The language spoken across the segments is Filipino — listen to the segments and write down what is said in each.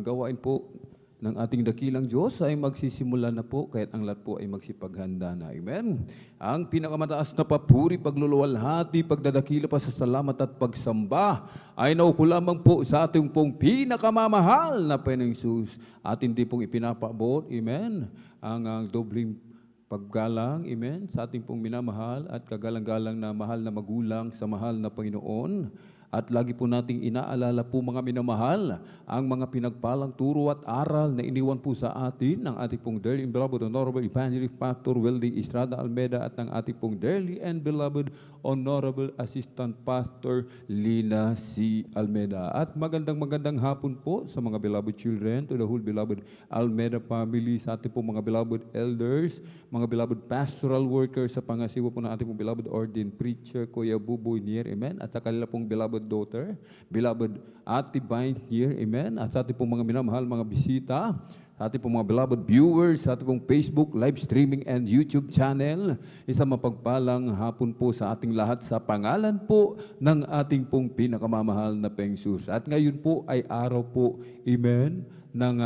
gawain po ng ating dakilang Diyos ay magsisimula na po, kahit ang lahat po ay magsipaghanda na. Amen. Ang pinakamataas na papuri, pagluluwalhati, pagdadakila pa sa salamat at pagsamba ay nauko lamang po sa ating pong pinakamamahal na Panginoong Hesus. At hindi pong ipinapaabot, amen, ang dobling paggalang, amen, sa ating pong minamahal at kagalang-galang na mahal na magulang sa mahal na Panginoon. At lagi po nating inaalala po mga minamahal ang mga pinagpalang turo at aral na iniwan po sa atin ng ating pong dearly and beloved Honorable Evangelist Pastor Weldy Estrada Almeda at ng ating pong dearly and beloved Honorable Assistant Pastor Lina C. Almeda. At magandang hapon po sa mga beloved children, to the whole beloved Almeda family, sa ating pong mga beloved elders, mga beloved pastoral workers, sa pangasiwa po ng ating pong beloved ordained preacher, Kuya Buboy Nier, amen, at sa kanila pong beloved daughter, beloved Ate Vine here, amen, at sa ating pong mga minamahal, mga bisita, sa ating pong mga beloved viewers, sa ating pong Facebook, live streaming, and YouTube channel, isang mapagpalang hapon po sa ating lahat sa pangalan po ng ating pong pinakamamahal na Panginoong Hesus. At ngayon po ay araw po, amen, ng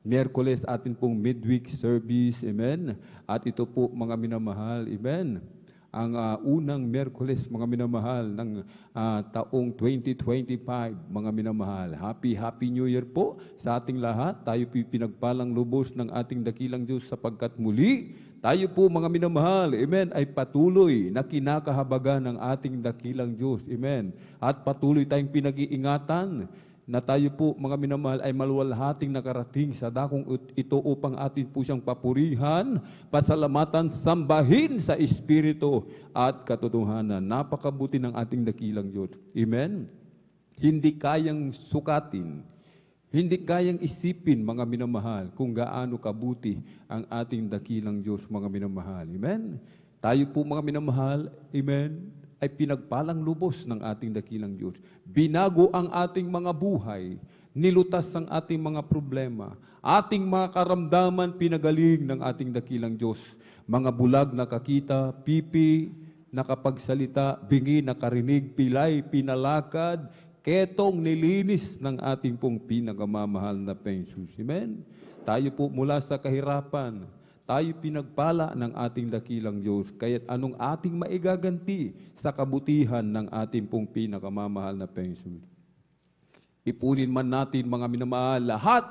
Miyerkules, atin pong midweek service, amen, at ito po mga minamahal, amen, ang unang Miyerkules, mga minamahal, ng taong 2025, mga minamahal. Happy New Year po sa ating lahat. Tayo po pinagpalang lubos ng ating dakilang Diyos sapagkat muli tayo po, mga minamahal, amen, ay patuloy na kinakahabagan ng ating dakilang Diyos, amen. At patuloy tayong pinag-iingatan na tayo po, mga minamahal, ay maluwalhating nakarating sa dakong ito upang atin po siyang papurihan, pasalamatan, sambahin sa Espiritu at katotohanan. Napakabuti ng ating dakilang Diyos. Amen? Hindi kayang sukatin, hindi kayang isipin, mga minamahal, kung gaano kabuti ang ating dakilang Diyos, mga minamahal. Amen? Tayo po, mga minamahal, amen, ay pinagpalang lubos ng ating dakilang Diyos. Binago ang ating mga buhay, nilutas ang ating mga problema, ating mga karamdaman pinagaling ng ating dakilang Diyos. Mga bulag nakakita, pipi nakapagsalita, bingi nakarinig, pilay pinalakad, ketong nilinis ng ating pong pinakamamahal na Panginoong Hesus. Amen? Tayo po mula sa kahirapan, tayo pinagpala ng ating dakilang Diyos, kaya't anong ating maigaganti sa kabutihan ng ating pong pinakamamahal na Panginoong Hesus. Ipunin man natin, mga minamahal, lahat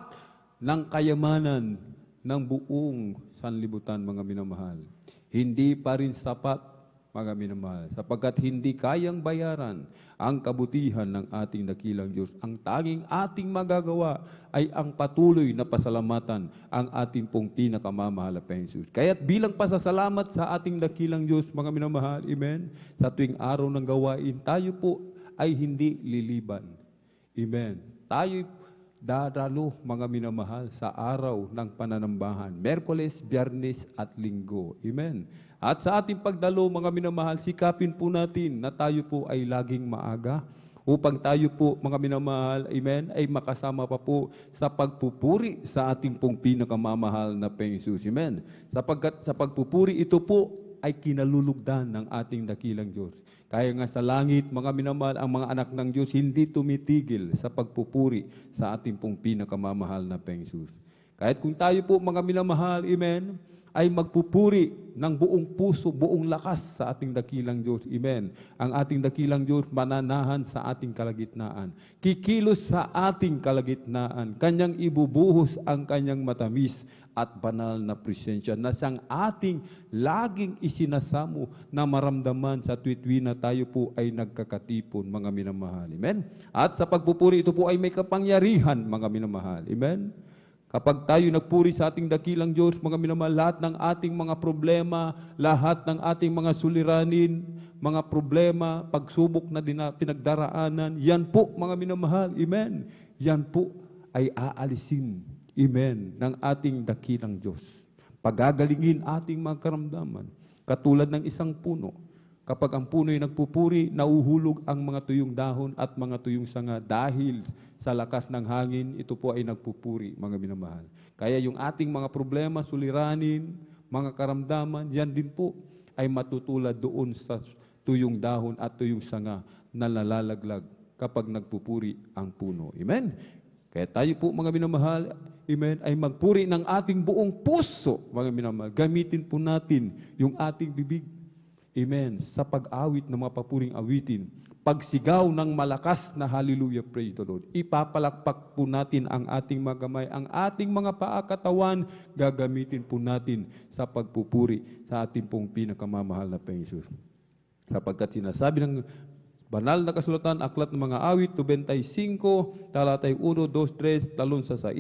ng kayamanan ng buong sanlibutan, mga minamahal. Hindi pa rin sapat, mga minamahal, sapagkat hindi kayang bayaran ang kabutihan ng ating dakilang Diyos. Ang tanging ating magagawa ay ang patuloy na pasalamatan ang ating pong pinakamamahal na Panginoong Hesus. Kaya't bilang pasasalamat sa ating dakilang Diyos, mga minamahal, amen, sa tuwing araw ng gawain, tayo po ay hindi liliban. Amen. Tayo dadalo, mga minamahal, sa araw ng pananambahan, Miyerkules, Biyernes at Linggo. Amen. At sa ating pagdalo, mga minamahal, sikapin po natin na tayo po ay laging maaga upang tayo po, mga minamahal, amen, ay makasama pa po sa pagpupuri sa ating pong pinakamamahal na Panginoong Hesus. Amen. Sapagkat sa pagpupuri, ito po ay kinalulugdan ng ating dakilang Diyos. Kaya nga sa langit, mga minamahal, ang mga anak ng Diyos hindi tumitigil sa pagpupuri sa ating pong pinakamamahal na Panginoong Hesus. Kahit kung tayo po, mga minamahal, amen, ay magpupuri ng buong puso, buong lakas sa ating dakilang Diyos. Amen. Ang ating dakilang Diyos mananahan sa ating kalagitnaan. Kikilos sa ating kalagitnaan. Kanyang ibubuhos ang kanyang matamis at banal na presensya na siyang ating laging isinasamo na maramdaman sa tuwid na tayo po ay nagkakatipon, mga minamahal. Amen. At sa pagpupuri, ito po ay may kapangyarihan, mga minamahal. Amen. Kapag tayo nagpuri sa ating dakilang Diyos, mga minamahal, lahat ng ating mga problema, lahat ng ating mga suliranin, mga problema, pagsubok na pinagdaraanan, yan po, mga minamahal, amen, yan po ay aalisin, amen, ng ating dakilang Diyos. Pagagalingin ating mga karamdaman, katulad ng isang puno. Kapag ang puno ay nagpupuri, nauhulog ang mga tuyong dahon at mga tuyong sanga dahil sa lakas ng hangin, ito po ay nagpupuri, mga minamahal. Kaya yung ating mga problema, suliranin, mga karamdaman, yan din po ay matutulad doon sa tuyong dahon at tuyong sanga na nalalaglag kapag nagpupuri ang puno. Amen? Kaya tayo po mga minamahal, amen, ay magpuri ng ating buong puso, mga minamahal. Gamitin po natin yung ating bibig, amen, sa pag-awit ng mga papuring awitin. Pagsigaw ng malakas na hallelujah, praise the Lord. Ipapalakpak po natin ang ating mga kamay, ang ating mga paa, katawan, gagamitin po natin sa pagpupuri sa ating pong pinakamamahal na Panginoon. Sapagkat sinasabi ng banal na kasulatan, aklat ng mga awit, 95, talatay 1, 2, 3, talon sa 6,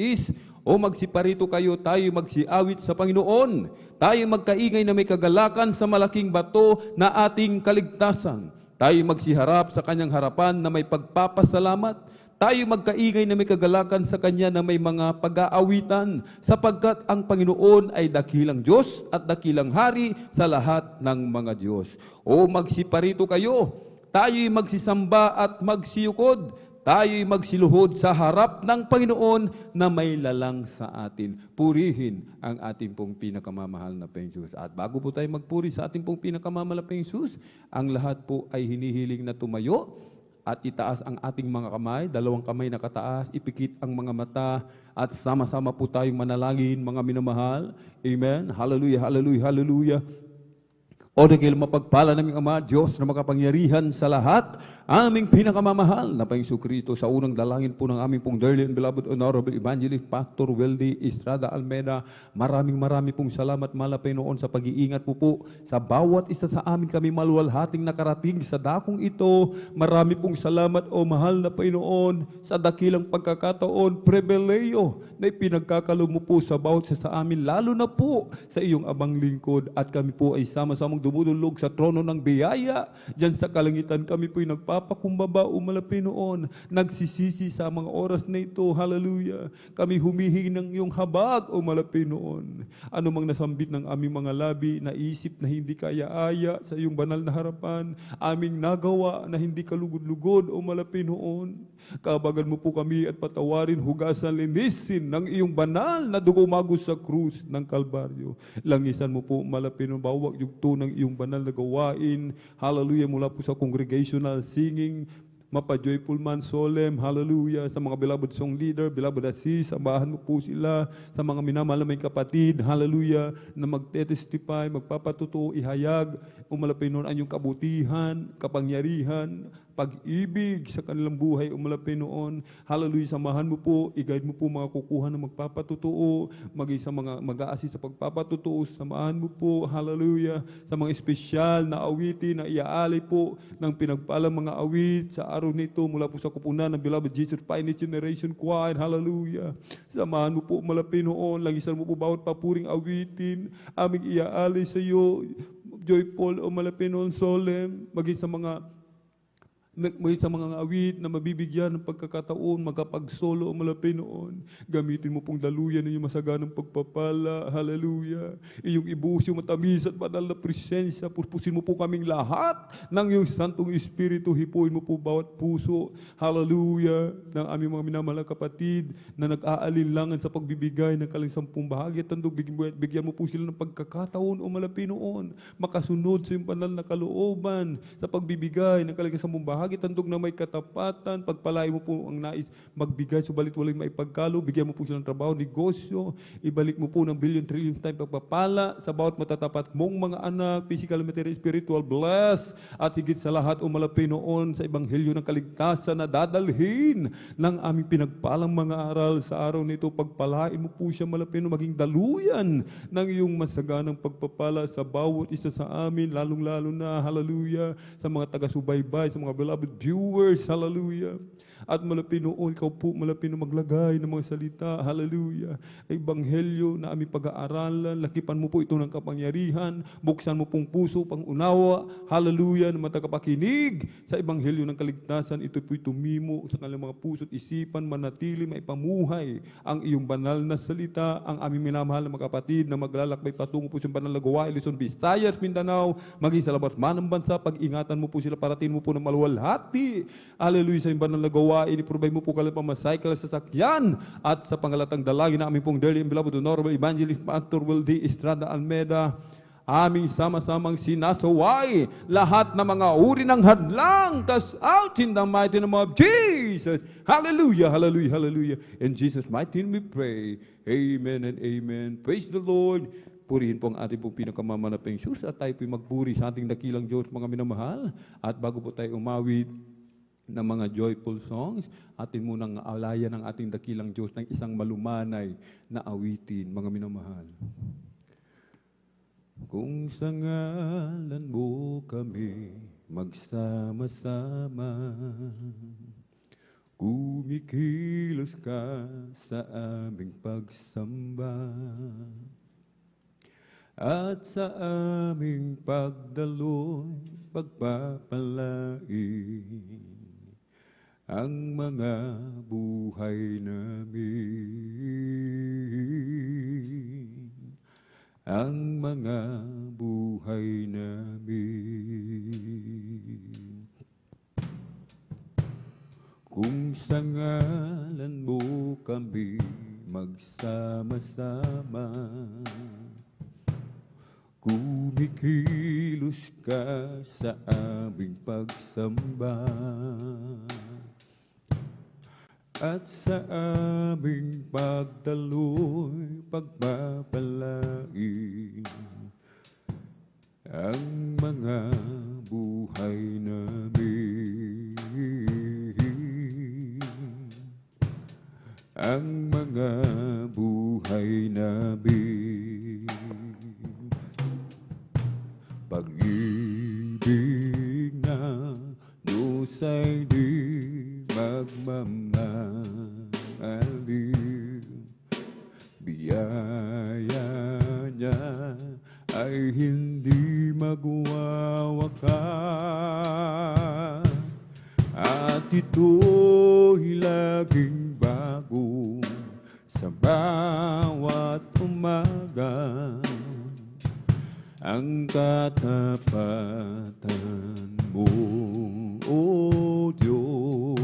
o magsiparito kayo, tayo magsiawit sa Panginoon. Tayo magkaingay na may kagalakan sa malaking bato na ating kaligtasan. Tayo magsiharap sa kanyang harapan na may pagpapasalamat. Tayo magkaingay na may kagalakan sa kanya na may mga pag-aawitan, sapagkat ang Panginoon ay dakilang Diyos at dakilang Hari sa lahat ng mga Diyos. O magsiparito kayo, tayo'y magsisamba at magsiyukod. Tayo'y magsiluhod sa harap ng Panginoon na may lalang sa atin. Purihin ang ating pong pinakamamahal na Panginoon. At bago po tayo magpuri sa ating pong pinakamamahal na Panginoon, ang lahat po ay hinihiling na tumayo at itaas ang ating mga kamay, dalawang kamay na kataas, ipikit ang mga mata, at sama-sama po tayong manalangin, mga minamahal. Amen. Hallelujah, hallelujah, hallelujah. O dahil mapagpala naming Ama, Diyos na makapangyarihan sa lahat, aming pinakamamahal na Panginoon Kristo, sa unang dalangin po ng aming pong dearly and beloved Honorable Evangelist Pastor Weldy Estrada Almeida, maraming pong salamat, mahal na Panginoon, sa pag-iingat po sa bawat isa sa amin kami maluwalhating nakarating sa dakong ito. Marami pong salamat, o mahal na Panginoon, sa dakilang pagkakataon, pribileyo na ipinagkakalo mo po sa bawat isa sa amin, lalo na po sa iyong abang lingkod, at kami po ay sama-samang dumudulog sa trono ng biyaya. Diyan sa kalangitan kami po'y nagpapakumbaba, umalapin noon, nagsisisi sa mga oras na ito. Hallelujah. Kami humihingi ng iyong habag, umalapin noon. Ano mang nasambit ng aming mga labi, naisip na hindi kaya-aya sa iyong banal na harapan, aming nagawa na hindi kalugod-lugod, umalapin noon. Kabagan mo po kami at patawarin, hugasan, linisin ng iyong banal na dugo magos sa krus ng Kalbaryo. Langisan mo po, umalapin noon, bawag yugto ng iyong banal na gawain. Hallelujah, mula po sa congregational singing, mapa-joyful man, solemn, hallelujah, sa mga beloved song leader, beloved assist, samahan mo po sila, sa mga minamahal na may kapatid, hallelujah, na magte-testify, magpapatuto, ihayag, umalapin noon ang iyong kabutihan, kapangyarihan, pag-ibig sa kanilang buhay, umalapin noon. Hallelujah, samahan mo po, i-guide mo po mga kukuha na magpapatutuo, maging sa mga mag-a-assist sa pagpapatutuo, samahan mo po, hallelujah, sa mga espesyal na awitin na iaalay po ng pinagpalang mga awit sa araw nito mula po sa kupunan ng Beloved Jesus Pioneer Generation Choir, hallelujah. Samahan mo po, umalapin noon, langisan mo po bawat papuring awitin, aming iaalay sa iyo, joyful, umalapin noon, solemn, maging sa mga awit na mabibigyan ng pagkakataon, magkapagsolo o malapin noon. Gamitin mo pong daluyan ng iyong masaganang pagpapala. Hallelujah. Iyong ibuhos yung matamis at banal na presensya. Purpusin mo po kaming lahat ng iyong Santong Espiritu. Hipuin mo po bawat puso. Hallelujah. Ng aming mga minamahal na kapatid na nag-aalinlangan sa pagbibigay ng kalisampung bahagi. Tandog, bigyan mo po sila ng pagkakataon o malapin noon. Makasunod sa iyong banal na kalooban sa pagbibigay ng kalisampung bahagi. Tandog na may katapatan, pagpalain mo po ang nais magbigay, subalit walang maipagkalo, bigyan mo po silang trabaho, negosyo, ibalik mo po ng billion-trillion time pagpapala sa bawat matatapat mong mga anak, physical, material, spiritual, bless, at higit sa lahat, umalapin noon sa ebanghelyo ng kaligtasan na dadalhin ng aming pinagpalang mga aral sa araw nito. Pagpalain mo po siya, malapin no, maging daluyan ng iyong masaganang pagpapala sa bawat isa sa amin, lalong-lalo na, hallelujah, sa mga taga-subaybay, sa mga beloved viewers, hallelujah. At malapin noon, ikaw po malapin na maglagay ng mga salita, hallelujah. Ebanghelyo na aming pag-aaralan, lakipan mo po ito ng kapangyarihan, buksan mo pong puso, pangunawa, hallelujah, na matagapakinig sa ebanghelyo ng kaligtasan. Ito po'y tumimo sa kanilang mga puso at isipan, manatili, maipamuhay ang iyong banal na salita. Ang aming minamahal na mga kapatid na maglalakbay patungo po sa banal na gawain, Luzon, Visayas, Mindanao, maging sa labas man ng bansa, pag-ingatan mo po sila, parating mo po ng maluwalhati, hallelujah, sa iyong banal na gawain. Ini-provide mo po kalang pamasahe, kalang sasakyan, at sa pangalatang dalangin na aming pong dearly and beloved Honorable Evangelist Pastor Weldy Estrada Almeida, aming sama-samang sinasaway lahat ng mga uri ng hadlang. Cast out in the mighty name of Jesus. Hallelujah, hallelujah, hallelujah. In Jesus' mighty name we pray. Amen and amen. Praise the Lord. Purihin po ang ating pong pinakamamanaping Diyos at tayo po'y magpuri sa ating dakilang Diyos, mga minamahal. At bago po tayo umawit ng mga joyful songs, atin munang alayan ng ating dakilang Diyos ng isang malumanay na awitin, mga minamahal. Kung sa ngalan mo kami magsama-sama, kumikilos ka sa aming pagsamba, at sa aming pagdaloy pagpapalain ang mga buhay namin, ang mga buhay namin. Kung sa ngalan mo kami magsama-sama, kumikilos ka sa aming pagsamba, at sa aming pagdaloy pagpapalain ang mga buhay namin, ang mga buhay namin. Pag-ibig na lusay di magmamahalin, biyaya niya ay hindi magwawakas, at ito'y laging bago sa bawat umaga. Ang katapatan mo, O Diyos,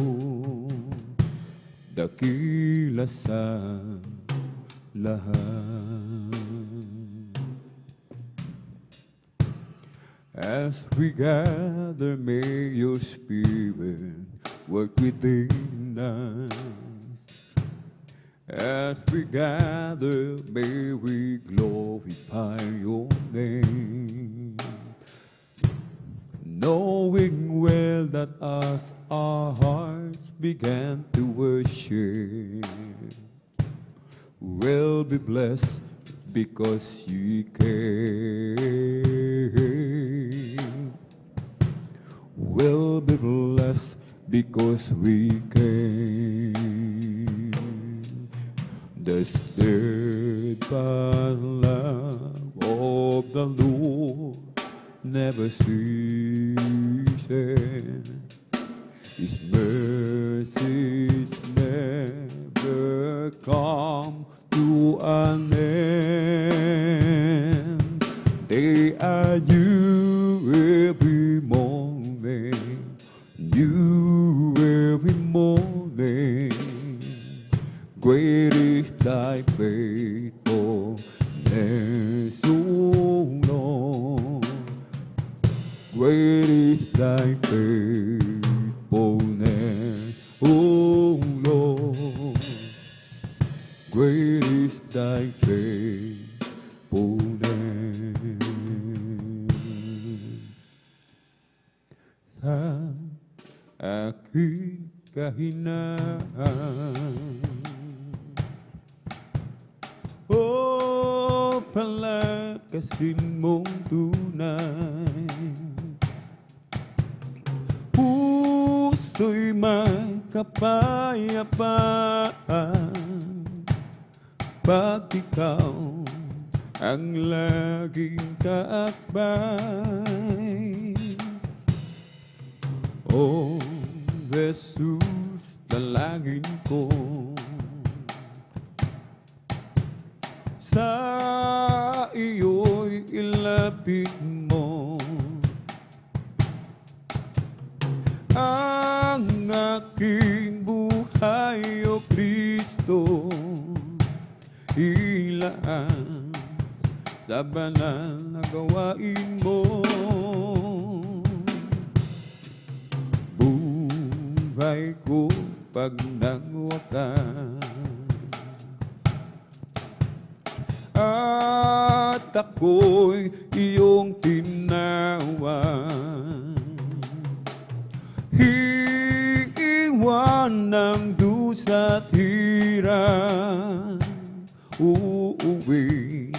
dakila sa lahat. As we gather, may your Spirit work within us. As we gather, may we glorify your name, knowing well that as our hearts began to worship, we'll be blessed because you came. We'll be blessed because we came. The steadfast love of the Lord never ceases. His mercies never come to an end. They are new every morning, new every morning. Great is thy faithfulness, O Lord. Great is thy faithfulness, O Lord. Great is thy faithfulness. Sa aking kahinaan, o palakasin mong tunay, puso'y may kapayapaan pag ikaw ang laging kaakbay. O Jesus, dalangin ko, sa iyo'y ilapit mo ang aking buhay, O Kristo. Ilaan sa banal na gawain mo. Buhay ko pag nagwakas, at ako'y iyong tinawan. Iiwan ng dusa at hirap, uuwi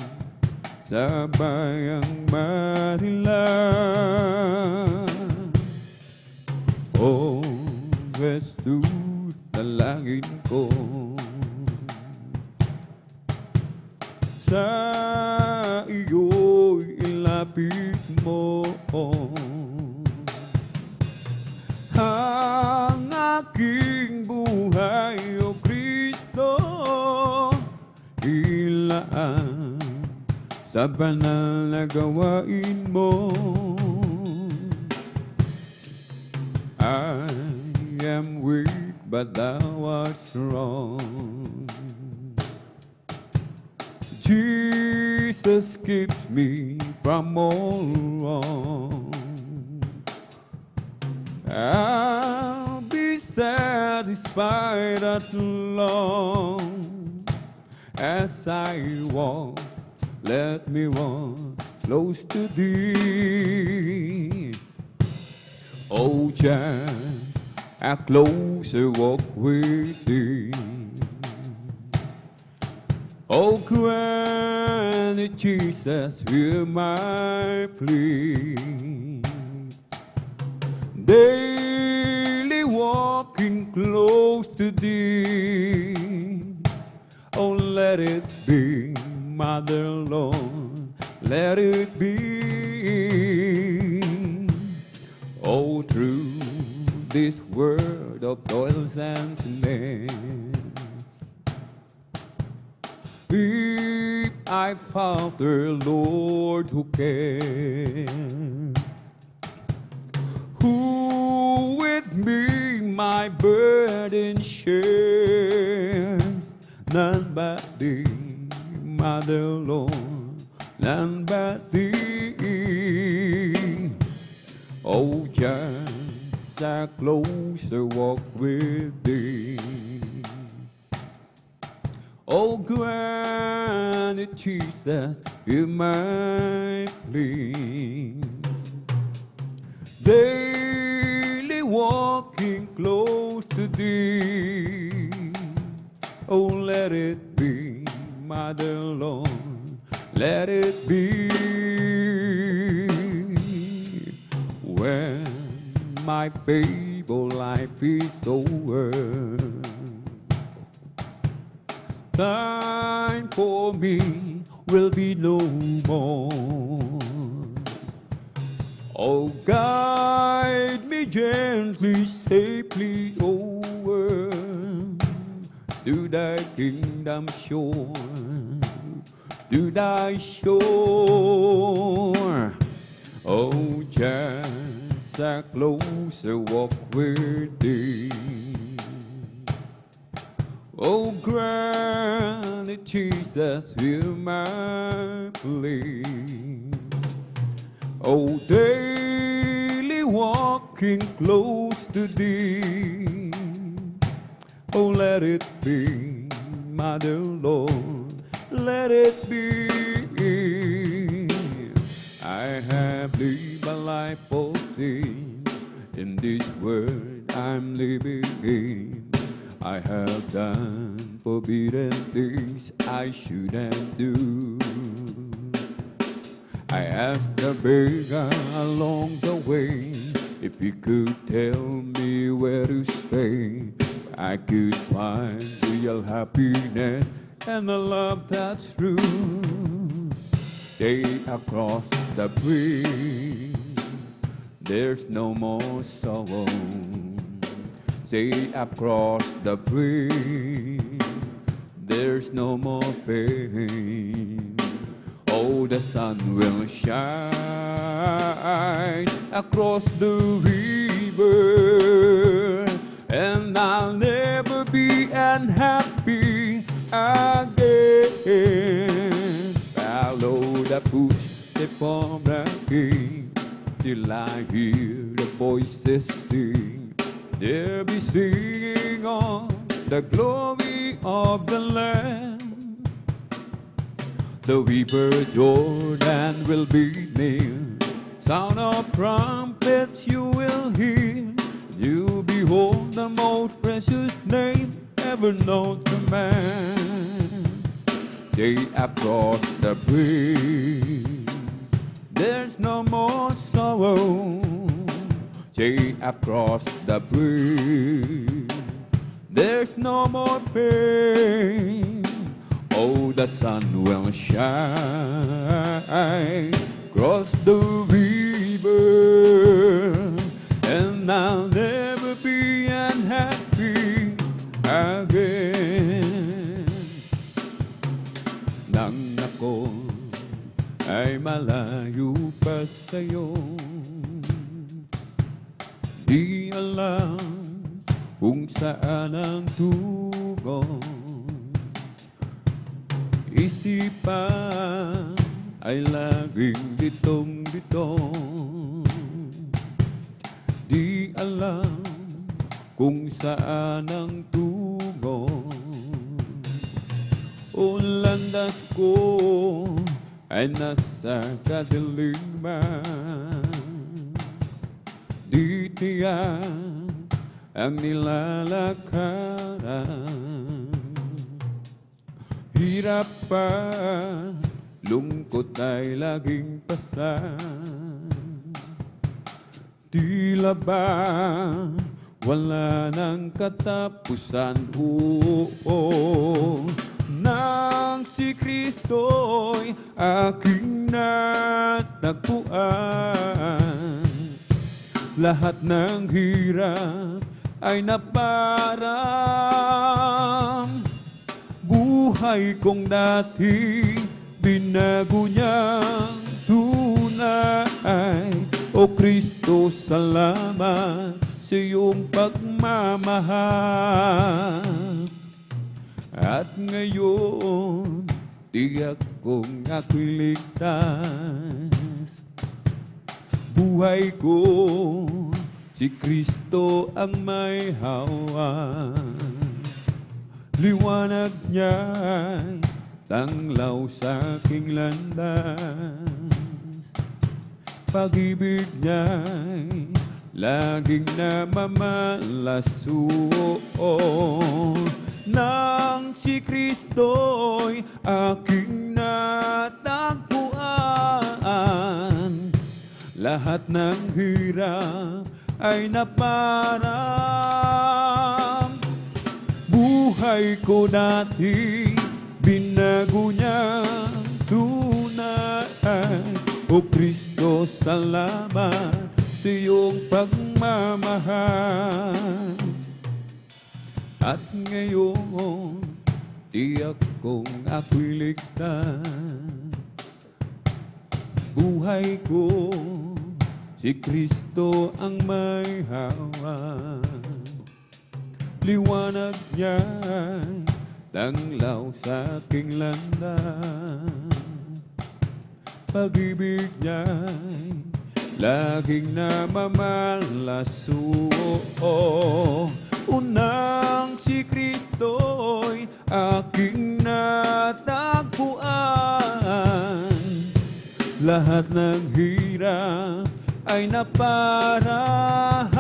sa bayang Manila. O Jesus, dalangin ko, sa iyo'y ilapit mo ang aking buhay, O Kristo. Ilaan sa banal na gawain mo. I am weak, but thou art strong. Jesus keeps me from all wrong. I'll be satisfied at long as I walk. Let me walk close to thee. Oh, just a closer walk with thee. Oh, grant it, Jesus, hear my plea. Daily walking close to thee. Oh, let it be, Mother Lord, let it be. Oh, through this world of toils and men, if I falter, Lord, who can? Who with me my burden shares? None but thee, Mother Lord, none but thee. Oh, just a closer walk with thee. Oh, grant it, Jesus, hear my plea. Daily walking close to thee. Oh, let it be, Mother Lord, let it be. When my feeble life is over, time for me will be no more. Oh, guide me gently, safely over to thy kingdom shore, to thy shore. Oh, just a closer walk with thee. Oh, grant it, Jesus, hear my plea. Oh, daily walking close to thee. Oh, let it be, Mother Lord, let it be. I have lived a life of sin. In this world I'm living in. I have done forbidden things I shouldn't do. I asked the beggar along the way if he could tell me where to stay. I could find real happiness and a love that's true. Stay across the bridge, there's no more sorrow. Stay across the bridge, there's no more pain. Oh, the sun will shine across the river, and I'll never be unhappy again. Follow the footsteps of the King, till I hear the voices sing. There be singing on the glory of the Lamb. The river Jordan will be near. Sound of trumpets you will hear. You behold the most precious name ever known to man. They have crossed the bridge. There's no more sorrow. They have crossed the bridge. There's no more pain. Oh, the sun will shine across the river, and I'll never be unhappy again. Nang ako ay malayo pa sa'yo, di alam kung saan ang tugon. Isipan ay laging ditong-dito, di alam kung saan ang tugon. O landas ko ay nasa kadiliman, di tiyak ang nilalakaran. Hirap pa, lungkot ay laging pasan. Tila ba wala nang katapusan? Oo, nang si Kristo'y aking natagpuan, lahat ng hirap ay naparang. Buhay kong dati, binago niyang tunay. O Kristo, salamat sa iyong pagmamahal. At ngayon, tiyak kong ako'y ligtas. Buhay ko, si Kristo ang may hawak. Liwanag niya'y tanglaw sa aking landas. Pag-ibig niya'y laging namamalaso. Nang si Kristo'y aking natagpuan, lahat ng hirap ay naparang. Buhay ko dati, binago niyang tunay. O Kristo, salamat sa iyong pagmamahal. At ngayon, tiyak kong ako'y ligtas. Buhay ko, si Kristo ang may hawak. Liwanag niya'y tanglaw sa aking landas. Pag-ibig niya'y laging namamalaso. Unang si Kristo'y aking natagpuan, lahat ng hirap ay naparang.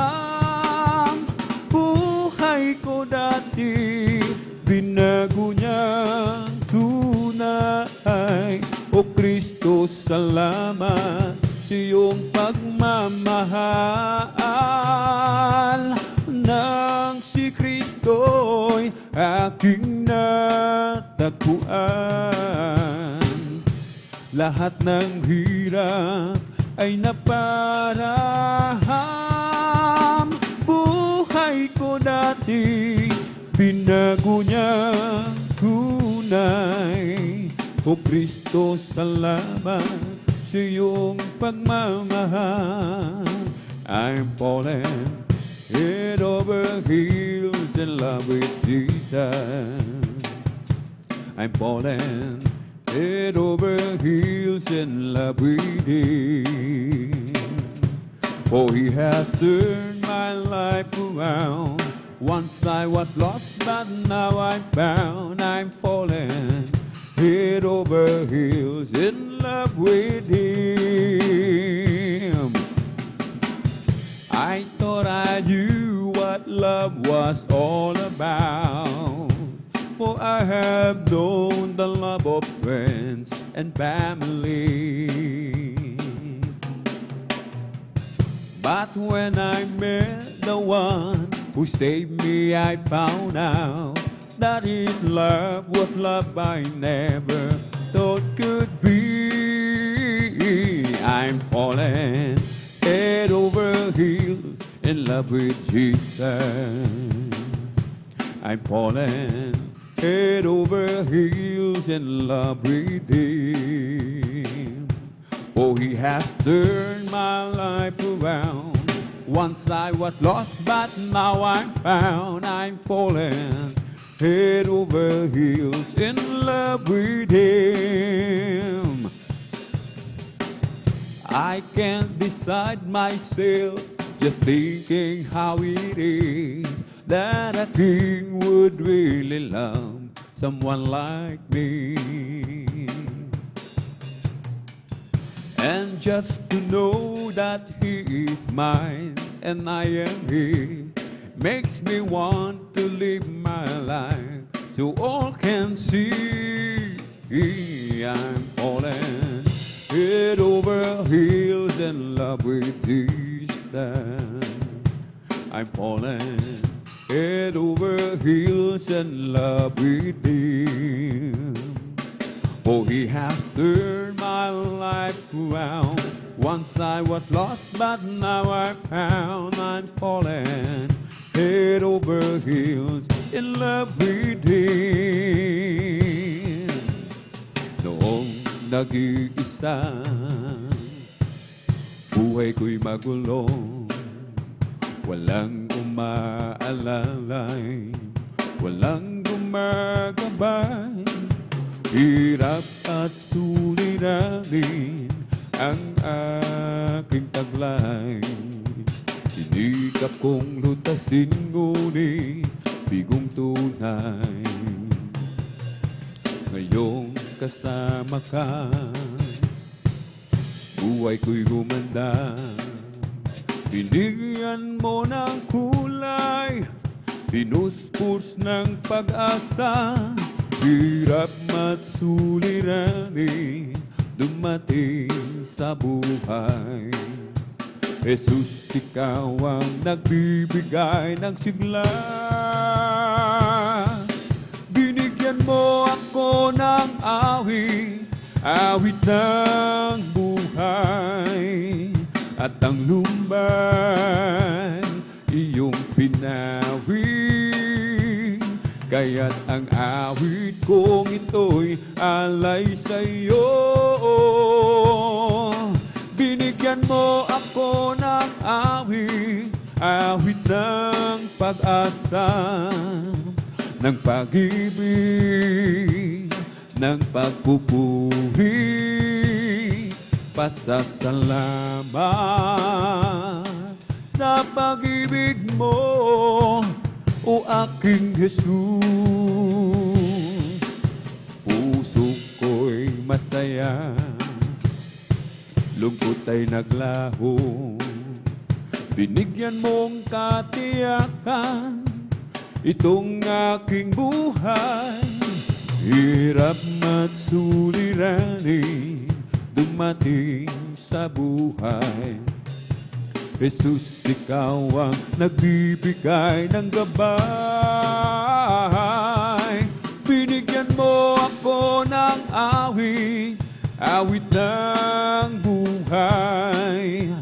Buhay ko dati, binago niyang tunay. O Kristo, salamat sa iyong pagmamahal. Nang si Kristo'y aking natagpuan, lahat ng hirap ay naparang. Buhay ko dati, binago niyang tunay. O Kristo, salamat sa iyong pagmamahal. I'm falling head over heels in love with Jesus. I'm falling head over heels in love with Him. For He has turned my life around. Once I was lost, but now I'm found. I'm falling head over heels in love with Him. I thought I knew what love was all about, for I have known the love of friends and family. But when I met the one who saved me, I found out that His love was love I never thought could be. I'm falling head over heels in love with Jesus. I'm falling head over heels in love with Him. For He has turned my life around. Once I was lost, but now I'm found. I'm falling head over heels in love with Him. I can't decide myself, just thinking how it is that a king would really love someone like me. And just to know that He is mine and I am His makes me want to live my life so all can see. I'm falling head over heels in love with Jesus. I'm falling head over heels in love with Him. For He has turned my life around. Once I was lost, but now I'm found. I'm falling head over heels in love with Him. Noong nag-iisa, buhay ko'y magulo, walang umaalalay, walang gumagabay. Hirap at suliranin ang aking taglay. Sinikap kong lutasin, ngunit bigong tunay. Ngayong kasama ka, buhay ko'y gumanda. Binigyan mo ng kulay, pinuspos ng pag-asa. Hirap at suliranin dumating sa buhay. Jesus, Ikaw ang nagbibigay ng sigla. Binigyan mo ako ng awit, awit ng buhay. At ang lumbay, iyong pinawit. Kaya't ang awit kong ito'y alay sa'yo. Binigyan mo ako ng awit, awit ng pag-asa, ng pag-ibig, ng pagpupuri, pasasalamat sa pag-ibig mo, o aking Jesus. Puso ko'y masaya, lungkot ay naglaho. Binigyan mong katiyakan itong aking buhay. Hirap at suliranin dumating sa buhay. Jesus, Ikaw ang nagbibigay ng gabay. Binigyan mo ako ng awit, awit ng buhay.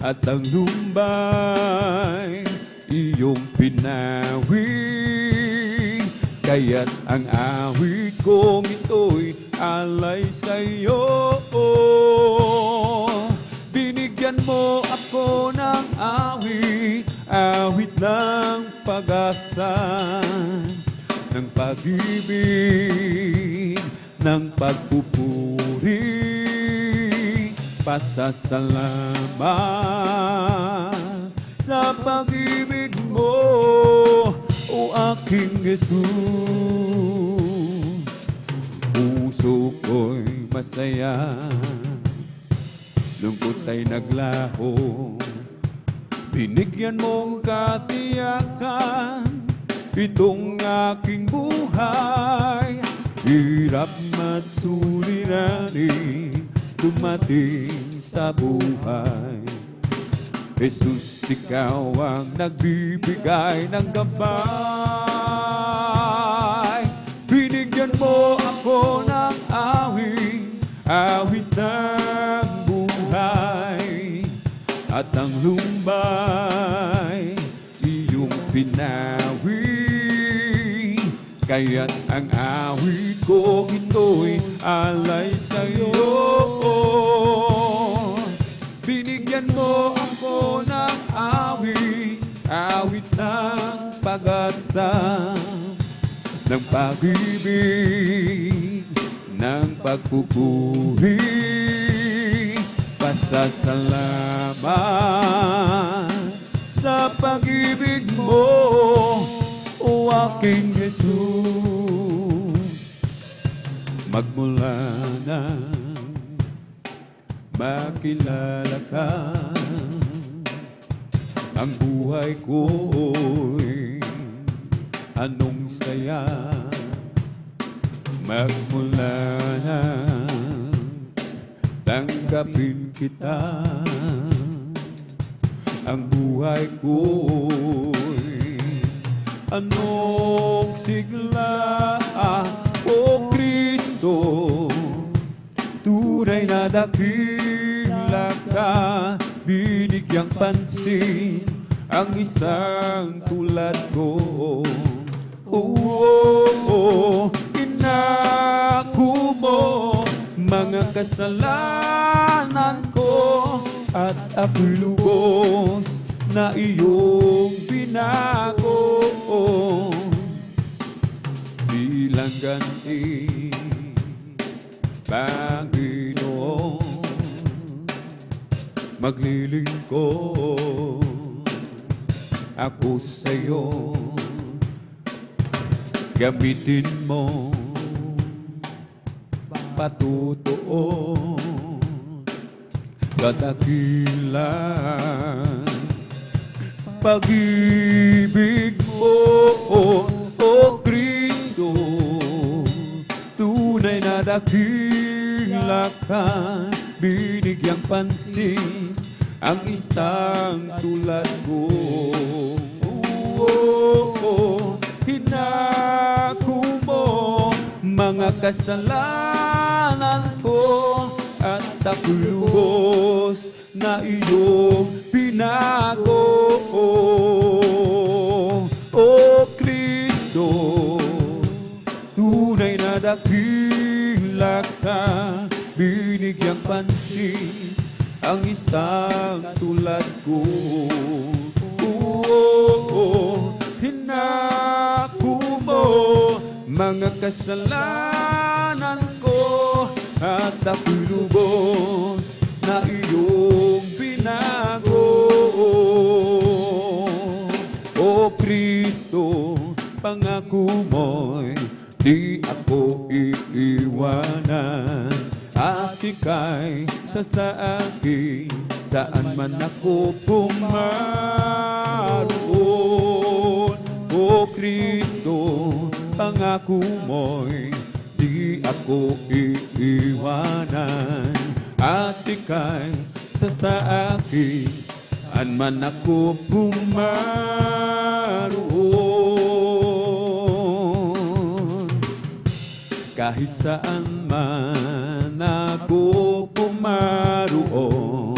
At ang lumbay, iyong pinawit. Kaya't ang awit kong ito'y alay sa'yo. Binigyan mo ako ng awit, awit ng pag-asa, ng pag-ibig, ng pagpupuri, pasasalamat sa pag-ibig mo, o aking Jesus. Puso ko'y masaya, lungkot ay naglaho, binigyan mong katiyakan itong aking buhay. Hirap at suliranin dumating sa buhay. Jesus, ikaw ang nagbibigay ng gabay. Binigyan mo ako ng awit ng buhay, at ang lumbay iyong pinawi. Kaya't ang awit ko ito'y alay sa'yo. Binigyan mo ako ng awit ng pag-asa, ng pag-ibig, ng pagpupuri, pasasalamat sa pag-ibig mo, o aking Jesus. Magmula na makilala ka, ang buhay ko'y anong saya. Magmula na tanggapin kita, ang buhay ko'y anong sigla. O Kristo, tunay na dakila ka, binigyang pansin ang isang tulad ko. Inako mo mga kasalanan ko, at ako'y lubos na iyong binago. Bilang ganti, Panginoon, maglilingkod ako sa'yo. Gamitin mo patutuon kadakilan pag-ibig mo, o Kristo. Tunay na dakila ka, binigyang pansin ang isang tulad ko. Hinako mo mga kasalanan ko, at ako'y lubos na iyong binago. O Kristo, tunay na dakila ka, binigyang pansin ang isang tulad ko. Hinako mo mga kasalanan ko, at ako'y lubos na iyong binago. O Kristo, pangako mo'y di ako iiwanan, at ika'y sasakin saan man ako pumaroon. O Kristo, pangako mo'y di ako iiwanan, at ika'y sasakin saan man ako pumaroon. Kahit saan man ako pumaroon,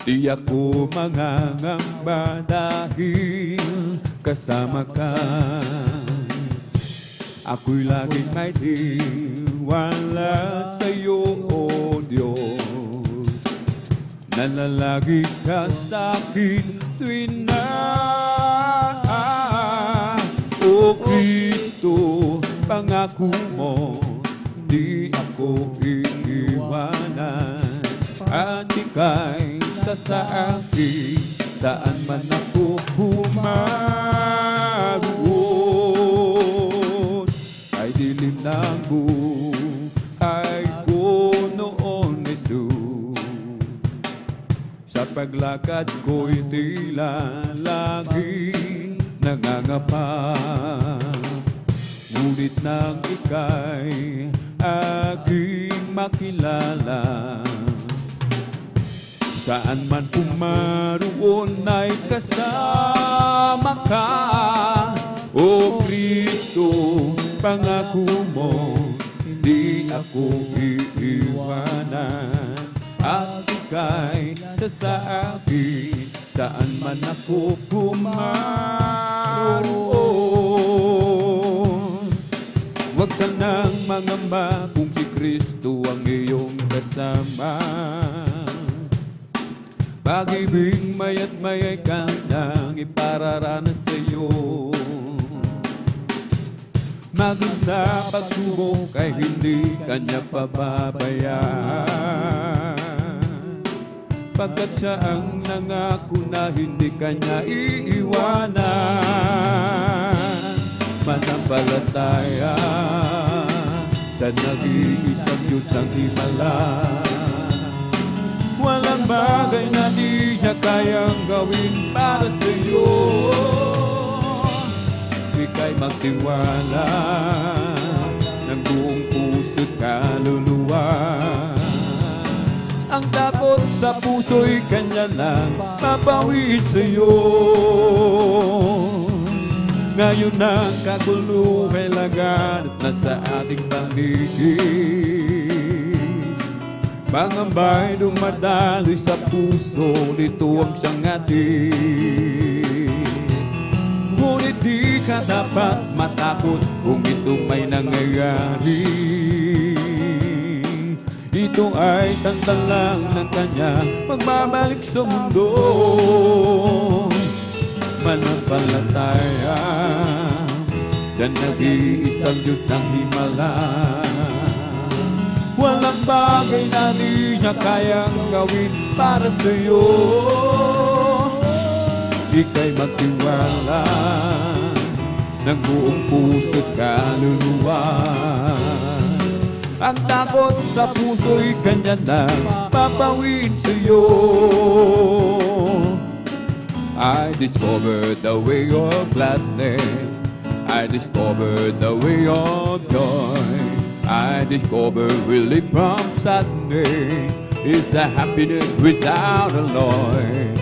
di ako mangangamba dahil kasama ka. Ako'y laging may tiwala sa'yo, O Diyos. Nalalagi ka sa'kin tuwing na, O Kristo, pangako mo, hindi ako iiwanan. At ika'y sasakin, saan man ako humaroon. Ay dilim ng buhay ko noon, Jesus. Sa paglakad ko'y tila laging nangangapa, ngunit nang ika'y aking makilala, saan man pumaroon ay kasama ka. O Kristo, pangako mo, hindi ako iiwanan. At ika'y sasakin, saan man ako pumaroon. Huwag ka nang mangamba kung si Kristo ang iyong kasama. Pag-ibig maya't mayay ka nang ipararanas sa'yo. Maging sa pagsubok ay hindi kanya pababayaan, pagkat siya ang nangako na hindi kanya iiwanan. Manampalataya sa nag-iisang Diyos ang himala, walang bagay na di niya kayang gawin para sa'yo. Ika'y magtiwala ng buong puso't kaluluwa. Ang takot sa puso'y kanya lang papawid sa'yo. Ngayon ang kagulo ay laganap na sa ating paligid. Pangamba'y dumadaloy sa puso, nito ang siyang atin. Ngunit di ka dapat matakot kung ito may nangyayari. Ito ay tanda lang ng kanya magbabalik sa mundo. Manampalataya sa nag-iisang Diyos ng himala, walang bagay na di niya kayang gawin para sa'yo. Ika'y magtiwala ng buong puso't kaluluwa. Ang takot sa puso'y kanya lang papawid sa'yo. I discovered the way of gladness, I discovered the way of joy, I discovered relief from sadness, is the happiness without alloy.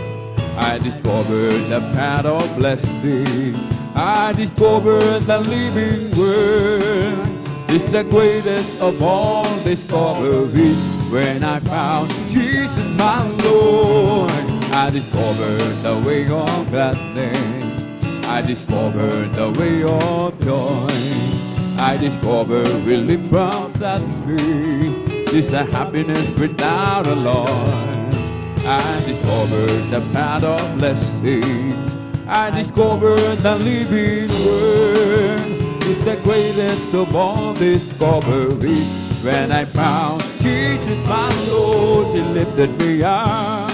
I discovered the path of blessings, I discovered the living word. It's the greatest of all discoveries when I found Jesus my Lord. I discovered the way of gladness, I discovered the way of joy, I discovered relief from sadness, it's a happiness without a loss. I discovered the path of blessings, I discovered the living word. It's the greatest of all discoveries when I found Jesus my Lord. He lifted me up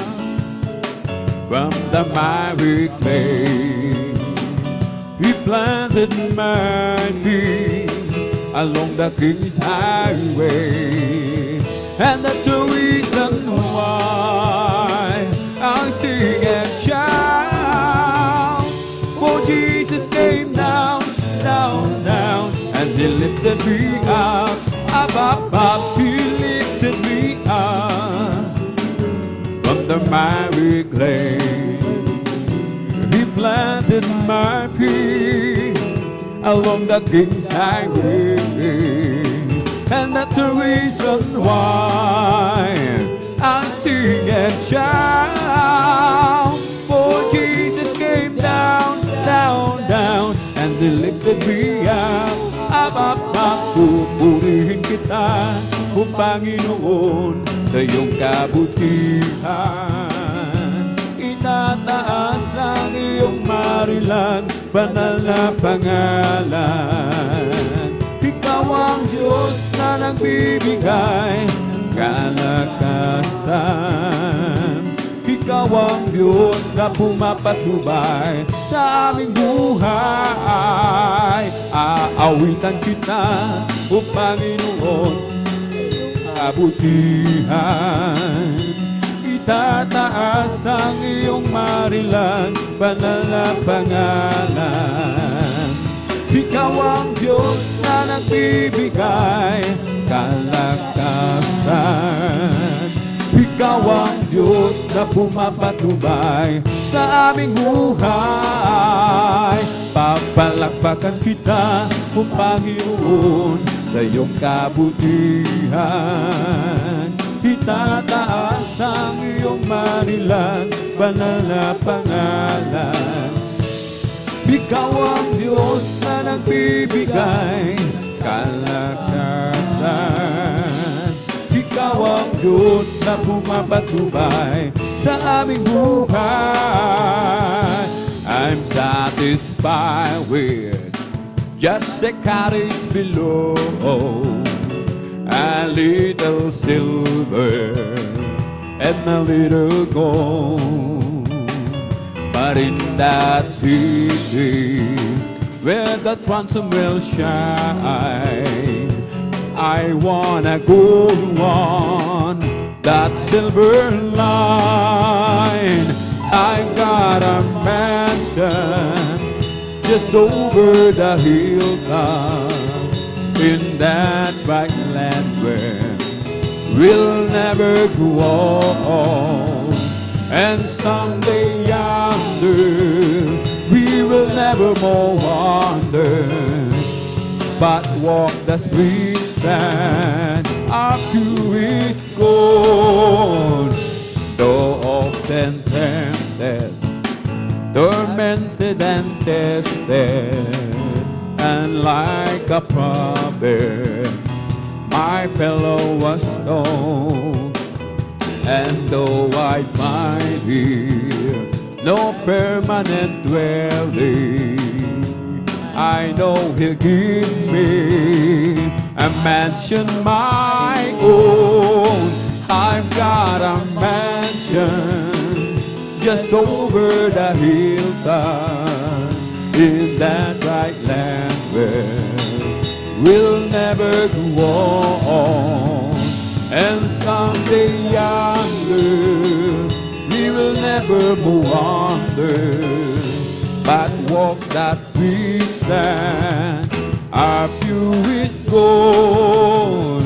from the miry clay, He planted my feet along the King's highway, and that's the reason why I sing and shout. For Jesus came down, down, down, and He lifted me up, up, He lifted me up from the miry clay. He planted my feet along the King's highway, and that's the reason why I sing and shout. For Jesus came down, down, down, and He lifted me up, up. Pupurihin kita, O Panginoon, sa iyong kabutihan. Itataas ang iyong marilang banal na pangalan. nagbibigay kalakasan. Ikaw ang Diyos na pumapatnubay sa aming buhay. Aawitan kita, O Panginoon, kabutihan. Itataas ang iyong marilang banal na pangalan. Ikaw ang Diyos na nagbibigay kalakasan. Ikaw ang Diyos na pumapatnubay sa aming buhay. Papalakpakan kita, O Panginoon, sa iyong kabutihan. Itataas ang iyong marilang banal na pangalan. Ikaw ang Diyos na nagbibigay kalakasan. Ikaw ang Diyos na pumapatnubay sa aming buhay. I'm satisfied with just a cottage below, a little silver and a little gold. But in that city where the ransom will shine, I wanna go on that silver line. I got a mansion just over the hilltop in that bright land where we'll never grow old. And someday yonder we will never more wander, but walk the streets that are pure gold. Though often tempted, tormented and tested, and like a prophet, my fellow was stoned. And though I find here no permanent dwelling, I know He'll give me a mansion my own. I've got a mansion just over the hilltop in that bright land where we'll never go on. And someday yonder we will never more wander, but walk that streets that are pure with gold.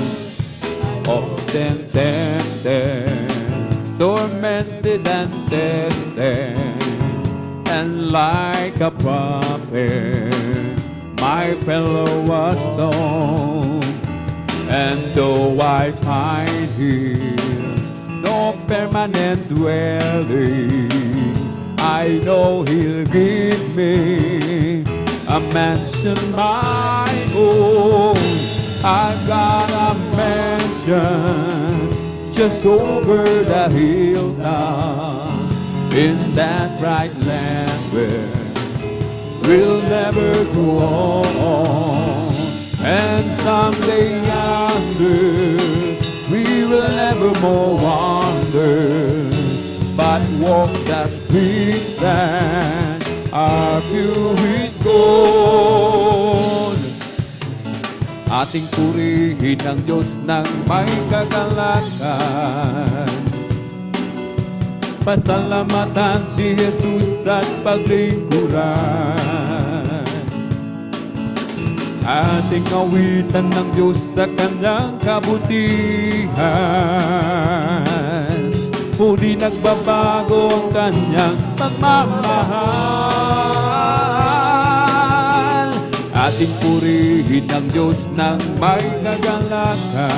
Often tempted, tormented and tested, and like a prophet, my fellow was stoned. And though I find here no permanent dwelling, I know He'll give me a mansion my own. I've got a mansion just over the hilltop in that bright land where we'll never go on. And someday yonder we will never more wander, but walk the streets that are pure with gold. Ating purihin ang Diyos ng may kagalakan. Pasalamatan si Jesus at paglingkuran. Ating awitan ng Diyos sa kanyang kabutihan. Muli nagbabago ang kanyang pagmamahal. Ating purihin ang Diyos ng may kagalakan.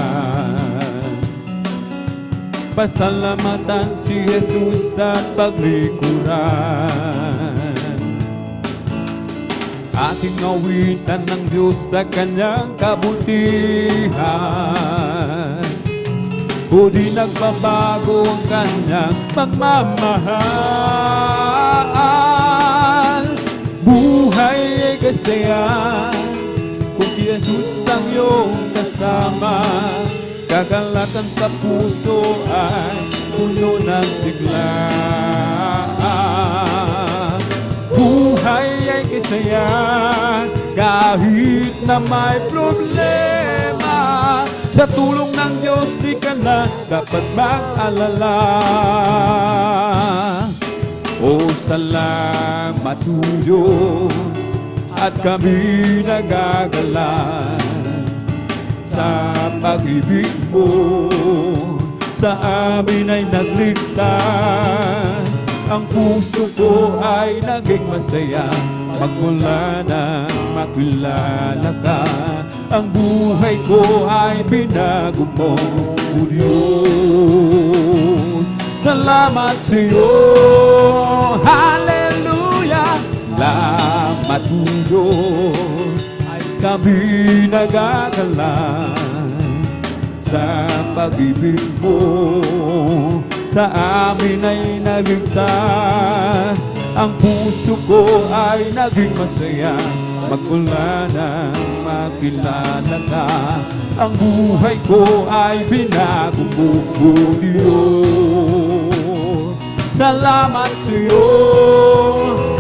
Pasalamatan si Jesus at paglingkuran. Ating awitan ng Diyos sa kanyang kabutihan. Di nagbabago ang kanyang pagmamahal. Buhay ay kasaya kung Jesus ang iyong kasama, kagalakan sa puso ay puno ng sigla. Buhay ay kisaya kahit na may problema. Sa tulong ng Diyos di ka na dapat mag-alala. O salamat Diyos, at kami nagagalan sa pag-ibig mo. Sa amin ay nagligtas, ang puso ko ay naging masaya magmula nang makilala ka. Ang buhay ko ay binago mo, O Diyos. Salamat sa iyo, hallelujah. Salamat O Diyos, ay kami nagagalan sa pag-ibig mo. Sa amin ay naligtas, ang puso ko ay naging masaya magmula nang makilala ka. Ang buhay ko ay binago mo, O Diyos. Salamat sa iyo,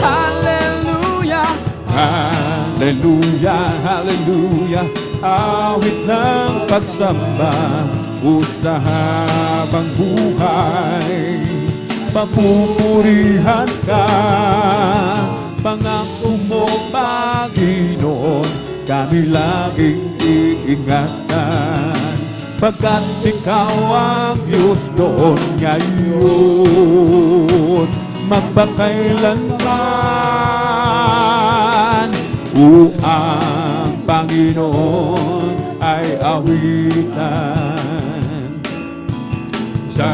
hallelujah, hallelujah, hallelujah. Awit ng pagsamba o sa habang buhay, papupurihan ka. Pangako mo, Panginoon, kami laging iingatan, pagkat ikaw ang Diyos doon ngayon, magpakailanman. O ang Panginoon ay awitan sa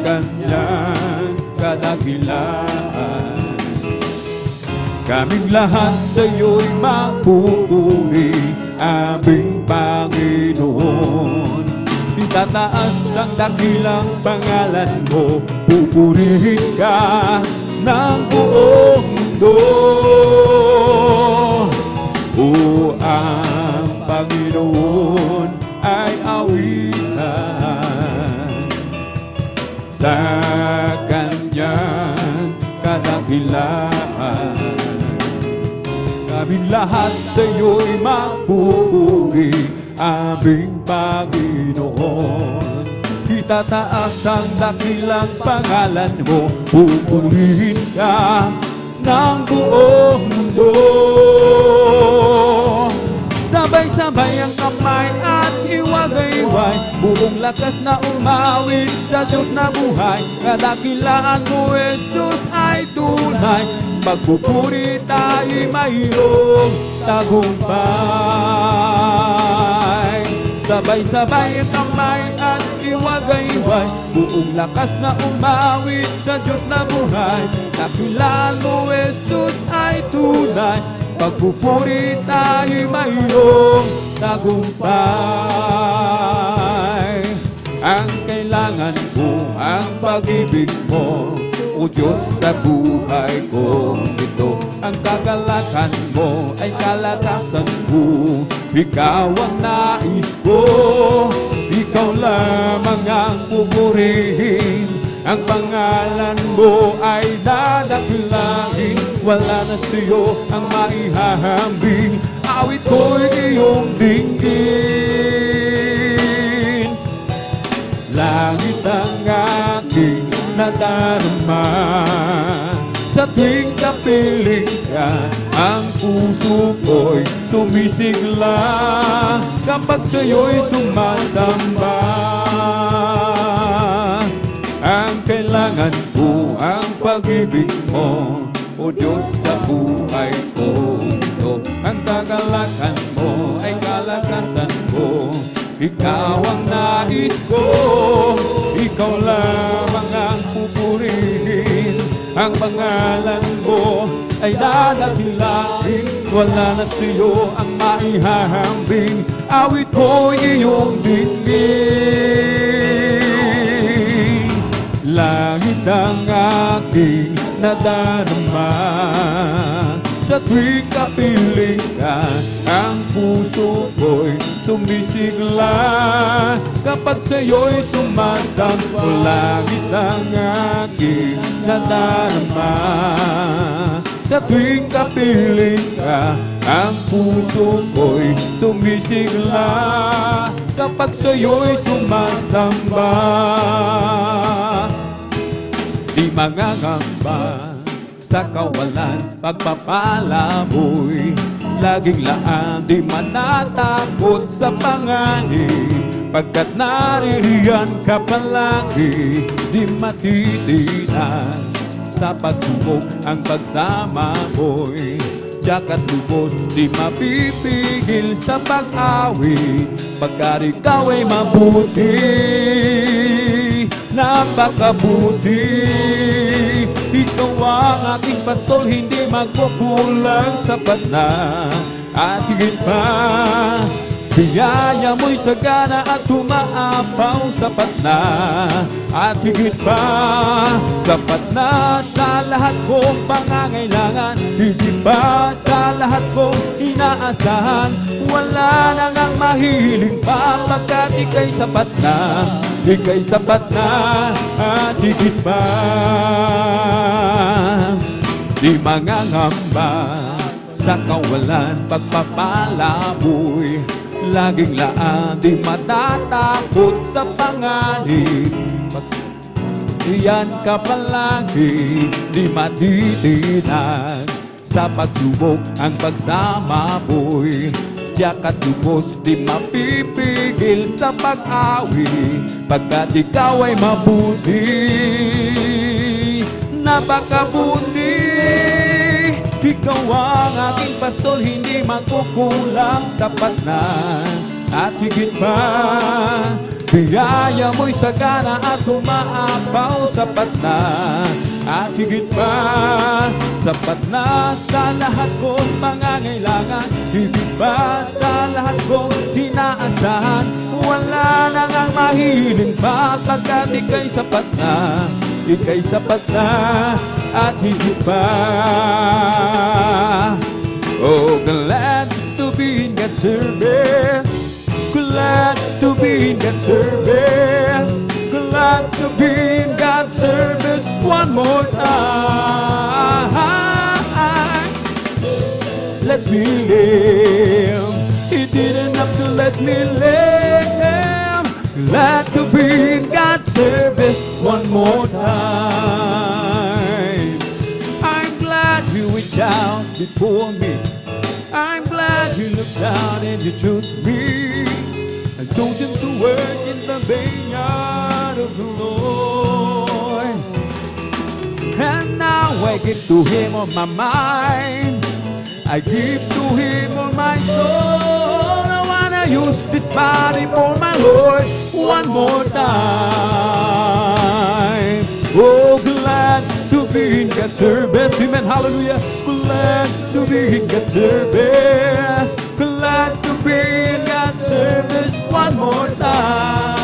kanyang kadakilaan. Kaming lahat sa iyo'y magpupuri, aming Panginoon. Itataas ang dakilang pangalan mo, pupurihin ka ng buong mundo. O ang Panginoon ay awitan sa kanyang kadakilaan. Kaming lahat sa iyo'y magpupuri, aming Panginoon. Itataas ang dakilang pangalan mo, pupurihin ka ng buong mundo. Sabay-sabay ang kamay at iwagayway, buong lakas na umawit sa Diyos na buhay. Kadakilaan mo, Jesus, ay tunay, pagpupuri tayo'y mayroong tagumpay. Sabay-sabay ang kamay at iwagayway, buong lakas na umawit sa Diyos na buhay. Dakilaan mo, Jesus, ay tunay, pagpupuri tayo'y mayroong tagumpay. Ang kailangan ko, ang pag-ibig mo, O Diyos, sa buhay ko ito. Ang kagalakan mo ay kalakasan ko, ikaw ang nais ko, ikaw lamang ang pupurihin. Ang pangalan mo ay dadakilain, wala na sa'yo ang maihahambing. Awit ko'y iyong dinggin, langit ang aking nadarama. Sa tuwing kapiling ka, ang puso ko'y sumisigla, kapag sa'yo'y sumasamba. Ang kailangan ko, ang pag-ibig mo, O Diyos, sa buhay ko ito. Ang kagalakan mo ay kalakasan ko, ikaw ang nais ko, ikaw lamang ang pupurihin. Ang pangalan mo ay dadakilain, wala na sa'yo ang maihahambing. Awit ko iyong dinggin, langit ang aking nadarama. Sa tuwing kapiling ka, ang puso ko'y sumisigla. Kapag sa'yo'y sumasamba, langit ang aking nadarama. Sa tuwing kapiling ka, ang puso ko'y sumisigla. Kapag sa'yo'y sumasamba, di mangangamba sa kawalan, pagpapala mo'y laging laan. Di manatakot sa panganib, pagkat naririyan ka palagi. Di matitinan sa pagsubok ang pagsama mo'y tiyak at lubos. Di mapipigil sa pag-awit, pagkat ikaw ay mabuti, napakabuti. Ikaw ang aking pastol, hindi magkukulang, sapat na at higit pa. Biyaya mo'y sagana at umaapaw, sapat na at higit pa. Sapat na sa lahat kong pangangailangan, higit pa sa lahat kong inaasahan. Wala na ngang mahiling pa, pagkat ika'y sapat na, ika'y sapat na at higit pa. Di mangangamba sa kawalan, pagpapala mo'y laging laan. Di matatakot sa panganib, iyan ka palagi. Di matitinan sa pagsubok ang pagsama mo'y tiyak at lubos. Di mapipigil sa pag-awit, pagkat ikaw ay mabuti, napakabuti. Ikaw ang aking pastol, hindi magkukulang, sapat na at higit pa. Biyaya mo'y sagana at umaapaw, sapat na at higit pa. Sapat na sa lahat kong pangangailangan, higit pa sa lahat kong inaasahan. Wala na ngang mahiling pa, pagkat ika'y sapat na, ika'y sapat na at higit pa. Oh, glad to be in God's service, glad to be in God's service, glad to be in God's service one more time. Let me live, He didn't have to let me live. Glad to be in God's service one more time. I'm glad you reached out before me, I'm glad you looked down and you chose me. I chose Him to work in the vineyard of the Lord. And now I give to Him all my mind, I give to Him all my soul. I wanna use this body for my Lord one more time. Oh, glad to be in God's service, amen, hallelujah. Glad to be in God's service, glad to be in God's service one more time.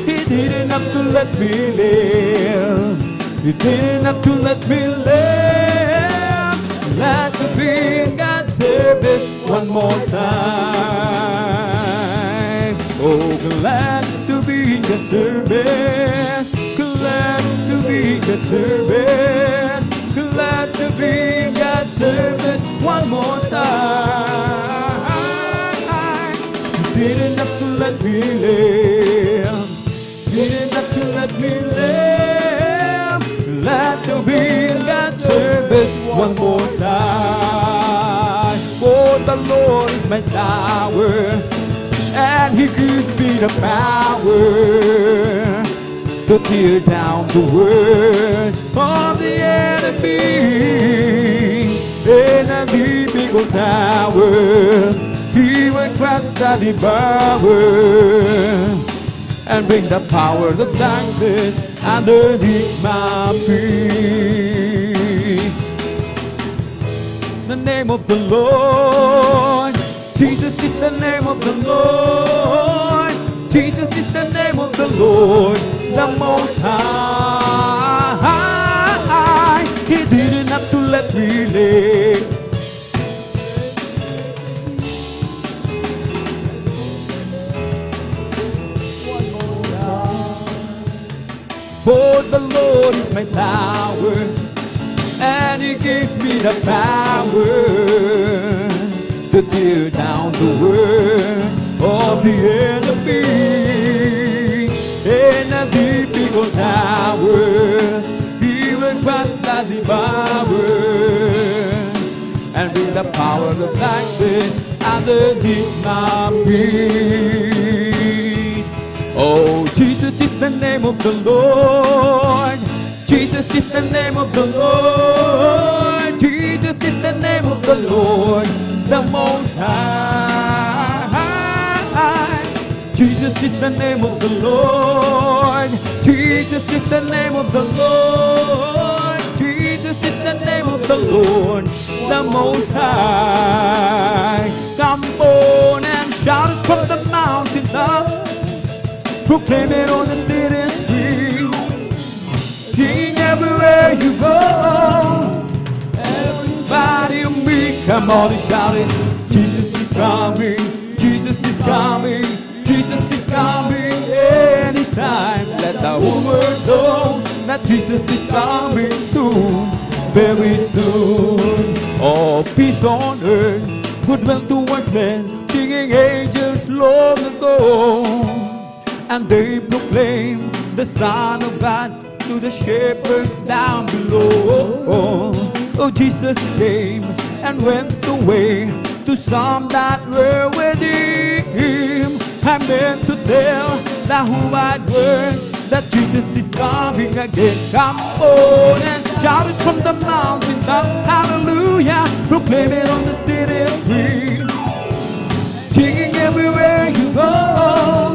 He didn't have to let me live, He didn't have to let me live. Glad to be in God's service one more time. Oh, glad to be in God's service, glad to be in God's service, glad to be in God's service one more time. You didn't have to let me live, didn't have to let me live. Glad to be in God's service one more time. For the Lord is my tower, and He gives me the power to tear down the words of the enemy. In a deep eagle tower, He will crush the devourer and bring the powers of darkness underneath my feet. The name of the Lord, Jesus is the name of the Lord. Jesus is the name of the Lord, the Most High. He didn't have to let For the Lord is my power, and He gives me the power to tear down the world of the enemy. In a difficult hour, He will crush the devourer, and with the power of darkness underneath my feet. Oh, Jesus is the name of the Lord. Jesus is the name of the Lord. Jesus is the name of the Lord, the Most High. Jesus is the name of the Lord. Jesus is the name of the Lord. Jesus is the name of the Lord, the Most High. Come on and shout it from the mountain top, proclaim it on the city street. King everywhere you go, everybody meet. Come on and shout it. Jesus is coming, Jesus is coming, Jesus is coming anytime. Let the whole world know that Jesus is coming soon, very soon. Oh, peace on earth, goodwill towards men, singing angels long ago. And they proclaim the Son of God to the shepherds down below. Oh, Jesus came and went away to some that were with Him. I meant to tell the whole wide world that Jesus is coming again. Come on and shout it from the mountaintop, hallelujah, proclaim it on the city street. Singing everywhere you go,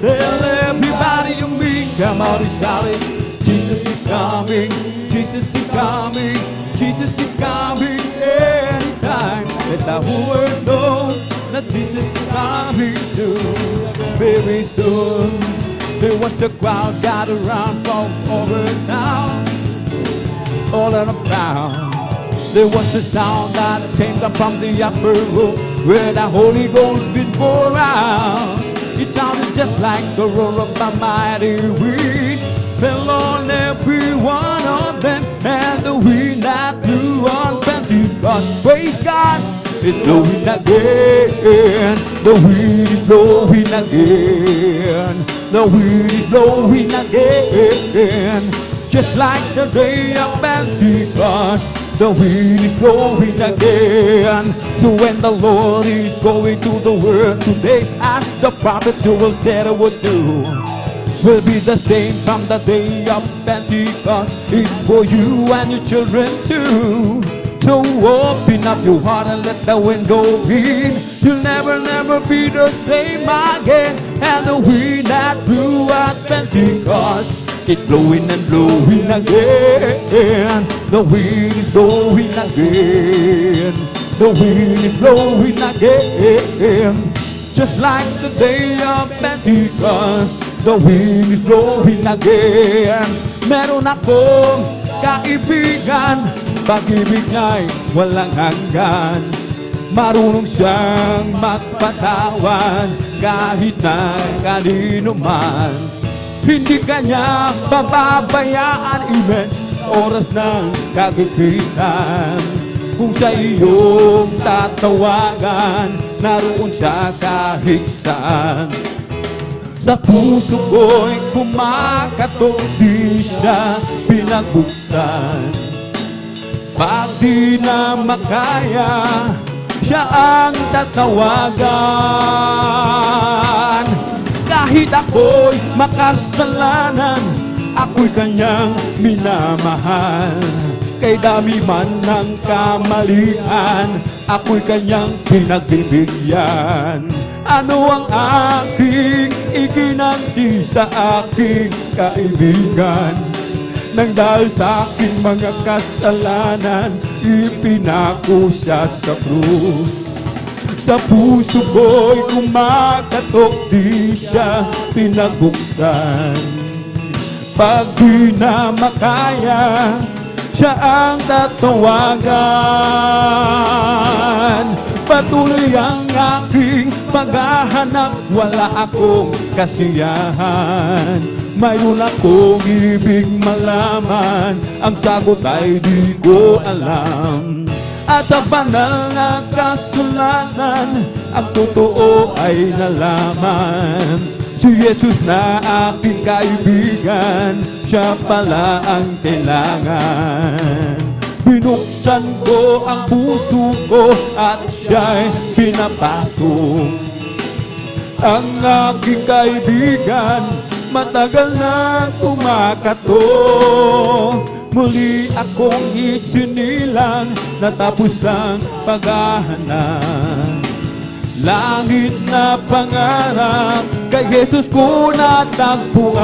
tell everybody you meet. Come out and shout it. Jesus is coming, Jesus is coming, Jesus is coming anytime. Let the whole world know that Jesus is coming soon, very soon. There was a crowd gathered around from over town, all around. There was a sound that came down from the upper room where the Holy Ghost been poured out. It sounded just like the roar of a mighty wind, fell on every one of them, and the wind that blew on Pentecost. Praise God, it's blowing again. The wind is blowing again. The wind is blowing again. Just like the day of Pentecost, the wind is blowing again. So when the Lord is going to the world today, as the prophet Joel said I would do, will be the same from the day of Pentecost. It's for you and your children too. So open up your heart and let the wind go in. You'll never, never be the same again. And the wind that blew at Pentecost, it's blowing and blowing again. The wind is blowing again. The wind is blowing again. Just like the day of Pentecost, the wind is blowing again. Meron akong kaibigan, pag-ibig niya'y walang hanggan. Marunong siyang magpatawan kahit na kanino man. Hindi kanya pababayaan, even oras ng kagipitan. Kung sa iyong tatawagan, naroon siya kahit saan. Sa puso ko'y kumakatok, di siya pinagbuksan. Pag di na makaya, siya ang tatawagan. Kahit ako'y makasalanan, ako'y kanyang minamahal. Kay dami man ng kamalian, ako'y kanyang pinagbibigyan. Ano ang aking iginanti sa aking kaibigan? Nang dahil sa aking mga kasalanan, ipinako siya sa krus. Sa puso ko'y kumakatok, di siya pinagbuksan. Pag di na makaya, siya ang tatawagan. Patuloy ang aking paghahanap, wala akong kasiyahan. Mayroon akong ibig malaman, ang sagot ay di ko alam. At sa banal na kasulatan, ang totoo ay nalaman. Si Jesus na aking kaibigan, siya pala ang kailangan. Binuksan ko ang puso ko at siya'y pinapasok. Ang aking kaibigan, matagal na kumakato. Muli akong isinilang, natapos ang paghahanap. Langit na pangarap, kay Jesus ko natagpuan.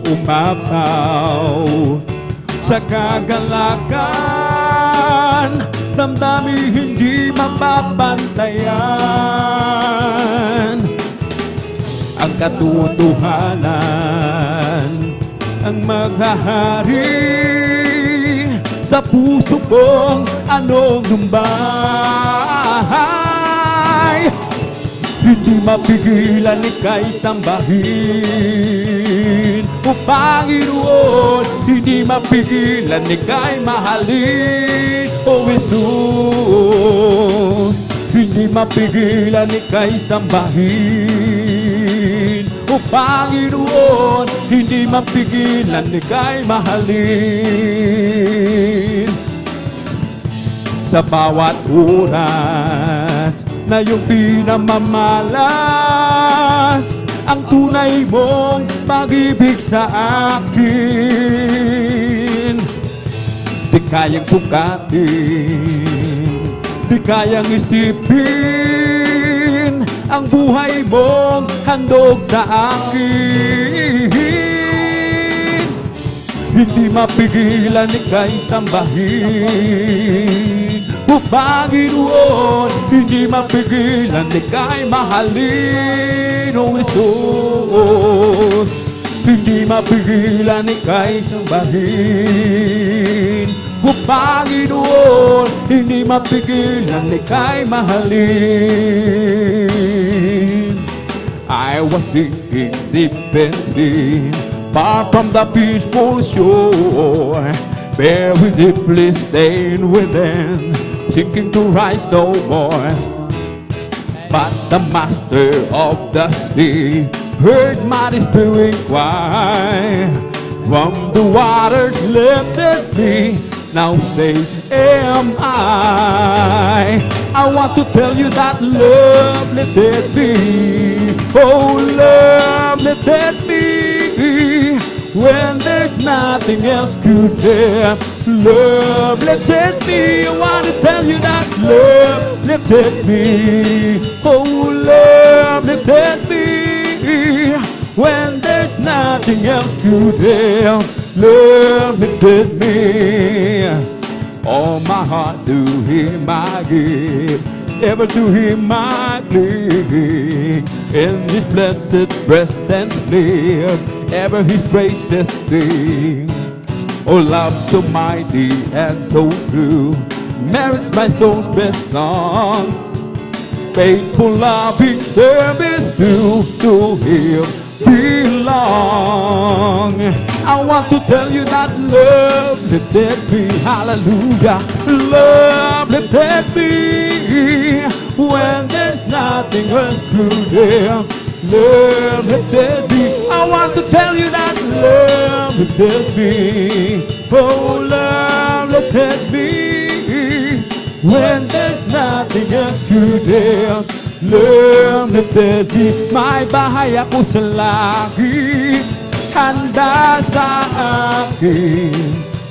Umapaw sa kagalakan, damdamin hindi mapapantayan. Ang katotohanan ang maghahari sa puso kong anong numbay. Hindi mapigilan ika'y sambahin, O Panginoon. Hindi mapigilan ika'y mahalin, O Jesus. Hindi mapigilan ika'y sambahin, O Panginoon. Hindi mapigilan ika'y mahalin. Sa bawat oras na iyong pinamamalas ang tunay mong pag-ibig sa akin, di kayang sukatin, di kayang isipin ang buhay mong handog sa akin. Hindi mapigilan ika'y sambahin, O Panginoon. Hindi mapigilan ika'y mahalin, O Jesus. Hindi mapigilan ika'y sambahin, O Panginoon. Hindi mapigilan ika'y mahalin. I was sinking deep in sin, far from the peaceful shore, very deeply stained within, sinking to rise no more. But the master of the sea heard my spirit cry. From the waters lifted me, now safe am I. I want to tell you that love lifted me. Oh, love lifted me when there's nothing else to do. Love lifted me. I want to tell you that love lifted me. Oh, love lifted me when there's nothing else to do. Love lifted me. All my heart to Him I give, ever to Him I cling. In His blessed presence live, ever His gracious sing. Oh, love so mighty and so true merits my soul's best song. Faithful, loving service to Him belong. I want to tell you that love lifted me. Hallelujah. Love lifted me when there's nothing else to do. Love lifted me. I want to tell you that love lifted me. Oh, love lifted me when there's nothing else to do. Love lifted me. May bahay ako sa langit, handa sa akin.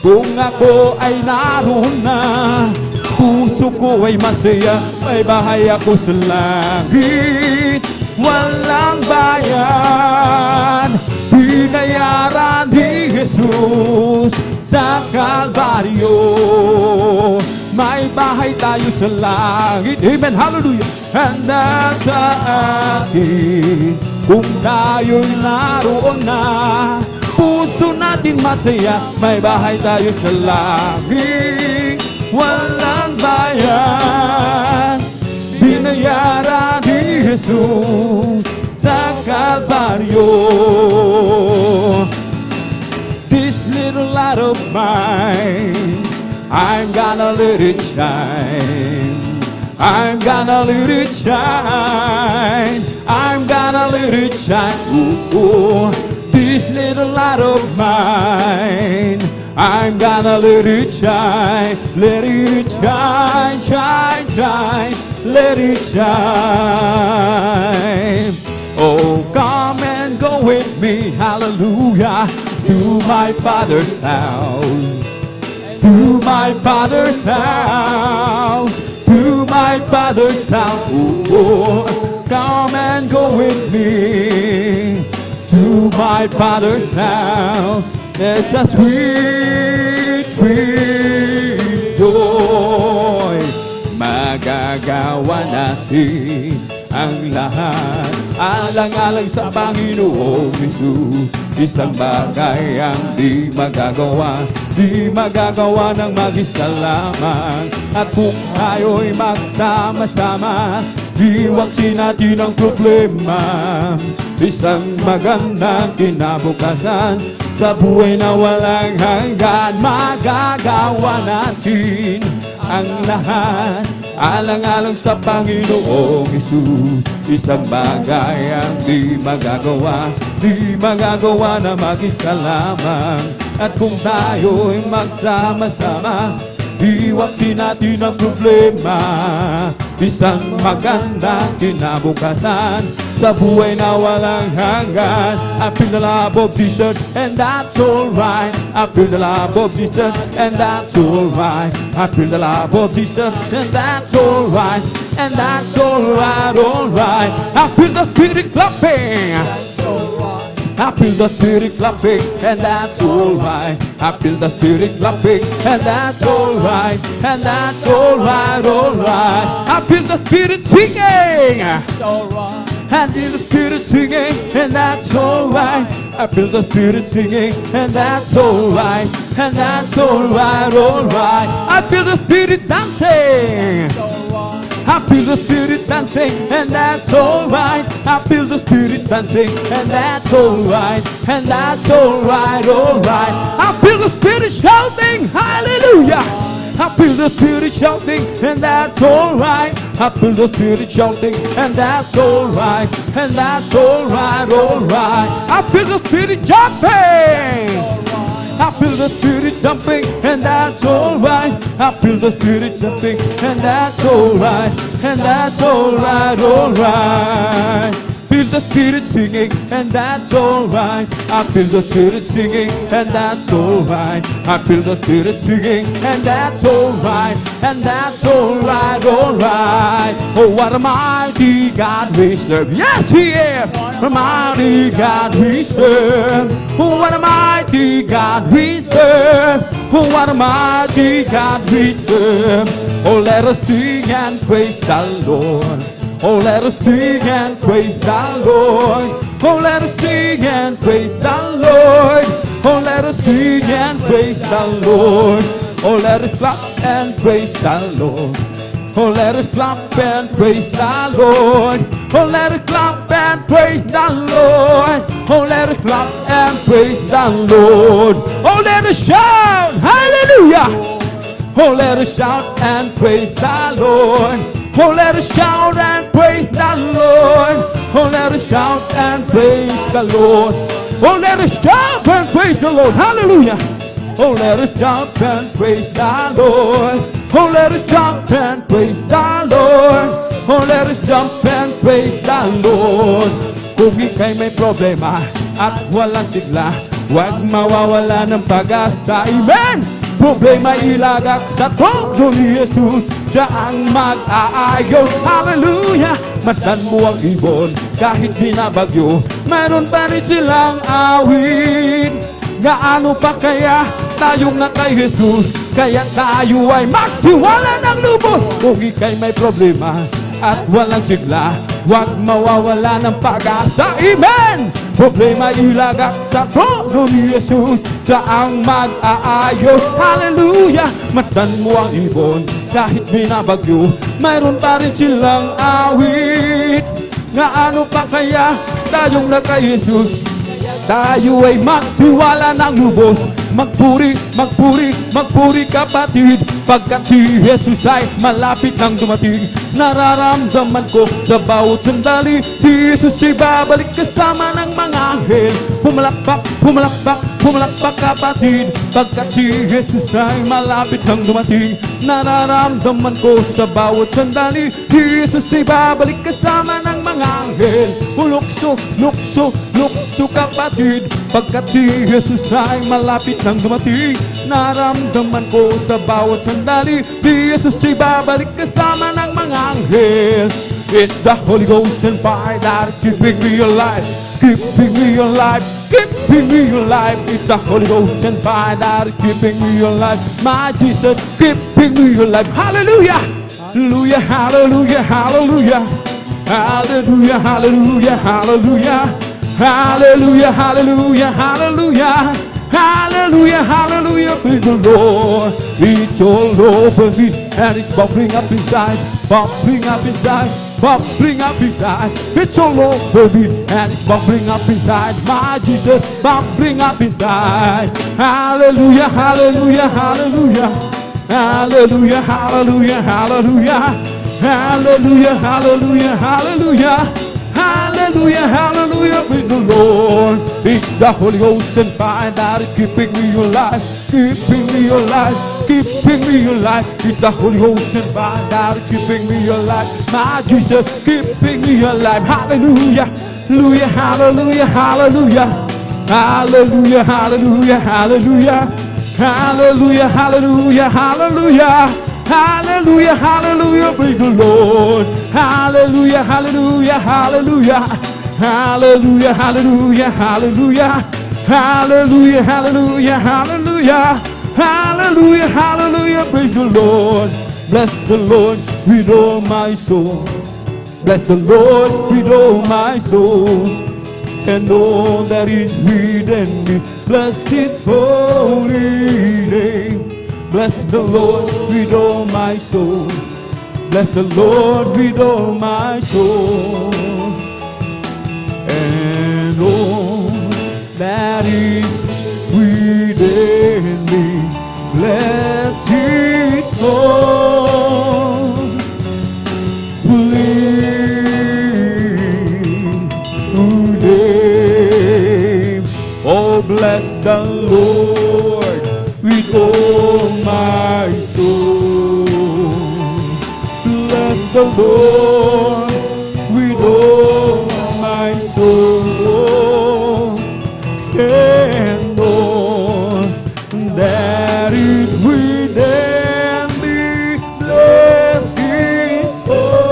Kung ako ay naroon na, puso ko ay masaya. May bahay ako sa langit, walang bayan. Binayaran ni Jesus sa Kalbaryo. May bahay tayo sa langit. Amen, hallelujah. Handa sa akin kung tayo'y naroon na, puso natin masaya. May bahay tayo sa langit, walang bayan. yan binayaran ni Jesus sa Kalbaryo. This little light of mine, I'm gonna let it shine. I'm gonna let it shine. I'm gonna let it shine. Ooh, ooh. This little light of mine, I'm gonna let it shine. Let it shine, shine, shine. Let it shine. Oh, come and go with me, hallelujah, to my Father's house. To my Father's house, to my Father's house. Ooh, ooh. Come and go with me to my Father's house. There's a sweet, sweet joy. Magagawa natin ang lahat alang-alang sa Panginoong Jesus. Isang bagay ang di magagawa ng mag-isa lamang. At kung tayo'y magsama-sama, iwaksin natin ang problema. Isang magandang kinabukasan sa buhay na walang hanggan. Magagawa natin ang lahat alang-alang sa Panginoong Jesus. Isang bagay ang di magagawa na mag-isa lamang. At kung tayo'y magsama-sama, iwaksin natin ang problema. Isang magandang kinabukasan sa buhay na walang hanggan. I feel the love of Jesus and that's alright. I feel the love of Jesus and that's alright. I feel the love of Jesus and that's alright. And that's alright, alright. I feel the spirit clapping. I feel the spirit clapping, and that's alright. I feel the spirit clapping, and that's alright. And that's alright, alright. I feel the spirit singing. I feel the spirit singing, and that's alright. I feel the spirit singing, and that's alright. And that's alright, alright. I feel the spirit dancing. I feel the spirit dancing, and that's alright. I feel the spirit dancing, and that's alright. And that's alright, alright. I feel the spirit shouting, hallelujah. I feel the spirit shouting, and that's alright. I feel the spirit shouting, and that's alright. And that's alright, alright. I feel the spirit jumping. I feel the spirit jumping, and that's alright. I feel the spirit jumping, and that's alright. And that's alright, alright. Feel the spirit singing, and that's alright. I feel the spirit singing, and that's alright. I feel the spirit singing, and that's alright. And that's alright, alright. Oh, what a mighty God we serve. Yes, He is. A mighty God we serve. Oh, what a mighty God we serve. Oh, what a mighty God we serve. Oh, let us sing and praise the Lord. Oh, let us sing and praise the Lord. Oh, let us sing and praise the Lord. Oh, let us sing and praise the Lord. Oh, let us clap and praise the Lord. Oh, let us clap and praise the Lord. Oh, let us clap and praise the Lord. Oh, let us clap and praise the Lord. Oh, let us shout, hallelujah. Oh, let us shout and praise the Lord. Oh, let us shout and praise the Lord. Oh, let us shout and praise the Lord. Oh, let us shout and praise the Lord. Hallelujah. Oh, let us shout and praise the Lord. Oh, let us shout and praise the Lord. Oh, let us jump and praise the Lord. Kung ika'y may problema at walang sigla, huwag mawawala ng pag-asa. Amen! Problema ilagak sa trono ni Jesus, siya ang mag-aayos. Hallelujah! Masdan mo ang ibon kahit binabagyo, mayroon pa rin silang awit. Gaano pa kaya tayong na kay Jesus, kaya tayo ay magtiwala ng lubos. Kung ika'y may problema at walang sigla, huwag mawawala ng pag-asa. Amen! Problema ilagak sa trono ni Jesus, siya ang mag-aayos. Hallelujah! Masdan mo ang ibon kahit binabagyo, mayroon pa rin silang awit. Na ano pa kaya tayong naka-Jesus? Tayo ay magtiwala ng lubos. Magpuri, magpuri, magpuri kapatid, pagkat si Jesus ay malapit nang dumating. Nararamdaman ko sa bawat sandali, si Jesus ay babalik kasama ng mga anghel. Pumalakpak, pumalakpak, pumalakpak kapatid, pagkat si Jesus ay malapit nang dumating. Nararamdaman ko sa bawat sandali, si Jesus ay babalik kasama ng mga anghel. Lukso, lukso, lukso kapatid, pagkat si Jesus ay malapit nang dumating. Naramdaman ko sa bawat sandali, si Jesus ay babalik kasama ng mga anghel. It's the Holy Ghost and fire that is keeping me alive, keeping me alive, keeping me alive. It's the Holy Ghost and fire that is keeping me alive. My Jesus keeping me alive. Hallelujah, hallelujah, hallelujah, hallelujah, hallelujah, hallelujah, hallelujah, hallelujah, hallelujah, hallelujah. Hallelujah, hallelujah, praise the Lord. It's all over me and it's bubbling up inside, bubbling up inside, bubbling up inside. It's all over me and it's bubbling up inside. My Jesus, bubbling up inside. Hallelujah, hallelujah, hallelujah, hallelujah, hallelujah, hallelujah, hallelujah, hallelujah, hallelujah. Hallelujah, hallelujah, praise the Lord. It's the Holy Ghost and fire that is keeping me alive, keeping me alive, keeping me alive. It's the Holy Ghost and fire that is keeping me alive. My Jesus keeping me alive. Hallelujah, hallelujah, hallelujah, hallelujah, hallelujah, hallelujah, hallelujah, hallelujah, hallelujah, hallelujah. Hallelujah, hallelujah, praise the Lord. Hallelujah, hallelujah, hallelujah, hallelujah, hallelujah, hallelujah, hallelujah, hallelujah, hallelujah, hallelujah, hallelujah, praise the Lord. Bless the Lord with all my soul. Bless the Lord with all my soul, and all that is within me. Bless His holy name. Bless the Lord with all my soul. Bless the Lord with all my soul. And all that is within me. Bless His holy name. Oh, bless the Lord with all my soul. Bless the Lord with all my soul, and all that is within me. Bless His holy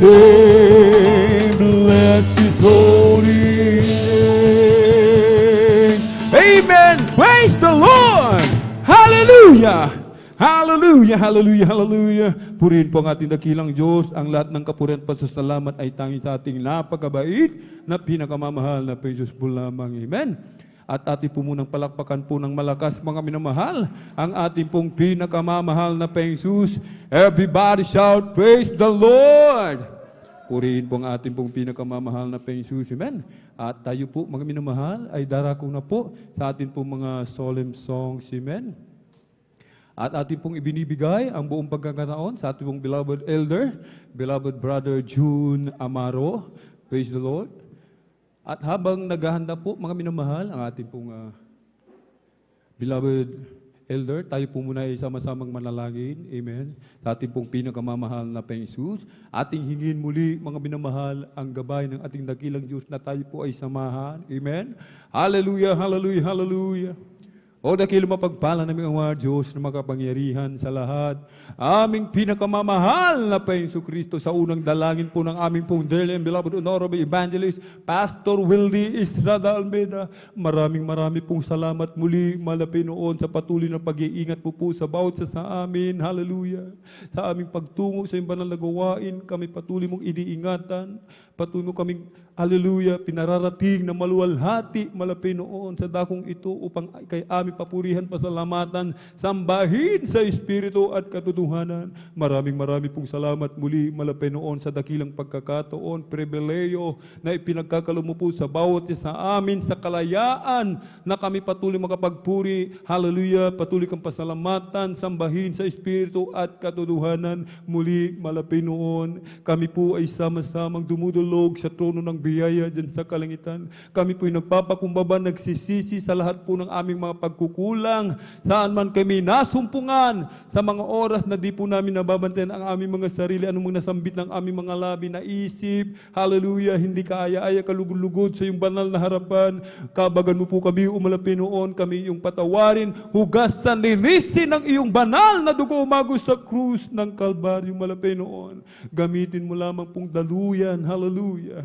name. Bless His holy name. Amen. Praise the Lord. Hallelujah. Hallelujah, hallelujah, hallelujah. Purihin po ang ating dakilang Diyos. Ang lahat ng kapurihan at pasasalamat ay tanging sa ating napakabait na pinakamamahal na Jesus po lamang. Amen. At ating po munang palakpakan po ng malakas mga minamahal ang ating pong pinakamamahal na Jesus. Everybody shout, praise the Lord. Purihin po ang ating pong pinakamamahal na Jesus. Amen. At tayo po mga minamahal ay darako na po sa ating pong mga solemn songs. Amen. At ating pong ibinibigay ang buong pagkakataon sa ating pong beloved elder, beloved brother June Amaro. Praise the Lord. At habang naghahanda po, mga minamahal, ang ating pong beloved elder, tayo po muna ay sama-samang manalangin. Amen. Sa ating pong pinakamamahal na Jesus. Ating hingin muli, mga minamahal, ang gabay ng ating dakilang Diyos na tayo po ay samahan. Amen. Hallelujah, hallelujah, hallelujah. O dakilang mapagpala namin ang mga Diyos na makapangyarihan sa lahat. Aming pinakamamahal na Panginoon Kristo sa unang dalangin po ng aming pong dearly and beloved honorable evangelist, Pastor Wildy Estrada Almeida. Maraming pong salamat muli, malapinoon sa patuloy na pag-iingat po sa bawat sa amin. Hallelujah. Sa aming pagtungo sa iyong banal na gawain, kami patuloy mong iniingatan. Patuloy mo kaming Hallelujah, pinararating na maluwalhati, malapinoon sa dakong ito upang kay aming papurihan, pasalamatan, sambahin sa Espiritu at katotohanan. Maraming pong salamat muli, malapinoon sa dakilang pagkakataon, pribileyo na ipinagkakalo mo po sa bawat isa sa amin, sa kalayaan na kami patuloy makapagpuri. Hallelujah, patuloy kang pasalamatan, sambahin sa Espiritu at katotohanan. Muli, malapinoon, kami po ay sama-samang dumudulog sa trono ng biyaya dyan sa kalangitan. Kami po'y nagpapakumbaba, nagsisisi sa lahat po ng aming mga pagkukulang, saan man kami nasumpungan sa mga oras na di po namin nababantayan ang aming mga sarili, anong mga nasambit ng aming mga labi na isip. Hallelujah, hindi kaaya-aya, kalugod-lugod sa iyong banal na harapan. Kabagan mo po kami, umalapinoon, kami iyong patawarin, hugasan, linisin ng iyong banal na dugo umagos sa krus ng Kalbaryo, malapinoon. Gamitin mo lamang pong daluyan, hallelujah,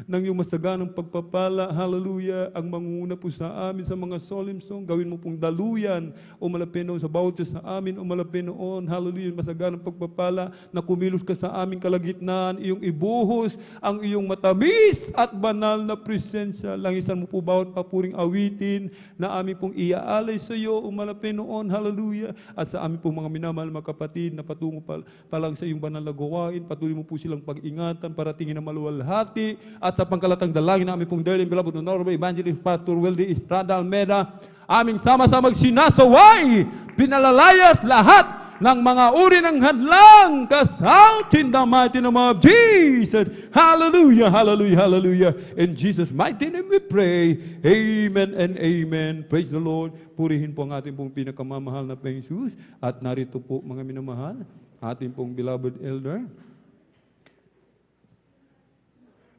ng iyong masaganang pagpapala, hallelujah, ang mangunguna po sa amin sa mga solemn song, gawin mo pong daluyan, o malapinoon sa bawat isa sa amin, o malapinoon, hallelujah, masaganang pagpapala, na kumilos ka sa aming kalagitnaan, iyong ibuhos, ang iyong matamis at banal na presensya. Langisan mo po bawat papuring awitin, na aming pong iaalay sa iyo, o malapinoon, hallelujah, at sa aming pong mga minamahal mga kapatid, na patungo pa lang sa iyong banal na gawain, patuloy mo po silang pag-ingatan, para tingin na maluwalhati, at sa pangkalatang dalangin na aming pong dearly beloved Honorable Evangelist Pastor Weldy Estrada Almeida, aming sama-samang sinasaway, pinalalayas lahat ng mga uri ng hadlang, kasount in the mighty name of Jesus. Hallelujah, hallelujah, hallelujah. In Jesus' mighty name we pray. Amen and amen. Praise the Lord. Purihin po ang ating pong pinakamamahal na Panginoong Jesus. At narito po mga minamahal, ating pong beloved elder,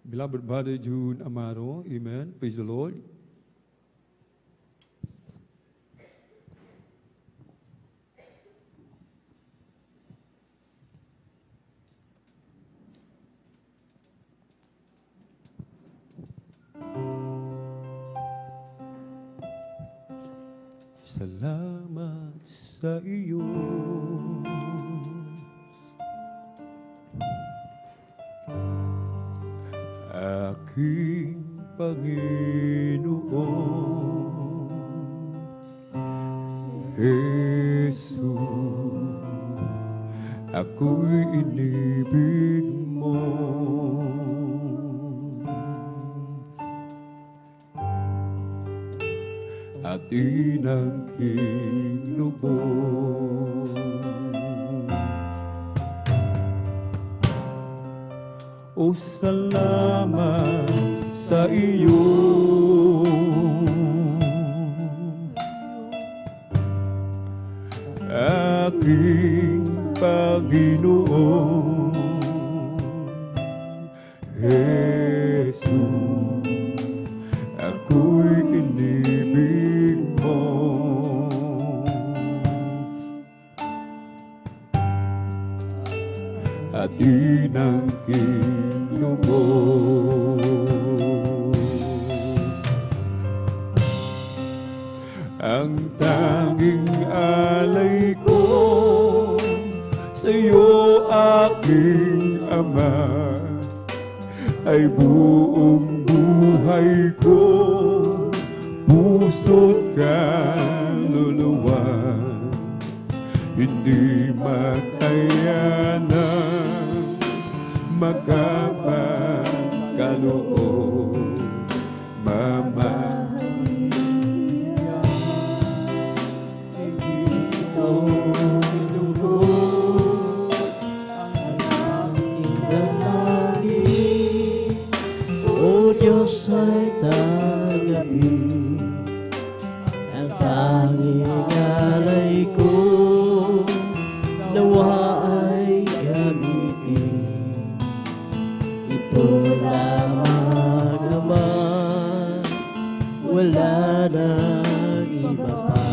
beloved Brother June Amaro. Amen. Praise the Lord. Salamat sa iyo, aking Panginoon, Jesus, ako'y inibig mo. At inangking lubos, o salamat sa iyo, aking Panginoon, Jesus, ako'y inibig mo. At inangking lubos, ang tanging alay ko sa iyo, aking Ama, ay buong buhay ko, puso't kaluluwa, hindi makayanan, magkapagkaloob, mamahalaya, itong lubos, ang aking dalangin, o Diyos ay tanggapin, ang tanging alay ko, nawa ay gamitin. Ito lamang naman, wala nang iba pa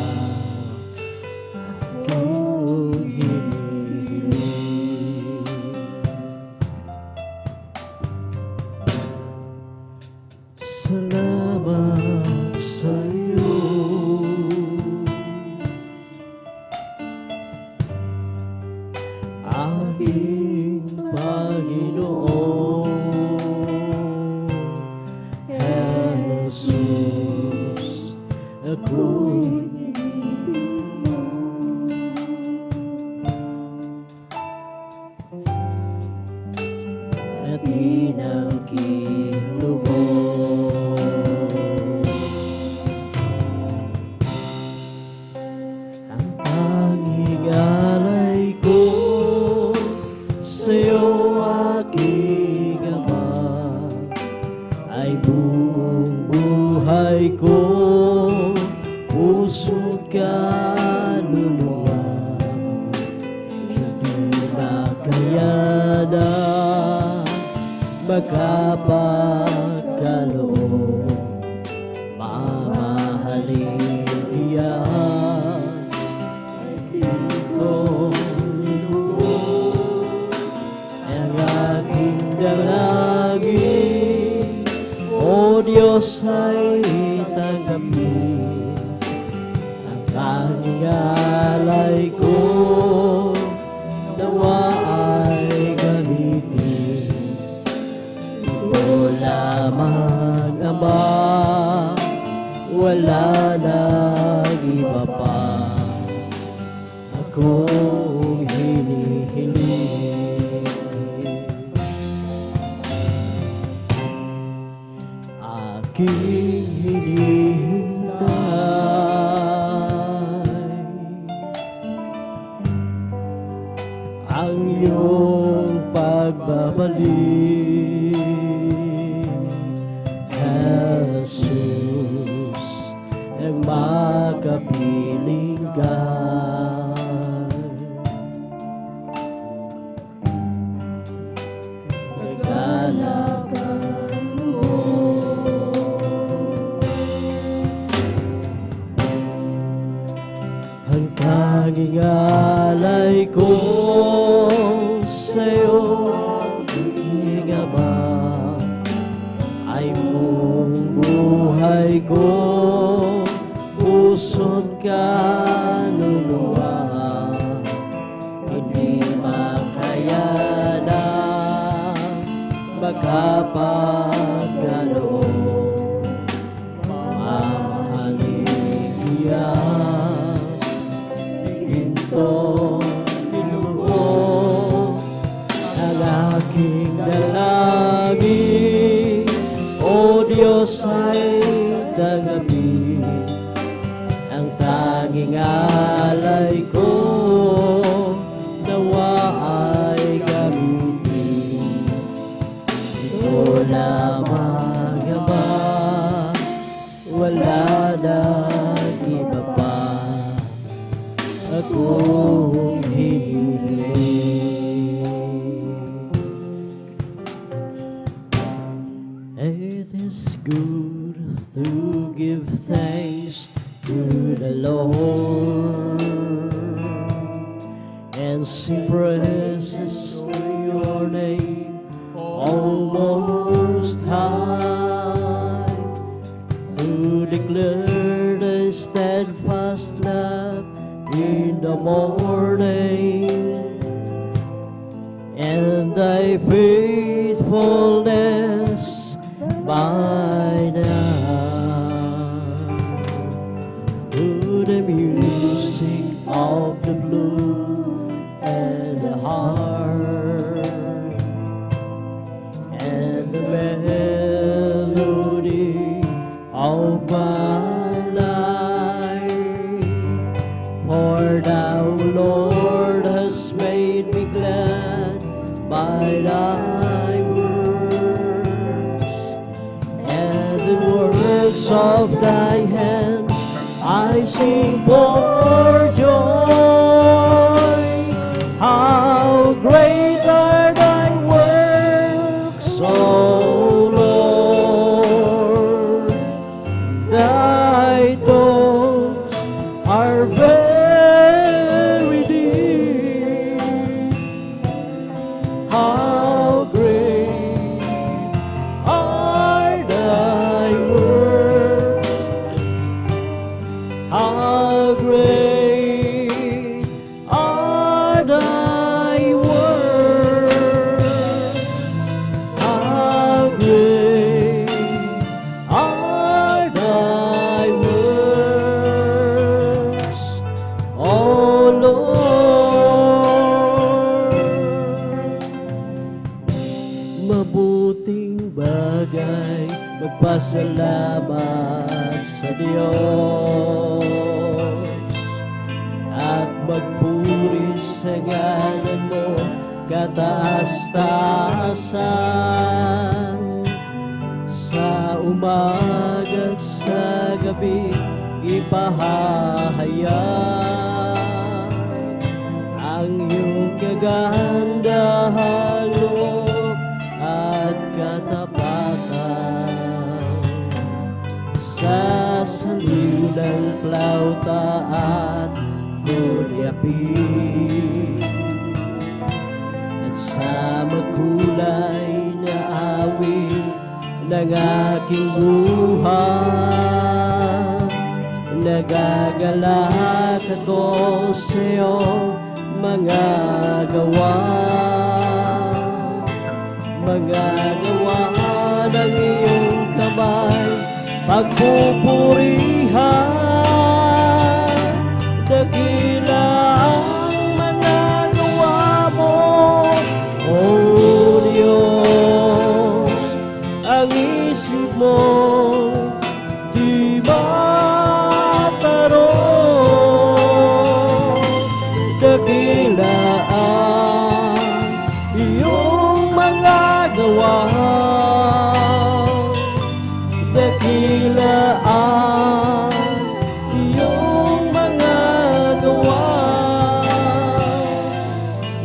akong hinihiling. Salamat sa iyo, aking Panginoon, ako'y hinihiling mo. At di nang kilubog. Ang tanging alay ko sa'yo, aking Ama, ay buong buhay ko, puso't kaluluwa. Hindi makayanan magkapagkaloob, mamahalin Diyos, ay di ko nilubog. Ang aking dalangin, O Diyos, ay tanggapin. Ang tanging alay ko, nawa ay gamitin. Ito lamang, Ama, wala nang iba pa akong hinihiling. Aking hinihintay ang iyong pagbabalik, Jesus, nang makapiling ka. Nagalakan mo ang tanging alay ko sa'yo, aking Ama, ay buong buhay ko, puso't kaluluwa. Hindi makayanan magkapagkaloob, mamahalin Diyos, ginto nilubog. Ang aking dalangin, O Diyos, ay tanggapin. Ang tanging alay ko, nawa ay gamitin. Ito lamang, Ama, wala nang iba pa akong hinihiling. It is good to give thanks to the Lord and sing praises to your name, O Most High, to declare the steadfast love in the morning and thy faithfulness by night. Through the music of the flute and the harp and the melody of my life, for thou, Lord, hast made me glad by thy words, and the works of thy hands I sing for joy. How great are thy works, O Lord! Thy thoughts are very deep. How great are thy works! How great magpasalamat sa Diyos at magpuri sa ngalan mo kataas-taasan. Sa umaga at sa gabi ipahahayag ang iyong kagandahan, loob at katapatan. Sa saliw ng plauta at kulyapin at sa makulay na awit ng aking buhay, nagagalak ako sa iyong mga gawa ng iyong kamay, pagpupurihan. Dakila ang mga gawa mo, O Diyos. Ang isip mo di matarong. Dakila ang iyong mga gawa, dakila ang iyong mga gawa,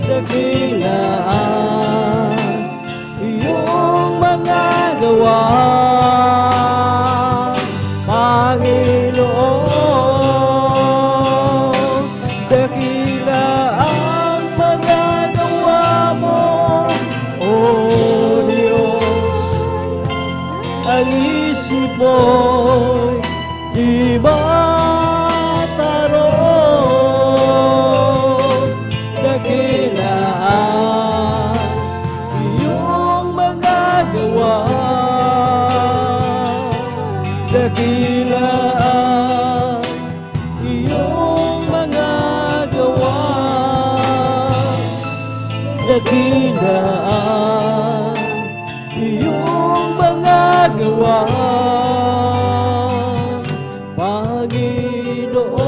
dakila ang iyong mga gawa, Panginoon. Dakila ang mga gawa mo, O Diyos. Ang isip mo'y di matarong. Dakila ang iyong mga gawa, dakila ang iyong mga gawa, dakila ang iyong mga gawa, Panginoon.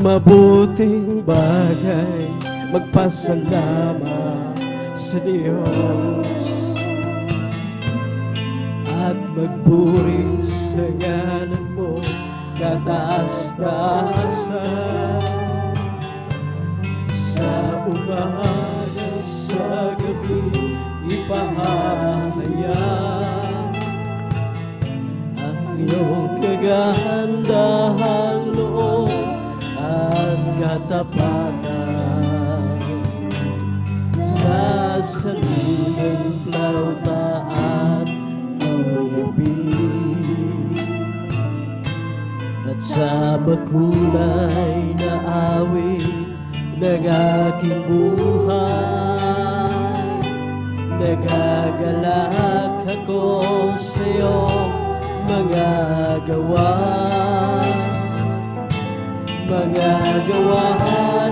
Mabuting bagay magpasalamat sa Diyos at magpuri sa ngalan mo kataas-taasan. Sa umaga, sa gabi, ipahahayag ang iyong kagandahang loob at katapatan. Sa saliw ng plauta at kulyapin at sa makulay na awit ng aking buhay, nagagalak ako sa iyong mga gawa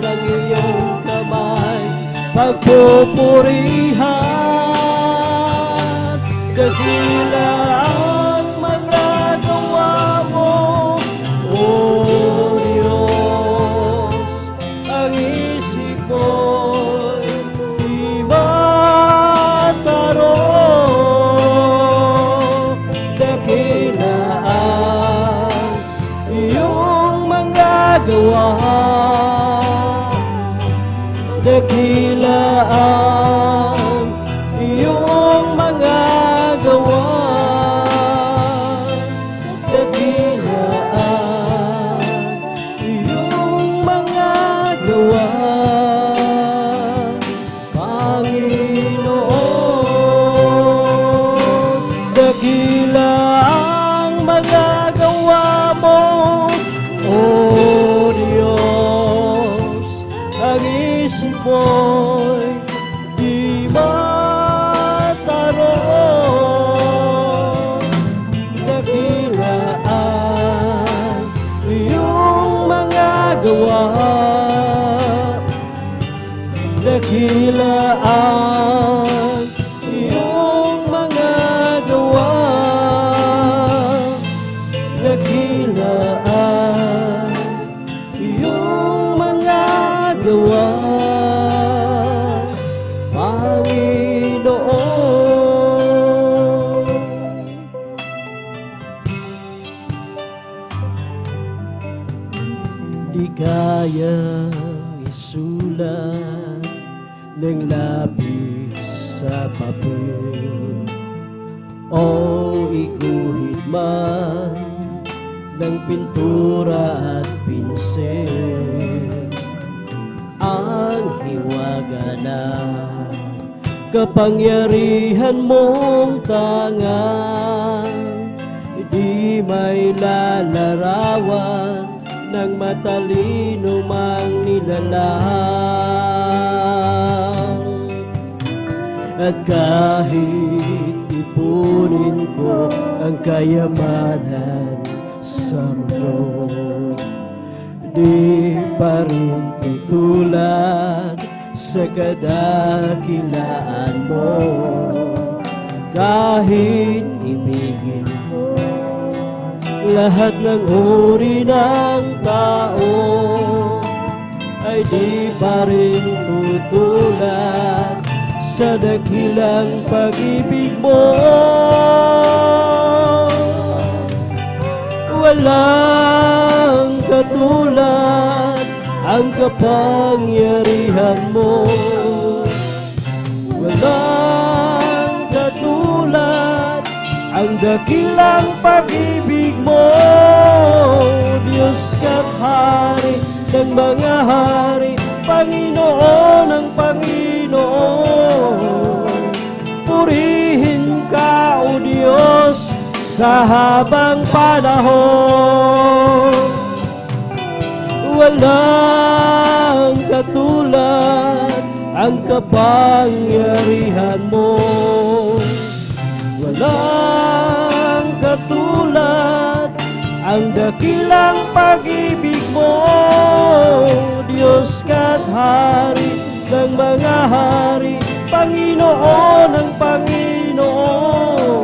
ng iyong kamay, pagpupurihan. Dakila ang mga gawa mo, O Diyos. Ang isip mo'y di matarong. Dakila ang iyong mga gawa, dakila ang iyong mga gawa, dakila ang iyong mga gawa, Panginoon. Dakila ang mga gawa mo, O Diyos. Ang isip mo'y di dakilaan iyong mga gawa, dakilaan iyong mga gawa, Panginoon. Di kaya isulat ng labis sa papel o iguhit man ng pintura at pinsel. Ang hiwaga na kapangyarihan mong tangan, di may lalarawan ng matalino mang nilalang. At kahit ipunin ko ang kayamanan sa mundo, di pa rin tutulad sa kadakilaan mo. Kahit ibigin mo lahat ng uri ng tao, ay di pa rin tutulad sa dakilang pag-ibig mo. Walang katulad ang kapangyarihan mo, walang katulad ang dakilang pag-ibig mo. Diyos ka't Hari ng mga hari, Panginoon ng Panginoon. Purihin ka, O Diyos, sa habang panahon. Walang katulad ang kapangyarihan mo, walang katulad ang dakilang pag-ibig mo. Diyos ka't Hari ng mga hari, Panginoon ng Panginoon.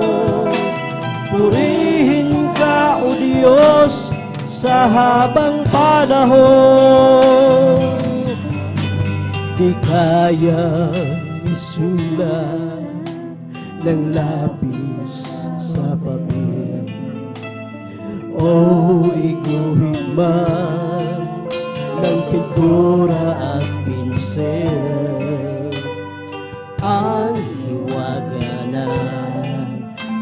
Purihin ka, O Diyos, sa habang panahon. Di kaya isulat ng lapis sa papel o iguhit man ng pintura at pinsel. Ang hiwaga na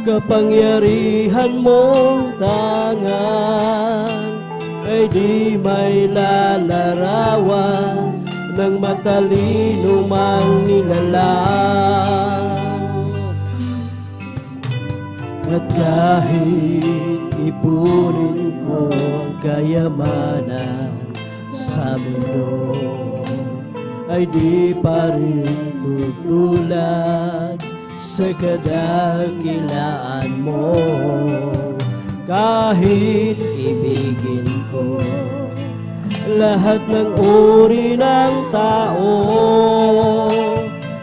kapangyarihan mong tangan, ay di may lalarawan ng matalino mang nilalang. At kahit ipunin ko ang kayamanan sa mundo, ay di pa rin tutulad sa kadakilaan mo. Kahit ibigin ko lahat ng uri ng tao,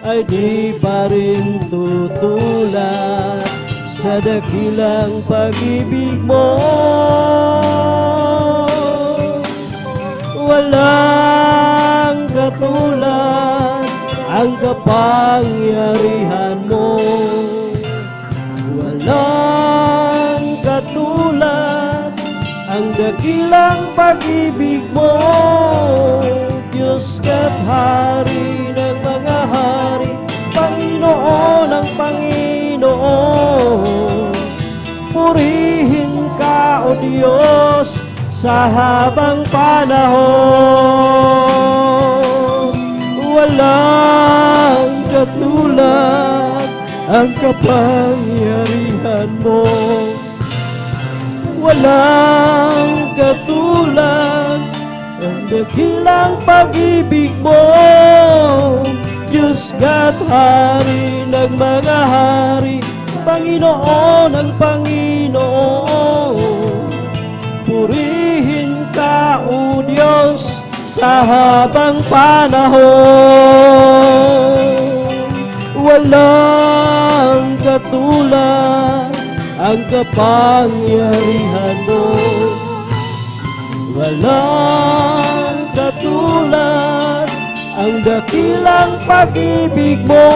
ay di pa rin tutulad sa dakilang pag-ibig mo. Walang katulad ang kapangyarihan mo, walang katulad ang dakilang pag-ibig mo. Diyos ka't Hari ng mga hari, Panginoon ng Panginoon. Purihin ka, O Diyos, sa habang panahon. Walang katulad ang kapangyarihan mo, walang katulad ang dakilang pag-ibig mo. Diyos ka't Hari ng mga hari, Panginoon ng Panginoon. Purihin ka, O Diyos, sa habang panahon. walang katulad ang kapangyarihan mo. Walang katulad ang dakilang pag-ibig mo,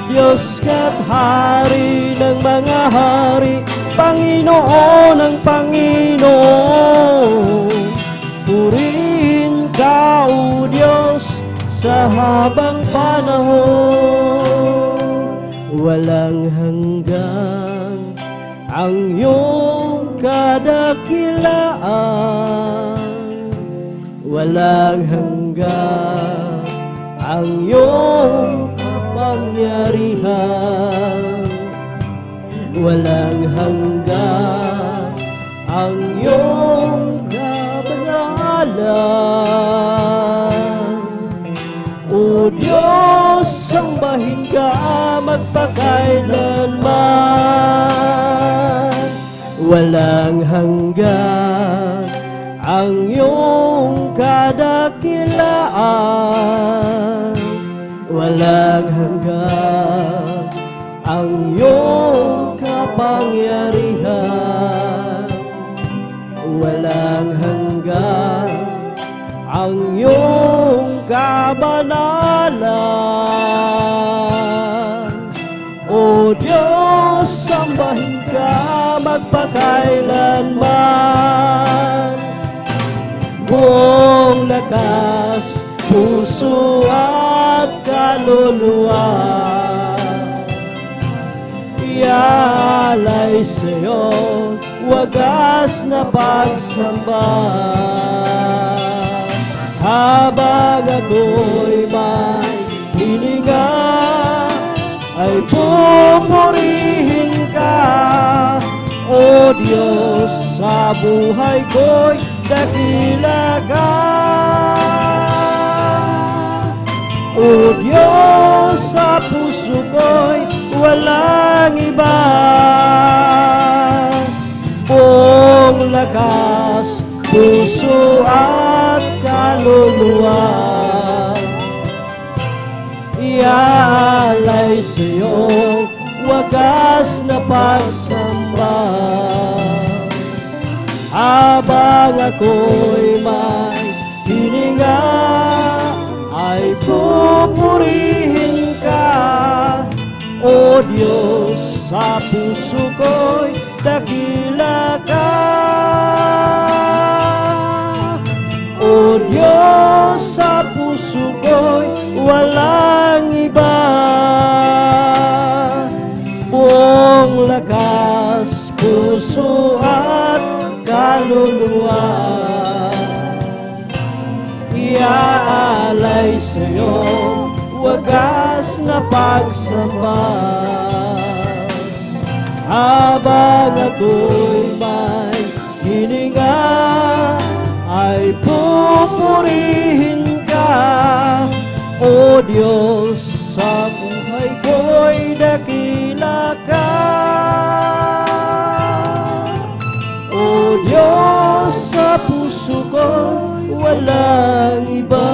Diyos ka't Hari ng mga hari, Panginoon ng Panginoon. Purihin ka, O Diyos, sa habang panahon. Walang hanggan ang iyong kadakilaan, walang hanggan ang iyong kapangyarihan, walang hanggan ang iyong kabanalan. O Diyos, sambahin ka magpakailanman. Walang hanggan ang iyong kadakilaan, walang hanggan ang iyong kapangyarihan, walang hanggan ang iyong kabanalan. O Diyos, sambahin ka magpakailanman. Buong lakas, puso at kaluluwa, ialay sa'yo wagas na pagsamba. Habang ako'y may hininga, ay pupurihin ka, O Diyos, sa buhay ko'y dakila ka. O Diyos, sa puso ko'y walang iba. Buong lakas, puso at kaluluwa, iaalay sa'yo wagas na pagsamba. Habang ako'y may hininga, ay pupurihin ka, O Diyos, sa puso ko'y dakila ka. O Diyos, sa puso ko'y walang iba. Buong lakas, puso at kaluluwa, iaalay sa'yo wagas na pagsamba. Habang ako'y may hininga, ay pupurihin ka, O Diyos, sa buhay ko'y dakila ka. O Diyos, sa puso ko walang iba.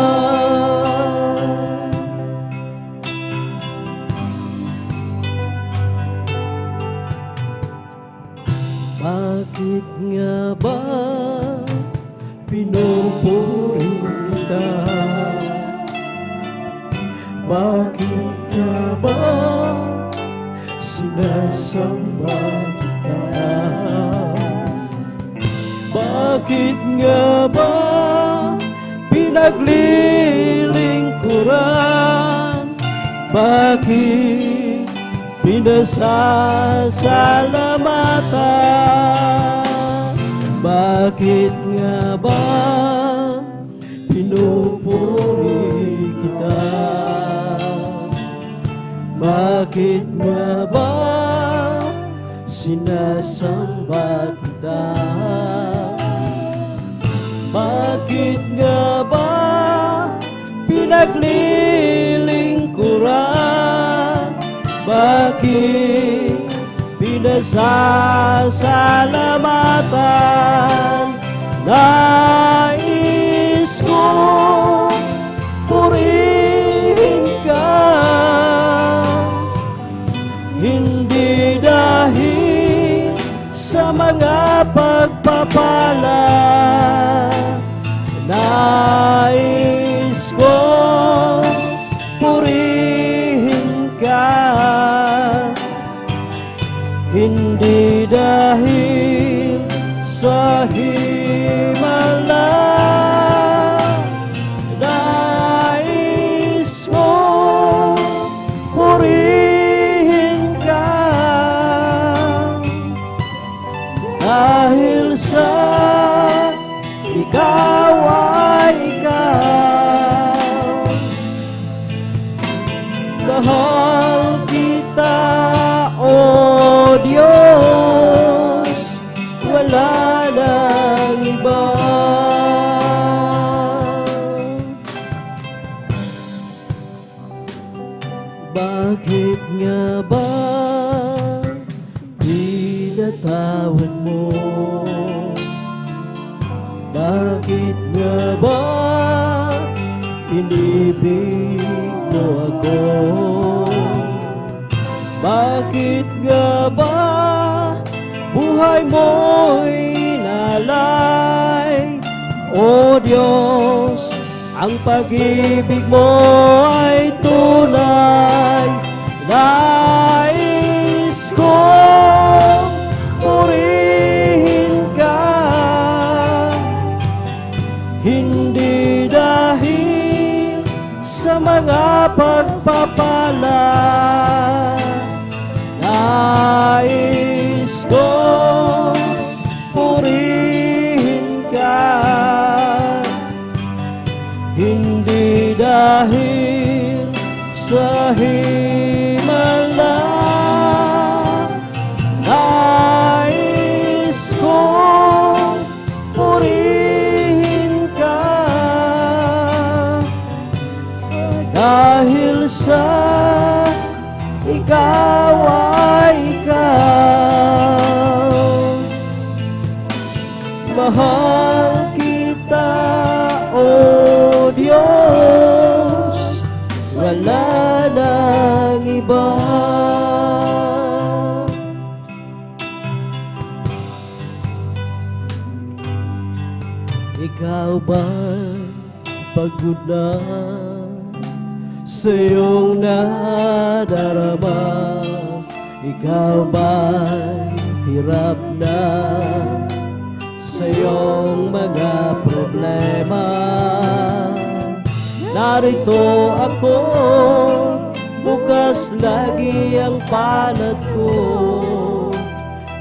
Bakit nga ba pinupuri kita? Bakit nga ba sinasamba kita? Bakit nga ba pinaglilingkuran? Bakit pinasasalamatan? Bakit nga ba pinupuri kita? Bakit nga ba sinasamba kita? Bakit nga ba pinaglilingkuran? Bakit pinasasalamatan? Nais ko purihin ka, sa himala. Nais mo purihin ka dahil sa ikaw ay ikaw. Mahal kita, O Diyos, wala nang iba. Bakit nga ba pinatawad mo? Bakit nga ba inibig mo ako? Bakit nga ba buhay mo'y nalay? O Diyos, ang pag-ibig mo ay tunay. Nais ko purihin ka, hindi dahil sa mga pagpapala. Nais ko purihin ka, hindi dahil sa himala. Nais ko purihin ka dahil sa ikaw ay ikaw. Mahal kita, O Diyos, wala nang iba. Ikaw ba pagod na sa iyong nadarama? Ikaw ba'y hirap na sa iyong mga problema? Narito ako, bukas lagi ang palad ko,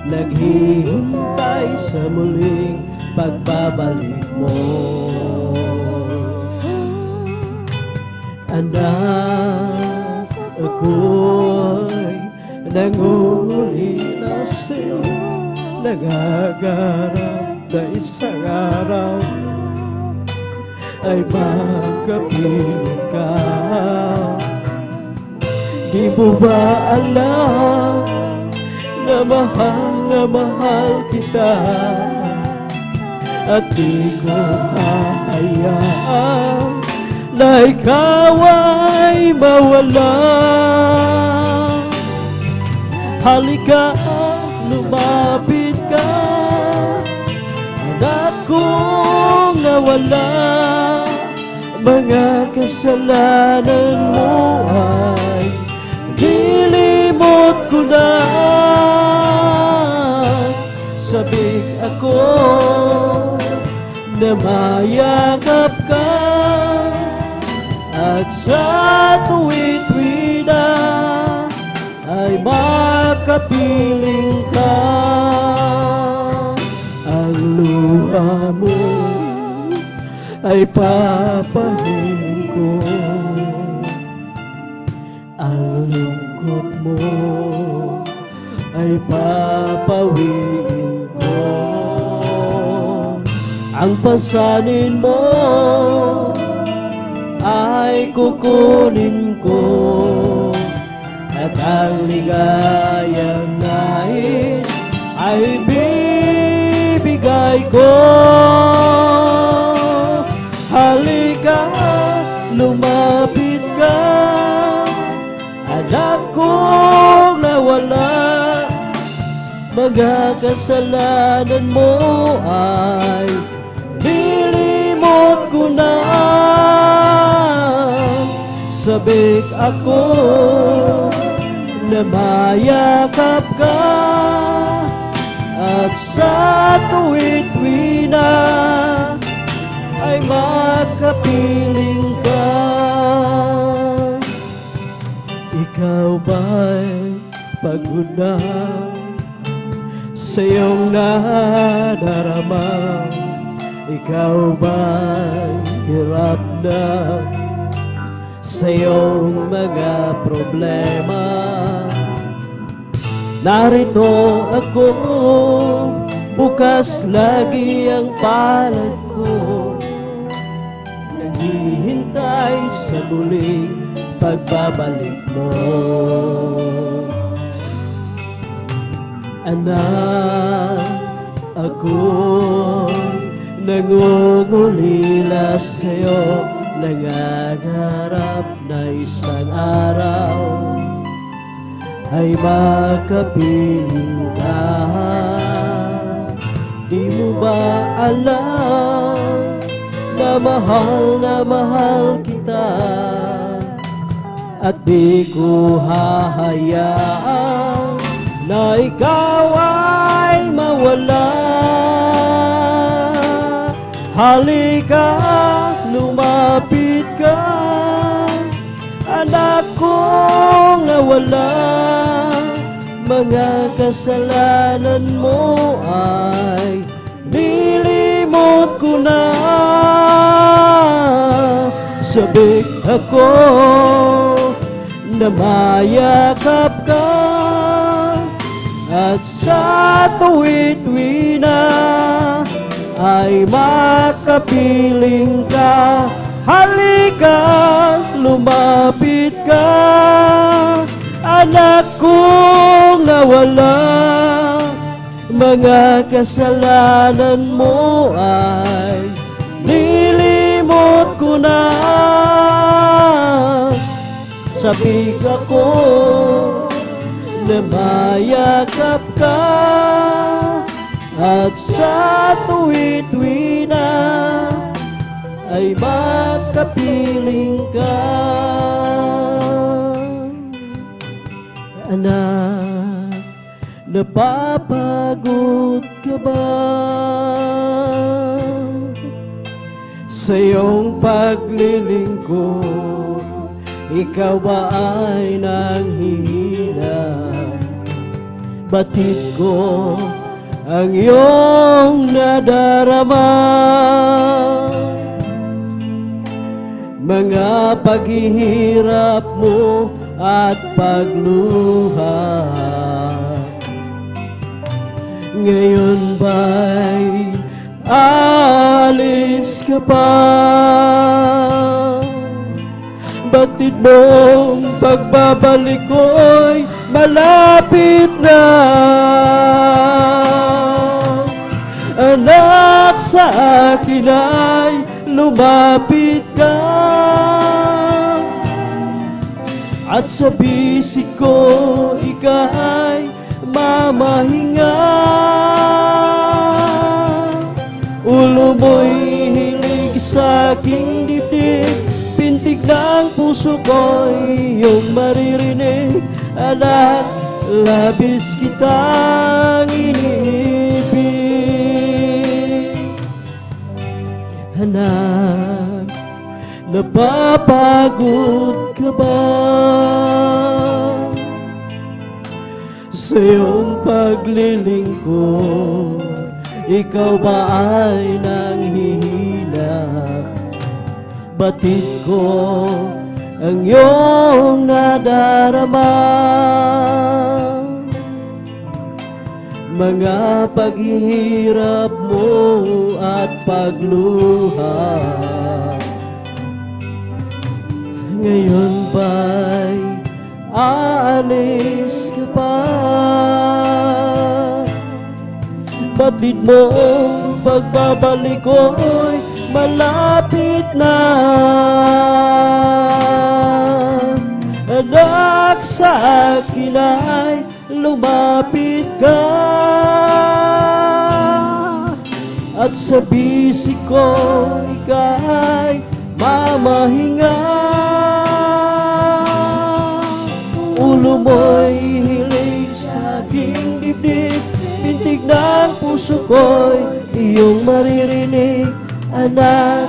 naghihintay sa muling pagbabalik mo. Anak, ako'y nangunguli na sa'yo, nagagarap na isang araw ay makapiling ka. Di mo ba alam na mahal kita, at di ko hahayaan na ikaw ay mawala. Halika, lumapit ka, anak kong nawala. Mga kasalanan mo ay nilimot ko na. Sabik ako na mayakap ka, at sa tuwid-tuwida ay makapiling ka. Ang luha mo ay papahiling ko, ang lungkot mo ay papawiin ko. Ang pasanin mo ay kukunin ko, at ang ligayang nais ay bibigay ko. Halika, lumapit ka, anak kong nawala. Mga kasalanan mo ay nilimot ko na. Sabik ako na mayakap ka, at sa tuwid-tuwi na ay makapiling ka. Ikaw ba'y pagod na sa iyong nadarama? Ikaw ba'y hirap na sa iyong mga problema? Narito ako, bukas lagi ang palad ko, naghihintay sa muling pagbabalik mo. Anak, ako nangungulila sa'yo, nangangarap na isang araw ay makapiling ka. Di mo ba alam na mahal kita, at di ko hahayaan na ikaw ay mawala. Halika, lumapit ka, anak kong nawala. Mga kasalanan mo ay nilimot ko na. Sabik ako na mayakap ka, at sa tuwid-tuwi na ay makapiling ka. Halika, lumapit ka, anak kong nawala. Mga kasalanan mo ay nilimot ko na. Sabik ako na mayakap ka, at sa tuwid-tuwi na ay makapiling ka. Anak, napapagod ka ba sa iyong paglilingkod? Ikaw ba ay nanghihina? Batid ko ang iyong nadarama. Mga paghihirap mo at pagluha, ngayon ba'y alis ka pa? Batid mong pagbabalik ko'y malapit na. Anak, sa akin ay lumapit ka, at sa bisig ko ika'y mamahinga. Ulo mo'y hilig sa aking dibdib, pintig ng puso ko'y iyong maririnig. Anak, labis kitang iniibig. Anak, napapagod ka ba sa iyong paglilingkod? Ikaw ba ay nanghihina? Batid ko ang iyong nadarama. Mga paghihirap mo at pagluha, ngayon ba'y aalis ka pa? Batid mo pagbabalik ko'y malapit na. Anak, sa akin ay lumapit ka, at sa bisig ko ika'y mamahinga. Ulo mo'y hilig sa aking dibdib, pintig ng puso ko'y iyong maririnig. Anak,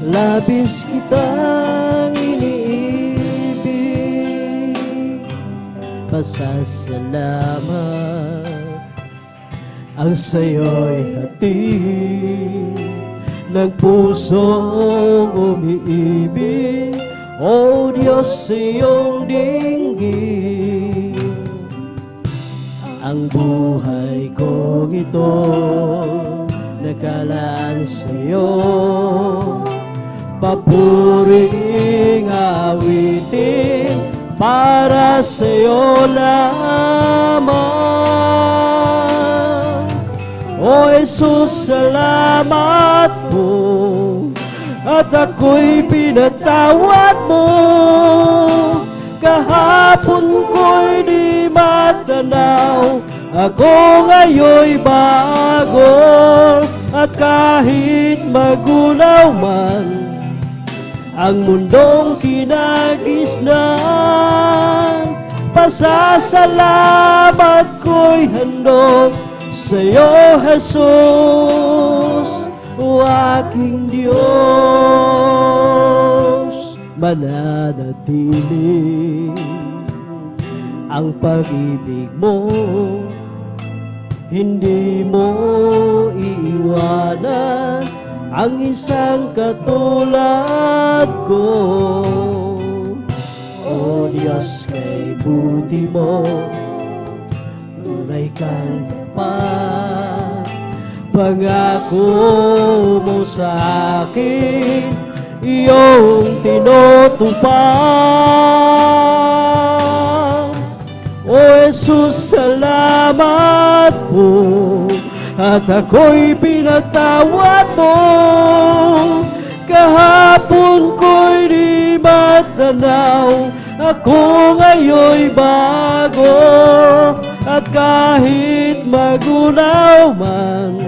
labis kitang iniibig. Pasasalamat ang sa'yo'y hatid ng pusong umiibig. O Diyos, sa iyong dinggin ang buhay kong ito nakalaan sa'yo. Papuring awitin para sa'yo lamang. O Jesus, salamat mo at ako'y pinatawad mo. Kahapon ko'y di matanaw, ako ngayon'y bago. At kahit magunaw man ang mundong kinagisnan, pasasalamat ko'y handog sa'yo, Jesus, o aking Diyos. Mananatili ang pag-ibig mo, hindi mo iiwanan ang isang katulad ko. O Diyos, kay buti mo, tunay kang tapat. Pangako mo sa akin, iyong tinutupad. O Jesus, salamat po at ako'y pinatawad mo. Kahapon ko'y di matanaw, ako ngayon'y bago. At kahit magunaw man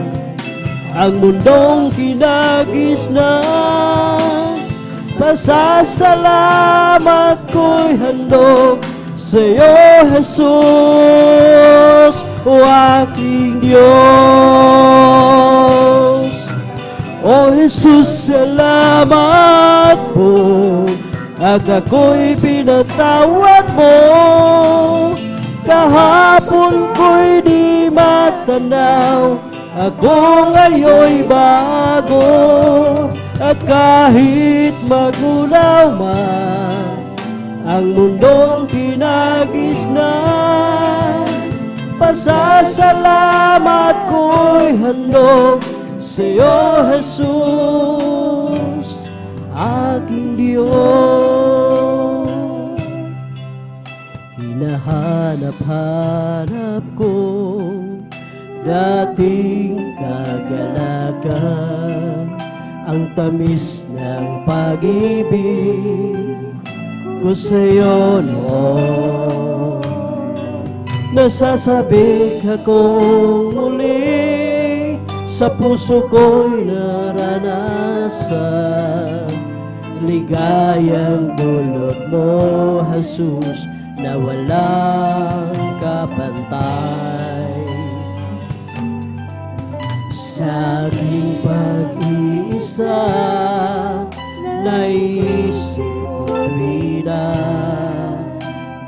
ang mundong kinagisnan, pasasalamat ko'y handog sa'yo, Jesus, o aking Diyos. O Jesus, salamat po at ako'y pinatawad mo. Kahapon ko'y di matanaw, ako ngayon'y bago. At kahit magunaw man ang mundong kinagisnan, pasasalamat ko'y handog sa'yo, Jesus, aking Diyos. Hinahanap-hanap ko dating kagalakan, ang tamis ng pag-ibig ko sa'yo noon. Nasasabik akong muli, sa puso ko'y naranasan ligayang dulot mo, Jesus, na walang kapantay. Sa aking pag-iisa, naisip ko tuwina,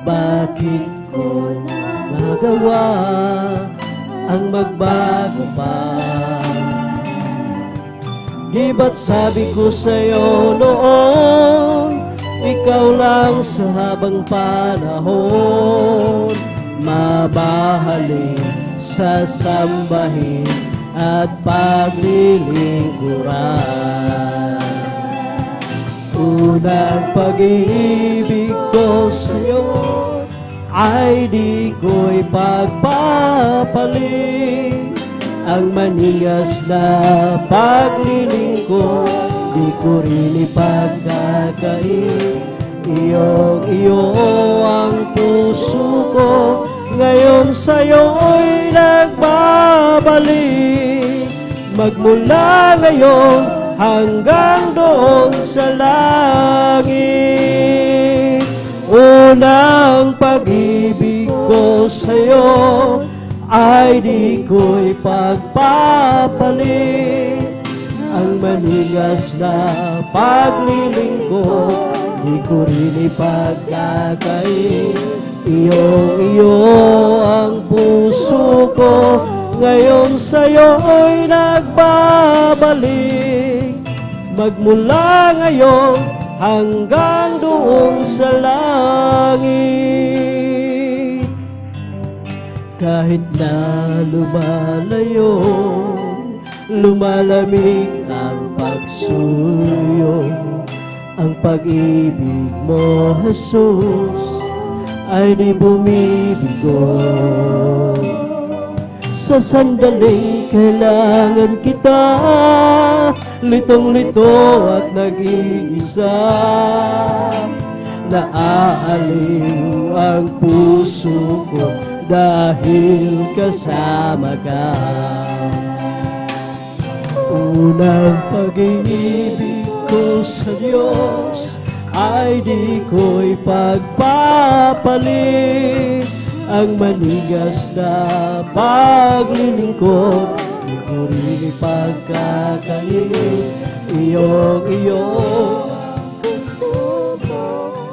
bakit ko magawa ang magbago pa? Di ba't sabi ko sa'yo noon, ikaw lang sa habang panahon, mabahalin, sasambahin at paglilingkuran. Unang pag-ibig ko sa'yo ay di ko'y pagpapalit. Ang maningas na paglilingkod, di ko rin ipagkakain. Iyong-iyo ang puso ko, ngayon sa'yo'y nagbabalik. Magmula ngayon hanggang doon sa langit. Unang pag-ibig ko sa'yo ay di ko'y pagpapalit. Ang manigas na paglilingkod, di ko rin ipagkakain. Iyo ang puso ko, ngayon sa'yo'y nagbabalik. Magmula ngayon hanggang doon sa langit. Kahit na lumalayo, lumalamig ang pagsuyo, ang pag-ibig mo, Jesus, ay di bumibigo. Sa sandaling kailangan kita, litong-lito at nag-iisa, naaaliw ang puso ko dahil kasama ka. Unang pag-ibig ko sa Diyos ay di ko'y pagpapalit. Ang manigas na paglilingkod, di ko rin ipagkakain. Iyong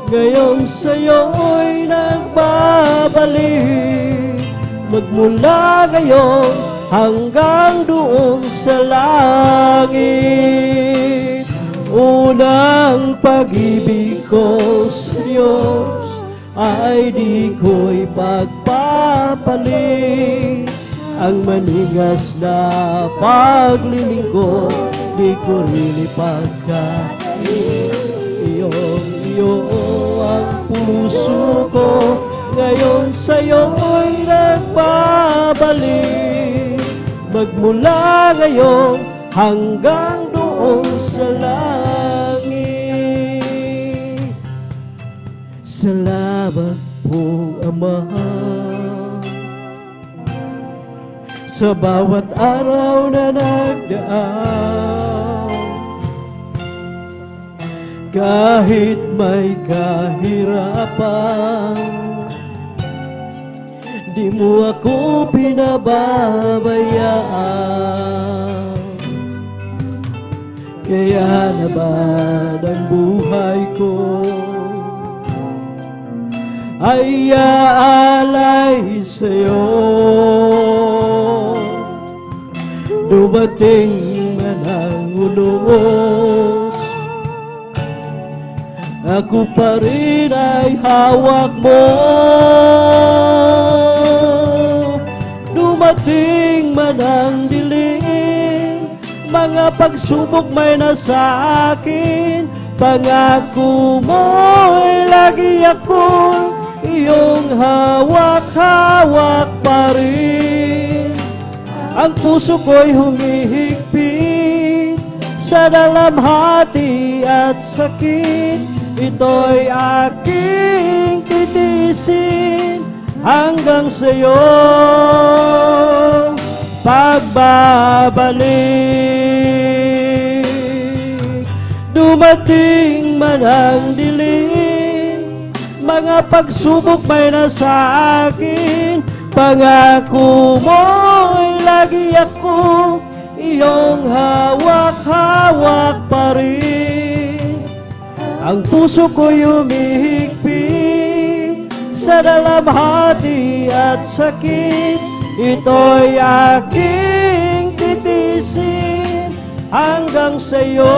ngayon sa'yo'y nagbabalik. Magmula ngayon hanggang doon sa langit. Unang pag-ibig ko sa Diyos ay di ko'y pagpapalit. Ang manigas na paglilingkod, di ko rin ipagkain. Iyo ang puso ko, ngayon sa'yo'y nagbabalik. Magmula ngayon hanggang doon sa langit. Salamat po, Ama, sa bawat araw na nagdaan. Kahit may kahirapan, di mo ako pinababayaan. Kaya naman ang buhay ko ay aalay sa'yo. Dumating man ang unos, ako pa rin ay hawak mo. Dumating man ang dilim, mga pagsubok may nasa akin, pangako mo'y lagi akong iyong hawak-hawak pa rin. Ang puso ko'y humihigpit sa dalamhati at sakit. Ito'y aking titiisin hanggang sa'yo pagbabalik. Dumating man ang dilim, mga pagsubok may nasa akin, pangako mo'y lagi ako iyong hawak-hawak pa rin. Ang puso ko'y humihigpit sa dalamhati at sakit. Ito'y aking titiisin hanggang sa'yo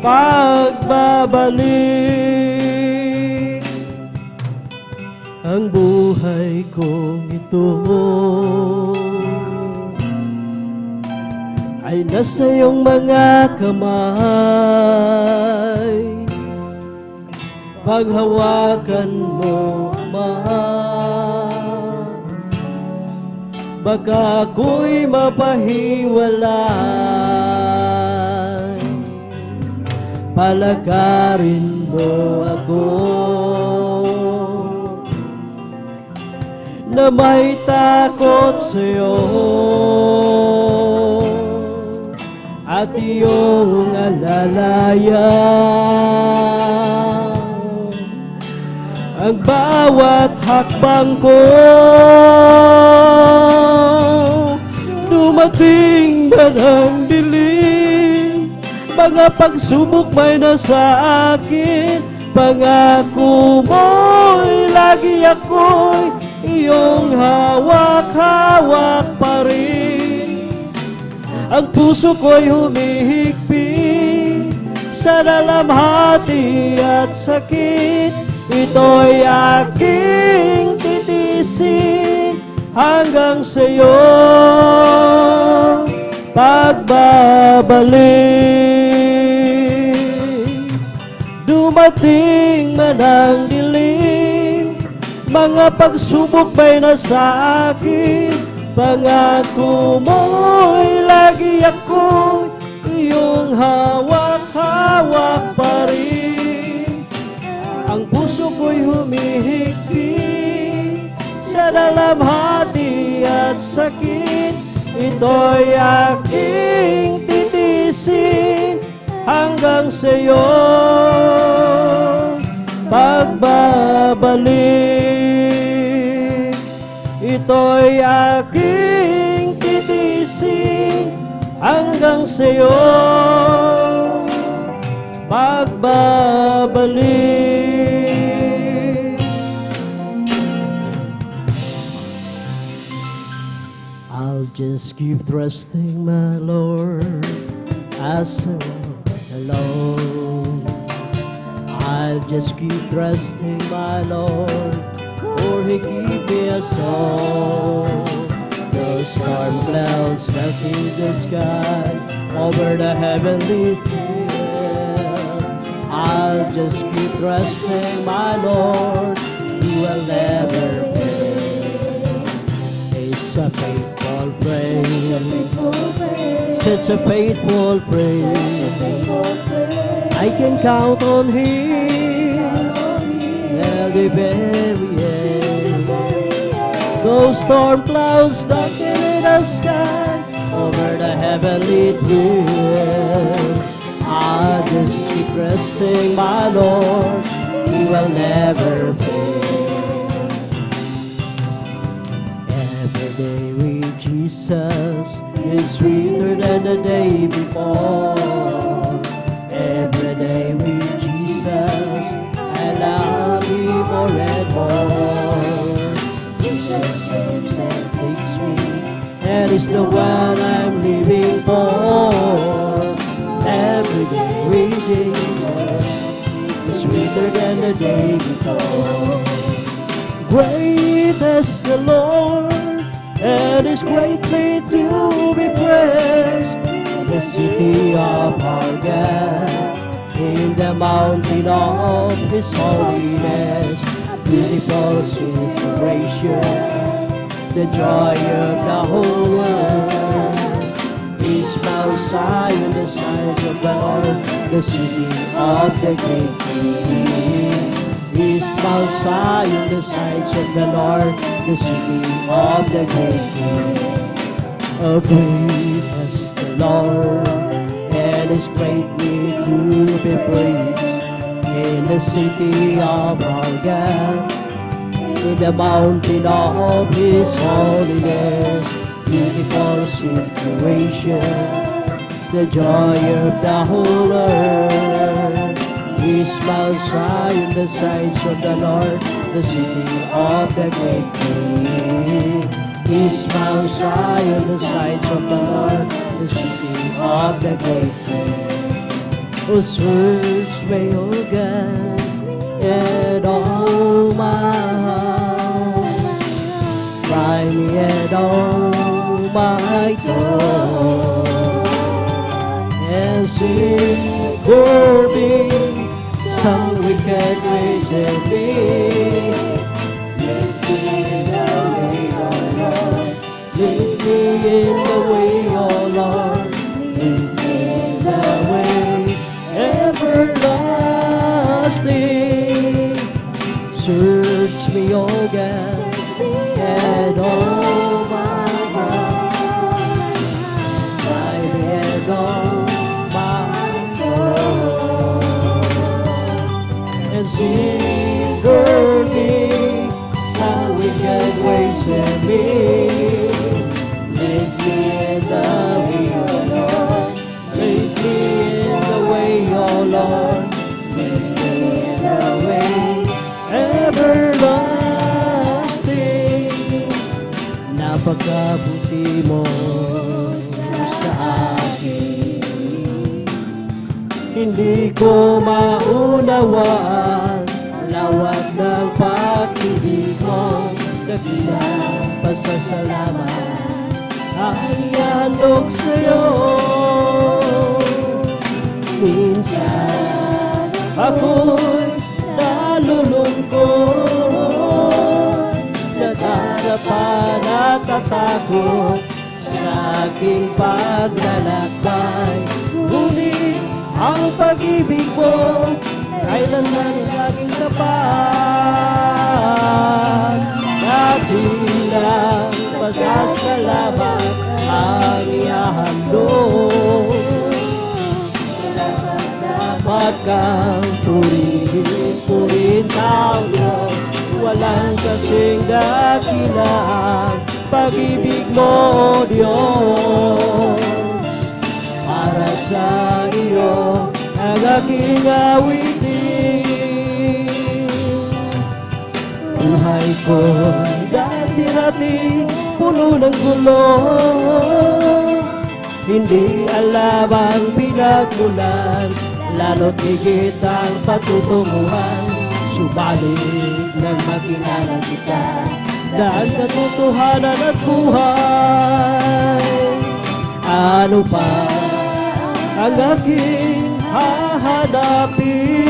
pagbabalik. Ang buhay kong ito ay nasa iyong mga kamay. Paghawakan mo, Ama, baka ako'y mapahiwalay. Palakarin mo ako na may takot sa'yo at iyong alalayan ang bawat hakbang ko. Dumating ba ng dilim, mga pagsubok may nasa akin. Pangako mo'y lagi ako'y iyong hawak-hawak pa rin. Ang puso ko'y humihigpit sa dalamhati at sakit. Ito'y aking titisin hanggang sa'yo pagbabalik. Dumating man ang dilim, mga pagsubok may nasa akin. Pangako mo'y lagi ako iyong hawak-hawak pa rin. Ang puso ko'y humihigpit sa dalamhati at sakit. Ito'y aking titisin hanggang sa'yo pagbabalik. Ito'y aking titisin hanggang sa'yo pagbabalik. I'll just keep trusting my Lord as I walk alone. I'll just keep trusting my Lord, for He gave me a song. The storm clouds darken the sky over the heavenly field. I'll just keep trusting my Lord, He will never fail. It's a faithful praise, such a faithful praise. I can count on Him till the very end. Those storm clouds darken the sky over the heavenly field. I'll just keep trusting my Lord, He will never fail. Every day with Jesus is sweeter than the day before. Every day with Jesus, I love Him more and more. Jesus saves and takes me, and is the one I'm living for. Every day with Jesus is sweeter than the day before. Great is the Lord, and is greatly to be praised. The city of our God, in the mountain of His holiness. Beautiful situation, the joy of the whole world. Is Mount Zion, the sides of the Lord, the city of the great King. Is Mount Zion, the sides of the Lord, the city of the great King. Oh, great is the Lord, and is greatly to be praised. In the city of our God, in the mountain of His holiness. Beautiful situation, the joy of the whole earth. Is Mount Zion, the sides of the Lord, the city of the great King. Is Mount Zion, the sides of the Lord, the city of the great King. Oh, search me, O God, and all my heart. Try me and all my thoughts, and see for me some wicked ways in me. Lift me in the way, O Lord. Lift me in the way, O Lord. Lift me in the way everlasting. Search me, O God, and all my heart. Try me and all my thoughts, and see me pagkabuti mo sa akin. Hindi ko maunawaan lawak ng pag-ibig mo, dakilang pasasalamat ang ihandog sa'yo. Minsan ako'y nalulungkot, nadarapa natatakot sa aking paglalakbay. Ngunit ang pag-ibig mo kailanman laging tapat. Dakilang pasasalamat ang ihahandog. Dapat kang purihin ang Diyos, walang kasing dakilang pag-ibig mo, Diyos. Para sa iyo ang aking awitin. Buhay ko'y dati-dati puno ng gulo, hindi alam ang pinagmulan, lalo't higit ang patutunguhan. Subalit nang makilala kita na ang katotohanan at buhay, ano pa ang aking hahanapin?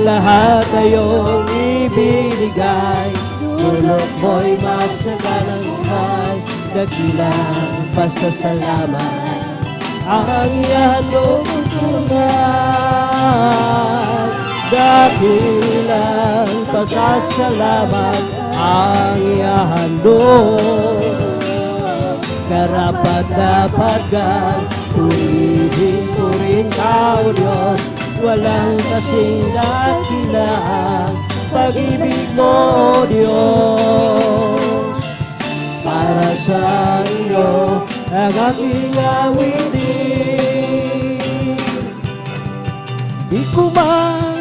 Lahat ay iyong ibinigay, dulot mo'y masaganang buhay, dakilang pasasalamat ang ihandog tunay. Dakilang pasasalamat ang ihandog. Karapat-dapat kang purihin ka, O Diyos, walang kasing dakilang pag-ibig mo, O Diyos. Para sa iyo ang aking awitin. Di ko man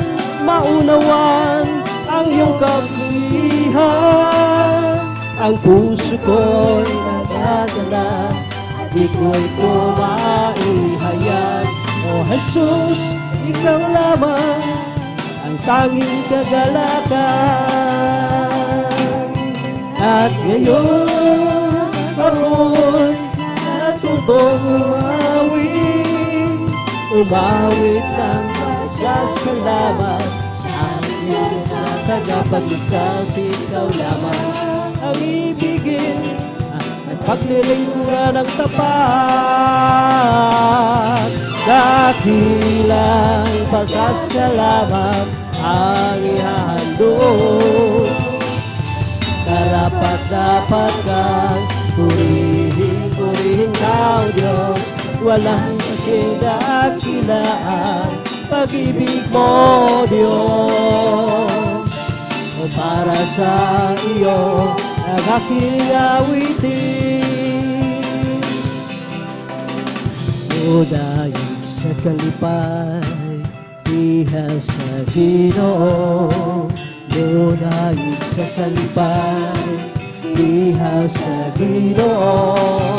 maunawan ang iyong kabutihan, ang puso ko'y nadadala at di ko'y kumaihayag. O Jesus, ikaw lamang ang tanging kagalakan. At ngayon ako'y natutong umawit ng pasasalamat sa akin sa tagapagligtas. Ikaw lamang ang ibigin at paglilingkuran ng tapat. Dakilang pasasalamat ang ihahandog. Karapat-dapat kang purihin ka, O Diyos, walang kasing dakilaan pag-ibig mo, Diyos. O para sa iyo ang aking awitin. O dahil sa kalipay, ihal sa Ginoo. O dahil sa kalipay, ihal sa Ginoo.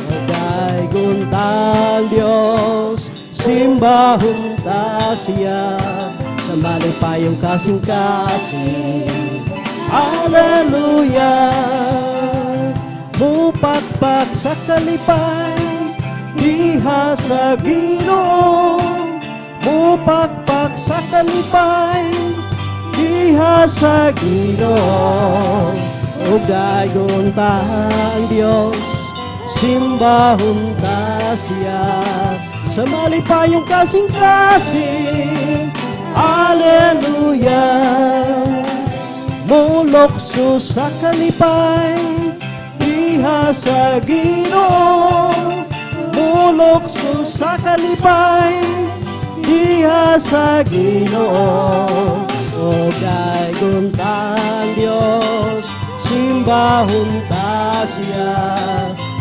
O dahil guntang Diyos, simbahon ta siya sa malipayong kasing-kasing. Hallelujah! Mupakpak sa kalipay, diha sa Ginoo. Mupakpak sa kalipay, diha sa Ginoo. O dayon ta ang Diyos, simbahon ta siya sa malipayong kasing-kasing. Hallelujah! Mulokso sa kalipay, diha sa Ginoo. Mulokso sa kalipay, diha sa Ginoo. O dayon ta ang Diyos, simbahon ta siya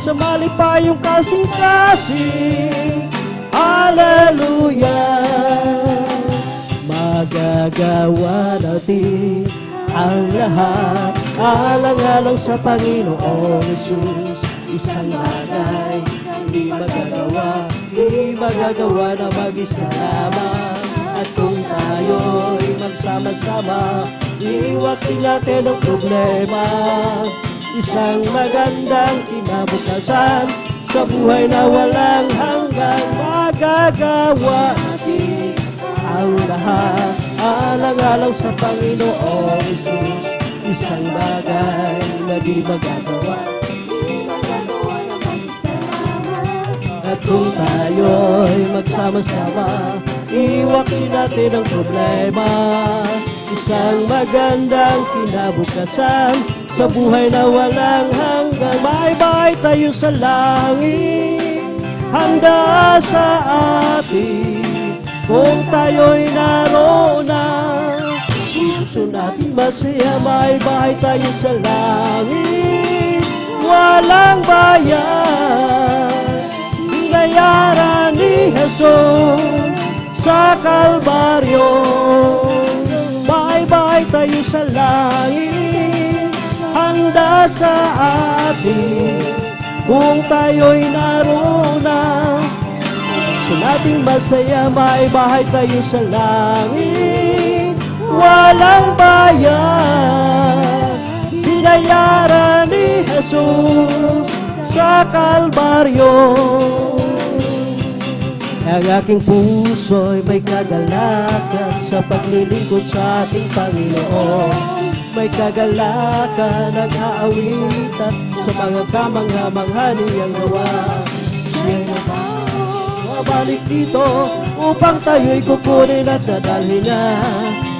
sa malipayong kasing-kasing. Hallelujah! Magagawa natin ang lahat alang-alang sa Panginoong Jesus. Isang bagay, di magagawa na mag-isa lamang. At kung tayo'y magsama-sama, iwaksin natin ang problema. Isang magandang kinabukasan sa buhay na walang hanggang. Magagawa natin ang lahat, alang-alang sa Panginoong Jesus. Isang bagay na di magagawa. At kung tayo'y magsama-sama, iwaksin natin ang problema. Isang magandang kinabukasan sa buhay na walang hanggang. Bye-bye tayo sa langit, handa sa atin. Kung tayo'y naroon na, puso natin masaya. Bye-bye tayo sa langit, walang bayan. Binayaran ni Jesus sa Kalbaryo. Bye-bye tayo sa langit, handa sa atin. Kung tayo'y naroon na, gusto nating masaya. Bye-bye tayo sa langit, walang bayan. Binayaran ni Jesus sa Kalbaryo. Ang aking puso'y may kagalakan sa paglilingkod sa ating Panginoon. May kagalakan, nag-aawitan sa mga kamangha-mangha niyang gawa. Siya'y mabalik dito upang tayo'y kukunin at dadalhin na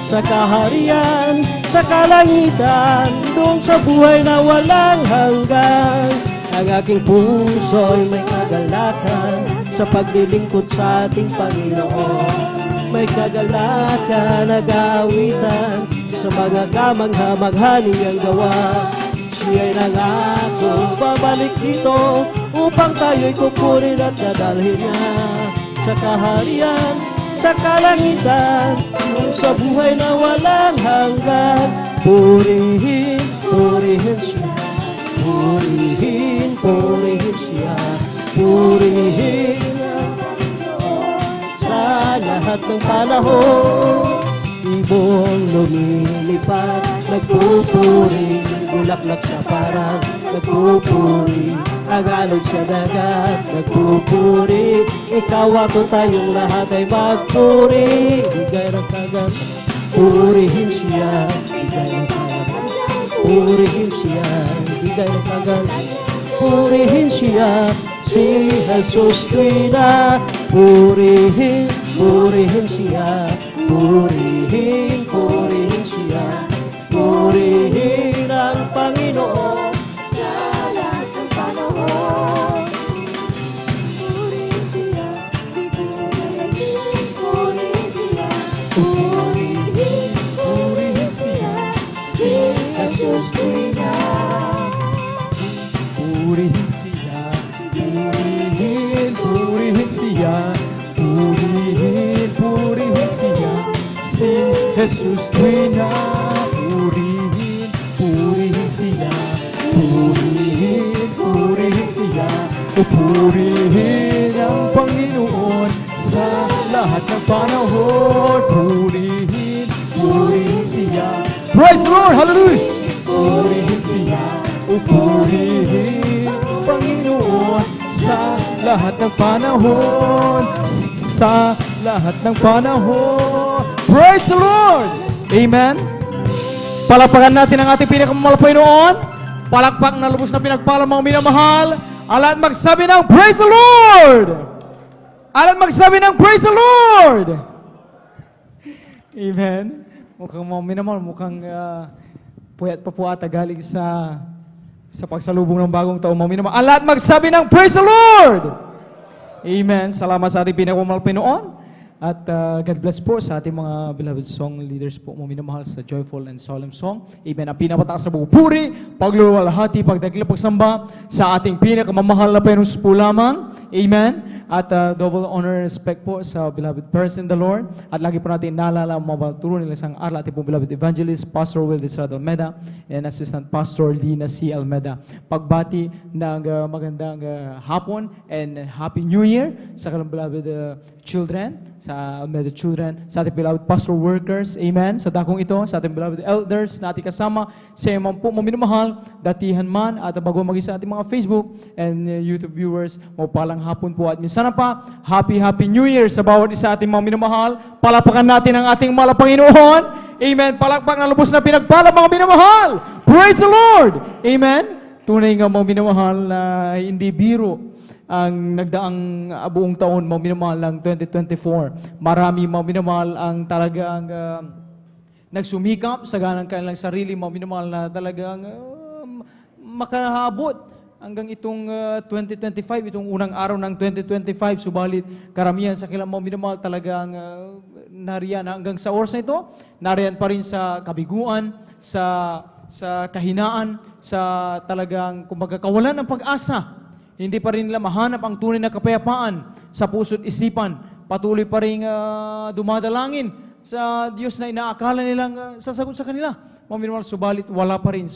sa kaharian, sa kalangitan, doon sa buhay na walang hanggan. Ang aking puso'y may kagalakan sa paglilingkod sa ating Panginoon. May kagalakan, nag-aawitan sa mga kamangha-mangha niyang gawa. Siya'y nangako, babalik dito upang tayo'y kukunin at dadalhin niya sa kaharian, sa kalangitan, sa buhay na walang hanggan. Purihin, purihin siya. Purihin, purihin siya. Purihin sa lahat ng panahon. Ibong lumilipad, nagpupuri, bulaklak sa parang, nagpupuri, ang alon sa dagat, nagpupuri. Ikaw ako tayong lahat ay magpuri. Bigay ng kagat, purihin siya. Bigay ng kagat, purihin siya. Bigay ng kagat, purihin siya. Si Jesus Tuwina, purihin, purihin siya. Purihin, purihin siya. Purihin ang Panginoon sa lahat ng panahon. Purihin siya, purihin siya. Purihin, purihin siya. Si Jesus Tuwina, purihin siya. Purihin, purihin siya. Purihin, purihin siya. Si Jesus Tuwina, purihin, purihin siya. Purihin, purihin siya. O purihin ang Panginoon sa lahat ng panahon. Purihin, purihin siya. Praise the Lord! Hallelujah! Purihin siya. O purihin ang Panginoon sa lahat ng panahon. Sa lahat ng panahon. Praise the Lord! Amen! Palakpakan natin ang ating pinakamamahal Panginoon. Palakpak na lubos na pinagpala mga minamahal. Alat magsabi ng Praise the Lord! Alat magsabi ng Praise the Lord! Amen! Mukhang mga minamahal, mukhang puyat pa po ata galing sa pagsalubong ng bagong taon mga minamahal. Alat magsabi ng Praise the Lord! Amen. Salamat sa ating pinakamamahal Panginoon. At God bless po sa ating mga beloved song leaders po, mga minamahal sa joyful and solemn song. Amen. Ang pinapataas sa pupuri, pagluluwalhati, pagdakila, pagsamba sa ating pinakamamahal na Panginoon po lamang. Amen. At double honor and respect po sa beloved parents in the Lord. At lagi po natin naalala mabagturo nila isang aral ating pong beloved evangelist, Pastor Will Desrado Almeda, and Assistant Pastor Lina C. Almeda. Pagbati ng magandang hapon and Happy New Year sa kanilang beloved children, sa Almeda children, sa ating beloved pastor workers, amen, sa dakong ito, sa ating beloved elders na ating kasama, sa mga po maminamahal, datihan man, at bago maging sa ating mga Facebook and YouTube viewers, mapalang hapon po at minsan pa, Happy New Year sa bawat isa ating mga minamahal. Palapakan natin ang ating mahal na Panginoon. Amen. Palakpak na lubos na pinagpala mga minamahal. Praise the Lord. Amen. Tunay nga mga minamahal na hindi biro ang nagdaang buong taon mga minamahal ng 2024. Marami mga minamahal ang talagang nagsumikap sa ganang kanilang sarili mga minamahal na talagang makahabot hanggang itong 2025, itong unang araw ng 2025, subalit karamihan sa kanilang mga minamahal talagang nariyan hanggang sa oras na ito, nariyan pa rin sa kabiguan, sa kahinaan, sa talagang kumbaga kawalan ng pag-asa. Hindi pa rin nila mahanap ang tunay na kapayapaan sa puso't isipan. Patuloy pa rin dumadalangin sa Diyos na inaakala nilang sasagot sa kanila. Mga minamahal, subalit wala pa rin.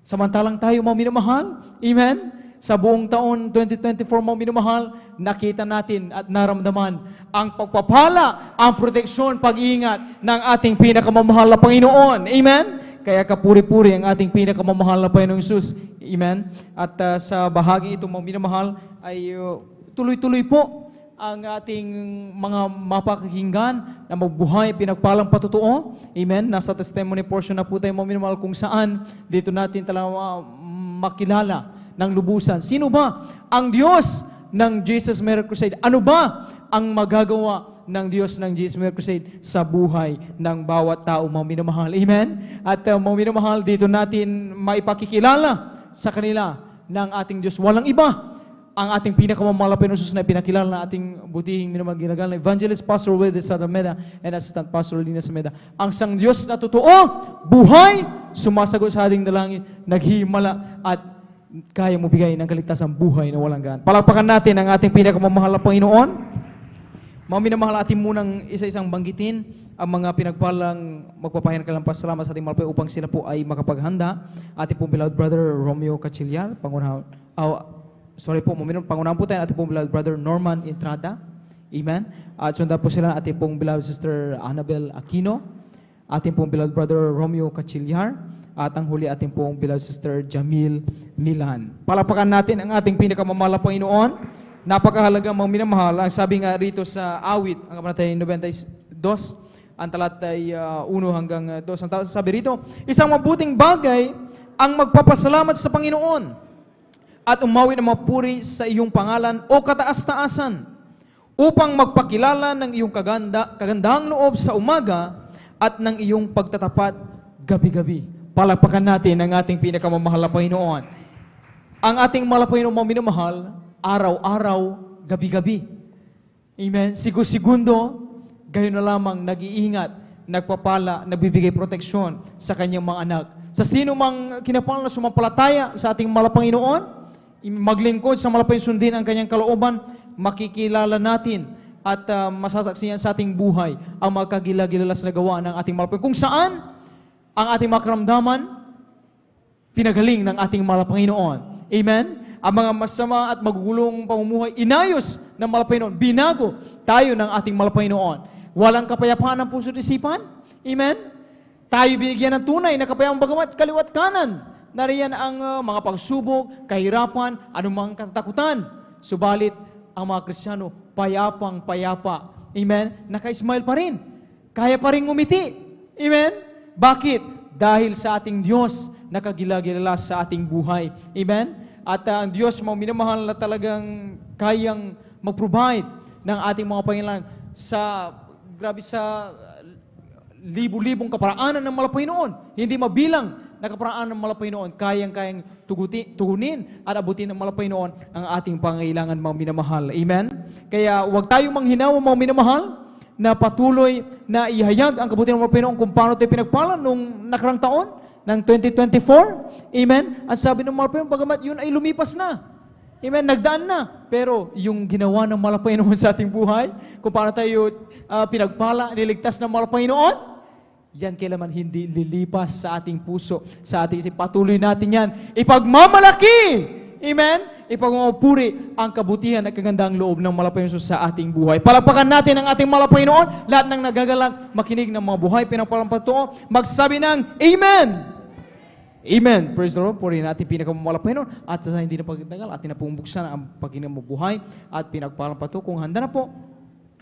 Samantalang tayo mga minamahal, amen, sa buong taon 2024 mga minamahal, nakita natin at naramdaman ang pagpapala, ang proteksyon, pag-iingat ng ating pinakamamahal na Panginoon. Amen? Kaya kapuri-puri ang ating pinakamamahal na Panginoong Jesus. Amen? At sa bahagi ito mga minamahal ay tuloy-tuloy po ang ating mga mapakinggan na magbuhay, pinagpalang patutuo. Amen? Nasa testimony portion na po tayo mga minamahal kung saan dito natin talaga makilala ng lubusan. Sino ba ang Diyos ng Jesus Miracle Crusade? Ano ba ang magagawa ng Diyos ng Jesus Miracle Crusade sa buhay ng bawat tao mga minamahal? Amen? At mga minamahal, dito natin maipakikilala sa kanila ng ating Diyos. Walang iba ang ating pinakamamahal na Panginoon na pinakilala na ating butihing minamahal ginagal na Evangelist Pastor Will Desrado Almeda and Assistant Pastor Lina Almeda. Ang sang Diyos na totoo, buhay, sumasagot sa ating dalangin, naghihimala at kaya mo bigay ng kaligtasang buhay na walang gaan. Palakpakan natin ang ating pinakamamahal na Panginoon. Mga minamahal, ating munang isa-isang banggitin ang mga pinagpalang magpapahinga ng pasalamat sa ating malapay upang sila po ay makapaghanda. Ating pong beloved brother Romeo Cachillar, pangunahan po tayo ating pong beloved brother Norman Entrada. Amen. At sundan po sila ating pong beloved sister Annabel Aquino, ating pong beloved brother Romeo Cachillar, at ang huli ating pong beloved sister Jamil Milan. Palapakan natin ang ating pinakamamahal na Panginoon. Napakahalaga mga minamahal. Ang sabi nga rito sa awit, ang kabanatay 92, ang talatay 1 hanggang 2. Ang sabi rito, isang mabuting bagay ang magpapasalamat sa Panginoon at umawi ng mapuri sa iyong pangalan o kataas-taasan upang magpakilala ng iyong kagandahang loob sa umaga at ng iyong pagtatapat gabi-gabi. Palakpakan natin ang ating pinakamamahal na Panginoon. Ang ating mahal na Panginoon mga minamahal, araw-araw, gabi-gabi. Amen? Segundo, gayon na lamang nag-iingat, nagpapala, nagbibigay proteksyon sa kanyang mga anak. Sa sino mang kinapalan na sumampalataya sa ating mahal na Panginoon, maglingkod sa malapay sundin ang kanyang kalooban, makikilala natin at masasaksiyan sa ating buhay ang mga kagila-gilalas na gawa ng ating malapay. Kung saan ang ating mga karamdaman, pinagaling ng ating mahal na Panginoon. Amen? Ang mga masama at magugulong pamumuhay, inayos ng mahal na Panginoon. Binago tayo ng ating mahal na Panginoon. Walang kapayapaan ng puso't isipan. Amen? Tayo binigyan ng tunay na kapayapaan bagamat kaliwat kanan. Nariyan ang mga pagsubok, kahirapan, anumang katakutan. Subalit, ang mga Kristiyano, payapang-payapa. Amen? Naka-smile pa rin. Kaya pa rin ngumiti. Amen? Bakit? Dahil sa ating Diyos nakagila-gilala sa ating buhay. Amen? At ang Diyos mga minamahal na talagang kayang mag-provide ng ating mga pangailangan sa libu-libong kaparaanan ng mahal na Panginoon. Hindi mabilang na kaparaanan ng mahal na Panginoon, kayang tugunin at abutin ng mahal na Panginoon ang ating pangailangan mga minamahal. Amen? Kaya huwag tayong manghinawa mga minamahal na patuloy na ihayag ang kabutihan ng mga Panginoon kung paano tayo pinagpala nung nakarang taon ng 2024. Amen? Ang sabi ng mga Panginoon, bagamat yun ay lumipas na. Amen, nagdaan na. Pero yung ginawa ng mahal na Panginoon sa ating buhay, kung paano tayo pinagpala, niligtas ng mahal na Panginoon, yan kailanman hindi lilipas sa ating puso, sa ating isip. Patuloy natin yan. Ipagmamalaki! Amen? Ipagmamapuri ang kabutihan at kagandang loob ng mahal na Panginoon sa ating buhay. Palakpakan natin ang ating mahal na Panginoon. Lahat ng nagagalang makinig ng mga buhay, pinapalampatuo, magsabi ng Amen! Amen. Praise the Lord. Purihin natin pinakamamahal na Panginoon. At sa hindi na pagtagal, atin na pong buksan ang paghinang mabuhay at pinagpalampato. Kung handa na po,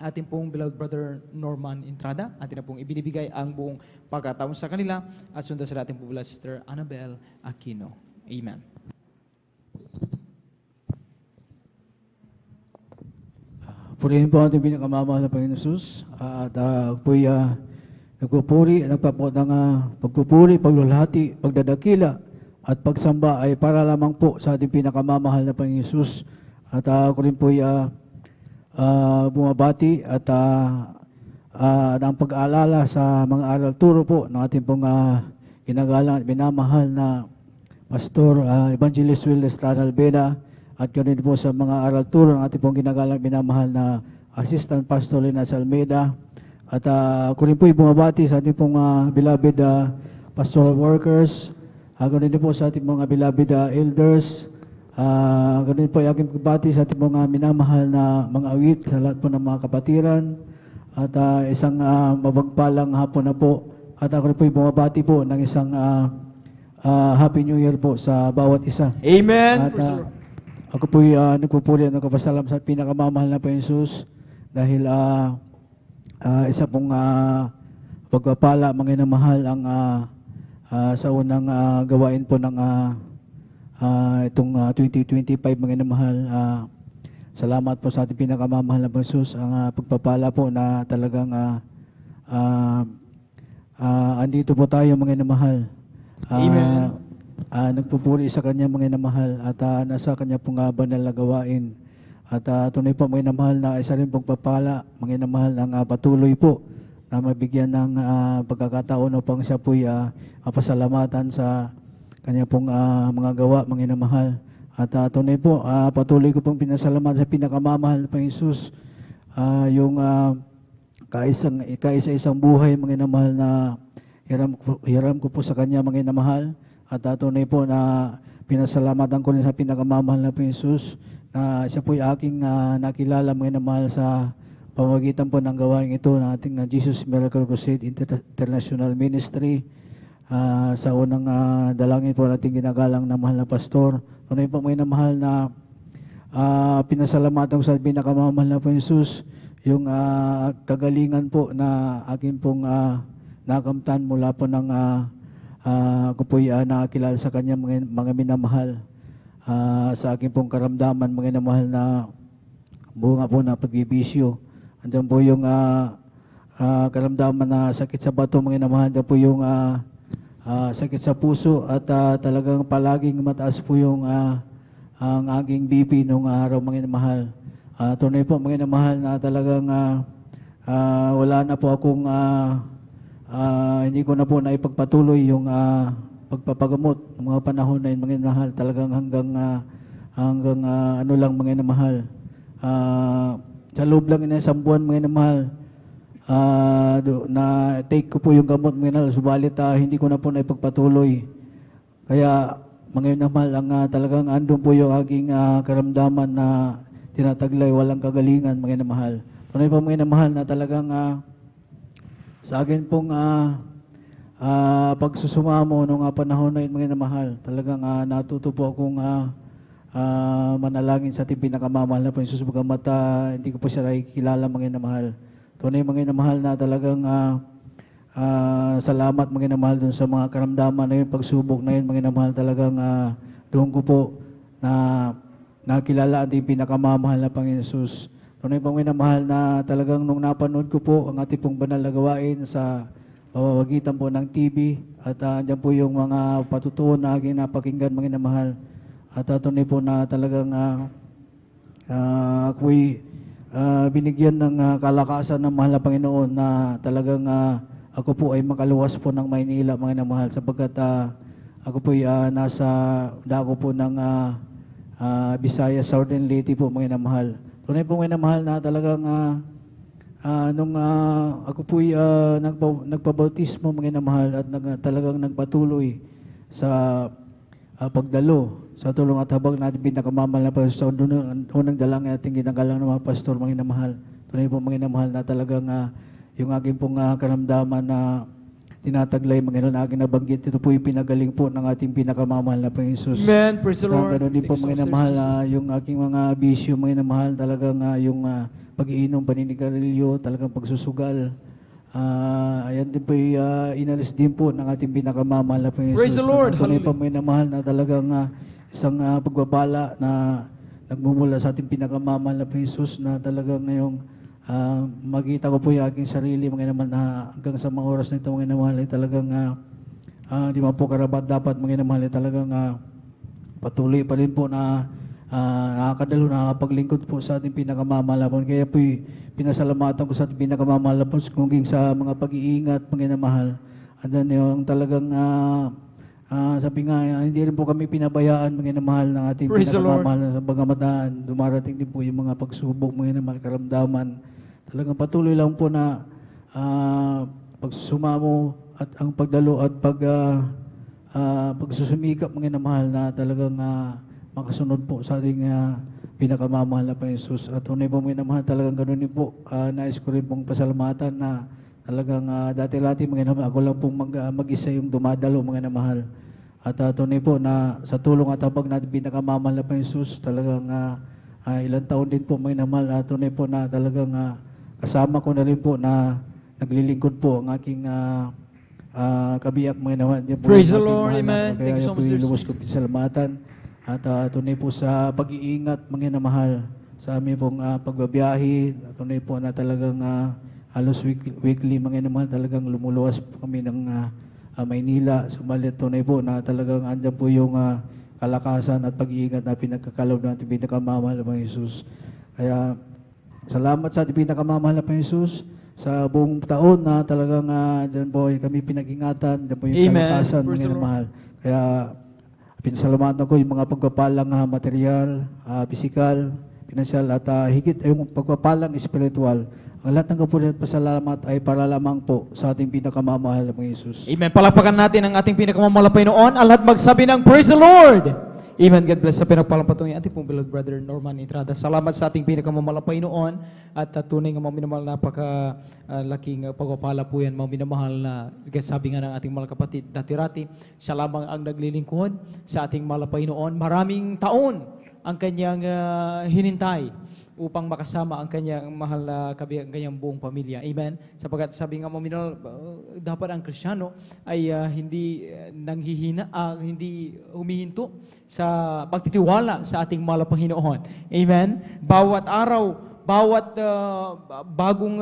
ating pong beloved brother Norman Entrada, atin na pong ibinibigay ang buong pagkataon sa kanila at sundan sa ating pong beloved sister Annabel Aquino. Amen. Purihin po ating pinakamamahal na Panginoon Jesus. At po'y nagpupuri, nagpapot ng pagpupuri, paglulhati, pagdadakila, at pagsamba ay para lamang po sa ating pinakamamahal na Panginoon Jesus. At ako rin po'y bumabati at ang pag-aalala sa mga aral turo po ng ating pong ginagalang at minamahal na Pastor Evangelist Will Estrada Albeda, at ganoon po sa mga aral turo ng ating pong ginagalang minamahal na Assistant Pastor Linas Almeida. At ako rin po bumabati sa ating pong beloved pastoral workers, ganoon din po sa ating mga beloved elders, ganoon po ay aking pagbati sa ating mga minamahal na mga awit sa lahat po ng mga kapatiran, at isang mabagpalang hapon na po. At ako rin po bumabati po ng isang Happy New Year po sa bawat isa. Amen. At ako po nagpupuli at nagpapasalam sa pinakamamahal na Panginoon Jesus dahil isa pong pagpapala, mga mahal ang sa unang gawain po ng itong 2025, mga mahal. Salamat po sa ating pinakamamahal na Jesus, ang pagpapala po na talagang andito po tayo, mga mahal. Amen. Nagpupuri sa kanya, mga mahal, at nasa kanya pong banal na gawain. At tunay po, mga mahal, na isa rin pong papala, mga mahal, ng patuloy po na mabigyan ng pagkakataon upang siya po'y pasalamatan sa kanya pong mga gawa, mga mahal. At tunay po, patuloy ko pong pinasalamat sa pinakamamahal na Jesus, yung kaisa-isang buhay, mga mahal, na hiram ko po sa kanya, mga mahal. At tunay po na pinasalamatan ko rin sa pinakamamahal na Jesus, na siya po'y aking nakilala, mga mahal, sa pamamagitan po ng gawain ito ng ating Jesus Miracle Crusade International Ministry. Sa unang dalangin po natin ginagalang na mahal na pastor. Tunay po, mga mahal, na pinasalamatan ko sa pinakamamahal na po Jesus, yung kagalingan po na akin pong nakamtan mula po ng ako po'y nakakilala sa kanya, mga minamahal, sa akin pong karamdaman, mga minamahal, na bunga po na pagbibisyo. Andiyan po yung karamdaman na sakit sa bato, mga minamahal. Andiyan po yung sakit sa puso, at talagang palaging mataas po yung ang aking BP nung araw, mga minamahal. Tunay po, mga minamahal, na talagang wala na po akong hindi ko na po naipagpatuloy yung pagpapagamot ng mga panahon na yun, mga mahal. Talagang hanggang ano lang, mga mahal. Sa loob lang na isang buwan, mga mahal, na take ko po yung gamot, mga mahal. Subalit hindi ko na po naipagpatuloy. Kaya, mga mahal, ang talagang andun po yung aking karamdaman na tinataglay, walang kagalingan, mga mahal. Tunay po, mga mahal, na talagang sa akin pong pagsusumamo noong panahon na yun, mga mahal, talagang natuto po akong manalangin sa ating pinakamamahal na po yung susubagat, hindi ko po siya nakikilala, mga mahal. Tunay, mga mahal, na talagang salamat, mga mahal, dun sa mga karamdaman na yun, pagsubok na yun, mga mahal. Talagang doon ko po na nakilala ating pinakamamahal na Panginoon Jesus. Tunay, mga mahal, na talagang nung napanood ko po ang ating pong banal na gawain sa pamamagitan po ng TV, at andyan po yung mga patutuon na aking napakinggan, mga mahal. At tunay po na talagang ako'y binigyan ng kalakasan ng mahal na Panginoon, na talagang ako po ay makaluwas po ng Maynila, mga mahal, sapagkat ako po ay nasa dako po ng Visayas, Southern Leyte po mga inamahal. Tunay po mga inamahal na talagang nung ako po'y nagpabautismo mga inamahal at talagang nagpatuloy sa pagdalo sa tulong at habang natin pinakamamahal na pastor. Sa unang dalangin ating ginagalang ng mga pastor mga inamahal. Tunay po mga inamahal na talagang yung aking pong karamdaman na tinataglay mga inamahal na aking nabanggit. Ito po yung pinagaling po ng ating pinakamamahal na Panginoon Jesus. Amen. Praise the Lord. Ganun din po Thank you mga so much, inamahal, Sir Jesus. yung aking mga bisyo mga inamahal, talagang yung pag-iinom, paninigarilyo, talagang pagsusugal. Ayan din po inalis din po ng ating pinakamamahal na Panginoon Praise the Lord. Tunay po Hallelujah. mga inamahal na talagang isang pagbabala na nagmumula sa ating pinakamamahal na Panginoon Jesus na talagang ngayong makita ko po yung aking sarili mga inamahal na hanggang sa mga oras na ito mga inamahal ay talagang di man po karapat dapat mga inamahal ay talagang patuloy pa rin po na nakakadalo, nakakapaglingkod po sa ating pinakamamahal. Kaya po pinasalamatan ko sa ating pinakamamahal po kung sa mga pag-iingat mga inamahal. At yung talagang sabi nga, hindi rin po kami pinabayaan mga inamahal ng ating Praise the Lord. pinakamamahal. Sa bagamadaan, dumarating din po yung mga pagsubok mga inamahal, karamdaman. Talagang patuloy lang po na pagsusumamo at ang pagdalo at pagsusumikap mga inamahal na talagang makasunod po sa ating pinakamamahal na Panginoon Jesus. At tunay po mga inamahal, talagang ganoon din po. Nais ko rin pong pasalamatan na talagang dati-dati mga inamahal, ako lang pong mag-isa yung dumadalo mga inamahal. At tunay po na sa tulong at habag natin pinakamamahal na Panginoon Jesus, talagang ilang taon din po mga inamahal. Tunay po na talagang kasama ko na rin po na naglilingkod po ang aking kabiyak mga inamahal. Praise the Lord. Amen. Thank you so much, Sir Lubos ko Jesus. salamatan. At tunay po sa pag-iingat mga inamahal sa aming pong pagbabiyahe. Tunay po na talagang halos weekly mga inamahal, talagang lumuluwas po kami ng Maynila. Sumalit tunay po na talagang andyan po yung kalakasan at pag-iingat na pinagkakalob ng ating pinakamamahal na Panginoon Jesus. Kaya salamat sa ating pinakamamahal na Panginoon Jesus sa buong taon na talagang dyan po kami pinag-ingatan, dyan po yung Amen. kalakasan Praise the mga Lord. inamahal. Kaya pinasalamatan ko yung mga pagpapalang material, pisikal, pinansyal at higit yung pagpapalang espiritual. Ang lahat ng kapulihan at pasalamat ay para lamang po sa ating pinakamamahal na Panginoon Jesus. Amen. Palakpakan natin ang ating pinakamamahal na Panginoon. Ang lahat magsabi ng Praise the Lord. Amen. God bless sa pinagpalampatuloy ating pong beloved brother Norman Entrada. Salamat sa ating pinakamamahal na Panginoon at tunay nga mga minamahal napaka-laking pagpapala po yan, mga minamahal na sabi nga ng ating mga kapatid dati-rati, siya lamang ang naglilingkod sa ating mahal na Panginoon. Maraming taon ang kanyang hinintay upang makasama ang kanyang mahal na ang kanyang buong pamilya. Amen. Sapagkat sabi nga mga dapat ang Kristiyano ay hindi nanghihina, hindi humihinto sa pagtitiwala sa ating mahal na Panginoon. Amen. Bawat araw, bawat bagong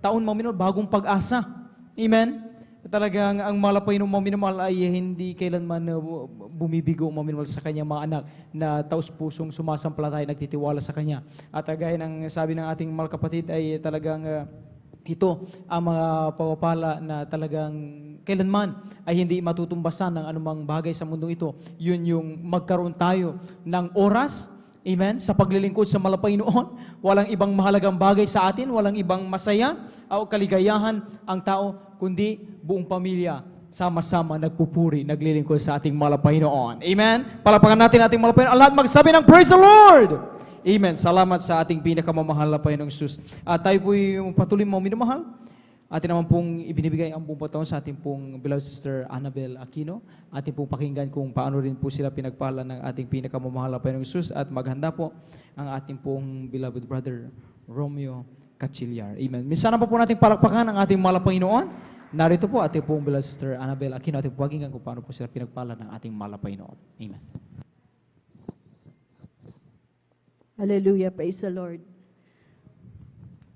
taon mga bagong pag-asa. Amen. Talagang ang mahal na Panginoon mga minamahal ay hindi kailanman bumibigo mga minamahal sa kanyang mga anak na taus-pusong sumasampalataya, nagtitiwala sa kanya. At gaya ng sabi ng ating mahal kapatid ay talagang ito ang mga pagpapala na talagang kailanman ay hindi matutumbasan ng anumang bagay sa mundong ito. Yun yung magkaroon tayo ng oras, amen, sa paglilingkod sa mahal na Panginoon. Walang ibang mahalagang bagay sa atin, walang ibang masaya o kaligayahan ang tao, kundi buong pamilya sama-sama nagpupuri, naglilingkod sa ating mahal na Panginoon. Amen? Palapakan natin ating mahal na Panginoon. Ang lahat magsabi ng Praise the Lord! Amen. Salamat sa ating pinakamamahal na Panginoong Jesus. At tayo po'y patuloy mo minamahal. Atin naman pong ibinibigay ang buong pataon sa ating pong beloved sister Annabel Aquino. Atin pong pakinggan kung paano rin po sila pinagpala ng ating pinakamamahal na Panginoong Jesus. At maghanda po ang ating pong beloved brother Romeo Cachillar. Amen. Minsan naman po natin palakpakan ang ating mahal na Panginoon. Narito po ating pong beloved sister Annabel Aquino. Ating pong pakinggan kung paano po sila pinagpala ng ating mahal na Panginoon. Amen. Hallelujah, praise the Lord.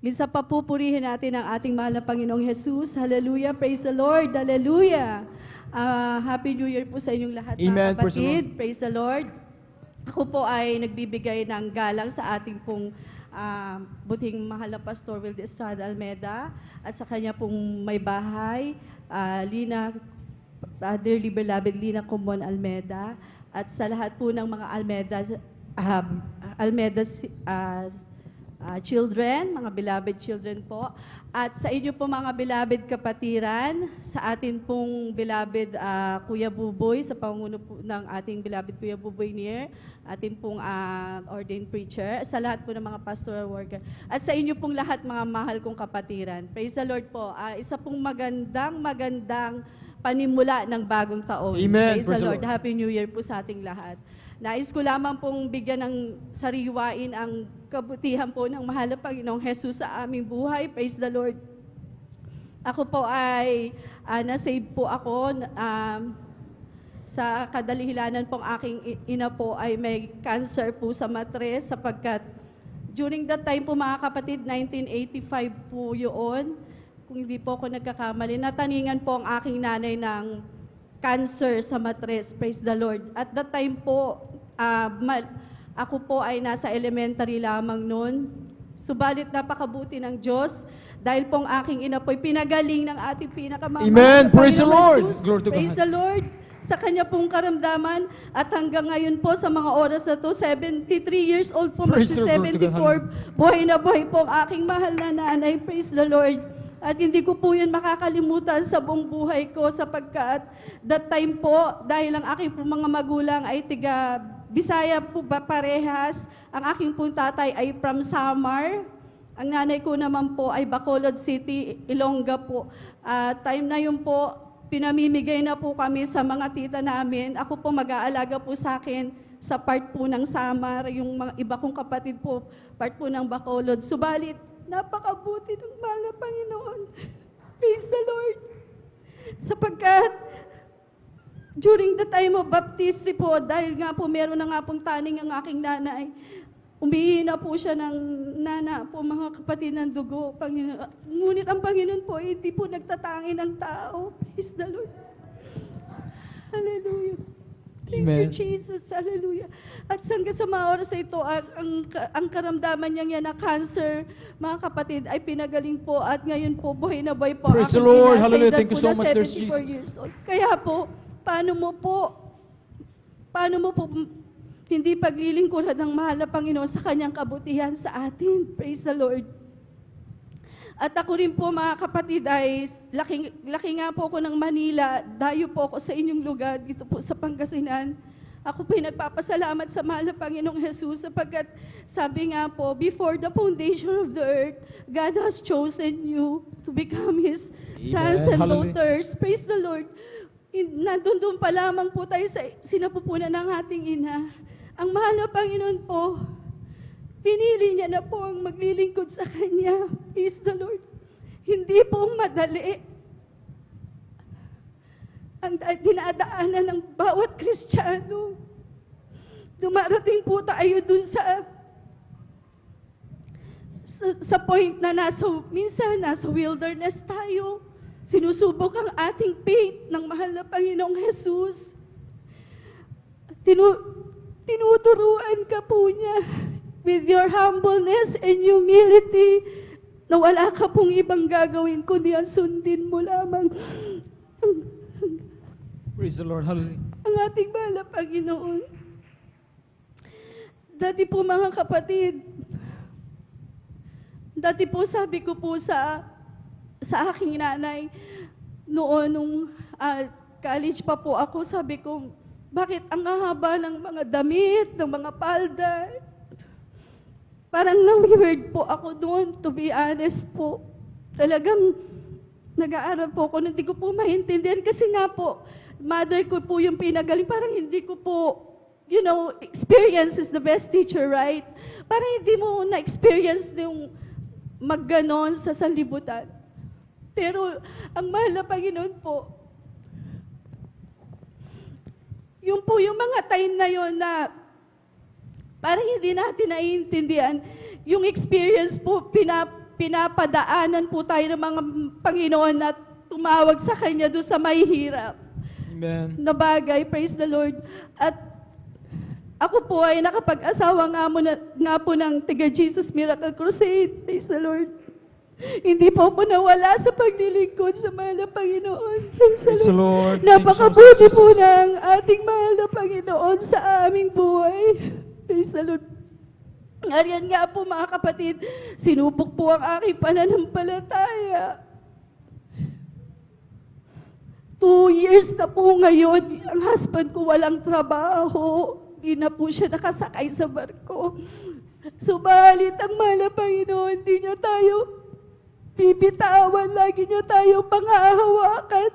Minsan papupurihin natin ang ating mahal na Panginoong Jesus. Hallelujah, praise the Lord. Hallelujah. Happy New Year po sa inyong lahat, Amen, mga kapatid. Praise the Lord. Ako po ay nagbibigay ng galang sa ating pong buting mahal na Pastor Wilde Estrada Almeda at sa kanya pong may bahay, dearly beloved Lina Combon Almeda, at sa lahat po ng mga Almeda Almeda children, mga beloved children po. At sa inyo po mga beloved kapatiran, sa atin pong beloved Kuya Buboy, sa panguno po ng ating beloved Kuya Buboy Nier, ating pong ordained preacher, sa lahat po ng mga pastoral worker, at sa inyo pong lahat mga mahal kong kapatiran. Praise the Lord po. Isa pong magandang panimula ng bagong taon. Amen. Praise the Lord. Happy New Year po sa ating lahat. Nais ko lamang pong bigyan ng sariwain ang kabutihan po ng mahal na Panginoong Jesus sa aming buhay. Praise the Lord. Ako po ay na-save po ako. Sa kadalihilanan pong aking ina po ay may cancer po sa matres sapagkat during that time po mga kapatid, 1985 po yun. Kung hindi po ako nagkakamali, nataningan po ang aking nanay ng cancer sa matres. Praise the Lord. At that time po, ako po ay nasa elementary lamang noon. Subalit napakabuti ng Diyos dahil pong aking ina po ay pinagaling ng ating pinakamamahal. Amen. na Praise the Panginoong Lord. Jesus. Glory to Praise God. the Lord. Sa kanya pong karamdaman at hanggang ngayon po sa mga oras na to, 73 years old po, Praise the Lord. Glory to God. 74, buhay na buhay po ang aking mahal na nanay. Praise the Lord. At hindi ko po yun makakalimutan sa buong buhay ko sapagkat that time po, dahil ang aking po mga magulang ay tiga Bisaya po ba parehas, ang aking pong tatay ay from Samar, ang nanay ko naman po ay Bacolod City, Ilongga po. Time na yun po, pinamimigay na po kami sa mga tita namin. Ako po mag-aalaga po sa akin sa part po ng Samar, yung mga iba kong kapatid po, part po ng Bacolod. Subalit, napakabuti ng mahal na Panginoon. Praise the Lord. Sapagkat, during the time of baptistry po, dahil nga po meron na nga pong taning ang aking nanay, umihi na po siya ng nana po mga kapatid ng dugo, Panginoon. Ngunit ang Panginoon po, hindi po nagtatangi ng tao. Praise the Lord. Hallelujah. Thank Amen. you, Jesus. Hallelujah. At hanggang sa mga oras na ito, ang karamdaman niya na cancer, mga kapatid, ay pinagaling po at ngayon po, buhay na buhay po. Praise the Aking Lord. ina, sa Hallelujah. edad Thank you po so na much, Lord 74 Jesus. years old. Kaya po, paano mo po hindi paglilingkuran ng mahal na Panginoon sa kanyang kabutihan sa atin. Praise the Lord. At ako rin po mga kapatid ay laki nga po ako ng Manila, dayo po ako sa inyong lugar dito po sa Pangasinan. Ako po ay nagpapasalamat sa mahal na Panginoong Jesus sapagkat sabi nga po, before the foundation of the earth, God has chosen you to become His sons and Hallelujah. daughters. Praise the Lord. Nandun pa lamang po tayo sa sinapupunan ng ating ina. Ang mahal na Panginoon po, pinili niya na po ang maglilingkod sa Kanya. Praise the Lord. Hindi po madali ang dinadaanan ng bawat Kristiyano. Dumarating po tayo dun sa point na minsan nasa wilderness tayo. Sinusubok ang ating faith ng mahal na Panginoong Jesus. Tinuturuan ka po niya with your humbleness and humility na wala ka pong ibang gagawin kundi ang sundin mo lamang Praise the Lord. Hallelujah. ang ating mahal na Panginoon. Dati po mga kapatid, sabi ko po sa aking nanay, noon nung college pa po ako, sabi ko, bakit ang hahaba ng mga damit, ng mga palda? Parang na-weird po ako doon, to be honest po. Talagang nag-aaral po ako, hindi ko po maintindihan kasi nga po, mother ko po yung pinagaling, parang hindi ko po, experience is the best teacher, right? Parang hindi mo na-experience yung magganon sa sanlibutan. Pero ang mahal na Panginoon po, yung mga time na yon na parang hindi natin naiintindihan, yung experience po, pinapadaanan po tayo ng mga Panginoon na tumawag sa Kanya doon sa may hirap Amen. na bagay. Praise the Lord. At ako po ay nakapag-asawa nga po ng Tiga Jesus Miracle Crusade. Praise the Lord. Hindi po ako nawala sa paglilingkod sa mahal na Panginoon. Praise Praise the the Lord. Lord. Thank you so much, Napakabuti po Jesus. ng ating mahal na Panginoon sa aming buhay. Praise the Lord. Ariyan nga po mga kapatid, sinubok po ang aking pananampalataya. 2 years na po ngayon, ang husband ko walang trabaho. Hindi na po siya nakasakay sa barko. Subalit ang mahal na Panginoon, hindi niya tayo bibitawan, lagi niya tayo panghahawakan.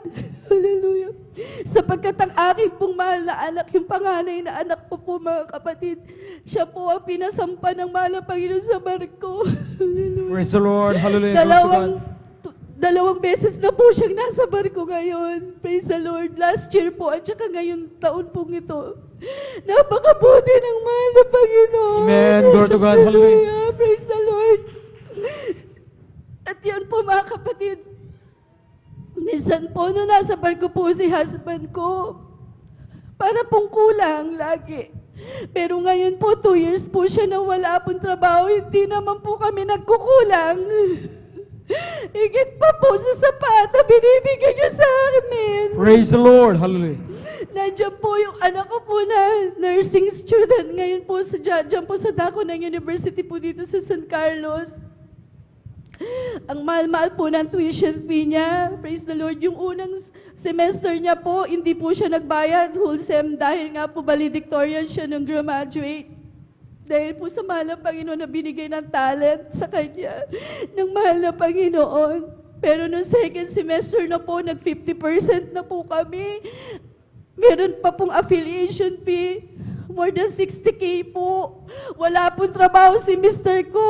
Hallelujah. Sapagkat ang aking pong mahal na anak, yung panganay na anak ko po mga kapatid, siya po ang pinasampa ng mahal na Panginoon sa barko. Hallelujah. Praise the Lord. Hallelujah. Glory to God. Dalawang beses na po siyang nasa barko ngayon. Praise the Lord. Last year po at saka ngayon taon pong ito. Napakabuti ng mahal na Panginoon. Amen. Glory to God. Hallelujah. Praise the Lord. At yun po mga kapatid, minsan po nung nasa barko po si husband ko, para pong kulang lagi. Pero ngayon po, 2 years po siya na wala pong trabaho, hindi naman po kami nagkukulang. Higit pa po sa sapata, binibigyan niya sa amin. Praise the Lord. Hallelujah. Nandiyan po yung anak ko po na nursing student ngayon po dyan po sa dako ng university po dito sa San Carlos. Ang mahal-mahal po ng tuition fee niya. Praise the Lord. Yung unang semester niya po, hindi po siya nagbayad whole sem dahil nga po valedictorian siya nung graduate. Dahil po sa mahal na Panginoon na binigay ng talent sa kanya ng mahal na Panginoon. Pero nung second semester na po, nag 50% na po kami. Meron pa pong affiliation fee. More than 60K po. Wala pong trabaho si Mr. ko.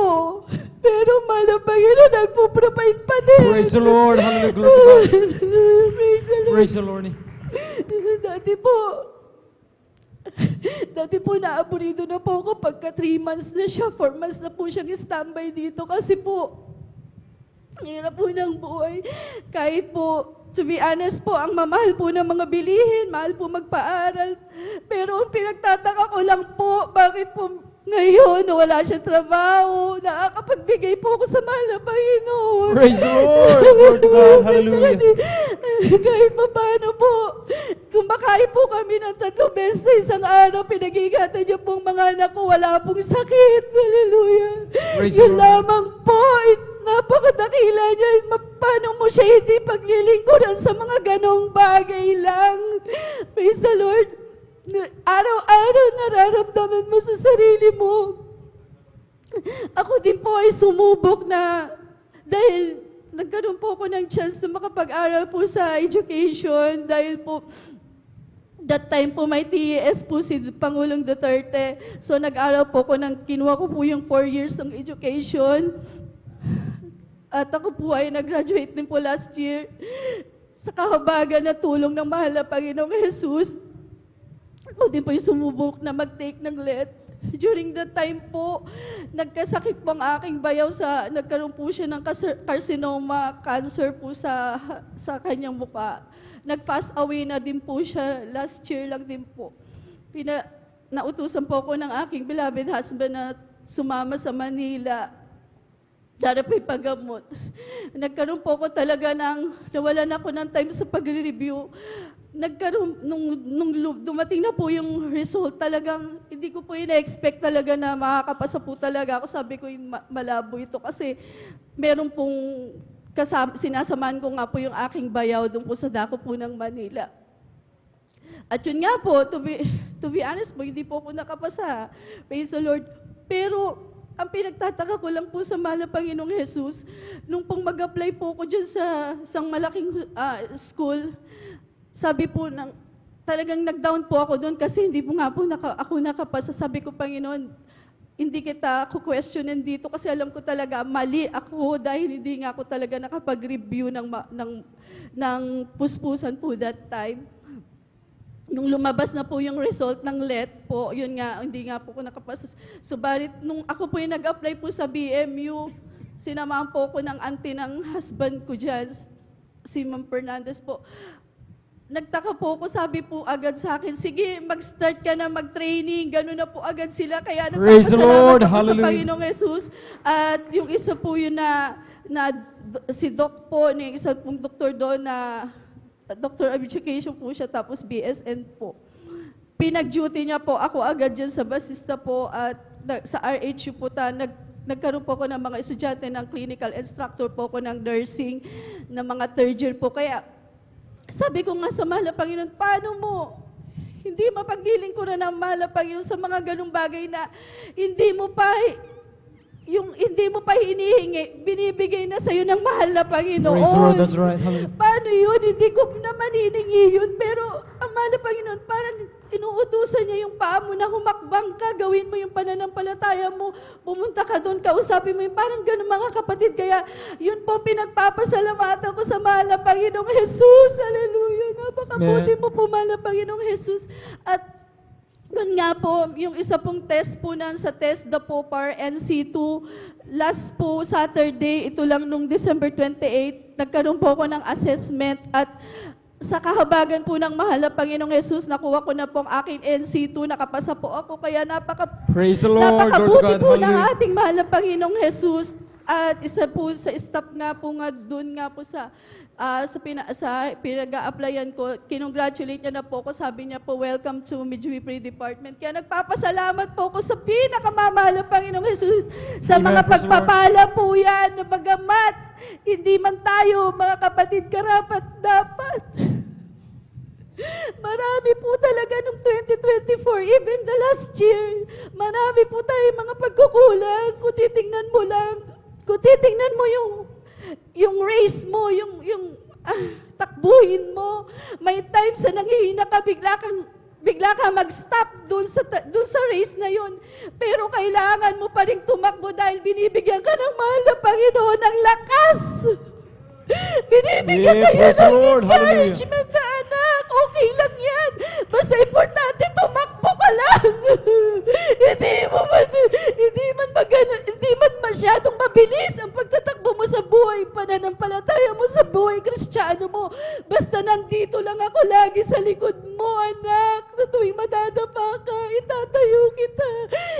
Pero mahal na Panginoon, nagpo-provide pa din. Praise the Lord. Hallelujah. Glory to God. Praise the Lord. Praise the Lord. Dati po naaburido na po ako pagka 3 months na siya, 4 months na po siyang standby dito kasi po, hirap po ng buhay. Kahit po, to be honest po, ang mamahal po ng mga bilihin, mahal po magpaaral. Pero ang pinagtataka ko lang po, bakit po ngayon wala siyang trabaho, nakakapagbigay po ako sa mahal na Panginoon. Praise the Lord. Glory to God. Hallelujah. Kahit pa paano po, kumakain po kami ng 3 beses sa isang araw, pinag-ingatan niyo pong mga anak ko, wala pong sakit. Hallelujah. Praise the Yun Lord. lamang po, napakadakila niya. Paano mo siya hindi paglilingkuran sa mga ganong bagay lang? Praise the Lord. Araw-araw nararamdaman mo sa sarili mo. Ako din po ay sumubok na dahil nagkaroon po ako ng chance na makapag-aral po sa education dahil po that time po may TES po si Pangulong Duterte. So nag-aral po ako kinuha ko po yung 4 years ng education. At ako po ay nag-graduate din po last year. Sa kahabagan na tulong ng mahal na Panginoong Jesus, ako din po yung sumubok na mag-take ng lead. During that time po, nagkasakit po ang aking bayaw nagkaroon po siya ng carcinoma, cancer po sa kanyang mukha. Nag-fast away na din po siya, last year lang din po. Nautusan po ako ng aking beloved husband na sumama sa Manila. Para po ipagamot. Nagkaroon po ako talaga nawalan ako ng time sa pag-review. Nung dumating na po yung result, talagang hindi ko po ina-expect talaga na makakapasa po talaga ako. Sabi ko, malabo ito kasi meron pong sinasamahan ko nga po yung aking bayaw doon po sa dako po ng Manila. At yun nga po, to be honest po, hindi po ako nakapasa. Praise the Lord. Pero ang pinagtataka ko lang po sa mahal na Panginoong Jesus, nung pong mag-apply po ako dyan sa isang malaking school, sabi po, talagang nag-down po ako doon kasi hindi po nga po ako nakapasa. Sabi ko, Panginoon, hindi kita questionin dito kasi alam ko talaga mali ako dahil hindi nga ako talaga nakapag-review ng puspusan po that time. Nung lumabas na po yung result ng LET po, yun nga, hindi nga po ako nakapasa. Subalit, nung ako po yung nag-apply po sa BMU, sinamahan po ako ng auntie ng husband ko dyan, si Ma'am Fernandez po. Nagtaka po ako, sabi po agad sa akin, sige, mag-start ka na mag-training, gano'n na po agad sila. Kaya Praise the Lord. nagpapasalamat ako sa Hallelujah. Panginoong Jesus. At yung isa po yun na si Doc po, yung isa pong doktor doon na Doctor of Education po siya, tapos BSN po. pinag-duty niya po, ako agad dyan sa basista po at sa RHU po nagkaroon po ako ng mga estudyante ng clinical instructor po ako ng nursing na mga third year po. Kaya sabi ko nga sa mahal na Panginoon, paano mo hindi mapaglilingkuran ng mahal na Panginoon sa mga ganung bagay na hindi mo pa hinihingi, binibigay na sa'yo ng mahal na Panginoon. Praise the Lord, that's right. Hallelujah. Paano yun? Hindi ko naman hiningi yun, pero ang mahal na Panginoon, parang inuutusan niya yung paa mo na humakbang ka, gawin mo yung pananampalataya mo, pumunta ka doon, kausapin mo yung parang ganun mga kapatid. Kaya yun po pinagpapasalamatan ko sa mahal na Panginoong Jesus. Hallelujah. Napakabuti mo po, mahal na Panginoong Jesus. At doon nga po, yung isa pong test po sa test the POPAR NC2, last po Saturday, ito lang nung December 28, nagkaroon po ako ng assessment at sa kahabagan po ng mahal na Panginoong Jesus, nakuha ko na po ang aking NC2, nakapasa po ako, kaya Praise the Lord, Lord napakabuti God, po ng hallelujah. ating mahal na Panginoong Jesus. At isa po sa staff nga po nga doon nga po sa pinag-a-applyan ko, kinongratulate niya na po ako, sabi niya po, welcome to Midwifery Department. Kaya nagpapasalamat po ako sa pinakamamahal na Panginoong Jesus sa Amen, mga praise the Lord. pagpapala po yan, na bagamat hindi man tayo, mga kapatid, karapat dapat. Marami po talaga nung 2024, even the last year, marami po tayo mga pagkukulang. Kung titingnan mo yung race mo, yung takbuhin mo, may times na nanghihina ka, bigla ka mag-stop dun sa race na yun. Pero kailangan mo pa rin tumakbo dahil binibigyan ka ng mahal na Panginoon ng lakas. Binibigyan Yeah, ka yan praise the ng Lord. Hallelujah. encouragement na anak. Okay lang yan. Basta importante, tumakbo ka lang. hindi man masyadong mabilis ang pagtatakbo mo sa buhay, pananampalataya mo sa buhay Kristiyano mo. Basta nandito lang ako lagi sa likod mo, anak. Na tuwing madadapa ka, itatayo kita.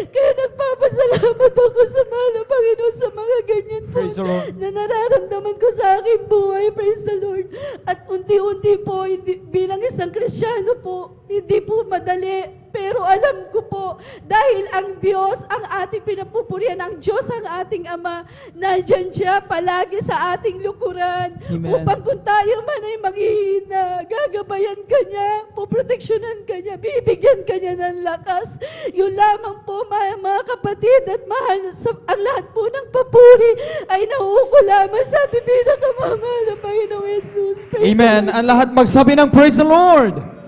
Kaya nagpapasalamat ako sa mahal na Panginoon sa mga ganyan po Praise the Lord. na nararamdaman ko sa aking buhay. Praise the Lord. At unti-unti po, bilang isang Kristiyano po, hindi po madali. Pero alam ko po, dahil ang Diyos, ang ating pinapupurihan, ang Diyos, ang ating Ama, nandyan siya palagi sa ating lukuran. Amen. Upang kung tayo man ay maghihina, gagabayan ka niya, poproteksyonan ka niya, bibigyan ka niya ng lakas. Yun lamang po, mga kapatid at mahal, ang lahat po ng papuri ay nauuko lamang sa ating pinakamamahal na Panginoong Jesus. Praise Amen. the Lord. Ang lahat magsabi ng praise the Lord.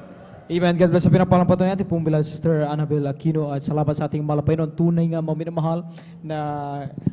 Amen. God bless sa pinapalampato natin pong bilang Sister Annabel Aquino at salamat sa ating mahal na Panginoon. Tunay nga mga minamahal na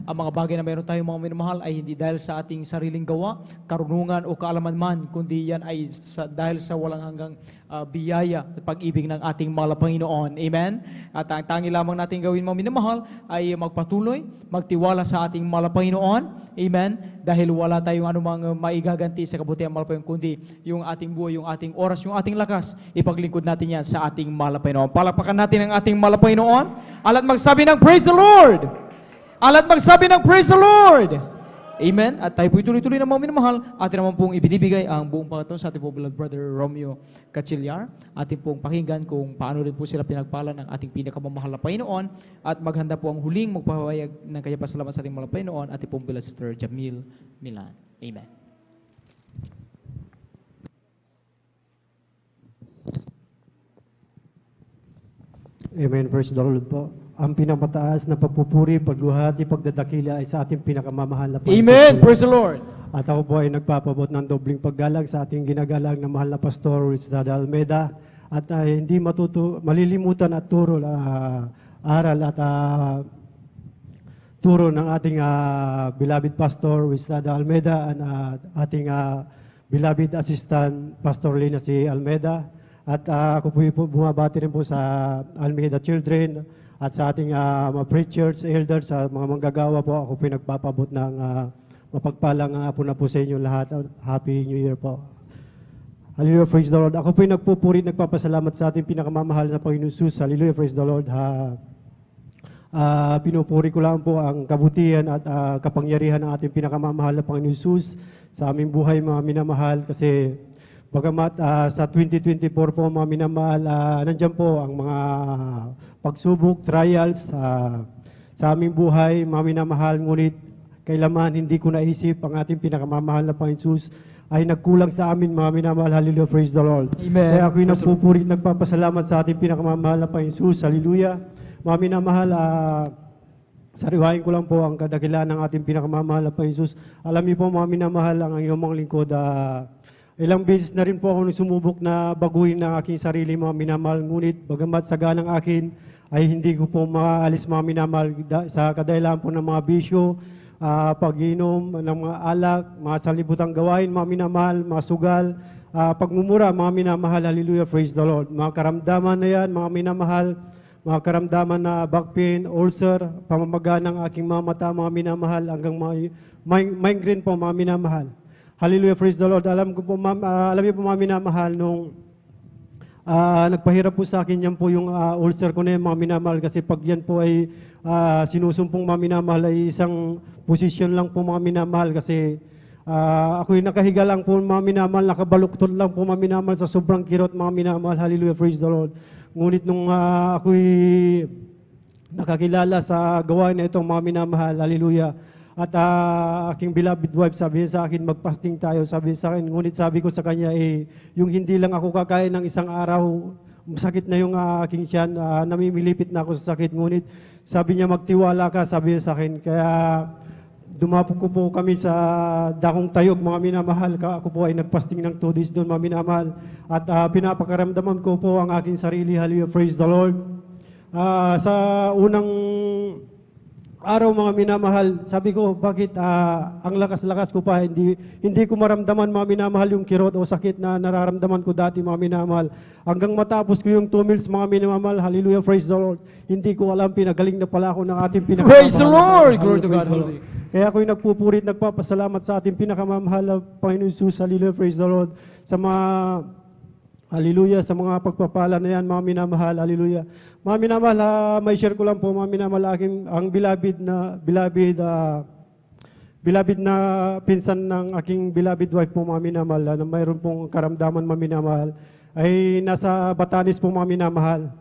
ang mga bagay na mayroon tayong mga minamahal ay hindi dahil sa ating sariling gawa, karunungan o kaalaman man, kundi yan ay dahil sa walang hanggang biyaya at pag-ibig ng ating mahal na Panginoon. Amen. At ang tangi lamang natin gawin mga minamahal ay magpatuloy, magtiwala sa ating mahal na Panginoon. Amen. Dahil wala tayong anumang maigaganti sa kabutihan mahal na Panginoon, kundi yung ating buhay, yung ating oras, yung ating lakas, ipaglingkod natin yan sa ating mahal na Panginoon. Palakpakan natin ang ating mahal na Panginoon. Alat magsabi ng praise the Lord. Alat magsabi ng praise the Lord. Amen. At tayo po tuloy-tuloy na mga minamahal. Atin naman pong ibinibigay ang buong pangatong sa ating po beloved brother Romeo Cachillar. Atin pong pakinggan kung paano rin po sila pinagpala ng ating pinakamamahal na Panginoon. At maghanda po ang huling magpapahayag ng kanyang pasalamat sa ating mahal na Panginoon. Atin pong beloved Sister Jamil Milan. Amen. Amen. Praise the Lord po. Ang pinamataas na pagpupuri, pagluhati, pagdadakila ay sa ating pinakamamahal na Panginoon. Amen. Praise the Lord. At ako po ay nagpapabot ng dobling paggalang sa ating ginagalang na mahal na Pastor Rizal Almeida. At hindi malilimutan at turo aral at turo ng ating beloved Pastor Rizal Almeida at ating beloved Assistant Pastor Lina si Almeida. At ako po bumabati rin po sa Almeida Children at sa ating mga preachers, elders, sa mga manggagawa po. Ako po nagpapabot ng mapagpalang po na po sa inyo lahat. Happy New Year po. Hallelujah, praise the Lord. Ako po nagpupuri, nagpapasalamat sa ating pinakamamahal na Panginoon Jesus. Hallelujah, praise the Lord. Pinupuri ko lang po ang kabutihan at kapangyarihan ng ating pinakamamahal na Panginoon Jesus sa aming buhay, mga minamahal, kasi Bagamat sa 2024 po, mga minamahal, nandyan po ang mga pagsubok, trials sa aming buhay, mga minamahal, ngunit kailaman hindi ko naisip ang ating pinakamamahal na Panginoon Jesus ay nagkulang sa amin, mga minamahal. Hallelujah, praise the Lord. Amen. Kaya ako'y nagpupuri at nagpapasalamat sa ating pinakamamahal na Panginoon Jesus. Hallelujah. Mga minamahal, sariwain ko lang po ang kadakilaan ng ating pinakamamahal na Panginoon Jesus. Alam niyo po, mga minamahal, ang iyong mga lingkod, ilang beses na rin po ako sumubok na baguhin ang aking sarili, mga minamahal. Ngunit, bagamat saganang akin, ay hindi ko po maalis, mga minamahal, sa kadahilan po ng mga bisyo, pag-inom ng mga alak, mga salibutang gawain, mga minamahal, mga sugal, pagmumura, mga minamahal. Hallelujah, praise the Lord. Mga karamdaman na yan, mga minamahal, mga karamdaman na back pain, ulcer, pamamaga ng aking mga mata, mga minamahal, hanggang migraine po, mga minamahal. Hallelujah, praise the Lord. Alam niyo po, mga minamahal, nung nagpahirap po sa akin yan po yung ulcer ko na yan, mga minamahal, kasi pag yan po ay sinusumpong, mga minamahal, ay isang posisyon lang po, mga minamahal, kasi ako'y nakahiga lang po, mga minamahal, nakabaluktot lang po, mga minamahal, sa sobrang kirot, mga minamahal. Hallelujah, praise the Lord. Ngunit nung ako'y nakakilala sa gawain na itong, mga minamahal, hallelujah, at aking beloved wife, sabi niya sa akin, mag-fasting tayo, sabi niya sa akin, ngunit sabi ko sa kanya, yung hindi lang ako kakain ng isang araw, sakit na yung aking tiyan, namimilipit na ako sa sakit, ngunit sabi niya, magtiwala ka, sabi niya sa akin. Kaya dumapok ko po kami sa Dakong Tayog, mga minamahal. Ako po ay nagpasting ng 2 days doon, mga minamahal. At pinapakaramdaman ko po ang aking sarili. Hallelujah, praise the Lord. Sa unang araw, mga minamahal, sabi ko, bakit ang lakas-lakas ko pa, hindi ko maramdaman, mga minamahal, yung kirot o sakit na nararamdaman ko dati, mga minamahal. Hanggang matapos ko yung 2 meals, mga minamahal. Hallelujah, praise the Lord. Hindi ko alam, pinagaling na pala ako ng ating pinakamamahal. Praise the Lord! Glory to God. Kaya ako'y nagpupurit, nagpapasalamat sa ating pinakamamahal na Panginoon Jesus. Hallelujah, praise the Lord. Sa mga hallelujah, sa mga pagpapala na yan, mga minamahal, hallelujah. Mga minamahal, may share ko lang po, mga minamahal, ang beloved na pinsan ng aking beloved wife po, mga minamahal, na mayroon pong karamdaman, mga minamahal, ay nasa Batanes po, mga minamahal.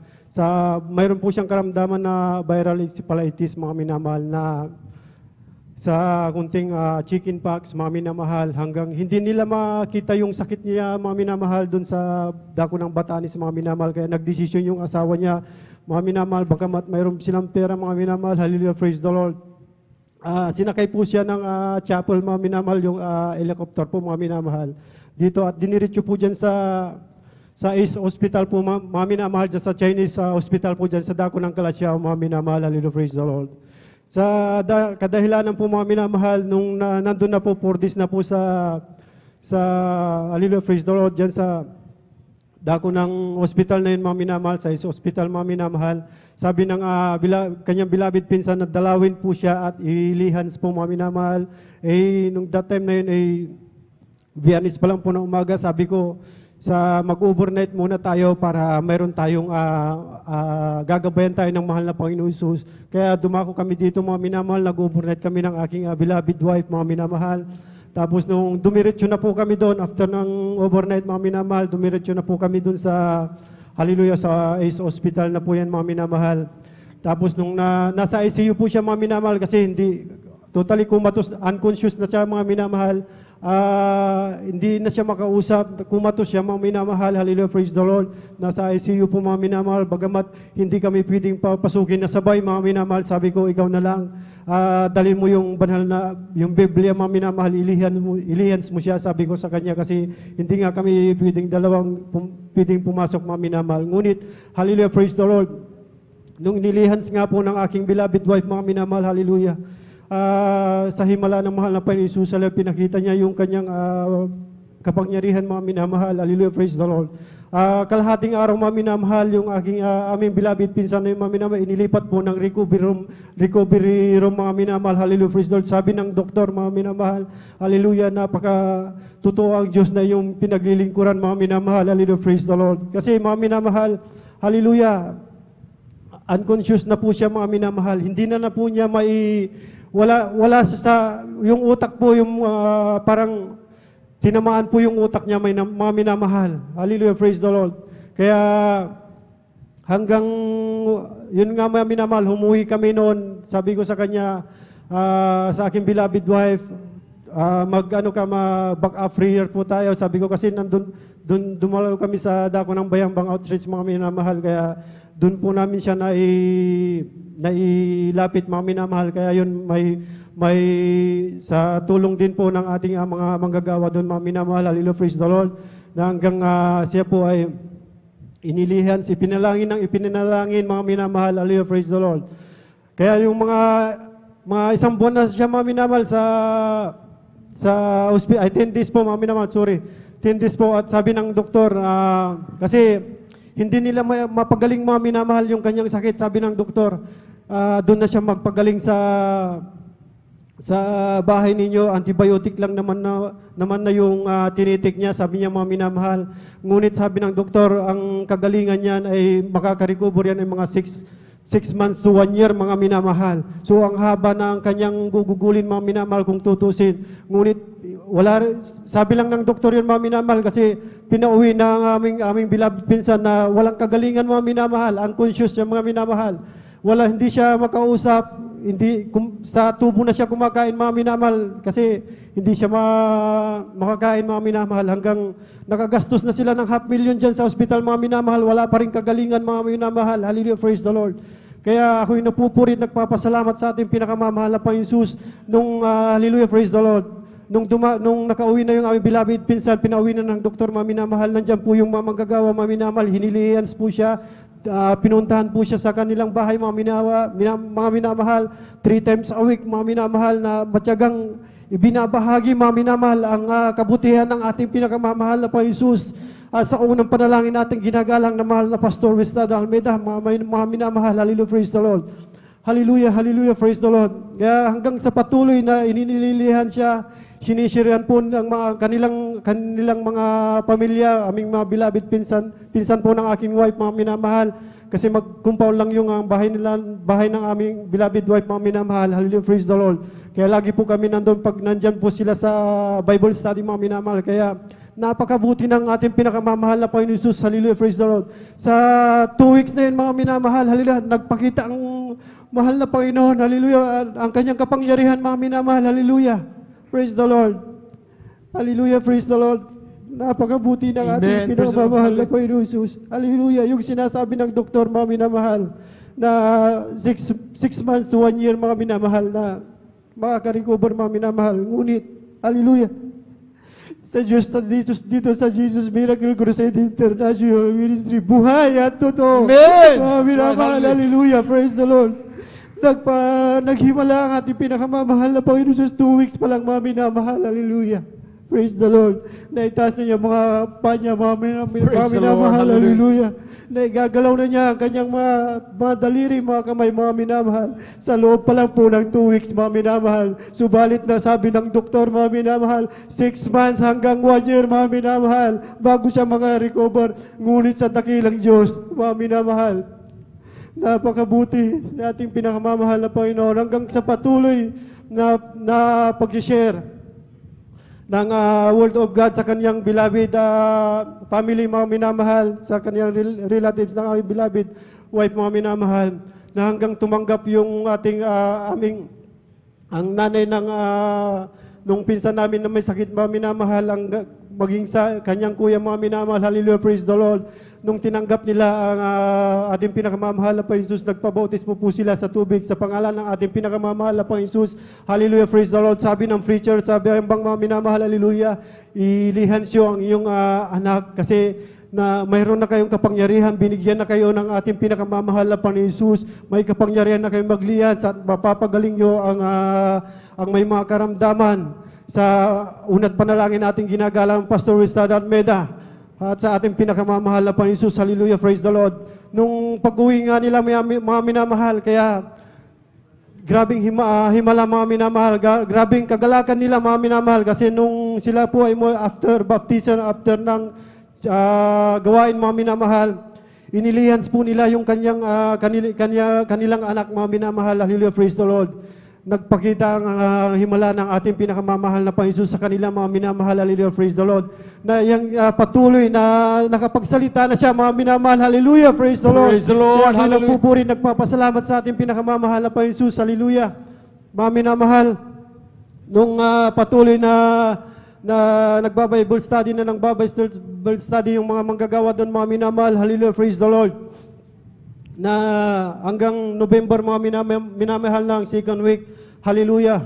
Mayroon po siyang karamdaman na viral encephalitis, mga minamahal, na sa kunting chicken pox, mga minamahal, hanggang hindi nila makita yung sakit niya, mga minamahal, doon sa dako ng Batanes, mga minamahal. Kaya nagdesisyon yung asawa niya, mga minamahal, bagamat mayroon silang pera, mga minamahal. Hallelujah, praise the Lord. Sinakay po siya ng chapel, mga minamahal, yung helicopter po, mga minamahal, dito, at diniretso po dyan sa Ace Hospital po, mga minamahal, dyan sa Chinese hospital po dyan sa dako ng Kalasyaw, mga minamahal. Hallelujah, praise the Lord. Sa kadahilanan po, mga minamahal, nung nandun na po, 4 days na po sa hallelujah, praise the Lord, dyan sa dako ng hospital na yun, mga minamahal, sa Ace Hospital, mga minamahal, sabi ng kanyang beloved pinsan na dalawin po siya at ilihans po, mga minamahal. Nung that time na yun, Biyernes pa lang po ng umaga, sabi ko, mag-overnight muna tayo para mayroon tayong gagabayan tayo ng mahal na Panginoon Jesus. Kaya dumako kami dito, mga minamahal, nag-overnight kami ng aking beloved wife, mga minamahal. Tapos nung dumiretso na po kami doon, after ng overnight, mga minamahal, dumiretso na po kami doon sa, hallelujah, sa Ace Hospital na po yan, mga minamahal. Tapos nung nasa ICU po siya, mga minamahal, kasi totally kumatos, unconscious na siya, mga minamahal. Hindi na siya makausap, kumatos siya, mga minamahal. Hallelujah, praise the Lord. Nasa ICU po, mga minamahal, bagamat hindi kami pwedeng papasukin na sabay, mga minamahal. Sabi ko, ikaw na lang, dalhin mo yung banal na, yung Biblia, mga minamahal, ilihans mo siya, sabi ko sa kanya, kasi hindi nga kami pwedeng pwedeng pumasok, mga minamahal. Ngunit, hallelujah, praise the Lord. Nung inilihans nga po ng aking beloved wife, mga minamahal, hallelujah, sa himala ng mahal na Panginoon Jesus, pinakita niya yung kanyang kapangyarihan, mga minamahal. Hallelujah, praise the Lord. Kalahating araw, mga minamahal, yung aming beloved pinsan na yung mga minamahal, inilipat po ng recovery room, mga minamahal. Hallelujah, praise the Lord. Sabi ng doktor, mga minamahal, hallelujah, napaka-totoo ang Diyos na yung pinaglilingkuran, mga minamahal. Hallelujah, praise the Lord. Kasi, mga minamahal, hallelujah, unconscious na po siya, mga minamahal. Hindi na po niya wala sa yung utak po, yung parang tinamaan po yung utak niya, mga minamahal. Hallelujah, praise the Lord. Kaya hanggang, yun nga mga minamahal, humuwi kami noon. Sabi ko sa kanya, sa aking beloved wife, back up free year po tayo. Sabi ko kasi dumalaw kami sa dako ng Bayambang Outreach, mga minamahal. Kaya doon po namin siya nailapit, mga minamahal. Kaya yun, may sa tulong din po ng ating mga manggagawa doon, mga minamahal. Hallelujah, praise the Lord. Na hanggang siya po ay inilihan, ipinalangin, mga minamahal. Hallelujah, praise the Lord. Kaya yung mga isang buwan na siya, mga minamahal, sa hospital, 10 days po, mga minamahal, 10 days po. At sabi ng doktor, kasi hindi nila mapagaling, mga minamahal, yung kanyang sakit. Sabi ng doktor, doon na siya magpagaling sa bahay ninyo, antibiotic lang naman na yung tinitik niya. Sabi niya, mga minamahal. Ngunit sabi ng doktor, ang kagalingan niyan ay makaka-recover yan ay mga 6 months to 1 year, mga minamahal. So ang haba na ang kanyang gugugulin, mga minamahal, kung tutusin. Ngunit sabi lang ng doktor yun, mga minamahal, kasi pinauwi na ang aming beloved pinsan na walang kagalingan, mga minamahal, unconscious siya, mga minamahal. Hindi siya makausap, sa tubo na siya kumakain, mga minamahal, kasi hindi siya makakain, mga minamahal, hanggang nakagastos na sila ng 500,000 dyan sa hospital, mga minamahal, wala pa rin kagalingan, mga minamahal. Hallelujah, praise the Lord. Kaya ako'y napupurit, nagpapasalamat sa ating pinakamamahal na Panginoon Jesus nung hallelujah, praise the Lord. Nung nakauwi na yung aming beloved pinsan, pinauwi na ng doktor, mga minamahal, nandyan po yung mga manggagawa, mga minamahal, hinilians po siya, pinuntahan po siya sa kanilang bahay, mga minamahal, 3 times a week, mga minamahal, na matyagang ibinabahagi, mga minamahal, ang kabutihan ng ating pinakamamahal na Panginoon Jesus. Sa unang panalangin natin, ginagalang na mahal na Pastor Wistado Almeida, mga minamahal, hallelujah, praise the Lord. Hallelujah, hallelujah, praise the Lord. Kaya hanggang sa patuloy na ininililihan siya, sinisirihan po ng kanilang mga pamilya, aming mga beloved pinsan po ng aking wife, mga minamahal. Kasi mag-compound lang yung bahay ng aming beloved wife, mga minamahal. Hallelujah, praise the Lord. Kaya lagi po kami nandun pag nandyan po sila sa Bible study, mga minamahal. Kaya napakabuti ng ating pinakamamahal na Panginoon Jesus. Hallelujah, praise the Lord. Sa 2 weeks na yun, mga minamahal, hallelujah, nagpakita ang mahal na Panginoon. Hallelujah, ang kanyang kapangyarihan, mga minamahal. Hallelujah, praise the Lord. Hallelujah, praise the Lord. Napakabuti ng ating pinakamamahal na Panginoon Jesus. Hallelujah. Yung sinasabi ng doktor, mga minamahal, na 6 months to 1 year, mga minamahal, na makaka-recover, mga minamahal. Ngunit, hallelujah, sa Diyos, dito sa Jesus Miracle Crusade International Ministry, buhay at totoo. Amen. Mga minamahal, hallelujah, praise the Lord. Naghimala ang ating pinakamamahal na Panginoon Jesus, 2 weeks pa lang, mga minamahal, hallelujah. Praise the Lord. Naitaas na niya mga panya, mga minamahal, hallelujah. Naigagalaw na niya ang kanyang mga daliri, mga kamay, mga minamahal. Sa loob pa lang po ng 2 weeks, mga minamahal. Subalit na sabi ng doktor, mga minamahal, 6 months hanggang 1 year, mga minamahal, bago siya recover. Ngunit sa dakilang Diyos, mga minamahal, napakabuti nating pinakamamahal na Panginoon hanggang sa patuloy na pag-share ng Word of God sa kanyang beloved family, mga minamahal, sa kanyang relatives ng aming beloved wife, mga minamahal, na hanggang tumanggap yung ang nanay nung pinsan namin na may sakit, mga minamahal, maging sa kanyang kuya, mga minamahal, hallelujah, praise the Lord. Nung tinanggap nila ang ating pinakamamahal na Panginoon Jesus, nagpabautis po sila sa tubig sa pangalan ng ating pinakamamahal na Panginoon Jesus. Hallelujah, praise the Lord. Sabi ng preacher, sabi ang mga minamahal, hallelujah, ilihansyo ang iyong anak kasi na mayroon na kayong kapangyarihan, binigyan na kayo ng ating pinakamamahal na Panginoon Jesus. May kapangyarihan na kayong maglihan at mapapagaling nyo ang may mga karamdaman. Sa unat panalangin natin ginagalang Pastor Wistado Almeida at sa ating pinakamamahal na Panginoon Jesus, hallelujah, praise the Lord. Nung pag-uwi nga nila, mga minamahal, kaya grabing himala, mga minamahal, grabing kagalakan nila, mga minamahal, kasi nung sila po ay after baptism, after ng gawain, mga minamahal, inilihans po nila yung kanilang anak, mga minamahal, hallelujah, praise the Lord. nagpakita ang himala ng ating pinakamamahal na Panginoon sa kanila, mga minamahal, hallelujah, praise the Lord. Na yung patuloy na nakapagsalita na siya, mga minamahal, hallelujah, praise the Lord. Praise the Lord, Kaya ako hallelujah. nagpupuri, nagpapasalamat sa ating pinakamamahal na Panginoon, hallelujah. Mga minamahal, nung patuloy na nagba-Bible study na ng Bible study yung mga manggagawa doon, mga minamahal, hallelujah, praise the Lord. Na hanggang November, mga minamahal ng second week, hallelujah.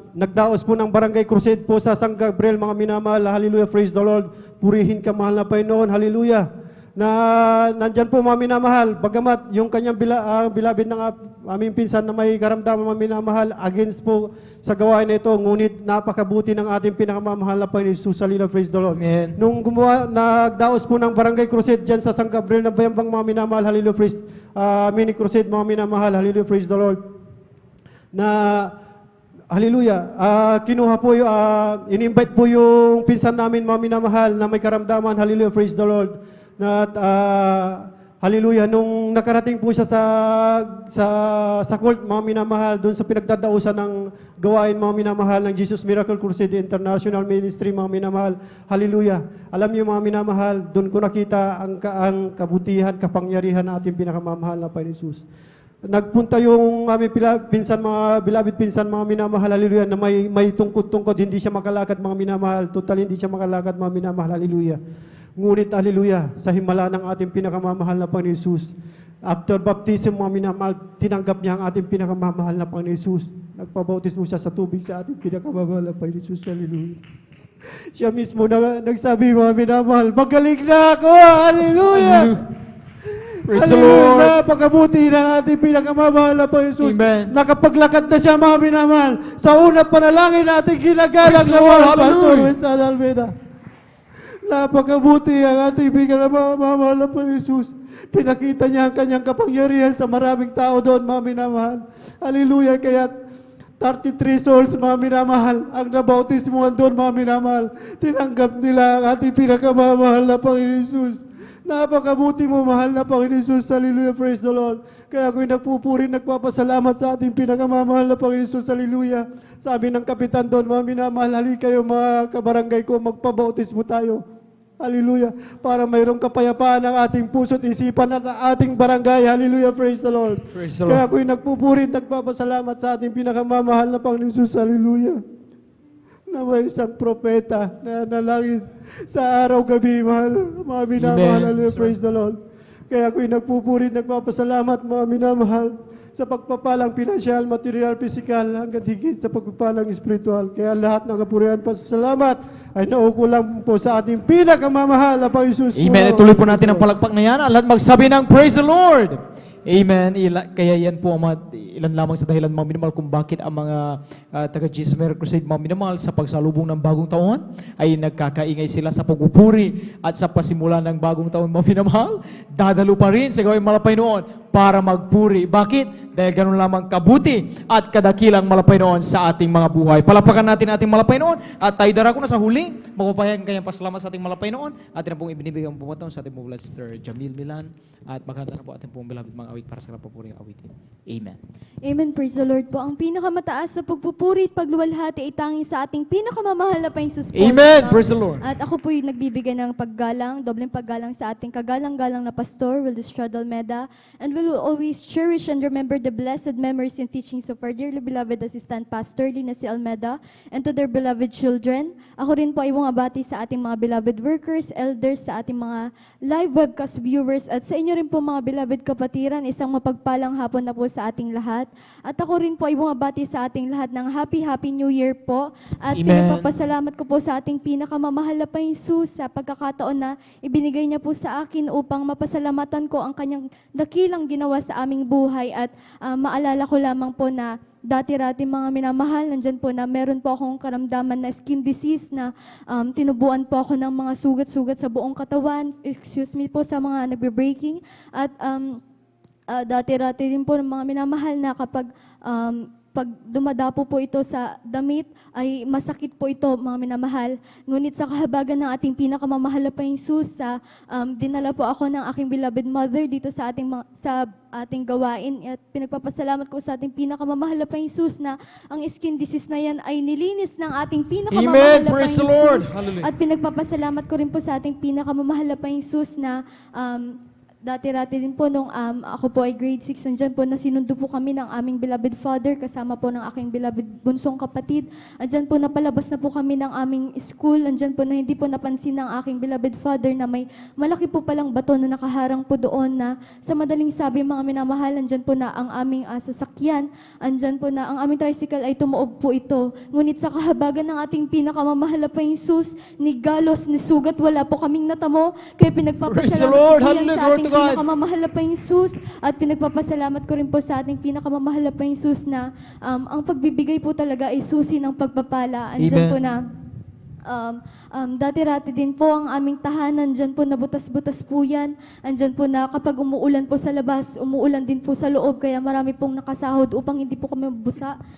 Nagdaos po ng Barangay Crusade po sa San Gabriel, mga minamahal, hallelujah, praise the Lord. Purihin ka, mahal na Panginoon, hallelujah. Na nandyan po, mga minamahal, bagamat yung kanyang bilabid ng aming pinsan na may karamdaman, mga minamahal, against po sa gawain na ito, ngunit napakabuti ng ating pinakamamahal na Panginoon Jesus, hallelujah, praise the Lord. Amen. Nung nagdaos po ng Barangay Crusade dyan sa San Gabriel ng Bayambang, mga minamahal, hallelujah, praise, mini crusade, mga minamahal, hallelujah, praise the Lord. Na, hallelujah, kinuha po, in-invite po yung pinsan namin, mga minamahal, na may karamdaman, hallelujah, praise the Lord. Na, hallelujah, nung nakarating po siya sa court, mga minamahal, doon sa pinagdadausan ng gawain, mga minamahal, ng Jesus Miracle Crusade International Ministry, mga minamahal, hallelujah. Alam niyo, mga minamahal, doon ko nakita ang kabutihan, kapangyarihan ng ating pinakamamahal na Panginoon Jesus. Nagpunta yung aming pinsan, mga beloved pinsan, mga minamahal, hallelujah, na may tungkod-tungkod, hindi siya makalakad, mga minamahal, total hindi siya makalakad, mga minamahal, hallelujah. Ngunit, hallelujah, sa himala ng ating pinakamamahal na Panginoon Jesus, after baptism, mga minamahal, tinanggap niya ang ating pinakamamahal na Panginoon Jesus. Nagpabautismo siya sa tubig sa ating pinakamamahal na Panginoon Jesus, hallelujah. Siya mismo nagsabi, mga minamahal, magaling na ako, hallelujah! Praise the Hallelujah! Lord. Napakabuti ng ating pinakamamahal na Panginoon Jesus. Amen. Nakapaglakad na siya, mga minamahal. Sa unang panalangin natin, ginagalang Praise the na Lord. mga Pastor Hallelujah. Winston Almeida. Napakabuti ang ating pinakamamahal na Panginoon Jesus. Pinakita niya ang kanyang kapangyarihan sa maraming tao doon, mga minamahal. Hallelujah! Kaya 33 souls, mga minamahal, ang nabautismuhan doon, mga minamahal. Tinanggap nila ang ating pinakamamahal na Panginoon Jesus. Napakabuti mo, mahal na Panginoon Jesus. Hallelujah, praise the Lord. Kaya ako'y nagpupuri, nagpapasalamat sa ating pinakamamahal na Panginoon Jesus. Hallelujah. Sabi ng kapitan doon, mga minamahal, hali kayo mga kabarangay ko, magpabautismo tayo. Hallelujah. Para mayroong kapayapaan ng ating puso't isipan at ating barangay. Hallelujah, praise the Lord. Praise the Lord. Kaya ako'y nagpupuri, nagpapasalamat sa ating pinakamamahal na Panginoon Jesus. Hallelujah. Na may isang propeta na nalangin sa araw-gabi, mahal, mga minamahal, Amen. hallelujah, praise the Lord. Kaya ako'y nagpupuri, nagpapasalamat, mga minamahal, sa pagpapalang pinansyal, material, pisikal, hanggang higit sa pagpapalang espiritual. Kaya lahat ng kapurihan, pasasalamat ay naukulang po sa ating pinakamamahal na Panginoon Jesus. Amen. Ituloy po natin ang palakpak na yan. Ang lahat magsabi ng praise the Lord. Amen. Kaya yan po ang ilan lamang sa dahilan, mga minamahal, kung bakit ang mga taga-Jesus Miracle Crusade, mga minamahal, sa pagsalubong ng bagong taon ay nagkakaingay sila sa pagpupuri at sa pasimula ng bagong taon, mga minamahal, dadalo pa rin sa gawing malapay noon para magpuri. Bakit? Dahil ganun lamang kabuti at kadakilang malapay noon sa ating mga buhay. Palapakan natin ating malapay noon at tayo darako na sa huli. Magpapayagan kayang pasalamat sa ating malapay noon. Atin na pong ibinibigay ang bumataon sa ating mga Sister Jamil Milan at maghanda na po ating pong beloved mga awit para sa kapapuring awitin. Amen. Amen, praise the Lord po. Ang pinakamataas na pagpupuri at pagluwalhati ay tanging sa ating pinakamamahal na Panginoon po. Amen, praise the Lord. At ako po yung nagbibigay ng paggalang, dobleng paggalang sa ating kagalang-galang na pastor, Wildestrad Almeida, and we will always cherish and remember the blessed memories and teachings of our dearly beloved assistant pastor, Lina C. Almeida, and to their beloved children. Ako rin po ay bumabati sa ating mga beloved workers, elders, sa ating mga live webcast viewers, at sa inyo rin po mga beloved kapatiran, isang mapagpalang hapon na po sa ating lahat. At ako rin po ay bumabati sa ating lahat ng Happy New Year po. At Amen. pinagpapasalamat ko po sa ating pinakamamahal na Panginoon Jesus sa pagkakataon na ibinigay niya po sa akin upang mapasalamatan ko ang kanyang dakilang ginawa sa aming buhay. At maalala ko lamang po na dati-rati mga minamahal, nandyan po na meron po akong karamdaman na skin disease na tinubuan po ako ng mga sugat-sugat sa buong katawan. Excuse me po sa mga nagbe-breaking. At dati-rati din po ng mga minamahal na kapag pag dumadapo po ito sa damit, ay masakit po ito, mga minamahal. Ngunit sa kahabagan ng ating pinakamamahal na Jesus, dinala po ako ng aking beloved mother dito sa ating gawain. At pinagpapasalamat ko sa ating pinakamamahal na Jesus na ang skin disease na yan ay nilinis ng ating pinakamamahal Amen. na Praise the Lord. Jesus. Hallelujah. At pinagpapasalamat ko rin po sa ating pinakamamahal na Jesus na dati-rati din po nung ako po ay grade 6, andyan po na sinundo po kami ng aming beloved father kasama po ng aking beloved bunsong kapatid. Andyan po napalabas na po kami ng aming school. Andyan po na hindi po napansin ng aking beloved father na may malaki po palang bato na nakaharang po doon na sa madaling sabi mga minamahal, andyan po na ang aming sasakyan. Andyan po na ang aming tricycle ay tumuob po ito. Ngunit sa kahabagan ng ating pinakamamahal na Jesus, ni galos, ni sugat, wala po kaming natamo. Kaya Praise the pinagpapasalamat Lord. ko po yan Hallelujah. sa Glory ating to God. pinakamamahal na Jesus. At pinagpapasalamat ko rin po sa ating pinakamamahal na Jesus na ang pagbibigay po talaga ay susi ng pagpapala. Amen. Andyan po na dati-rati din po ang aming tahanan, dyan po nabutas-butas po yan. Andyan po na kapag umuulan po sa labas, umuulan din po sa loob, kaya marami pong nakasahod upang hindi po kami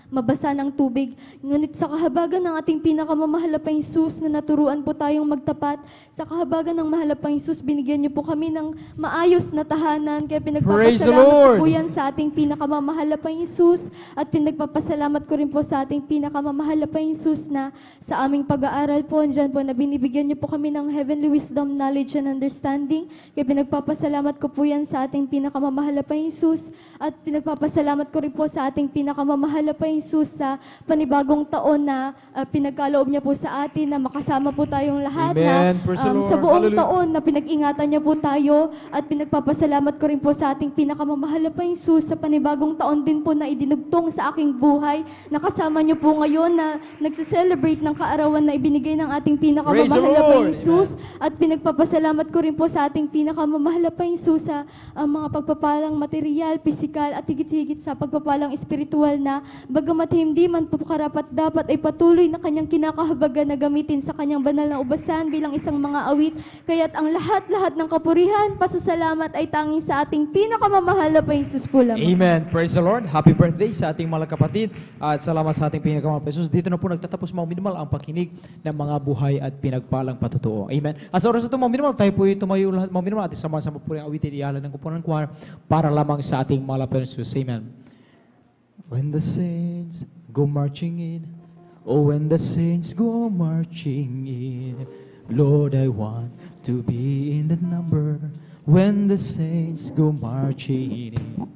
mabasa ng tubig. Ngunit sa kahabagan ng ating pinakamamahal na Jesus na naturuan po tayong magtapat, sa kahabagan ng mahal na Jesus, binigyan niyo po kami ng maayos na tahanan, kaya Praise the pinagpapasalamat Lord. ko po yan sa ating pinakamamahal na Jesus, at pinagpapasalamat ko rin po sa ating pinakamamahal na Jesus na sa aming pag-aaral po, andyan po na binibigyan niyo po kami ng heavenly wisdom, knowledge, and understanding. Kaya pinagpapasalamat ko po yan sa ating pinakamamahal na Jesus, at pinagpapasalamat ko rin po sa ating pinakamamahal na Jesus sa panibagong taon na pinagkaloob niya po sa atin na makasama po tayong lahat. Amen. Na Praise the Lord. sa buong Hallelujah. taon na pinag-ingatan niya po tayo, at pinagpapasalamat ko rin po sa ating pinakamamahal na Jesus sa panibagong taon din po na idinugtong sa aking buhay. Nakasama niyo po ngayon na nagse-celebrate ng kaarawan na ibinigay ng ating Praise the pinakamamahal na Lord. Jesus. At pinagpapasalamat ko rin po sa ating pinakamamahal na Jesus sa mga pagpapalang material, pisikal, at higit-higit sa pagpapalang espiritual na bagamat hindi man po karapat dapat ay patuloy na kanyang kinakahabagan na gamitin sa kanyang banal na ubasan bilang isang mga awit. Kaya't ang lahat-lahat ng kapurihan, pasasalamat ay tanging sa ating pinakamamahal na Jesus po lamang. Amen. Praise the Lord. Happy birthday sa ating mga kapatid. At salamat sa ating pinakamamahal na Jesus. Dito na po nagtatapos mga minimal ang pakinig ng mga buhay at pinagpalang patutuo. Amen. At sa oras ito mga minimal, tayo po tumayo lahat mga minimal at sama-sama po rin awitin, iyalan ng kupunan ng choir para lamang sa ating mga lapang Jesus. Amen. When the saints go marching in, oh when the saints go marching in, Lord, I want to be in that number. When the saints go marching in,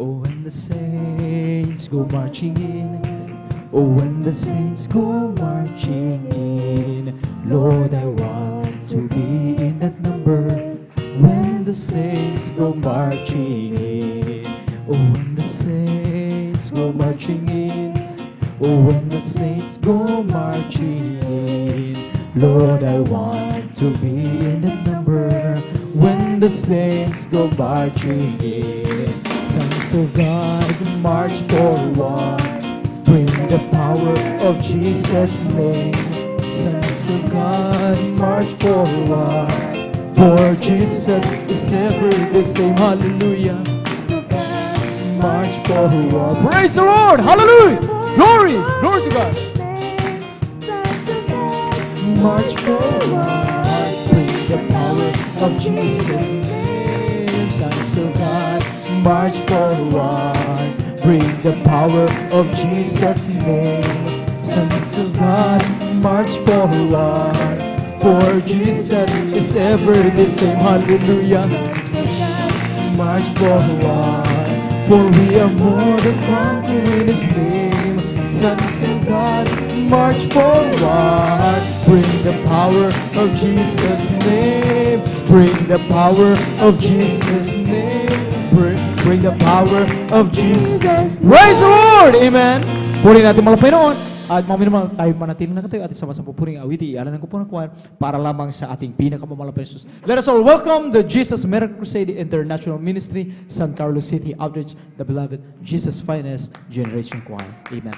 oh when the saints go marching in, oh when the saints go marching in, Lord, I want to be in that number. When the saints go marching in, oh when the saints go marching in, oh when the saints go marching in, Lord, I want to be in that number. When the saints go marching in, sons of God march forward, bring the power of Jesus' name. Sons of God march forward, for Jesus is ever the same. Hallelujah. March forward. Praise the Lord. Hallelujah. Glory. Glory to God. March forward, bring the power of Jesus' name. Sons of God, march forward, bring the power of Jesus' name. Sons of God, march forward, for Jesus is ever the same. Hallelujah. March forward, for we are more than conquerors in His name. Sons of God, march forward, bring the power of Jesus' name. Bring the power of Jesus' name. Bring the power of Jesus. Praise the Lord! Amen! Purihin natin mga Panginoon. At mga minamahal, tayo manatili na katayo at sama-sama puring awiti. Ialan ng kupunan choir para lamang sa ating pinakamamahal na Jesus. Let us all welcome the Jesus Miracle Crusade International Ministry, San Carlos City Outreach, the beloved Jesus Finest Generation Choir. Amen.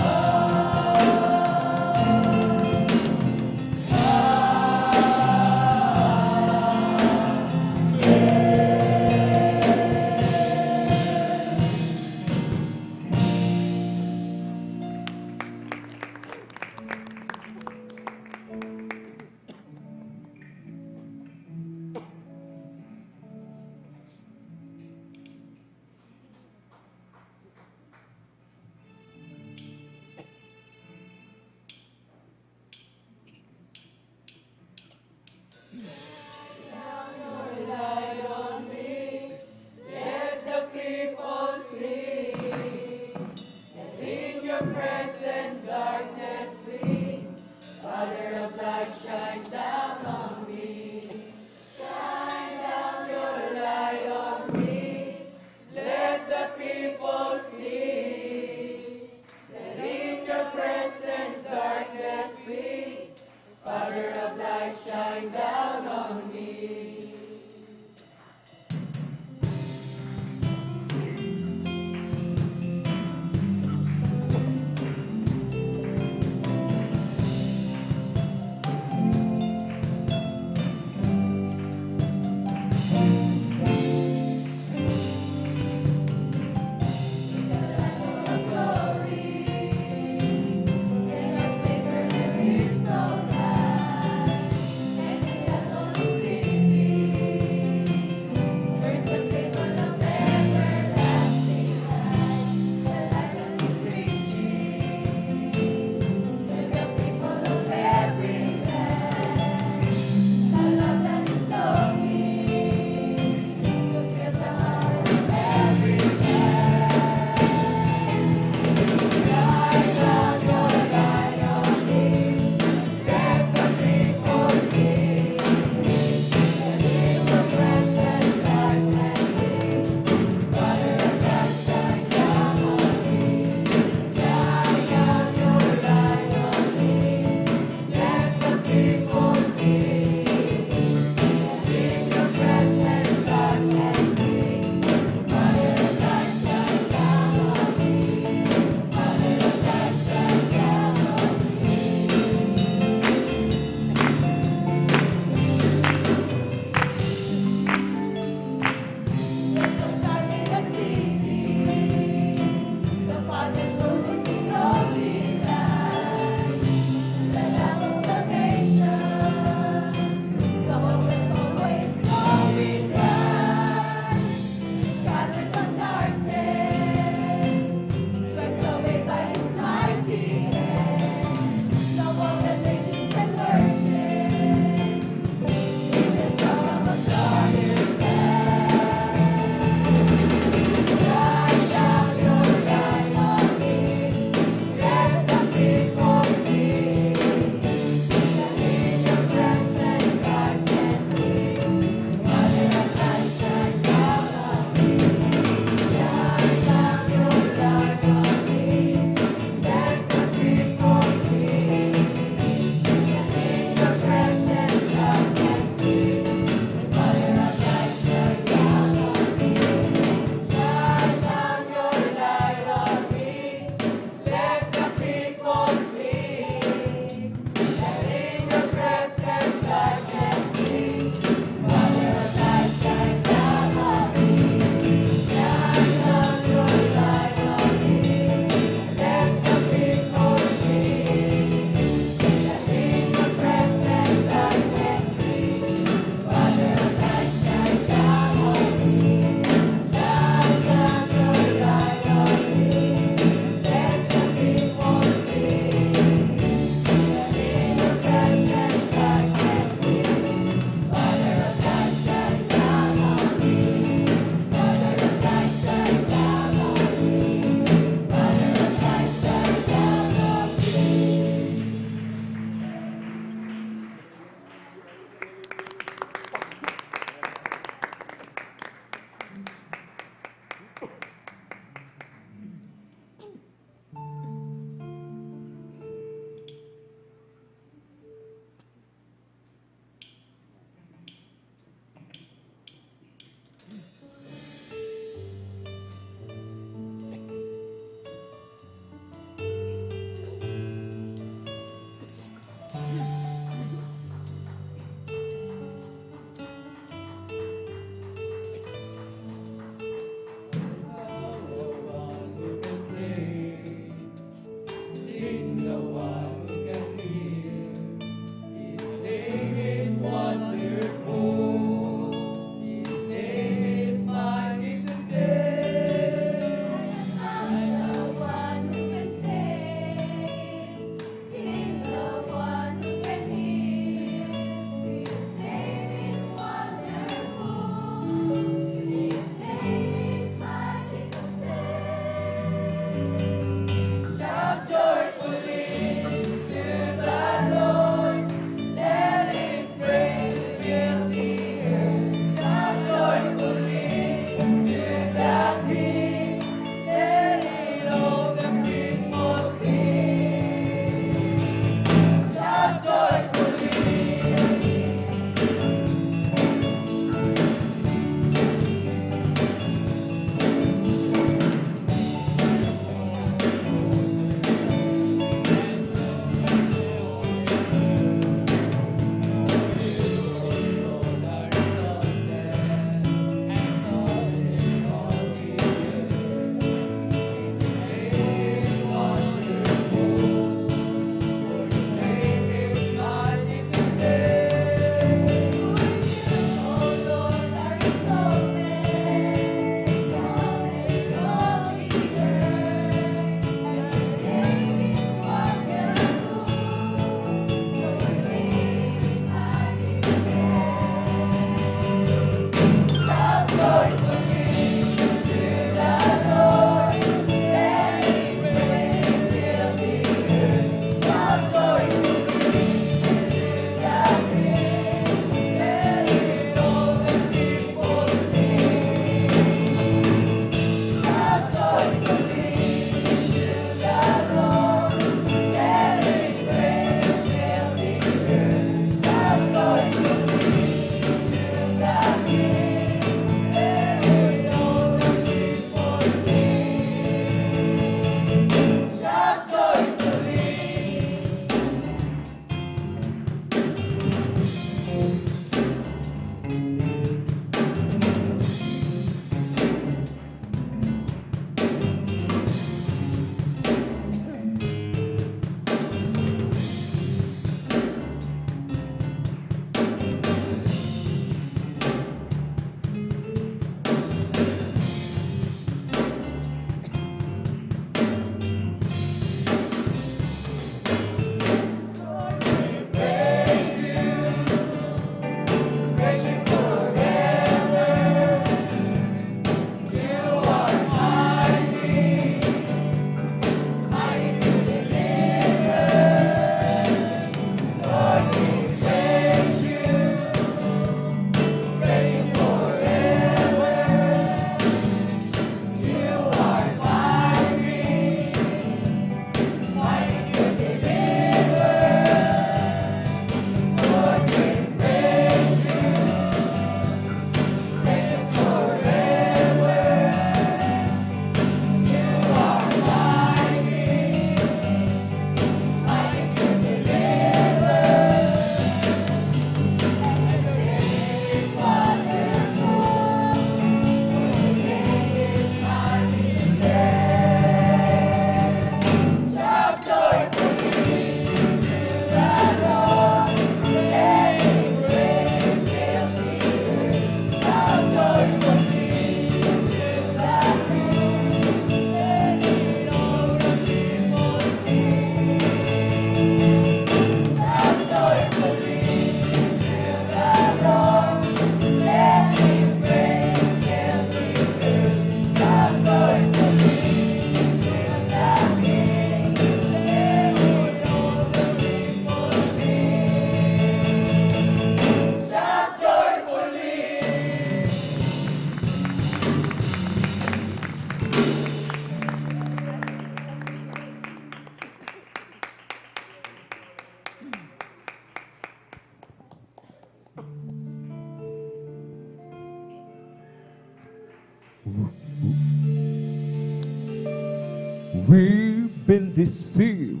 We've been deceived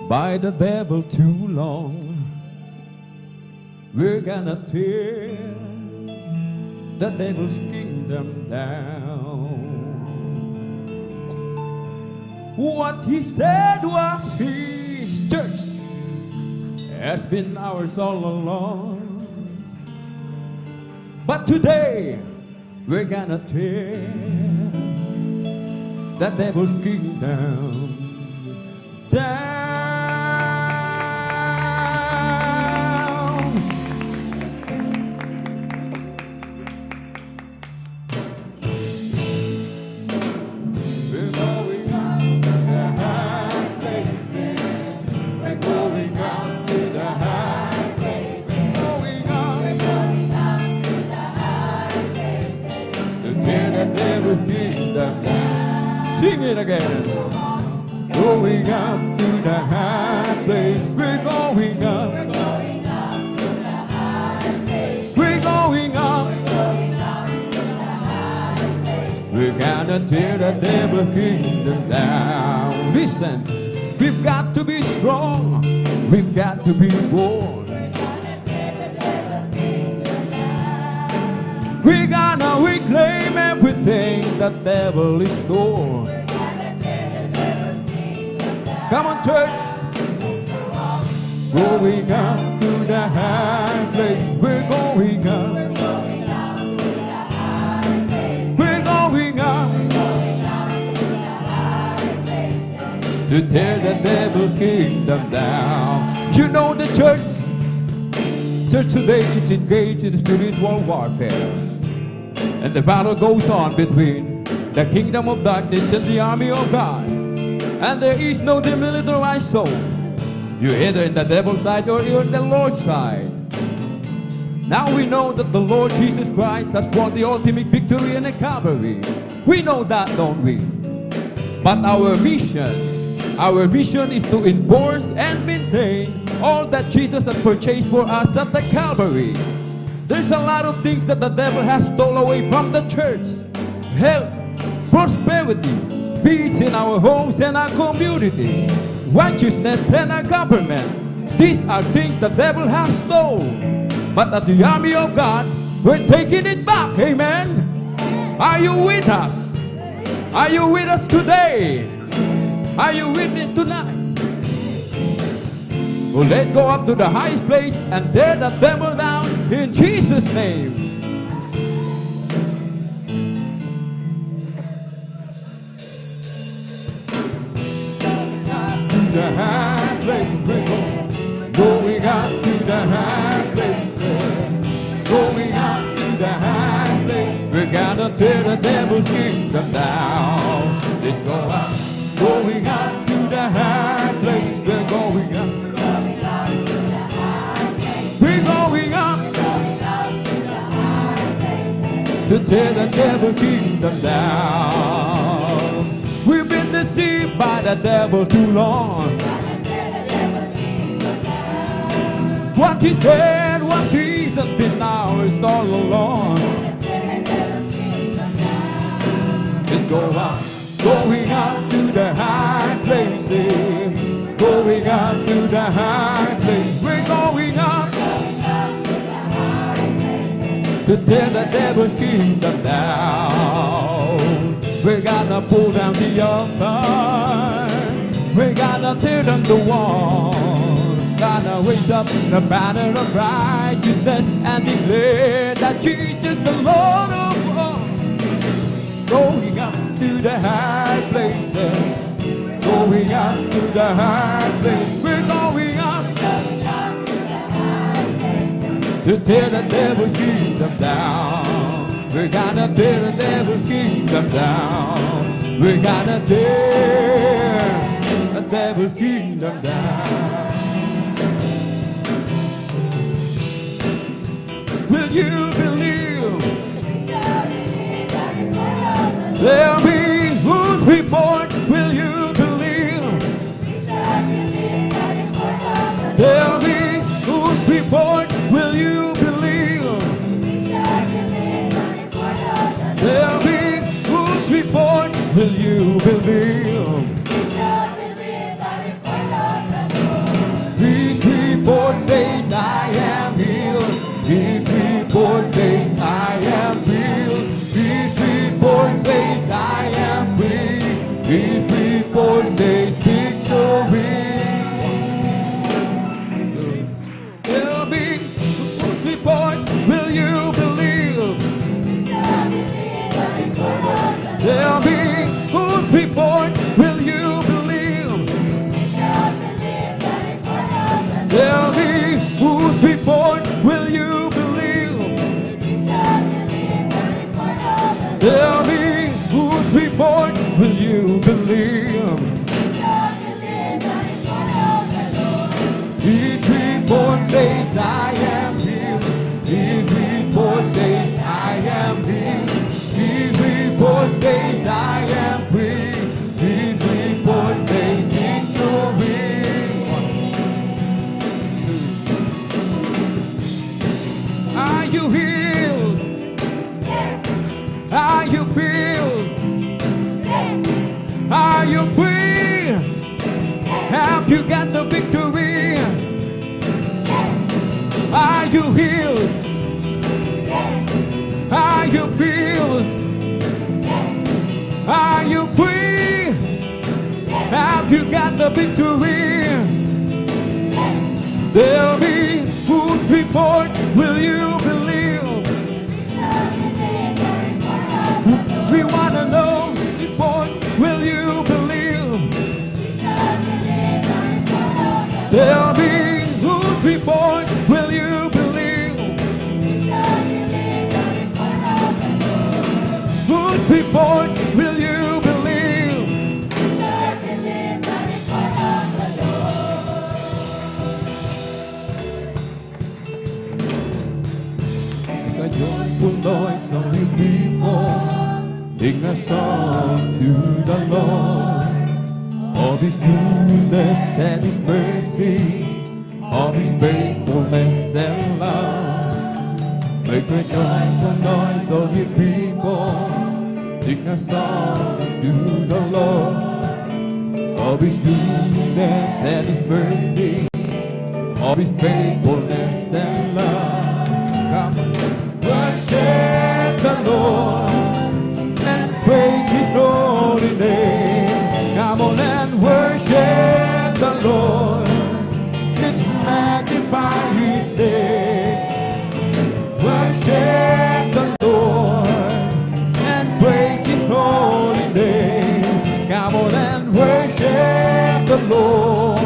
by the devil too long. We're gonna tear the devil's kingdom down. What he said was his church has been ours all along. But today we're gonna tear the devil's kingdom down. We're going up to the high places. We're going up to the high places. We're going up to the high places. To tear the devil's kingdom down. Sing it again. Going up to the high place. We're going up. We're going up. We're gonna tear the devil's kingdom down. Listen, we've got to be strong. We've got to be bold. We're gonna reclaim everything the devil is stole. Come on, church. Going up to the high place. We're going up. We're going up to tear the devil's kingdom down. You know the church today is engaged in spiritual warfare. And the battle goes on between the kingdom of darkness and the army of God. And there is no demilitarized soul. You're either in the devil's side or you're on the Lord's side. Now we know that the Lord Jesus Christ has won the ultimate victory in the Calvary. We know that, don't we? But our mission is to enforce and maintain all that Jesus has purchased for us at the Calvary. There's a lot of things that the devil has stolen away from the church. Health, prosperity, peace in our homes and our community, righteousness and our government. These are things the devil has stolen. But at the army of God, we're taking it back. Amen. Are you with us? Are you with us today? Are you with me tonight? Well, let's go up to the highest place and tear the devil down in Jesus' name. The high place, we're going up to the high places. Going up to the high place. We're gonna tear the devil's kingdom down. Let's go up. Going up to the high place. We're going up. We're going up to tear the devil's kingdom down. We've been deceived by the devil too long. What he said, what he's been ours all along. Let's go up, going up to the high places. Going up to the high place. We're going up to tear the devil's kingdom down. We're gonna pull down the altar. We're gonna tear down the wall. Gonna raise up the banner of righteousness and declare that Jesus the Lord of all. Going up to the high places. Going up to the high place. We're going up to tear the devil's kingdom down. We're gonna tear the devil's kingdom down. We're gonna tear the devil's kingdom down. Will you believe? There'll be good report. Will you believe? There'll be good report. Will you believe? There'll be good report. Will you you believe? His report says I am healed. His report says I am healed. His report says I am free. His report says victory. Tell me, whose report will you believe? Tell me, whose report will you believe? Tell me, whose report will you believe? Tell me, whose report will you believe? His report says I am healed. His report says I am healed. His report says I am free. His report says victory. Are you healed? Yes. Are you filled? Yes. Are you free? Yes. Have you got the victory? Yes. Are you healed? Yes. Are you filled? Yes. Are you free? Yes. Have you got the victory? Yes. Tell me, whose report will you believe? We want to know, whose report will you believe? Tell me, whose report will you believe? Whose report will you believe? A joyful noise of you people, sing a song to the Lord. Of His goodness and His mercy, of His faithfulness and love. Make a joyful noise, all you people, sing a song to the Lord. Of His goodness and His mercy, of His faithfulness and love. Come on, worship the Lord and praise His holy name. Come on and worship the Lord. Let's magnify His name. Worship the Lord and praise His holy name. Come on and worship the Lord.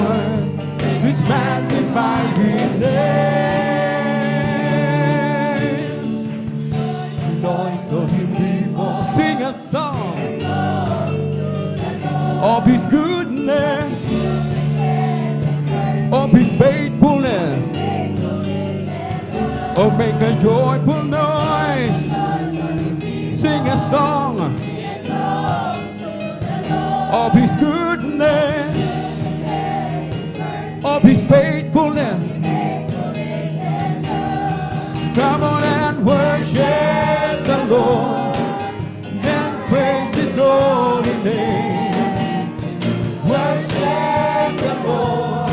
Let's magnify His name. Noise of you people, sing a song of His goodness, of His faithfulness. Oh, make a joyful noise, sing a song of His goodness, of His faithfulness. Come on and worship the Lord and praise His holy name. Worship the Lord,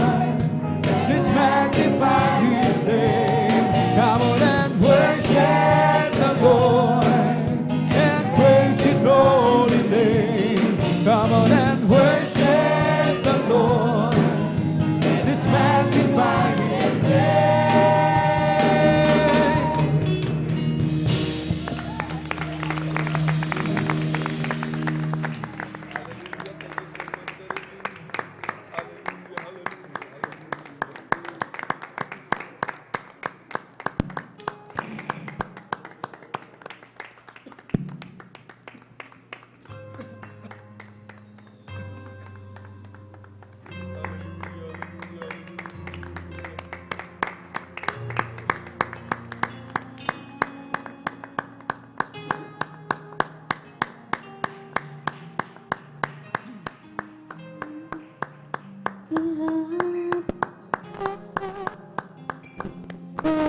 let's magnify His name. Come on and worship the Lord and praise His holy name. Come on and worship the Lord, let's magnify His name.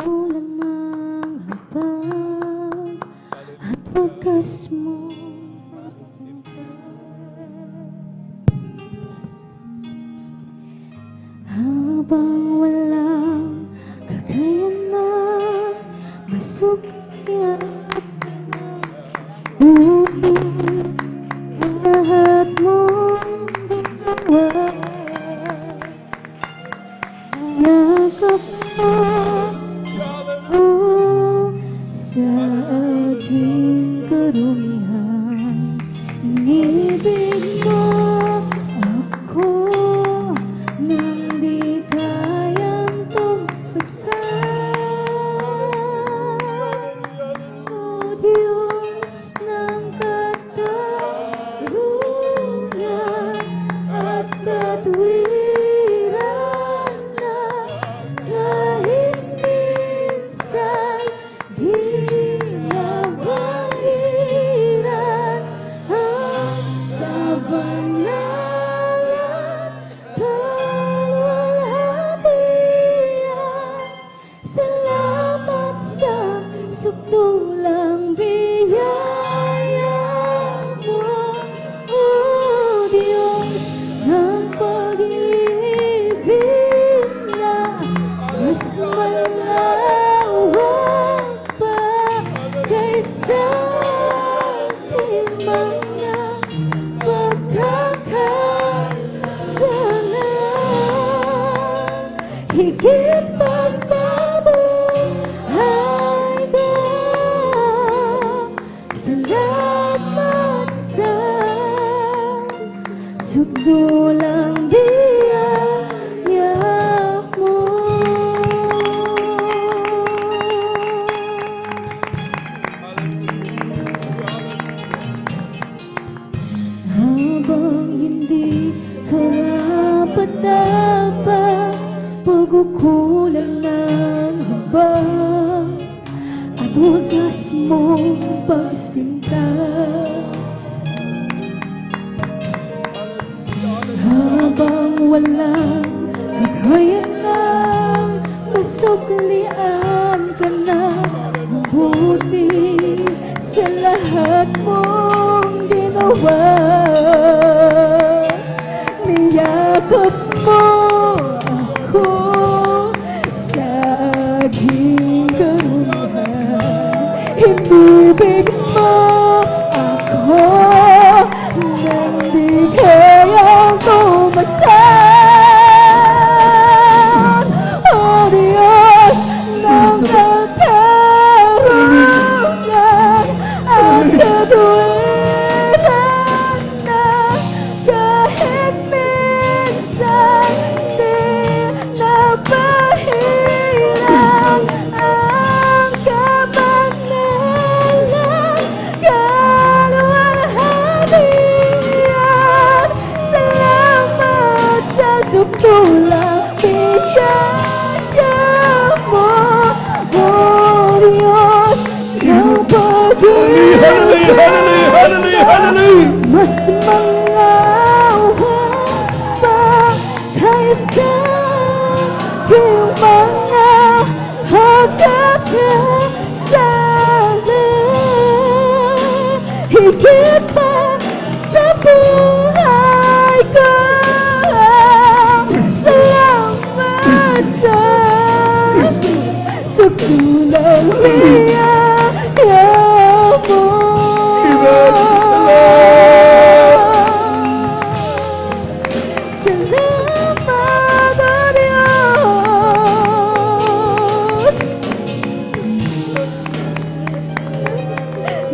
Ulan ng habang at wagas mo at sabay. Habang walang kakayanan, masukyan sa lahat mong ginawa. Yakap mo ako sa aking karumihan. Inibig mo ako nang di kayang tumpasan. O Diyos ng katarungan at katwiran na kahit minsan di nabahiran ang kabanalan, kalwalhatian. Salamat sa sukdulang biyaya mo, O Diyos ng pag-ibig na mas malawak pa kaysa aking mga pagkakasala. Higit pa sa buhay ko, salamat sa sukdulang biyaya mo. Habang hindi karapat-dapat, pagkukulang ng habang at wagas mong pagsinta. Habang walang kakayanan, masuklian ka na mabuti sa lahat mong ginawa. Niyakap mo ako sa aking karumihan. Inibig mo ako nang di kayang tumasan. O Diyos ng katarungan at katwiran na kahit minsan di napahiran ang kabanalan, kalwalhatian. Salamat sa sukdulang biyaya mo, O Diyos ng pag-ibig mas malawak pa kaysa aking mga pagkakasala. Higit pa sa buhay ko, salamat sa sukdulang biyaya mo. Salamat, O Diyos.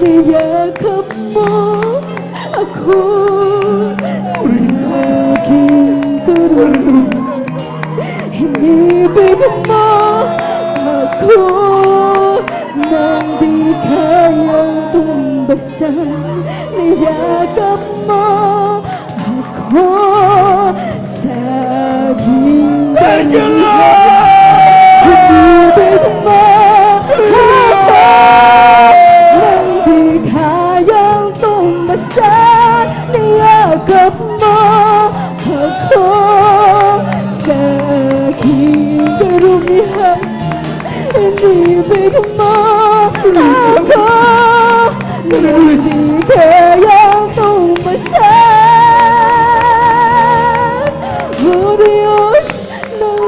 Niyakap mo ako sa aking karumihan. Inibig mo ako nang di kayang tumbasan. Niyakap mo ako sa aking karumihan. Inibig mo ako nang di kayang tumbasan. Niyakap mo ako sa aking karumihan. Inibig mo ako nang di kayang tumasan. O Diyos ng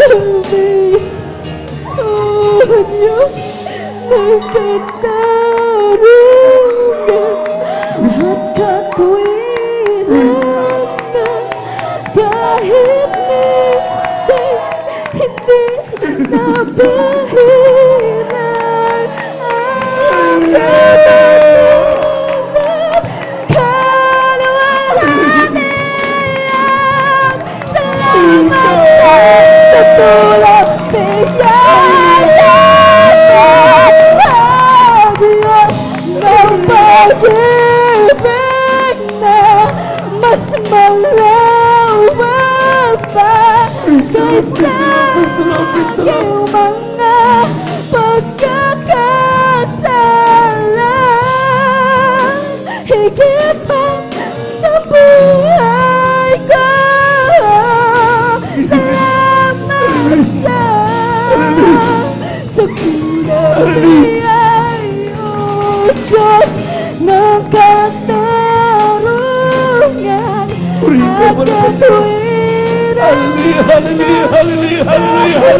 Oh, Diyos ng katarungan at katwiran na kahit minsan hindi nabahiran ang katarungan kaluwalhatian. Salamat sa tulong biyaya mo, Diyos ng pag-ibig na mas malawak pa kaysa aking mga pagkakasala. Higit pa sa buhay ko, salamat sa kulang biyaya, Diyos ng katarungan at katwiran.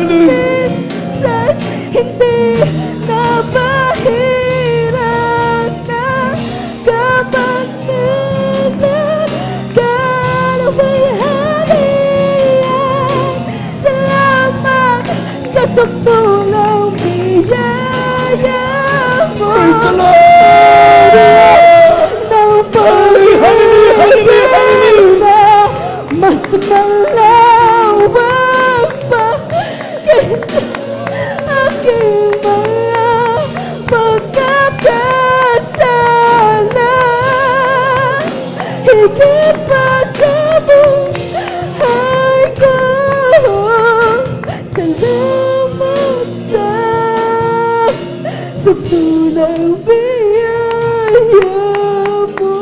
Minsan hindi nabahiran ng kapangyarihan, kaluwalhatian. Salamat sa sukdulang biyaya mo, ng pag-ibig na mas malawak pa kaysa aking mga pagkakasala. Higit pa sa buhay ko, salamat sa sukdulang biyaya mo.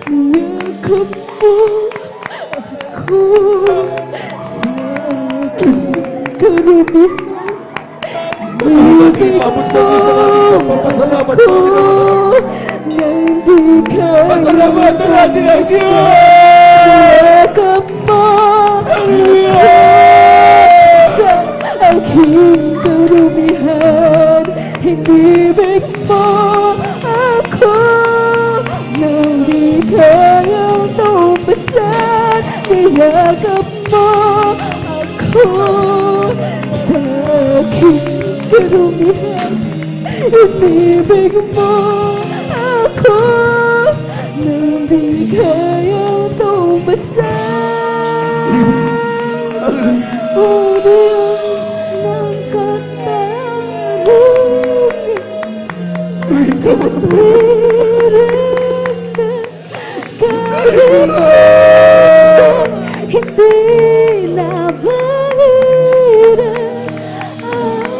Niyakap mo ako sa aking karamihan. Abot sa Diyos ang ating pagpapasalamat, Panginoon. Pasalamat natin ang Diyos! Niyakap mo sa aking karamihan. Hinibig mo ako nang di kayang tumpasan. Niyakap mo ako sa aking karamihan. Hinibig mo ako nang di kayang tumpasan. O Diyos ng katarungan, katwiran na kahit minsan hindi nabahiran ang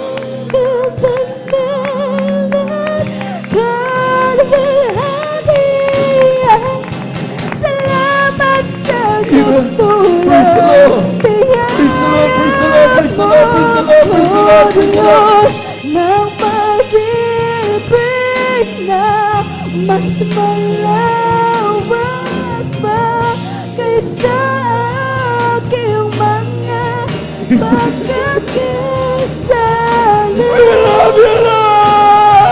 kapangyarihan, kaluwalhatian. Salamat sa sukdulang biyaya mo, Diyos ng pag-ibig na mas malawak pa kaysa aking mga pagkakasala.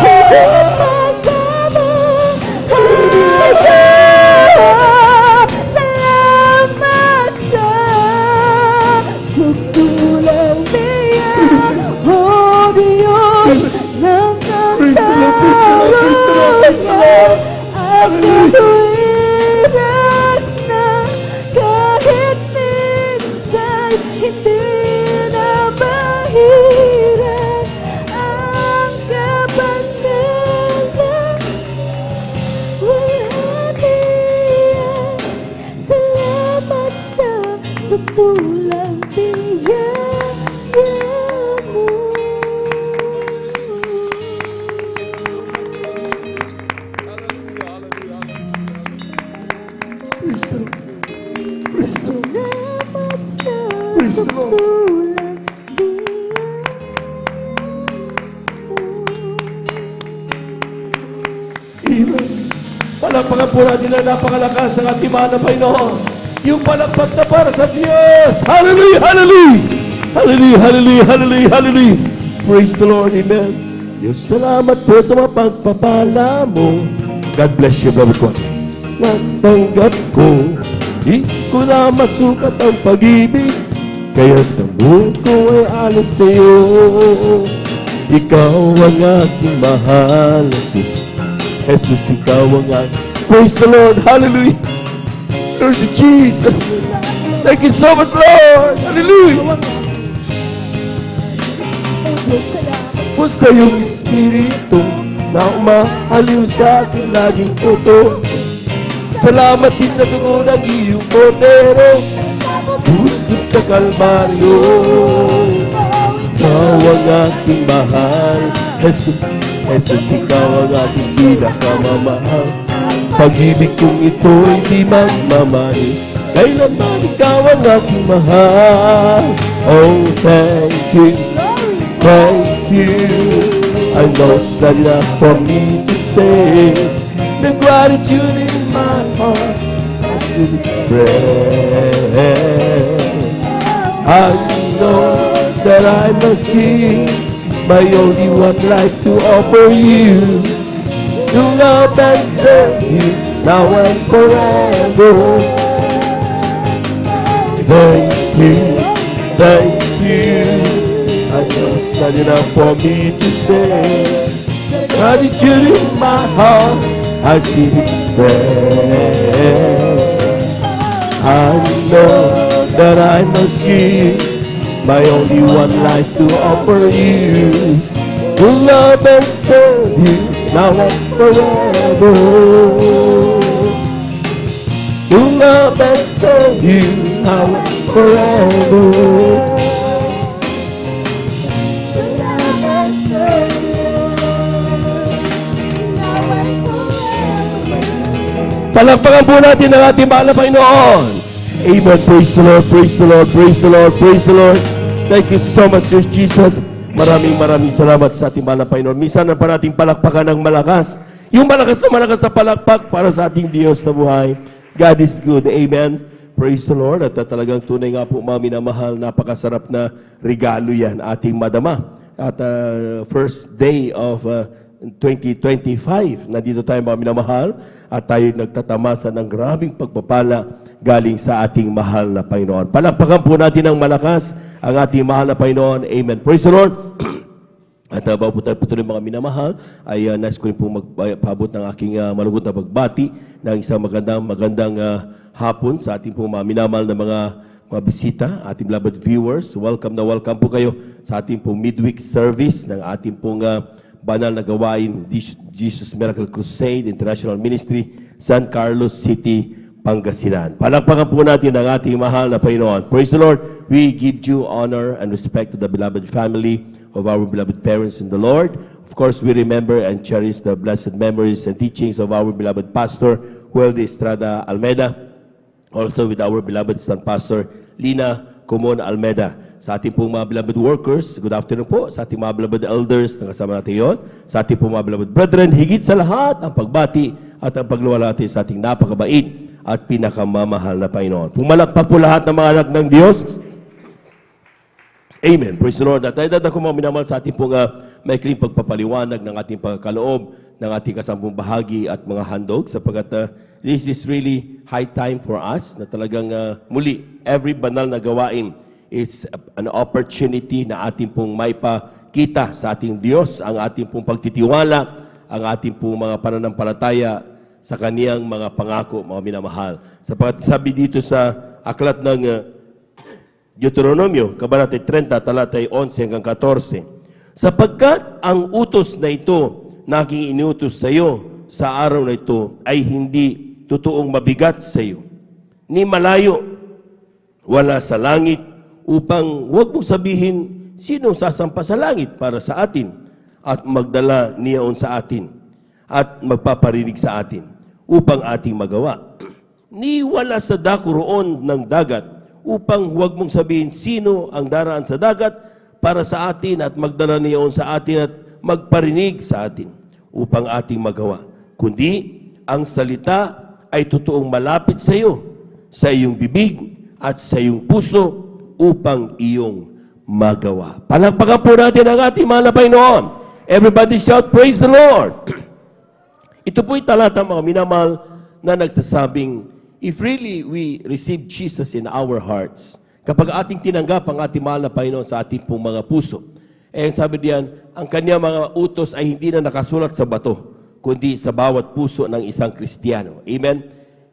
Higit pa sa buhay ko, salamat sa sukdulang biyaya mo, Diyos ng katarungan at katwiran na kahit minsan hindi nabahiran ang kapangyarihan, walhatian. Salamat sa sukdulang biyaya mo. Salamat sa sukdulang biyaya mo. Palakpakan po natin na napakalakas ng ating mahal na Panginoon. Yung palakpak na para sa Diyos. Hallelujah, hallelujah. Hallelujah, hallelujah, hallelujah, hallelujah. Praise the Lord, amen. Diyos, salamat po sa mga pagpapala mo. God bless you, brother ko. Natanggap ko, di ko na masukat ang pag-ibig, kaya't ang buhay ko ay alis sa iyo. Ikaw ang aking mahal, Jesus. Jesus, ikaw ang aking. Praise the Lord, hallelujah. Lord Jesus. Thank you so much, Lord. Hallelujah. Po sa iyong Espiritu na umahaliw sa akin laging totoo. Salamat din sa dugo ng iyong kordero, pusod sa Kalbaryo. Ikaw ang aking mahal, Jesus. Jesus, ikaw ang aking pinakamamahal. Pag-ibig kong ito'y di magmamali, kailanman ikaw ang aking mahal. Oh, thank you, thank you. I know it's not enough for me to say the gratitude in my heart I should express. I know that I must give my only one life to offer you, to love and serve you now and forever. Thank you, thank you. I know it's not enough for me to say gratitude in my heart I should express. I know that I must give my only one life to offer you, to love and serve you now and forever. To love and serve you now and forever. Palakpakan po natin ang ating mahal na Panginoon. Amen. Praise the Lord, praise the Lord, praise the Lord, praise the Lord. Thank you so much, Sir Jesus. Maraming salamat sa ating mahal na Panginoon. Minsan na pa natin palakpakan ng malakas. Yung malakas na palakpak para sa ating Diyos na buhay. God is good. Amen. Praise the Lord. At talagang tunay nga po, mga minamahal, napakasarap na regalo yan ating madama. At first day of 2025, nandito tayo mga minamahal, at tayo nagtatamasa ng grabing pagpapala galing sa ating mahal na Panginoon. Palakpakan po natin ng malakas ang ating mahal na Panginoon. Amen. Praise the Lord. At bago po tayo po mga minamahal, ay nais ko rin po magpaabot ng aking malugod na pagbati ng isang magandang hapon sa ating po mga minamahal na mga bisita, ating beloved viewers. Welcome na welcome po kayo sa ating po midweek service ng ating pong banal na gawain, Jesus Miracle Crusade International Ministry, San Carlos City, Pangasinan. Palakpakan po natin ang ating mahal na Panginoon. Praise the Lord. We give due honor and respect to the beloved family of our beloved parents in the Lord. Of course, we remember and cherish the blessed memories and teachings of our beloved pastor, Weldy Estrada Almeda. Also with our beloved son pastor, Lina Comon Almeda. Sa ating pong mga beloved workers, good afternoon po. Sa ating mga beloved elders, na kasama natin yun. Sa ating pong mga beloved brethren, higit sa lahat, ang pagbati at ang pagluwalhati sa ating napakabait at pinakamamahal na Panginoon. Pumalakpak po lahat ng mga anak ng Diyos. Amen. Praise the Lord. At tayo dadako mga minamahal sa ating pong maikling pagpapaliwanag ng ating pagkaloob, ng ating kasampung bahagi at mga handog, sapagkat this is really high time for us na talagang muli, every banal na gawain, it's an opportunity na ating pong maipakita sa ating Diyos, ang ating pong pagtitiwala, ang ating pong mga pananampalataya sa kaniyang mga pangako, mga minamahal. Sapagkat sabi dito sa aklat ng Deuteronomio, Kabanata 30, talatay 11 hanggang 14, sapagkat ang utos na ito na aking inutos sa iyo sa araw na ito ay hindi totoong mabigat sa iyo, ni malayo, wala sa langit, upang huwag mong sabihin, sino sasampa sa langit para sa atin at magdala niyaon sa atin at magpaparinig sa atin upang ating magawa. Ni wala sa dako roon ng dagat upang huwag mong sabihin, sino ang daraan sa dagat para sa atin at magdala niyaon sa atin at magparinig sa atin upang ating magawa. Kundi ang salita ay totoong malapit sa iyo, sa iyong bibig at sa iyong puso upang iyong magawa. Palakpakan po natin ang ating mahal na Panginoon. Everybody shout, praise the Lord! Ito po'y talata, mga minamahal, na nagsasabing, if really we receive Jesus in our hearts, kapag ating tinanggap ang ating mahal na Panginoon sa ating pong mga puso, sabi diyan, ang kanyang mga utos ay hindi na nakasulat sa bato, kundi sa bawat puso ng isang Kristiyano. Amen?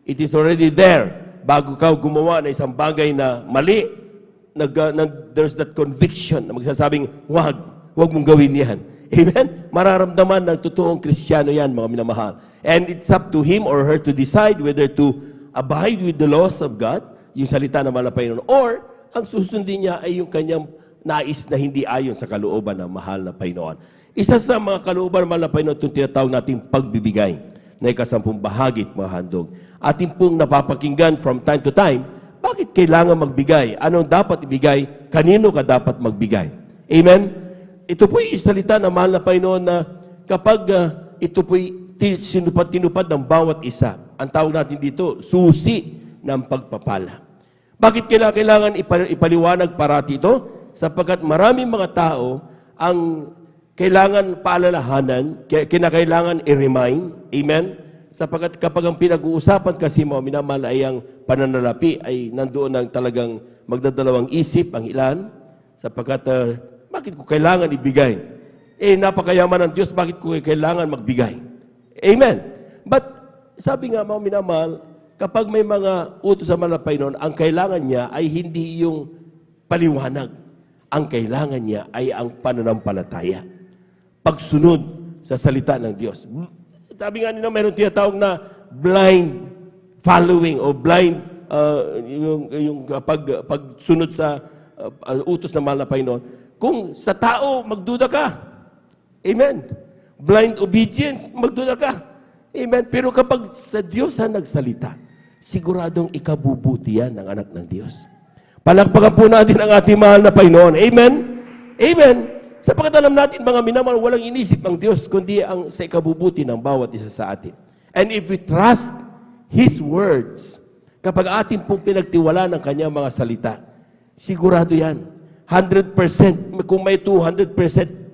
It is already there. Bago ka gumawa ng isang bagay na mali, there's that conviction na magsasabing, wag mong gawin yan. Amen? Mararamdaman ng totoong Kristiyano yan, mga minamahal. And it's up to him or her to decide whether to abide with the laws of God, yung salita ng mahal na Panginoon, or ang susundin niya ay yung kanyang nais na hindi ayon sa kalooban ng mahal na Panginoon. Isa sa mga kalooban ng mahal na Panginoon, itong tinatawag nating pagbibigay na ikasampung bahagi, mga handog. Ating pong napapakinggan from time to time, bakit kailangan magbigay? Anong dapat ibigay? Kanino ka dapat magbigay? Amen? Ito po'y salita ng mahal na Panginoon na kapag ito po'y tinupad ng bawat isa, ang tawag natin dito, susi ng pagpapala. Bakit kailangan ipaliwanag parati ito? Sapagkat maraming mga tao ang kailangan paalalahanan, kinakailangan i-remind, amen? Sapagkat kapag ang pinag-uusapan kasi mga minamahal ay ang pananalapi ay nandoon ang talagang magdadalawang isip ang ilan, sapagkat bakit ko kailangan ibigay? Napakayaman ng Diyos, bakit ko kailangan magbigay? Amen? But sabi nga mga minamahal, kapag may mga utos sa mahal na Panginoon, ang kailangan niya ay hindi yung paliwanag. Ang kailangan niya ay ang pananampalataya. Pagsunod sa salita ng Diyos. Sabi nga nila, mayroon tinatawag na blind following o blind yung pagsunod sa utos ng mahal na Panginoon. Kung sa tao, magduda ka. Amen. Blind obedience, magduda ka. Amen. Pero kapag sa Diyos ang nagsalita, siguradong ikabubuti yan ng anak ng Diyos. Palakpakan po natin ang ating mahal na Panginoon. Amen? Amen. Sapagkat alam natin, mga minamahal, walang inisip ang Diyos, kundi ang sa ikabubuti ng bawat isa sa atin. And if we trust His words, kapag ating pong pinagtiwala ng Kanyang mga salita, sigurado yan. 100%, kung may 200%,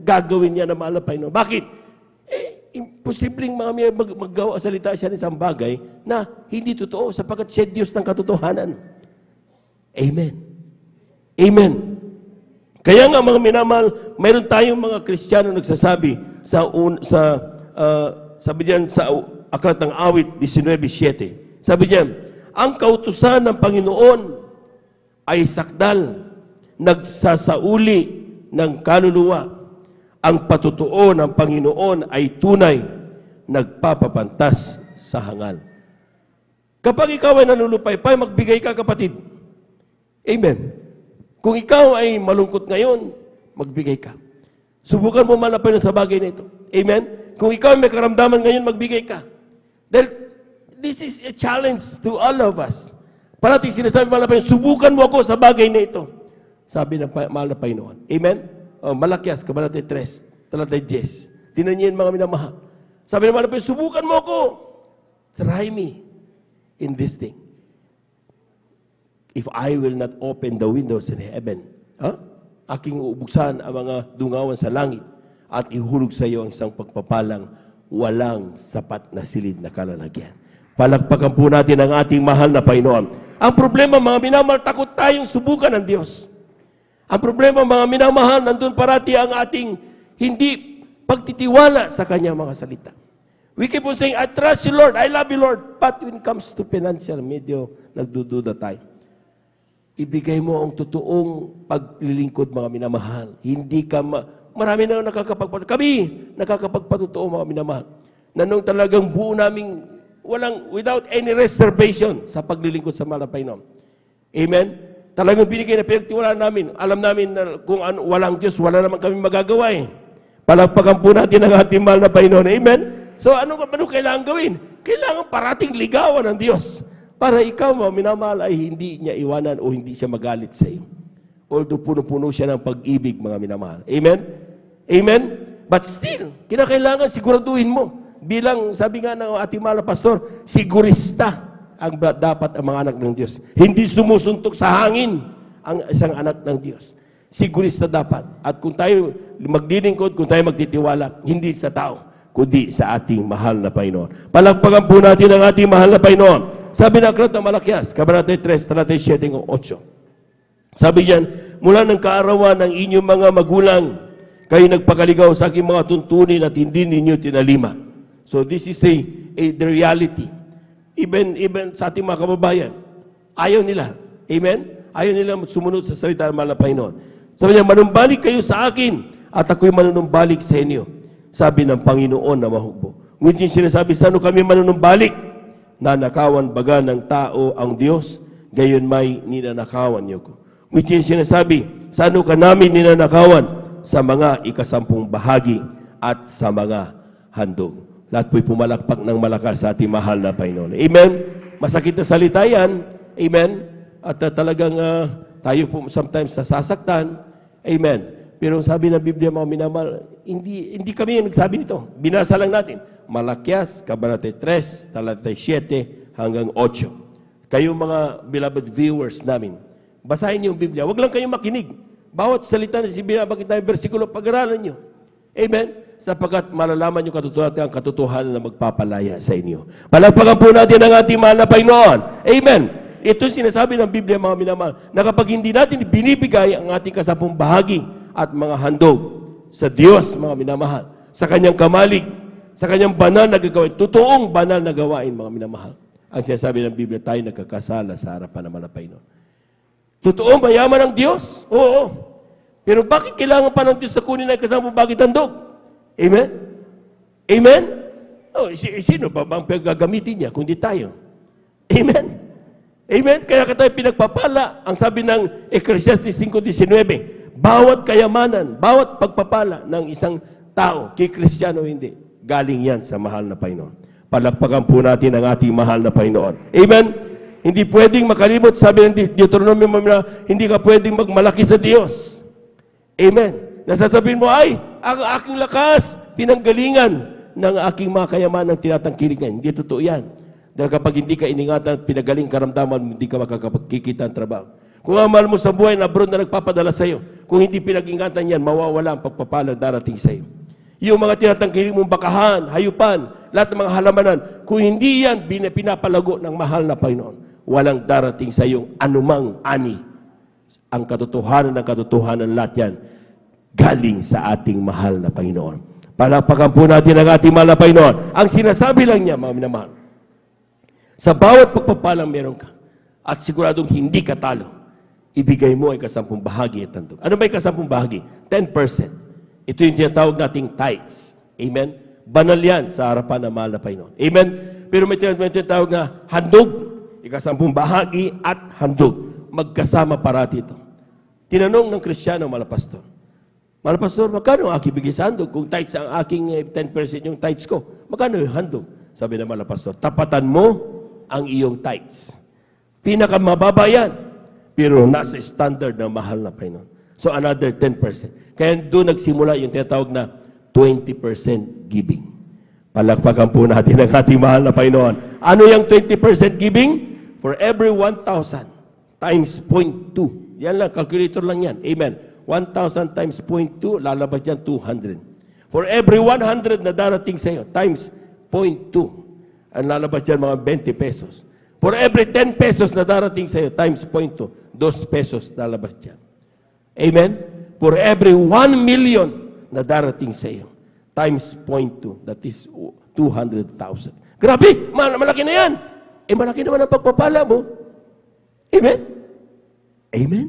gagawin niya ng mahal na Panginoon. Bakit? Imposibleng maggawa salita siya ng isang bagay na hindi totoo, sapagkat siya Diyos ng katotohanan. Amen. Amen. Kaya nga mga minamahal, mayroon tayong mga Kristiyano nagsasabi sabi diyan sa Aklat ng Awit 19:7. Sabi diyan, ang kautusan ng Panginoon ay sakdal, nagsasauli ng kaluluwa. Ang patutuo ng Panginoon ay tunay, nagpapapantas sa hangal. Kapag ikaw ay nanulupaypay, magbigay ka, kapatid. Amen. Kung ikaw ay malungkot ngayon, magbigay ka. Subukan mo man na sa bagay na ito. Amen. Kung ikaw ay may karamdaman ngayon, magbigay ka. Dahil this is a challenge to all of us. Parating sinasabi mahal na Panginoon, subukan mo ako sa bagay na ito. Sabi ng mahal na Panginoon. Amen. Malakias, Kabanata 3, Talata 10. Tinan niyo mga minamahal. Sabi ng mahal na Panginoon, subukan mo ako. Try me in this thing. If I will not open the windows in heaven, aking ubuksan ang mga dungawan sa langit at ihulog sa iyo ang isang pagpapalang walang sapat na silid na kalalagyan. Palakpakan po natin ang ating mahal na Panginoon. Ang problema, mga minamahal, takot tayong subukan ng Diyos. Ang problema, mga minamahal, nandun parati ang ating hindi pagtitiwala sa Kanyang mga salita. We keep on saying, I trust you, Lord. I love you, Lord. But when it comes to financial, medyo nagdududa tayo. Ibigay mo ang totoong paglilingkod, mga minamahal. Hindi ka, marami na nakakapagpatotoo. Kami, nakakapagpatotoo, mga minamahal. Na nung talagang buo naming, without any reservation sa paglilingkod sa mahal na Panginoon. Amen? Talagang binigay na pinagtiwalaan namin. Alam namin na kung walang Diyos, wala naman kami magagawa eh. Palagpakan po natin ang ating mahal na Panginoon. Amen? So ano kailangan gawin? Kailangan parating ligawan ng Diyos. Para ikaw, minamahal, ay hindi niya iwanan o hindi siya magalit sa iyo. Although puno-puno siya ng pag-ibig, mga minamahal. Amen? Amen? But still, kinakailangan siguraduhin mo bilang sabi nga ng ating mahal na pastor, sigurista dapat ang mga anak ng Diyos. Hindi sumusuntok sa hangin ang isang anak ng Diyos. Sigurista dapat. At kung tayo maglilingkod, kung tayo magtitiwala, hindi sa tao, kundi sa ating mahal na Panginoon. Palagpagan po natin ang ating mahal na Panginoon. Sabi ng aklat ng Malakias, Kabanata 3, Talata 7-8. Sabi diyan, mula ng kaarawan ng inyong mga magulang, kayo nagpakaligaw sa aking mga tuntunin at hindi ninyo tinalima. So this is the reality. Even sa ating mga kababayan, ayaw nila. Amen? Ayaw nila sumunod sa salita ng mahal na Panginoon. Sabi niya, manumbalik kayo sa akin at ako'y manunumbalik sa inyo. Sabi ng Panginoon na mahugbo. Ngunit yung sinasabi, saan kami manunumbalik? Nanakawan baga ng tao ang Diyos, gayon may ninanakawan niyo ko. Ngunit yung sinasabi, saan ka namin ninanakawan? Sa mga ikasampung bahagi at sa mga handog. Lahat po'y pumalakpak ng malakas sa ating mahal na Panginoon. Amen? Masakit na salita yan. Amen? At talagang tayo po sometimes nasasaktan. Amen? Pero sabi ng Biblia, mga minamahal, hindi kami yung nagsabi nito. Binasa lang natin. Malakias, Kabanata 3, Talata 7 hanggang 8. Kayo mga beloved viewers namin, basahin niyo yung Biblia. Huwag lang kayong makinig. Bawat salita na binabagit tayo, versikulo, pag-aralan niyo. Amen? Sapagkat malalaman niyo ang katotohanan na magpapalaya sa inyo. Palagpagan po natin ang ating mahal na Panginoon. Amen? Ito sinasabi ng Biblia, mga minamahal, na kapag hindi natin binibigay ang ating kasampung bahagi at mga handog sa Diyos, mga minamahal, sa kanyang kamalig, sa kanyang banal na gagawin, totoong banal na gawain, mga minamahal, ang sinasabi ng Biblia, tayo nagkakasala sa harapan ng mahal na Panginoon. Totoong mayaman ang Diyos? Oo. Pero bakit kailangan pa ng Diyos na kunin ang kasampung bahagi at handog? Amen? Amen? Oh, sino ba bang gagamitin niya kundi tayo? Amen? Amen? Kaya tayo pinagpapala, ang sabi ng Ecclesiastes 5:19, bawat kayamanan, bawat pagpapala ng isang tao, kay Kristiyano hindi, galing yan sa mahal na Panginoon. Palakpakan po natin ang ating mahal na Panginoon. Amen? Hindi pwedeng makalimot, sabi ng Deuteronomy, hindi ka pwedeng magmalaki sa Diyos. Amen? Nasasabihin mo, ay, ang aking lakas, pinanggalingan ng aking mga kayamanang tinatangkilingan. Hindi totoo yan. Dahil kapag hindi ka iningatan at pinagaling karamdaman, hindi ka makakakita ng trabaho. Kung ang mahal mo sa buhay na abroad na nagpapadala sa iyo, kung hindi pinag-ingatan yan, mawawala ang pagpapala darating sa iyo. Yung mga tinatangkiling mong bakahan, hayupan, lahat ng mga halamanan, kung hindi yan pinapalago ng mahal na Panginoon, walang darating sa iyong anumang ani. Ang katotohanan ng katotohanan, lahat yan, galing sa ating mahal na Panginoon. Palakpakan po natin ang ating mahal na Panginoon. Ang sinasabi lang niya, mga minamahal, sa bawat pagpapalang meron ka, at siguradong hindi ka talo, ibigay mo ay kasampung bahagi at handog. Ano ba yung kasampung bahagi? 10%. Ito yung tinatawag nating tithes. Amen? Banal yan sa harapan ng mahal na Panginoon. Amen? Pero may tinatawag na handog, ikasampung bahagi at handog. Magkasama parati ito. Tinanong ng Kristiyano, mahal na pastor, mahal na pastor, magkano ang aking bigay sa handog? Kung tithes ang aking 10% yung tithes ko, magkano yung handog? Sabi ng mahal na pastor, tapatan mo ang iyong tithes. Pinakamababa yan, pero nasa standard ng mahal na Panginoon. So another 10%. Kaya doon nagsimula yung tinatawag na 20% giving. Palakpakan po natin ang ating mahal na Panginoon. Ano yung 20% giving? For every 1,000 times 0.2. Yan lang, calculator lang yan. Amen. 1,000 times 0.2, lalabas yan 200. For every 100 na darating sa iyo, times 0.2, ang lalabas yan mga 20 pesos. For every 10 pesos na darating sa iyo, times 0.2, 2 pesos lalabas yan. Amen? For every 1 million na darating sa iyo, times 0.2, that is 200,000. Grabe, malaki na yan. Eh, malaki naman ang pagpapala mo. Amen? Amen?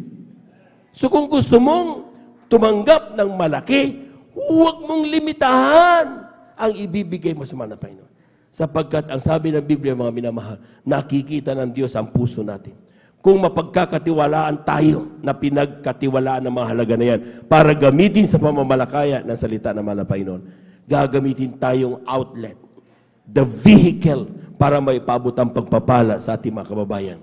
So kung gusto mong tumanggap ng malaki, huwag mong limitahan ang ibibigay mo sa mahal na Panginoon. Sapagkat ang sabi ng Biblia, mga minamahal, nakikita ng Diyos ang puso natin. Kung mapagkakatiwalaan tayo na pinagkatiwalaan ng mga halaga na yan para gamitin sa pamamalakaya ng salita ng mahal na Panginoon, gagamitin tayong outlet, the vehicle para maipabot ang pagpapala sa ating mga kababayan.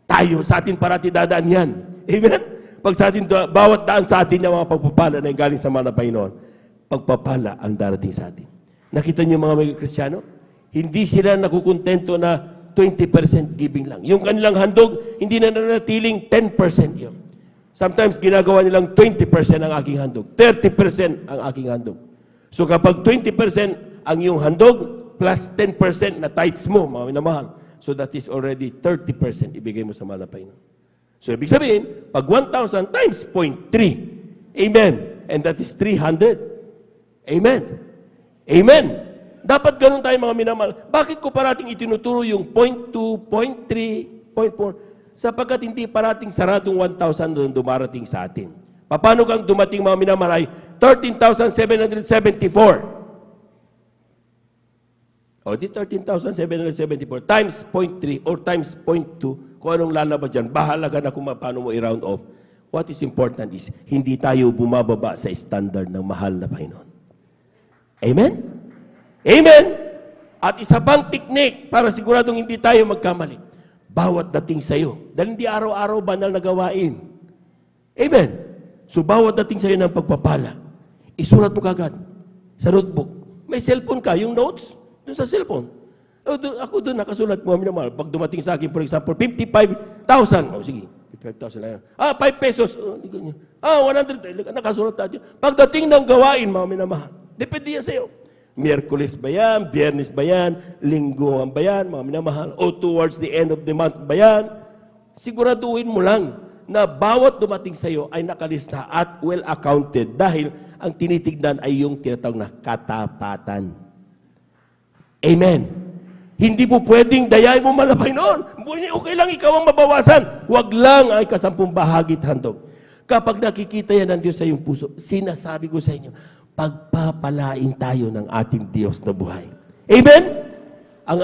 Tayo, sa atin parati dadaan yan. Amen? Pag sa atin, bawat daan sa atin yung mga pagpapala na galing sa mahal na Panginoon, pagpapala ang darating sa atin. Nakita niyo mga mga Kristiyano? Hindi sila nakukontento na 20% giving lang. Yung kanilang handog, hindi na nanatiling 10% yun. Sometimes ginagawa nilang 20% ang aking handog, 30% ang aking handog. So kapag 20% ang iyong handog, plus 10% na tithes mo, mga minamahal, so that is already 30% ibigay mo sa mahal na Panginoon. So ibig sabihin, pag 1,000 times 0.3, amen, and that is 300, amen, amen. Dapat ganun tayo mga minamahal. Bakit ko parating itinuturo yung 0.2, 0.3, 0.4? Sapagkat hindi parating saradong 1,000 doon dumarating sa atin. Paano kang dumating mga minamahal ay 13,774? O di 13,774 times 0.3 or times 0.2, kung anong lalabas dyan, bahala ka na kung paano mo i-round off. What is important is, hindi tayo bumababa sa standard ng mahal na Panginoon. Amen? Amen? At isa pang technique para siguradong hindi tayo magkamali. Bawat dating sa iyo, dahil hindi araw-araw banal na gawain. Amen? So bawat dating sa iyo ng pagpapala, isulat mo kagad sa notebook. May cellphone ka, yung notes, doon sa cellphone. Ako doon nakasulat mo, minamahal. Pag dumating sa akin, for example, 55,000. O sige, 55,000 na yan. 5 pesos. 100. Nakasulat tayo. Pagdating ng gawain, mga minamahal, depende yan sa iyo. Miyerkules ba yan? Biyernes ba yan? Linggo ba yan? Mga minamahal. O towards the end of the month ba yan? Siguraduhin mo lang na bawat dumating sa iyo ay nakalista at well accounted dahil ang tinitignan ay yung tinatawag na katapatan. Amen. Hindi po pwedeng dayain mo malapay noon. Okay lang ikaw ang mabawasan. Huwag lang ay 10 bahagi at handog. Kapag nakikita yan ng Diyos sa iyong puso, sinasabi ko sa inyo, pagpapalain tayo ng ating Diyos na buhay. Amen? Ang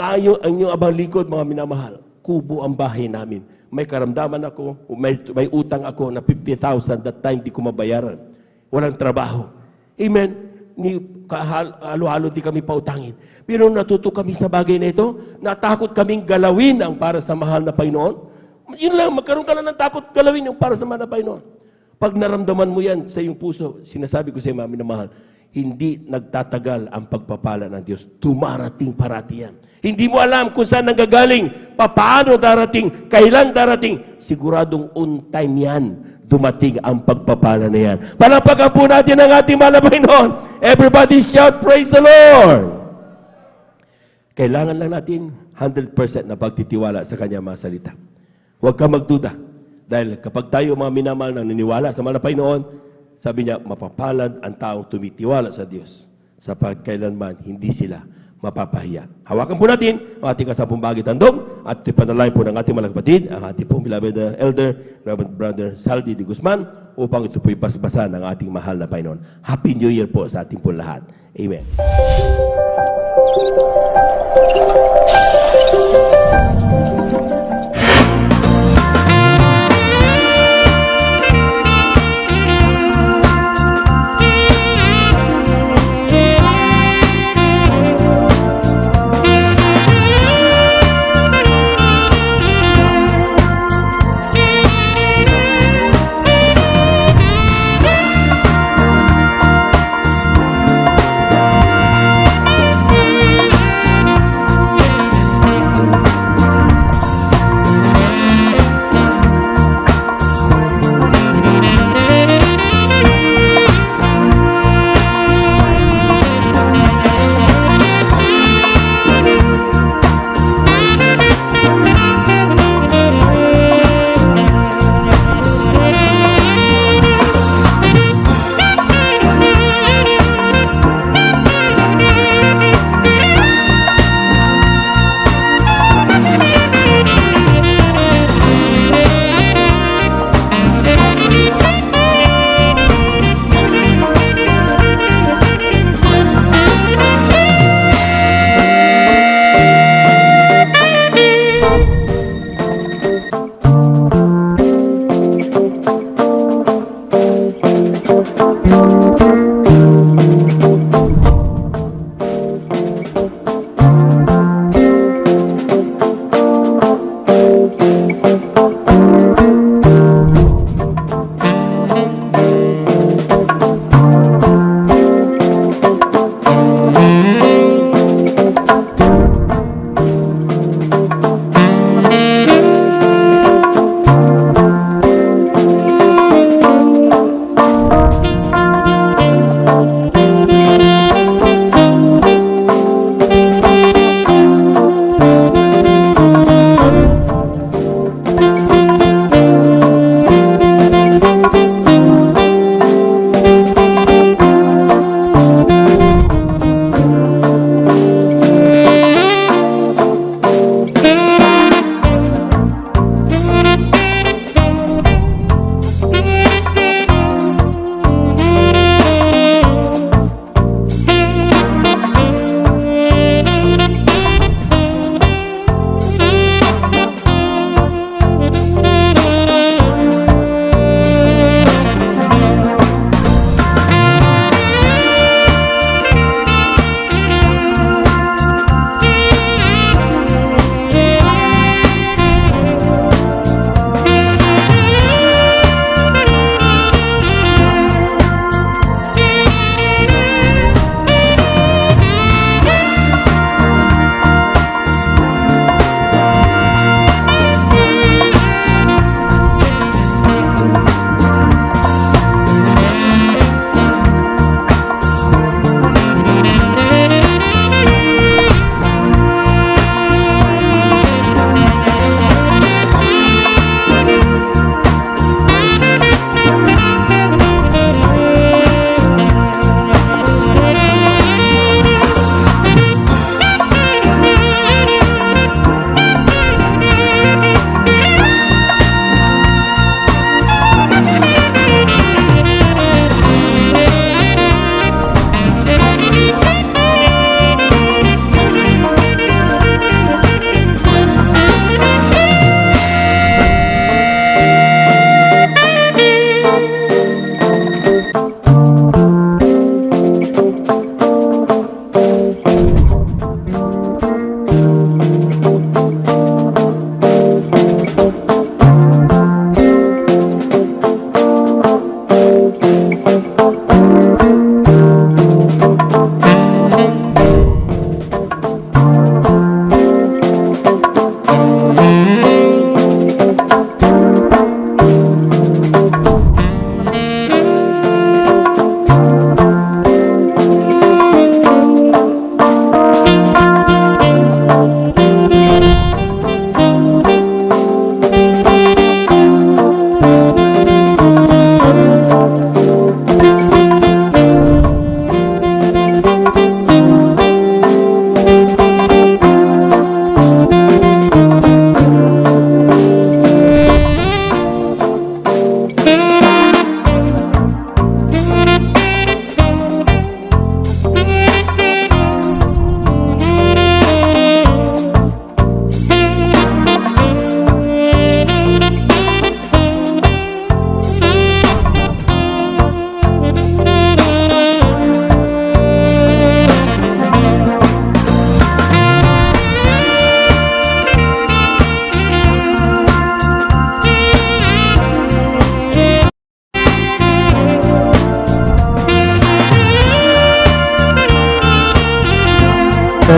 inyong abang likod, mga minamahal, kubo ang bahay namin. May karamdaman ako, may utang ako na 50,000 that time di ko mabayaran. Walang trabaho. Amen? Halo-halo di kami pautangin. Pero natuto kami sa bagay na ito, natakot kaming galawin ang para sa mahal na Panginoon. Yun lang, magkaroon ka lang ng takot galawin yung para sa mahal na Panginoon. Pag naramdaman mo yan sa iyong puso, sinasabi ko sa iyo, mga minamahal, hindi nagtatagal ang pagpapala ng Diyos. Dumarating parati yan. Hindi mo alam kung saan nanggagaling, paano darating, kailan darating. Siguradong on time yan, dumating ang pagpapala na yan. Palapakan po natin ang ating mahal na Panginoon. Everybody shout, praise the Lord! Kailangan lang natin 100% na pagtitiwala sa Kanya mga salita. Huwag ka magduda. Dahil kapag tayo mga minamahal na naniniwala sa mahal na Panginoon, sabi niya, mapapalad ang taong tumitiwala sa Diyos. Sapagkat kailanman hindi sila mapapahiya. Hawakan po natin ang ating kasapong bagay tandog at ipanalangin po ng ating mga kapatid, ang ating pong beloved elder, Reverend Brother Saldi de Guzman, upang ito po'y basbasa ng ating mahal na Panginoon. Happy New Year po sa ating po lahat. Amen.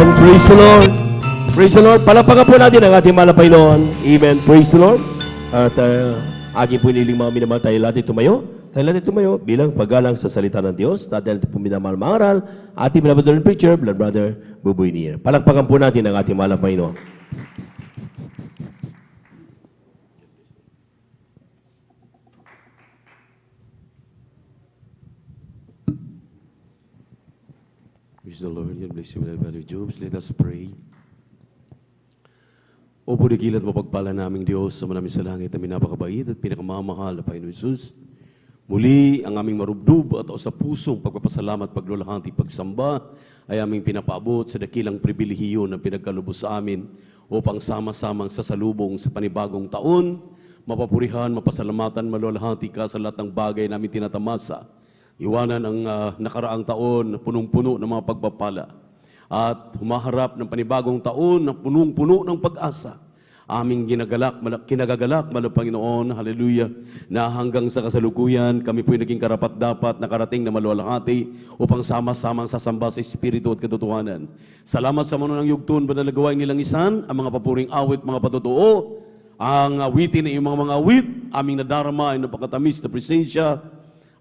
Amen. Praise the Lord. Praise the Lord. Palapakan po natin ang ating mahal na Panginoon. Amen. Praise the Lord. At aking po iniling mga minamahal, tayo lahat tumayo. Tayo lahat tumayo bilang paggalang sa salita ng Diyos. Tayo natin po minamahal mangaral. Ating beloved Lord and preacher, Blood Brother Buboy Nier. Palakpakan po natin ang ating mahal na Panginoon. Praise the Lord. God bless you, Brother Jobs. Let us pray. O po dakilat mapagpala naming Diyos sa manaming sa langit na minapakabait at pinakamamahal na Panginoon Jesus. Muli ang aming marubdob at o sa pusong pagpapasalamat, paglulahati, pagsamba ay aming pinapaabot sa dakilang pribilehiyo na pinagkalubos sa amin upang sama-samang sasalubong sa panibagong taon, mapapurihan, mapasalamatan, malulahati ka sa lahat ng bagay namin tinatamasa. Iwanan ang nakaraang taon na punong-puno ng mga pagpapala at humaharap ng panibagong taon na punong-puno ng pag-asa. Aming kinagagalak, Mahal na Panginoon, hallelujah, na hanggang sa kasalukuyan, kami po'y naging karapat-dapat na karating na malulahati upang sama-samang sasamba sa Espiritu at katotohanan. Salamat sa mga ng yugtun, banal na gawain nilang isan, ang mga papuring awit, mga patotoo, ang awitin ng mga awit, aming nadarama ay napakatamis na presensya,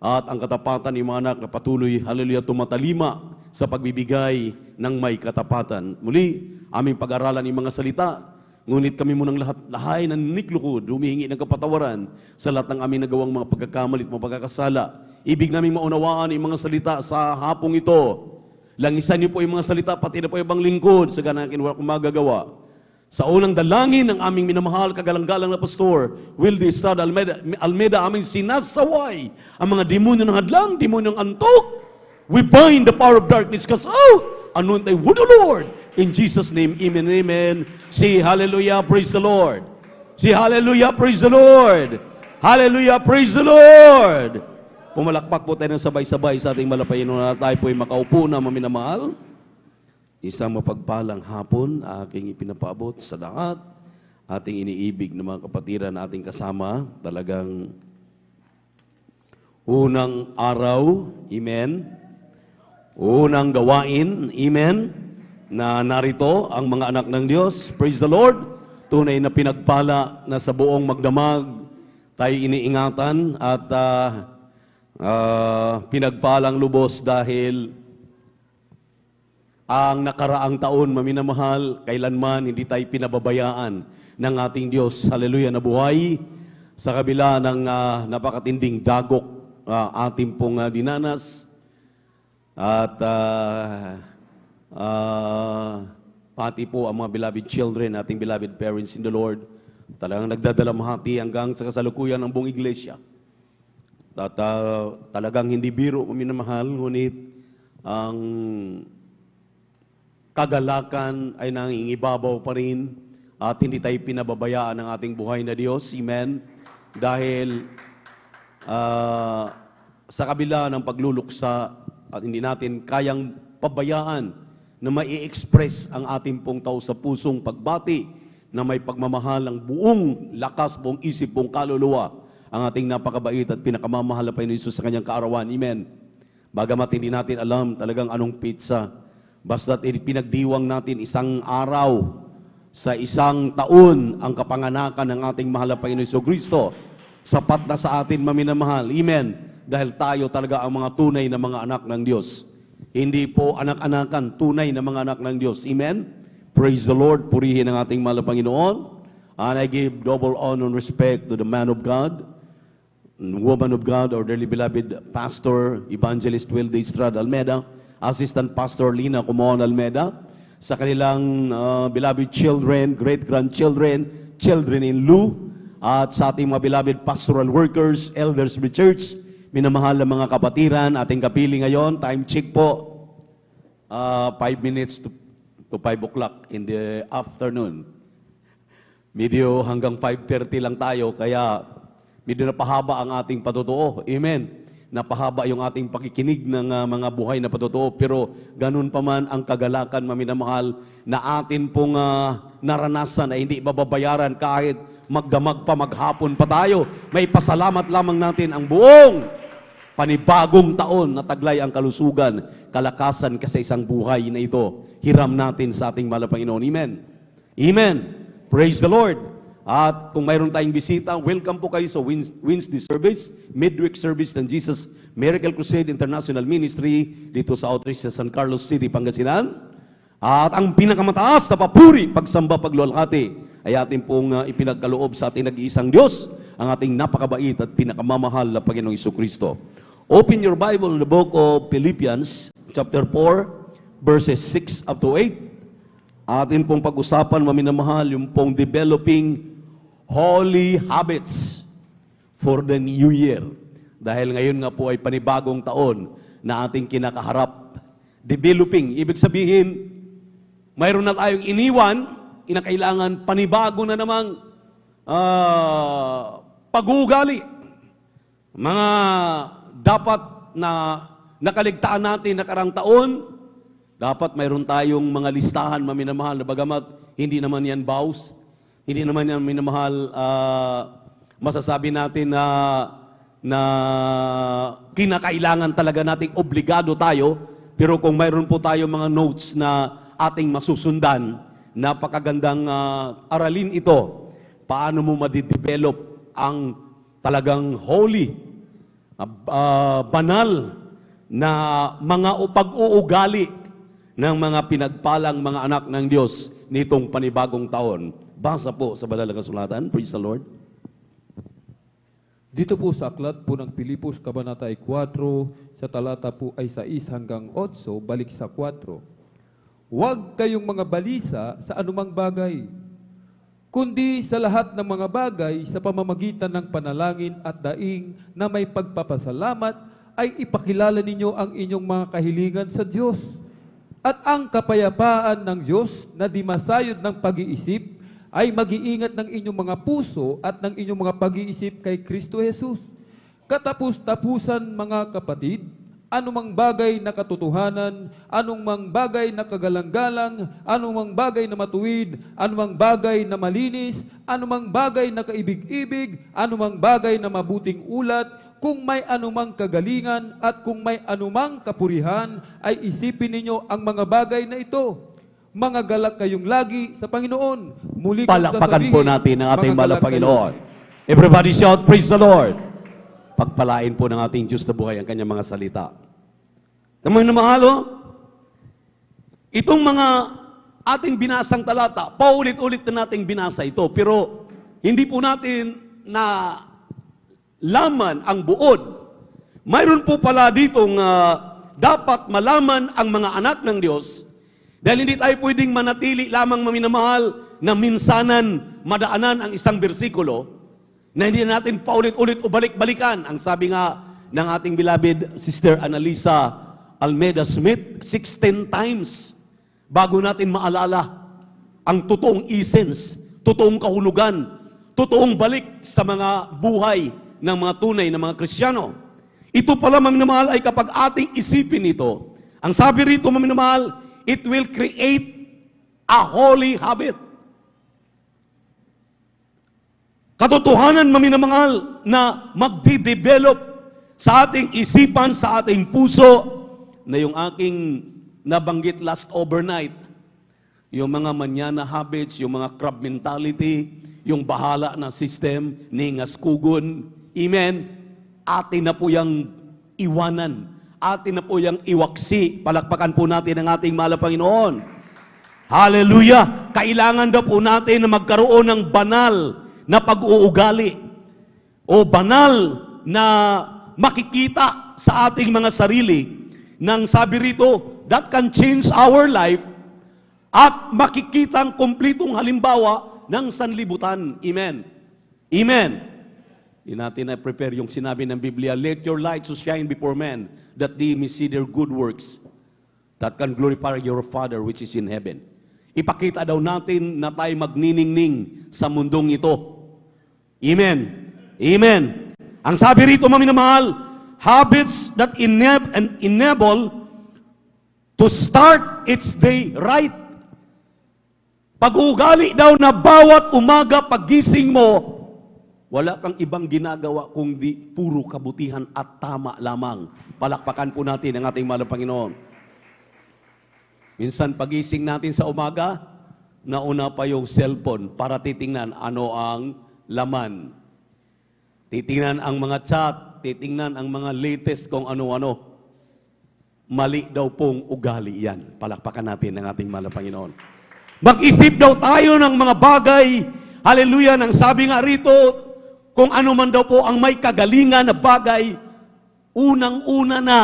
at ang katapatan ng mga anak na patuloy, hallelujah, tumatalima sa pagbibigay ng may katapatan. Muli, aming pag-aralan ng mga salita, ngunit kami munang lahat-lahay na niklukod, humihingi ng kapatawaran sa lahat ng aming nagawang mga pagkakamali at mga pagkakasala. Ibig namin maunawaan ang mga salita sa hapong ito. Langisan niyo po yung mga salita, pati na po yung ibang lingkod sa ganakin wala kong magagawa. Sa unang dalangin ng aming minamahal, kagalang-galang na pastor, Wildy Estrada Almeida, aming sinasaway ang mga demonyo ng hadlang, demonyo ng antok. We bind the power of darkness cast out. Anoint thy word, O Lord. In Jesus' name, amen, amen. Say hallelujah, praise the Lord. Say hallelujah, praise the Lord. Hallelujah, praise the Lord. Pumalakpak po tayo ng sabay-sabay sa ating malapayin na tayo po'y makaupo na maminamahal. Isang mapagpalang hapon, aking ipinapaabot sa lahat, ating iniibig na mga kapatiran na ating kasama, talagang unang araw, amen, unang gawain, amen, na narito ang mga anak ng Diyos, praise the Lord, tunay na pinagpala na sa buong magdamag, tayo iniingatan at pinagpalang lubos dahil ang nakaraang taon, maminamahal, kailanman hindi tayo pinababayaan ng ating Diyos. Hallelujah, na buhay sa kabila ng napakatinding dagok ating pong dinanas. At pati po ang mga beloved children, ating beloved parents in the Lord, talagang nagdadalamhati hanggang sa kasalukuyan ng buong iglesia. At talagang hindi biro, maminamahal, ngunit ang kagalakan ay nangingibabaw pa rin at hindi tayo pinababayaan ng ating buhay na Diyos. Amen. Dahil sa kabila ng pagluluksa at hindi natin kayang pabayaan na mai-express ang ating pong tao sa pusong pagbati na may pagmamahal ng buong lakas, buong isip, buong kaluluwa ang ating napakabait at pinakamamahal na Panginoon Hesus sa kanyang kaarawan. Amen. Bagamat hindi natin alam talagang anong pizza, basta't pinagdiwang natin isang araw sa isang taon ang kapanganakan ng ating mahal na Panginoon Jesucristo, sapat na sa atin maminamahal. Amen. Dahil tayo talaga ang mga tunay na mga anak ng Diyos. Hindi po anak-anakan, tunay na mga anak ng Diyos. Amen. Praise the Lord. Purihin ang ating mahal na Panginoon. And I give double honor and respect to the man of God, woman of God, our dearly beloved Pastor, Evangelist Wildy Estrada Almeida, Assistant Pastor Lina Comoon Almeida, sa kanilang beloved children, great-grandchildren, children-in-law, at sa ating mga beloved pastoral workers, elders of the church, minamahal na mga kapatiran, ating kapili ngayon, time check po, 5 minutes to 5 o'clock in the afternoon. Medyo hanggang 5:30 lang tayo, kaya medyo napahaba ang ating patotoo. Amen. Napahaba yung ating pakikinig ng mga buhay na patotoo, pero ganun pa man ang kagalakan, maminamahal, na atin pong naranasan ay hindi mababayaran kahit magdamag pa, maghapon pa tayo. May pasalamat lamang natin ang buong panibagong taon na taglay ang kalusugan, kalakasan kasi isang buhay na ito. Hiram natin sa ating mahal na Panginoon. Amen. Amen. Praise the Lord. At kung mayroon tayong bisita, welcome po kayo sa Wednesday service, midweek service ng Jesus Miracle Crusade International Ministry dito sa outreach sa San Carlos City, Pangasinan. At ang pinakamataas na papuri, pagsamba, pagluwalhati ay ating pong ipinagkaloob sa ating nag-iisang Diyos, ang ating napakabait at pinakamamahal na Panginoong Jesucristo. Open your Bible in the book of Philippians, chapter 4, verses 6 up to 8. Atin pong pag-usapan, maminamahal, yung pong developing holy habits for the new year. Dahil ngayon nga po ay panibagong taon na ating kinakaharap. Developing, ibig sabihin, mayroon na tayong iniwan, kinakailangan panibago na namang pag-uugali. Mga dapat na nakaligtaan natin nakarang taon, dapat mayroon tayong mga listahan, maminamahal, na bagamat hindi naman yan baus, hindi naman yan minamahal, masasabi natin na kinakailangan talaga nating obligado tayo, pero kung mayroon po tayo mga notes na ating masusundan, napakagandang aralin ito. Paano mo madidevelop ang talagang holy, banal na mga pag-uugali ng mga pinagpalang mga anak ng Diyos nitong panibagong taon. Basa po sa banal na kasulatan. Praise the Lord. Dito po sa aklat po ng Pilipos, Kabanata 4, sa talata po ay 6 hanggang 8, balik sa 4. Huwag kayong mga balisa sa anumang bagay, kundi sa lahat ng mga bagay sa pamamagitan ng panalangin at daing na may pagpapasalamat ay ipakilala ninyo ang inyong mga kahilingan sa Diyos. At ang kapayapaan ng Diyos na di masayod ng pag-iisip ay mag-iingat ng inyong mga puso at ng inyong mga pag-iisip kay Kristo Jesus. Katapus-tapusan mga kapatid, anumang bagay na katotohanan, anumang bagay na kagalang-galang, anumang bagay na matuwid, anumang bagay na malinis, anumang bagay na kaibig-ibig, anumang bagay na mabuting ulat, kung may anumang kagalingan at kung may anumang kapurihan, ay isipin ninyo ang mga bagay na ito. Mga galak kayong lagi sa Panginoon. Muli kong Palakpakan sasabihin, po natin ang ating mga mahal na galak Panginoon. kayo. Everybody shout, praise the Lord. Pagpalain po ng ating Diyos na buhay ang kanyang mga salita. Naman na mahalo, itong mga ating binasang talata, paulit-ulit na nating binasa ito, pero hindi po natin na laman ang buod. Mayroon po pala ditong dapat malaman ang mga anak ng Diyos dahil hindi tayo pwedeng manatili lamang maminamahal na minsanan madaanan ang isang bersikulo na hindi natin paulit-ulit o balik-balikan. Ang sabi nga ng ating beloved Sister Annalisa Almeida Smith, 16 times bago natin maalala ang totoong essence, totoong kahulugan, totoong balik sa mga buhay ng mga tunay na mga Kristiyano. Ito pala, maminamahal, ay kapag ating isipin ito, ang sabi rito, maminamahal, it will create a holy habit. Katotohanan, maminamahal, na magdi-develop sa ating isipan, sa ating puso, na yung aking nabanggit last overnight, yung mga manyana habits, yung mga crab mentality, yung bahala na system, ningas kugon, amen, atin na po yung iwanan, atin na po yung iwaksi. Palakpakan po natin ang ating mahal na Panginoon. Hallelujah! Kailangan daw po natin na magkaroon ng banal na pag-uugali o banal na makikita sa ating mga sarili nang sabi rito, that can change our life at makikitang kumplitong halimbawa ng sanlibutan. Amen. Amen. Hindi natin na-prepare yung sinabi ng Biblia, let your light so shine before men, that they may see their good works, that can glorify your Father which is in heaven. Ipakita daw natin na tayo magniningning sa mundong ito. Amen. Amen. Ang sabi rito, maminamahal, habits that enable to start its day right. Pag-uugali daw na bawat umaga pagising mo, Wala kang ibang ginagawa kundi puro kabutihan at tama lamang. Palakpakan po natin ang ating mahal na Panginoon. Minsan pagising natin sa umaga, nauna pa yung cellphone para titingnan ano ang laman. Titingnan ang mga chat, titingnan ang mga latest kung ano-ano. Mali daw pong ugali yan. Palakpakan natin ang ating mahal na Panginoon. Mag-isip daw tayo ng mga bagay, hallelujah, nang sabi nga rito, kung ano man daw po ang may kagalingan na bagay, unang-una na,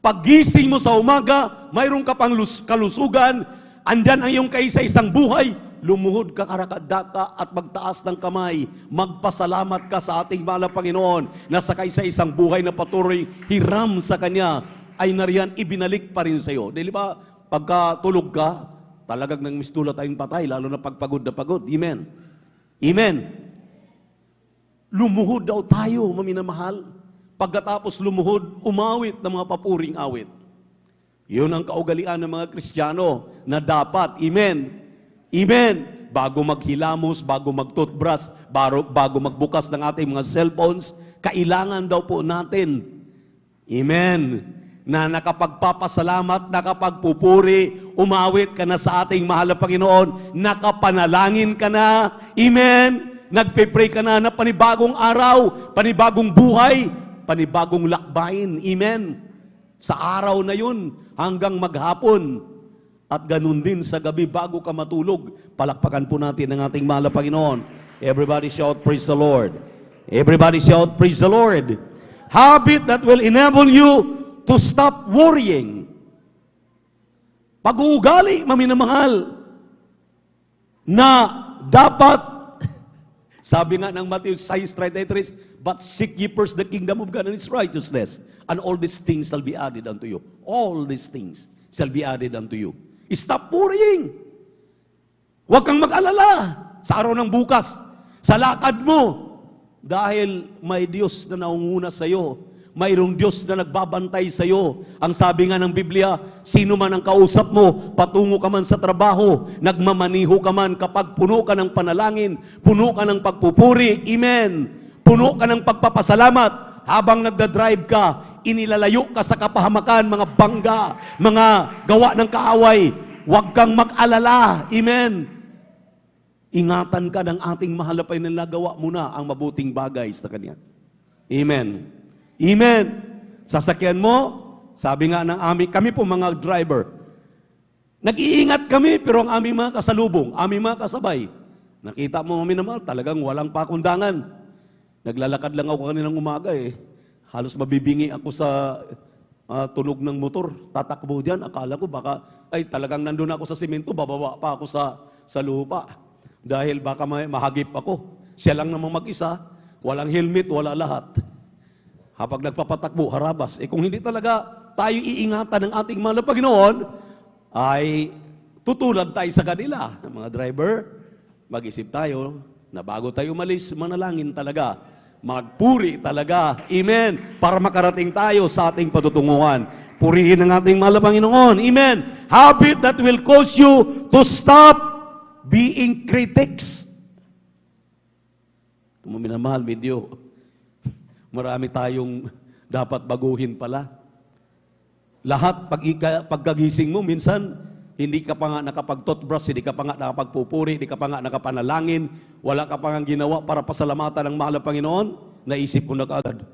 pagising mo sa umaga, mayroon ka pang kalusugan, andyan ang iyong kaisa-isang buhay, lumuhod ka karakadaka at magtaas ng kamay, magpasalamat ka sa ating mahal na Panginoon na sa kaisa-isang buhay na patuloy hiram sa Kanya, ay nariyan ibinalik pa rin sa iyo. Di ba, pagka tulog ka, talagang nang mistula tayong patay, lalo na pagpagod na pagod. Amen. Amen. Lumuhod daw tayo, maminamahal. Pagkatapos lumuhod, umawit ng mga papuring awit. Yun ang kaugalian ng mga Kristiyano na dapat. Amen. Amen. Bago maghilamos, bago mag-toothbrush, bago magbukas ng ating mga cellphones, kailangan daw po natin, amen, na nakapagpapasalamat, nakapagpupuri, umawit ka na sa ating mahal na Panginoon, nakapanalangin ka na, amen, nagpe-pray ka na panibagong araw, panibagong buhay, panibagong lakbayin, amen, sa araw na yun hanggang maghapon, at ganun din sa gabi bago ka matulog. Palakpakan po natin ang ating mahal na Panginoon. Everybody shout, praise the Lord. Everybody shout, praise the Lord. Habit that will enable you to stop worrying. Pag-uugali, maminamahal, na dapat, sabi nga ng Matthew 6:33, but seek ye first the kingdom of God and His righteousness, and all these things shall be added unto you. All these things shall be added unto you. Stop worrying. Huwag kang mag-alala sa araw ng bukas, sa lakad mo, dahil may Diyos na naunguna sa iyo. Mayroong Diyos na nagbabantay sa iyo. Ang sabi nga ng Biblia, sino man ang kausap mo, patungo ka man sa trabaho, nagmamaniho ka man, kapag puno ka ng panalangin, puno ka ng pagpupuri, amen, puno ka ng pagpapasalamat, habang nagdadrive ka, inilalayo ka sa kapahamakan, mga bangga, mga gawa ng kaaway, huwag kang mag-alala, amen. Ingatan ka ng ating mahal na Panginoon, nagawa mo na ang mabuting bagay sa Kanya. Amen. Amen. Sasakyan mo, sabi nga ng kami po mga driver, nag-iingat kami, pero ang aming mga kasalubong, aming mga kasabay, nakita mo kami naman, talagang walang pakundangan. Naglalakad lang ako kaninang umaga eh. Halos mabibingi ako sa tunog ng motor. Tatakbo dyan. Akala ko baka, ay talagang nandun ako sa simento, bababa pa ako sa lupa. Dahil baka mahagip ako. Siya lang namang mag-isa. Walang helmet, wala lahat. Habang nagpapatakbo, harabas. Eh kung hindi talaga tayo iingatan ng ating mahal na Panginoon, ay tutulad tayo sa kanila. Mga driver, mag-isip tayo na bago tayo umalis, manalangin talaga. Magpuri talaga. Amen. Para makarating tayo sa ating patutunguhan. Purihin ang ating mahal na Panginoon. Amen. Habit that will cause you to stop being critics. Minamahal, medyo marami tayong dapat baguhin pala. Lahat, pagkagising mo, minsan, hindi ka pa nga nakapag-toothbrush, hindi ka pa nga nakapagpupuri, hindi ka pa nga nakapanalangin, wala ka pa nga ginawa para pasalamatan ng mahal na Panginoon, naisip ko na kaagad,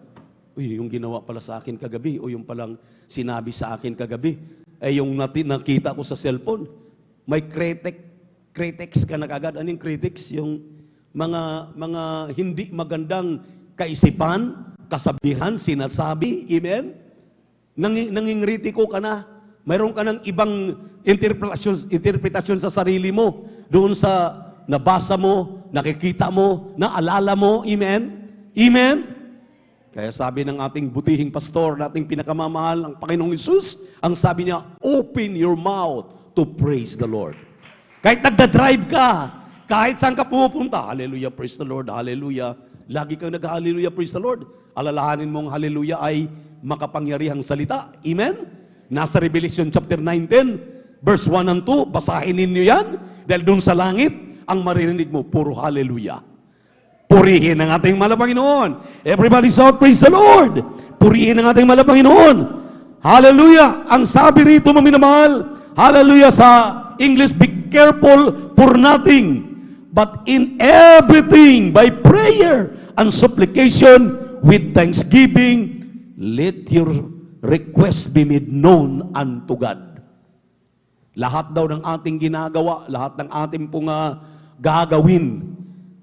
uy, yung ginawa pala sa akin kagabi, o yung palang sinabi sa akin kagabi, eh yung nakita ko sa cellphone, may critics ka na kaagad. Anong critics? Yung mga hindi magandang kaisipan, kasabihan, sinasabi, amen? Nangingritiko ka na. Mayroon ka ng ibang interpretasyon sa sarili mo, doon sa nabasa mo, nakikita mo, naalala mo, amen? Amen? Kaya sabi ng ating butihing pastor, nating pinakamamahal ng Panginoong Hesus, ang sabi niya, open your mouth to praise the Lord. Kahit nagda-drive ka, kahit saan ka pupunta, hallelujah, praise the Lord, hallelujah, lagi kang nag-hallelujah, praise the Lord, alalahanin mong hallelujah ay makapangyarihang salita, amen? Nasa Revelation chapter 19, verse 1 and 2, basahin ninyo yan, dahil doon sa langit, ang maririnig mo, puro hallelujah. Purihin ang ating mahal na Panginoon. Everybody shout, praise the Lord. Purihin ang ating mahal na Panginoon. Hallelujah. Ang sabi rito, mga minamahal, hallelujah, sa English, be careful for nothing, but in everything, by prayer and supplication, with thanksgiving, let your request be made known unto God. Lahat daw ng ating ginagawa, lahat ng ating pong gagawin,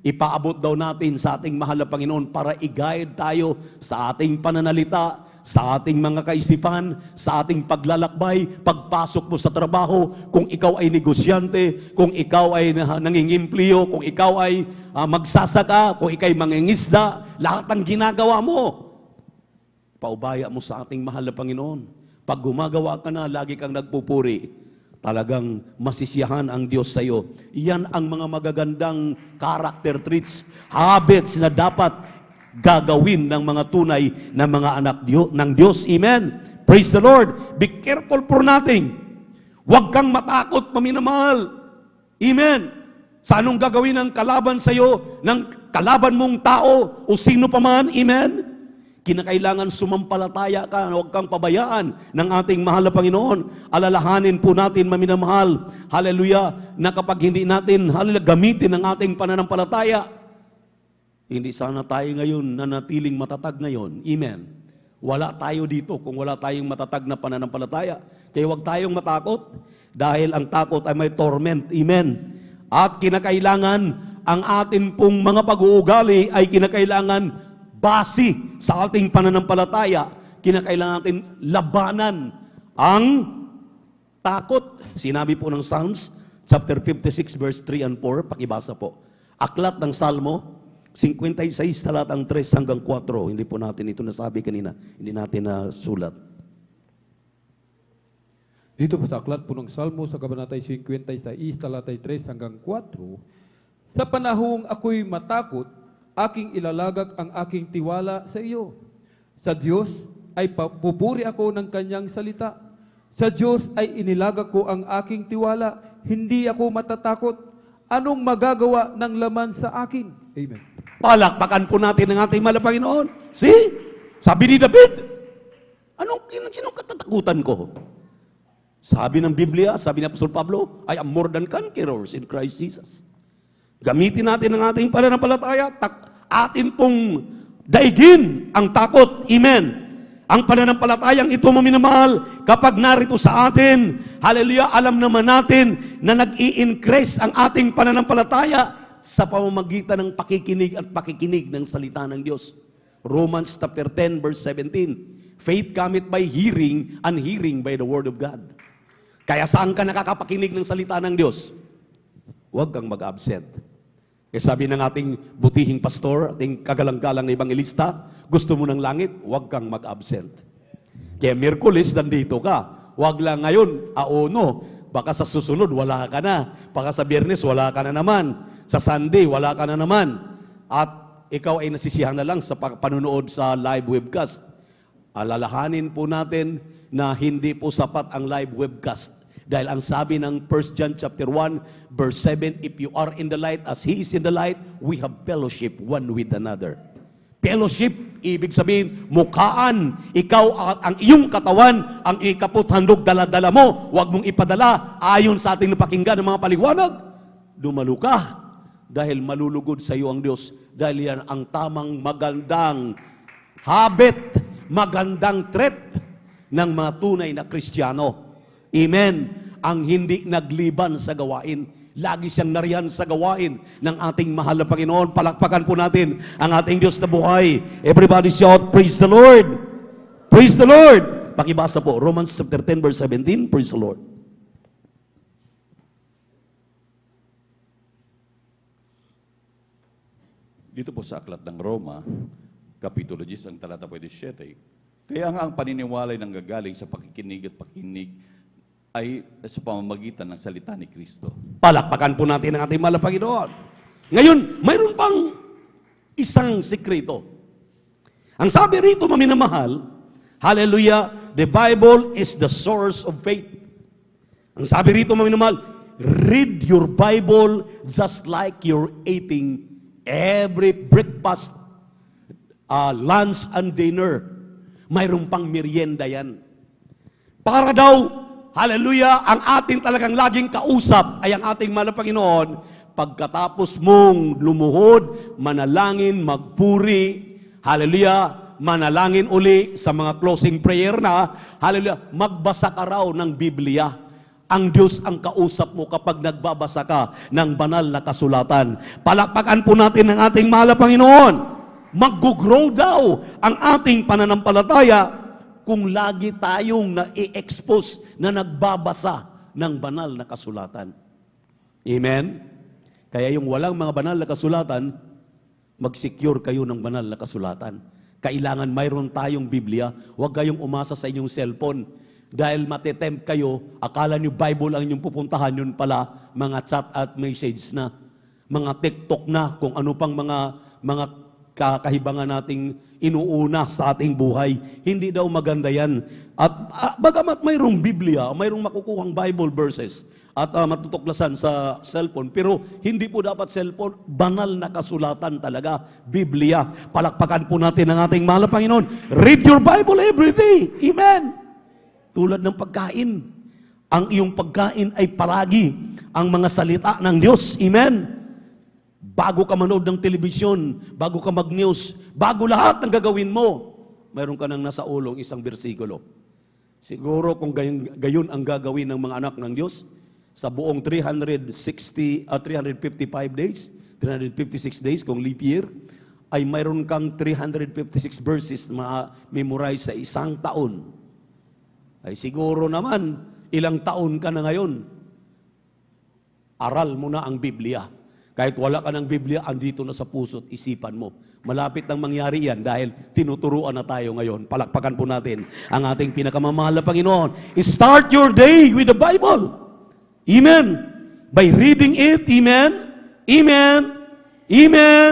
ipaabot daw natin sa ating mahal na Panginoon para i-guide tayo sa ating pananalita, sa ating mga kaisipan, sa ating paglalakbay, pagpasok mo sa trabaho, kung ikaw ay negosyante, kung ikaw ay nangingimplyo, kung ikaw ay magsasaka, kung ikaw ay mangingisda, lahat ng ginagawa mo, paubaya mo sa ating mahal na Panginoon. Pag gumagawa ka na, lagi kang nagpupuri, talagang masisiyahan ang Diyos sa iyo. Iyan ang mga magagandang character traits, habits na dapat gagawin ng mga tunay na mga anak ng Diyos. Amen. Praise the Lord. Be careful for nothing. Huwag kang matakot, paminamahal. Amen. Sa anong gagawin ng kalaban sa iyo, ng kalaban mong tao o sino pa man. Amen. Kinakailangan sumampalataya ka, huwag kang pabayaan ng ating mahal na Panginoon. Alalahanin po natin, maminamahal, hallelujah, na kapag hindi natin, hallelujah, gamitin ang ating pananampalataya, hindi sana tayo ngayon nanatiling matatag ngayon. Amen. Wala tayo dito kung wala tayong matatag na pananampalataya. Kaya huwag tayong matakot dahil ang takot ay may torment. Amen. At kinakailangan ang atin pong mga pag-uugali ay kinakailangan base sa ating pananampalataya. Kinakailangan natin labanan ang takot. Sinabi po ng Psalms chapter 56 verse 3 and 4, pakibasa po. Aklat ng Salmo 56 talatang 3 hanggang 4. Hindi po natin ito nasabi kanina. Hindi natin nasulat. Dito po sa aklat po ng Salmo sa kabanatay 56, talatay 3 hanggang 4, sa panahong ako'y matakot, aking ilalagak ang aking tiwala sa iyo. Sa Diyos ay pupuri ako ng kanyang salita. Sa Diyos ay inilagak ko ang aking tiwala. Hindi ako matatakot. Anong magagawa ng laman sa akin? Amen. Palakpakan po natin ang ating mahal na Panginoon. See? Sabi ni David, sinong katatakutan ko? Sabi ng Biblia, sabi ni Apostol Pablo, I am more than conquerors in Christ Jesus. Gamitin natin ang ating pananampalataya, atin pong daigin ang takot. Amen. Ang pananampalatayang ito, maminamahal, kapag narito sa atin, hallelujah, alam naman natin na nag-i-increase ang ating pananampalataya sa pamamagitan ng pakikinig at pakikinig ng salita ng Diyos. Romans chapter 10 verse 17. Faith cometh by hearing, and hearing by the word of God. Kaya saan ka nakakapakinig ng salita ng Diyos? Huwag kang mag-absent. Kaya sabi ng ating butihing pastor, ating kagalang-galang na ebangelista, gusto mo ng langit, huwag kang mag-absent. Kaya Miyerkules, nandito ka. Huwag lang ngayon, no. Baka sa susunod, wala ka na. Baka sa Biyernes, wala ka na naman. Sa Sunday, wala ka na naman. At ikaw ay nasisiyahan na lang sa panunood sa live webcast. Alalahanin po natin na hindi po sapat ang live webcast. Dahil ang sabi ng 1 John chapter 1, verse 7, if you are in the light as He is in the light, we have fellowship one with another. Fellowship, ibig sabihin, mukhaan, ikaw at ang iyong katawan, ang ikaput handog dala-dala mo, huwag mong ipadala ayon sa ating napakinggan ng mga paliwanag. Dumalo ka, dahil malulugod sa iyo ang Diyos. Dahil yan ang tamang magandang habit, magandang trait ng mga tunay na Kristiyano. Amen. Ang hindi nagliban sa gawain. Lagi siyang nariyan sa gawain ng ating mahal na Panginoon. Palakpakan po natin ang ating Diyos na buhay. Everybody shout, praise the Lord. Praise the Lord. Pakibasa po, Romans chapter 10 verse 17, praise the Lord. Dito po sa aklat ng Roma, Kapitulo 10, ang talata 17, kaya nga ang paniniwalay nang gagaling sa pakikinig at pakinig ay sa pamamagitan ng salita ni Kristo. Palakpakan po natin ang ating mahal na Panginoon. Ngayon, mayroon pang isang sikreto. Ang sabi rito, maminamahal, hallelujah, the Bible is the source of faith. Ang sabi rito, maminamahal, read your Bible just like you're eating Every breakfast, lunch and dinner, mayroon pang merienda yan. Para daw, hallelujah, ang ating talagang laging kausap ay ang ating mahal na Panginoon, pagkatapos mong lumuhod, manalangin, magpuri, hallelujah, manalangin uli sa mga closing prayer na, hallelujah, magbasa ka raw ng Biblia. Ang Diyos ang kausap mo kapag nagbabasa ka ng banal na kasulatan. Palakpakan po natin ang ating mahal na Panginoon. Mag-grow daw ang ating pananampalataya kung lagi tayong na-i-expose na nagbabasa ng banal na kasulatan. Amen? Kaya yung walang mga banal na kasulatan, mag-secure kayo ng banal na kasulatan. Kailangan mayroon tayong Biblia. Huwag kayong umasa sa inyong cellphone. Dahil matetempt kayo, akala nyo Bible ang inyong pupuntahan, yun pala mga chat at message na, mga TikTok na, kung ano pang mga kahibangan nating inuuna sa ating buhay. Hindi daw maganda yan. At bagamat mayroong Biblia, mayroong makukuhang Bible verses at matutuklasan sa cellphone, pero hindi po dapat cellphone, banal na kasulatan talaga, Biblia. Palakpakan po natin ang ating mahal na Panginoon. Read your Bible every day. Amen. Tulad ng pagkain. Ang iyong pagkain ay palagi ang mga salita ng Diyos. Amen. Bago ka manood ng telebisyon, bago ka mag-news, bago lahat ng gagawin mo, mayroon ka nang nasa ulong isang bersikulo. Siguro kung gayon ang gagawin ng mga anak ng Diyos, sa buong 355 days, 356 days kung leap year, ay mayroon kang 356 verses na memorize sa isang taon. Ay siguro naman, ilang taon ka na ngayon, aral mo na ang Biblia. Kahit wala ka ng Biblia, andito na sa puso't isipan mo. Malapit nang mangyari yan dahil tinuturuan na tayo ngayon. Palakpakan po natin ang ating pinakamamahal na Panginoon. Start your day with the Bible. Amen. By reading it, amen. Amen. Amen.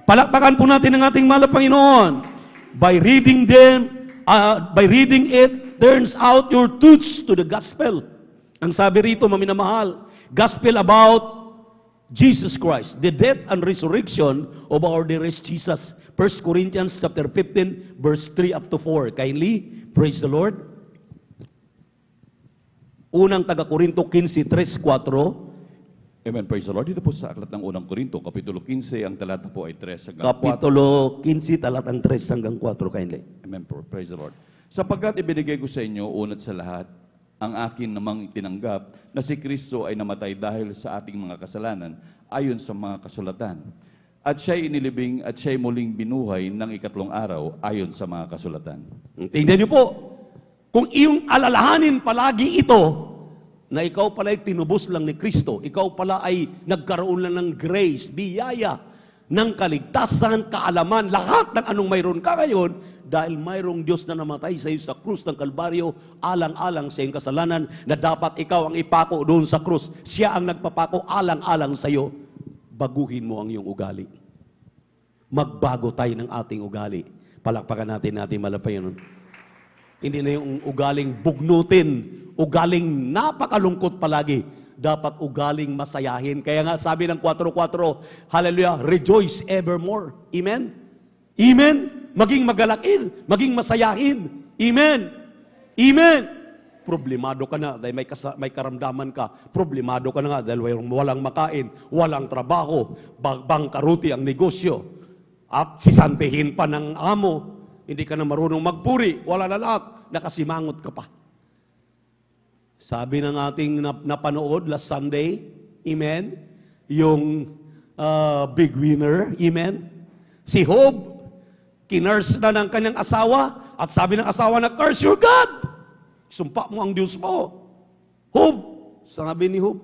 Palakpakan po natin ang ating mahal na Panginoon. By reading it, turns out your thoughts to the gospel. Ang sabi rito, maminamahal, gospel about Jesus Christ, the death and resurrection of our dearest Jesus. 1 Corinthians chapter 15, verse 3 up to 4. Kindly, praise the Lord. Unang taga-Korinto 15:3-4. Amen, praise the Lord. Dito po sa Aklat ng Unang Korinto, Kapitulo 15, ang talata po ay 3 hanggang 4. Kapitulo 15, talatang 3 hanggang 4, kindly. Amen, praise the Lord. Sapagkat ibinigay ko sa inyo, unat sa lahat, ang akin namang itinanggap na si Kristo ay namatay dahil sa ating mga kasalanan ayon sa mga kasulatan. At siya'y inilibing at siya'y muling binuhay ng ikatlong araw ayon sa mga kasulatan. Tingnan niyo po, kung iyong alalahanin palagi ito, na ikaw pala ay tinubos lang ni Kristo, ikaw pala ay nagkaroon lang ng grace, biyaya, ng kaligtasan, kaalaman, lahat ng anong mayroon ka ngayon, dahil mayroong Diyos na namatay sa iyo sa krus ng Kalbaryo, alang-alang sa iyong kasalanan, na dapat ikaw ang ipako doon sa krus. Siya ang nagpapako alang-alang sa iyo. Baguhin mo ang iyong ugali. Magbago tayo ng ating ugali. Palakpakan natin malapay yun. Hindi na yung ugaling bugnutin, ugaling napakalungkot palagi. Dapat ugaling masayahin. Kaya nga sabi ng 4:4, hallelujah, rejoice evermore. Amen? Amen? Maging magalakin, maging masayahin. Amen? Amen? Problemado ka na dahil may karamdaman ka. Problemado ka na nga dahil walang makain, walang trabaho, bangkaruti ang negosyo. At sisantihin pa ng amo. Hindi ka na marunong magpuri, wala na lahat, nakasimangot ka pa. Sabi ng ating napanood last Sunday, amen, yung big winner, amen, si Job, kinurse na ng kanyang asawa, at sabi ng asawa na, curse your God! Sumpa mo ang Diyos mo. Job, sabi ni Job,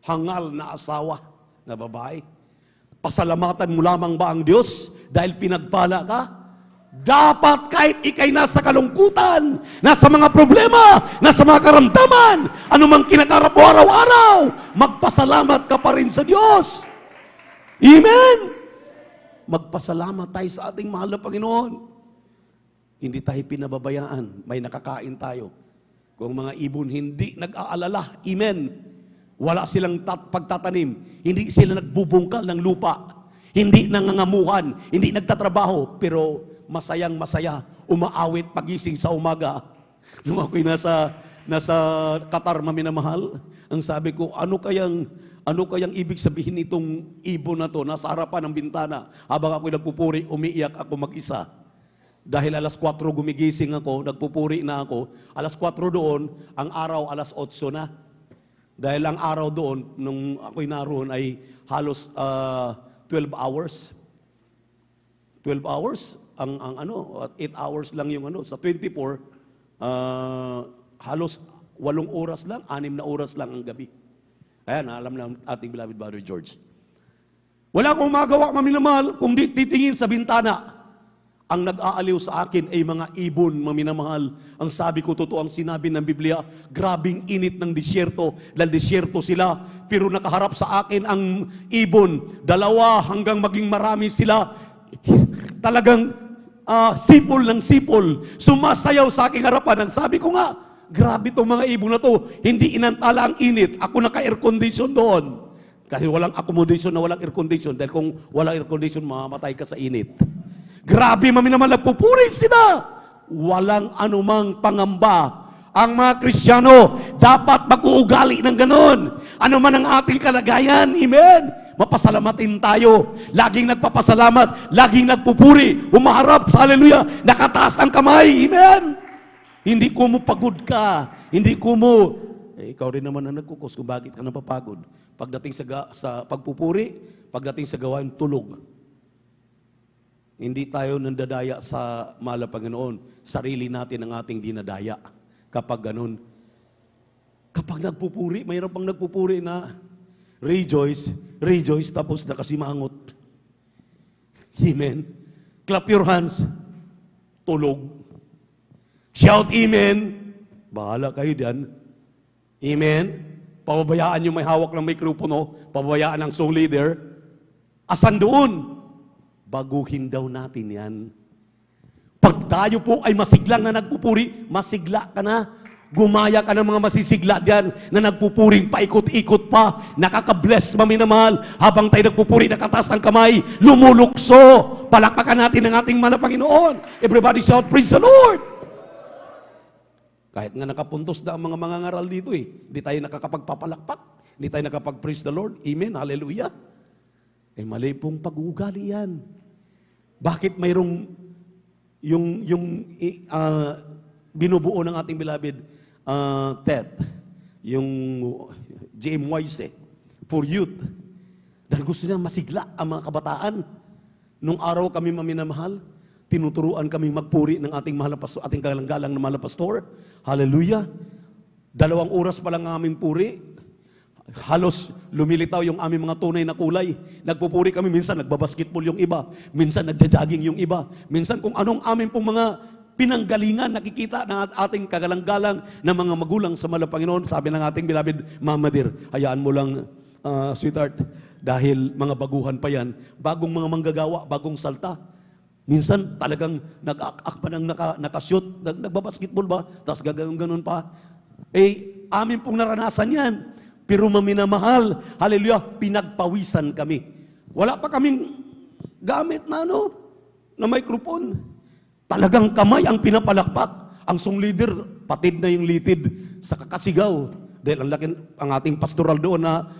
hangal na asawa na babae. Pasalamatan mo lamang ba ang Diyos dahil pinagpala ka? Dapat kahit ikay nasa kalungkutan, nasa mga problema, nasa mga karamdaman, anumang kinakarap mo araw-araw, magpasalamat ka pa rin sa Diyos. Amen? Magpasalamat tayo sa ating mahal na Panginoon. Hindi tayo pinababayaan, may nakakain tayo. Kung mga ibon hindi nag-aalala, amen, wala silang pagtatanim, hindi sila nagbubungkal ng lupa, Hindi nangangamuhan, hindi nagtatrabaho, pero masayang masaya, umaawit pagising sa umaga. Nung ako'y nasa Qatar, maminamahal, ang sabi ko, ano kayang ibig sabihin nitong ibon na to, nasa harapan ng bintana, habang ako'y nagpupuri, umiiyak ako mag-isa. Dahil alas 4 gumigising ako, nagpupuri na ako, alas 4 doon, ang araw alas 8 na. Dahil ang araw doon, nung ako'y naroon, ay halos 12 hours. 12 hours, ang 8 hours lang yung sa 24, halos 8 oras lang, 6 na oras lang ang gabi. Ayan, alam na ating beloved Brother George. Wala akong magawa, maminamahal, kung di titingin sa bintana. Ang nag-aaliw sa akin ay mga ibon, maminamahal. Ang sabi ko, totoo ang sinabi ng Biblia, grabing init ng disyerto, dahil disyerto sila, pero nakaharap sa akin ang ibon, 2 hanggang maging marami sila, talagang sipol ng sipol, sumasayaw sa aking harapan. Ang sabi ko nga, grabe itong mga ibon na to, hindi inantala ang init, ako naka-air condition doon. Kasi walang accommodation na walang air condition, dahil kung walang air condition, mamamatay ka sa init. Grabe, maminamahal, nagpupuri sila. Walang anumang pangamba. Ang mga Kristiyano, dapat mag-uugali ng ganon. Ano man ang ating kalagayan, amen? Mapasalamatin tayo. Laging nagpapasalamat, laging nagpupuri, umaharap sa hallelujah, nakataas ang kamay, amen? Hindi ko mo pagod ka, hindi ko mo, ikaw rin naman ang nagkukos kung bakit ka napapagod. Pagdating sa pagpupuri, pagdating sa gawain, tulog. Hindi tayo nandadaya sa mahal na Panginoon. Sarili natin ang ating dinadaya. Kapag ganun. Kapag nagpupuri, mayroon pang nagpupuri na rejoice, rejoice, tapos nakasimangot. Amen. Clap your hands. Tulog. Shout amen. Bahala kayo diyan. Amen. Pababayaan yung may hawak ng mikropono. Pababayaan ang song leader. Asan doon? Baguhin daw natin yan. Pag tayo po ay masiglang na nagpupuri, masigla ka na. Gumaya ka ng mga masisigla diyan na nagpupuring paikot-ikot pa. Nakaka-bless, maminamahal. Habang tayo nagpupuri, nakataas ang kamay, lumulukso. Palakpakan natin ang ating mahal na Panginoon. Everybody shout, praise the Lord! Kahit nga nakapuntos na ang mga mangangaral dito hindi tayo nakakapagpapalakpak. Hindi tayo nakapag-praise the Lord. Amen, hallelujah. Mali pong pag-uugali yan. Bakit mayroong yung binubuo ng ating beloved TED, yung JMYC, for youth, dahil gusto niya masigla ang mga kabataan. Nung araw kami maminamahal, tinuturuan kami magpuri ng ating mahal na pastor, ating galang-galang na mahal na pastor. Hallelujah. 2 oras pa lang ang aming puri. Halos lumilitaw yung aming mga tunay na kulay. Nagpupuri kami, minsan nagbabasketball yung iba, minsan nagja-jogging yung iba, minsan kung anong aming pong mga pinanggalingan nakikita ng ating kagalang-galang na mga magulang sa mahal na Panginoon. Sabi ng ating beloved Mama Dear, hayaan mo lang, sweetheart, dahil mga baguhan pa yan, bagong mga manggagawa, bagong salta. Minsan talagang nag-aak pa ng nakashoot, nagbabasketball ba, tapos gano'n pa. Amin pong naranasan yan. Pero maminamahal, hallelujah, pinagpawisan kami. Wala pa kaming gamit na na microphone. Talagang kamay ang pinapalakpak. Ang song leader, patid na yung litid sa kakasigaw. Dahil ang ating pastoral doon na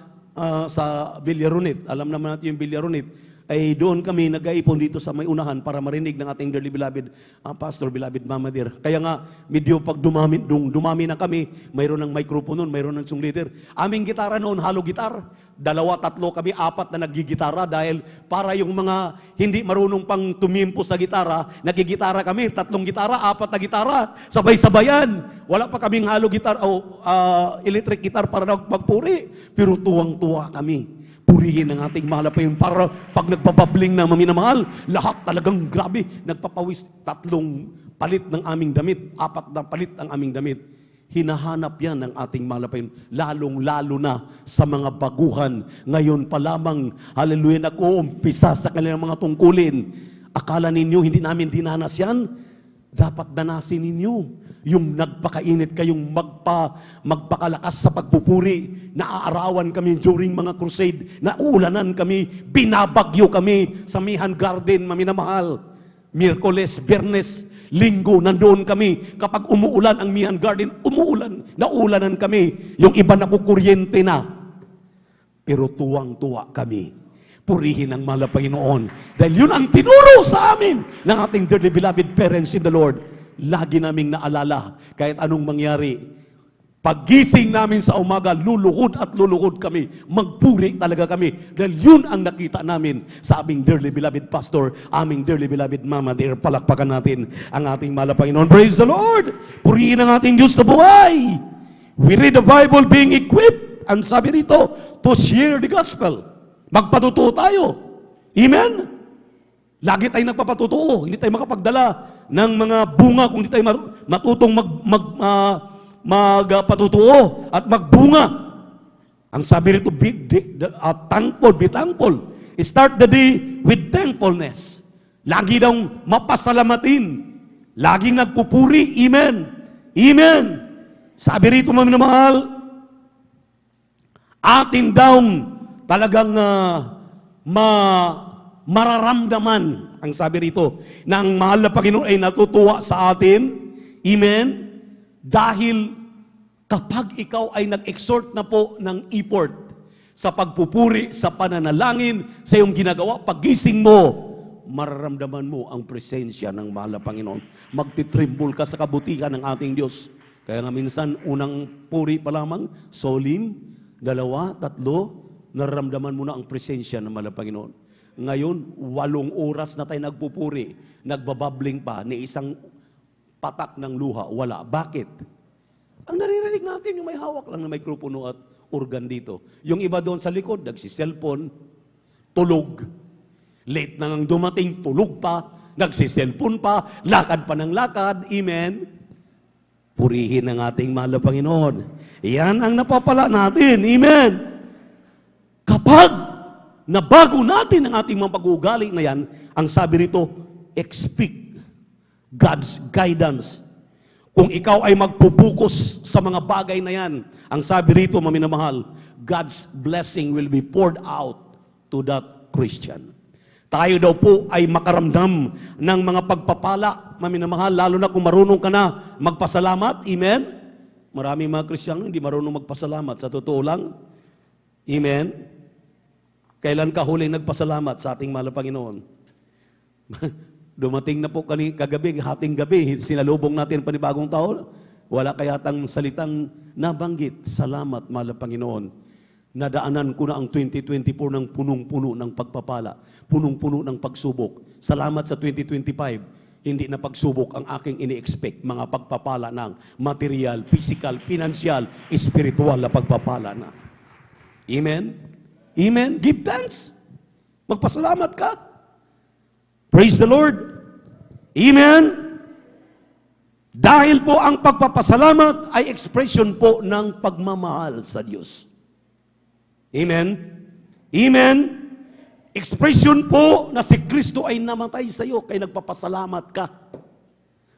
sa Villaronit, alam naman natin yung Villaronit, ay doon kami nag-aipon dito sa may unahan para marinig ng ating dearly beloved pastor, beloved Mama Dear. Kaya nga, medyo pag dumami na kami, mayroon ng microphone noon, mayroon ng song leader. Aming gitara noon, halo gitar. 2, 3 kami, 4 na nagigitara dahil para yung mga hindi marunong pang tumimpo sa gitara, nagigitara kami, 3 gitara, 4 na gitara, sabay-sabayan. Wala pa kaming halo gitar o electric guitar para magpuri, pero tuwang-tuwa kami. Purihin ang ating mahal na Panginoon para pag nagpapabling na maminamahal, lahat talagang grabe, nagpapawis. 3 palit ng aming damit, 4 na palit ang aming damit. Hinahanap yan ng ating mahal na Panginoon, lalong-lalo na sa mga baguhan. Ngayon pa lamang, hallelujah, nag-uumpisa sa kanilang mga tungkulin. Akala ninyo hindi namin dinanas yan? Dapat danasin ninyo yung nagpakainit kayong magpakalakas sa pagpupuri. Naaarawan kami during mga crusade. Naulanan kami, binabagyo kami sa Mihan Garden, maminamahal. Miyerkules, Biyernes, Linggo, nandoon kami. Kapag umuulan ang Mihan Garden, umuulan. Naulanan kami. Yung iba nakukuryente na. Pero tuwang-tuwa kami. Purihin ang mahal na Panginoon. Dahil yun ang tinuro sa amin ng ating dearly beloved parents in the Lord. Lagi naming naalala, kahit anong mangyari, paggising namin sa umaga, luluhod at luluhod kami. Magpuri talaga kami. Dahil yun ang nakita namin sa aming dearly beloved pastor, aming dearly beloved mama dear. Palakpakan natin ang ating mahal na Panginoon. Praise the Lord! Purihin ang ating Diyos na buhay. We read the Bible being equipped, ang sabi rito, to share the gospel. Magpatutuo tayo. Amen? Lagi tayong nagpapatutuo. Hindi tayo makapagdala ng mga bunga kung hindi tayo matutong magpatutuo at magbunga. Ang sabi rito, thankful, be thankful. Start the day with thankfulness. Lagi daw mapasalamatin. Laging nagpupuri. Amen. Amen. Sabi rito, mga minamahal, atin daw talagang mararamdaman, ang sabi rito, na ang mahal na Panginoon ay natutuwa sa atin. Amen? Dahil kapag ikaw ay nag-exhort na po ng effort sa pagpupuri, sa pananalangin, sa iyong ginagawa, pagising mo, mararamdaman mo ang presensya ng mahal na Panginoon. Magtitrimbul ka sa kabutihan ng ating Diyos. Kaya nga minsan, unang puri pa lamang, solim, 2, 3, nararamdaman mo na ang presensya ng mahal na Panginoon. Ngayon, 8 oras na tayo nagpupuri, nagbababling pa, ni isang patak ng luha, wala. Bakit? Ang naririnig natin, yung may hawak lang na mikropono at organ dito. Yung iba doon sa likod, nagsiselfon, tulog. Late na nang dumating, tulog pa, nagsiselfon pa, lakad pa ng lakad. Amen? Purihin ang ating mahal na Panginoon. Yan ang napapala natin. Amen? Kapag nabago natin ang ating mga pag-uugali na yan, ang sabi rito, expect God's guidance. Kung ikaw ay magpupukus sa mga bagay na yan, ang sabi rito, maminamahal, God's blessing will be poured out to that Christian. Tayo daw po ay makaramdam ng mga pagpapala, maminamahal, lalo na kung marunong ka na magpasalamat. Amen? Maraming mga Kristiyano hindi marunong magpasalamat. Sa totoo lang. Amen? Kailan ka huling nagpasalamat sa ating mahal na Panginoon? Dumating na po kagabi, hating gabi, sinalubong natin panibagong taon. Wala kayatang salitang nabanggit. Salamat, mahal na Panginoon. Nadaanan ko na ang 2024 ng punong-puno ng pagpapala, punong-puno ng pagsubok. Salamat sa 2025. Hindi na pagsubok ang aking ini-expect, mga pagpapala ng material, physical, financial, spiritual na pagpapala na. Amen? Amen? Give thanks. Magpasalamat ka. Praise the Lord. Amen? Dahil po ang pagpapasalamat ay expression po ng pagmamahal sa Diyos. Amen? Amen? Expression po na si Kristo ay namatay sa iyo kaya nagpapasalamat ka.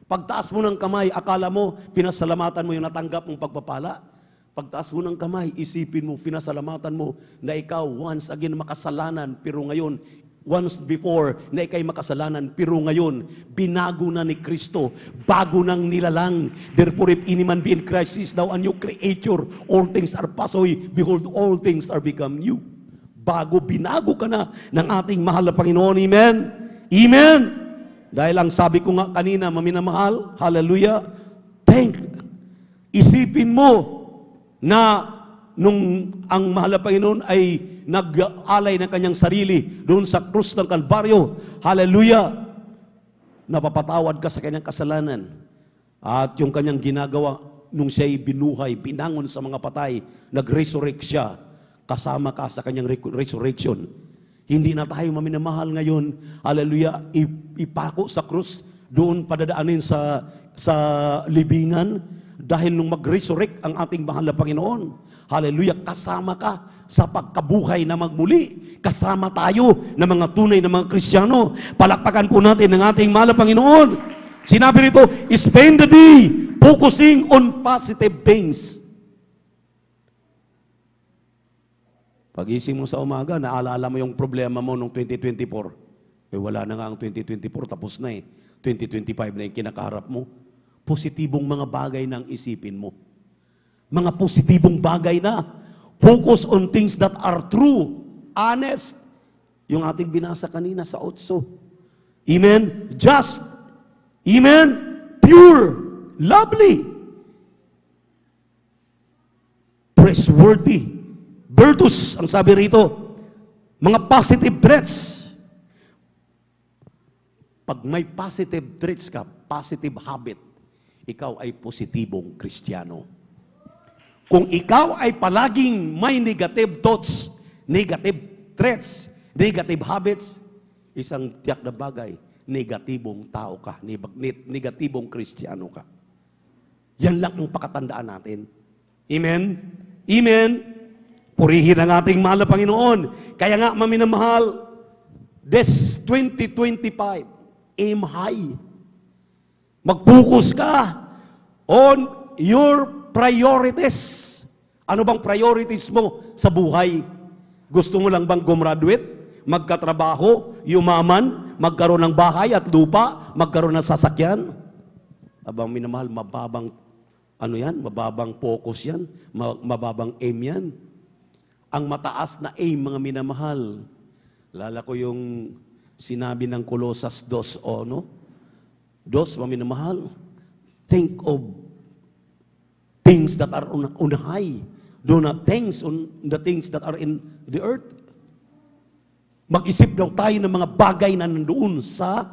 Pagtaas mo ng kamay, akala mo, pinasalamatan mo yung natanggap mong pagpapala. Pagtaas mo ng kamay, isipin mo, pinasalamatan mo na ikaw once again makasalanan, pero ngayon, once before na ikay makasalanan, pero ngayon, binago na ni Kristo, bago nang nilalang. Therefore, if any man be in Christ, he is now a new creature. All things are passed away. Behold, all things are become new. Bago, binago ka na ng ating mahal na Panginoon. Amen? Amen? Dahil ang sabi ko nga kanina, maminamahal, hallelujah, isipin mo, na nung ang mahal na Panginoon ay nag-alay ng kanyang sarili doon sa krus ng Kalbaryo, hallelujah, napapatawad ka sa kanyang kasalanan. At yung kanyang ginagawa nung siya'y binuhay, binangon sa mga patay, nag-resurrect siya, kasama ka sa kanyang resurrection. Hindi na tayo maminamahal ngayon, hallelujah, ipako sa krus, doon padadaanin sa libingan, dahil nung mag-resurrect ang ating mahal na Panginoon, hallelujah, kasama ka sa pagkabuhay na magmuli. Kasama tayo na mga tunay na mga Kristiyano. Palakpakan po natin ang ating mahal na Panginoon. Sinabi rito, spend the day Focusing on positive things. Pagising mo sa umaga, naalala mo yung problema mo noong 2024. Wala na nga ang 2024, tapos na eh. 2025 na yung kinakaharap mo. Positibong mga bagay na ang isipin mo. Mga positibong bagay na. Focus on things that are true, honest. Yung ating binasa kanina sa 8. Amen? Just. Amen? Pure. Lovely. Praiseworthy. Virtus, ang sabi rito, mga positive traits. Pag may positive traits ka, positive habit, ikaw ay positibong Kristiyano. Kung ikaw ay palaging may negative thoughts, negative traits, negative habits, isang tiyak na bagay, negatibong tao ka, negatibong Kristiyano ka. Yan lang ang pakatandaan natin. Amen? Amen? Purihin ang ating mahal na Panginoon. Kaya nga, maminamahal, this 2025, aim high. Mag-focus ka on your priorities. Ano bang priorities mo sa buhay? Gusto mo lang bang gumraduate, magkatrabaho, yumaman, magkaroon ng bahay at lupa, magkaroon ng sasakyan? Abang minamahal, mababang mababang focus yan, mababang aim yan. Ang mataas na aim, mga minamahal, lala ko yung sinabi ng Colossus 2, mga minamahal, think of things that are on high. Do not think on the things that are in the earth. Mag-isip daw tayo ng mga bagay na nandoon sa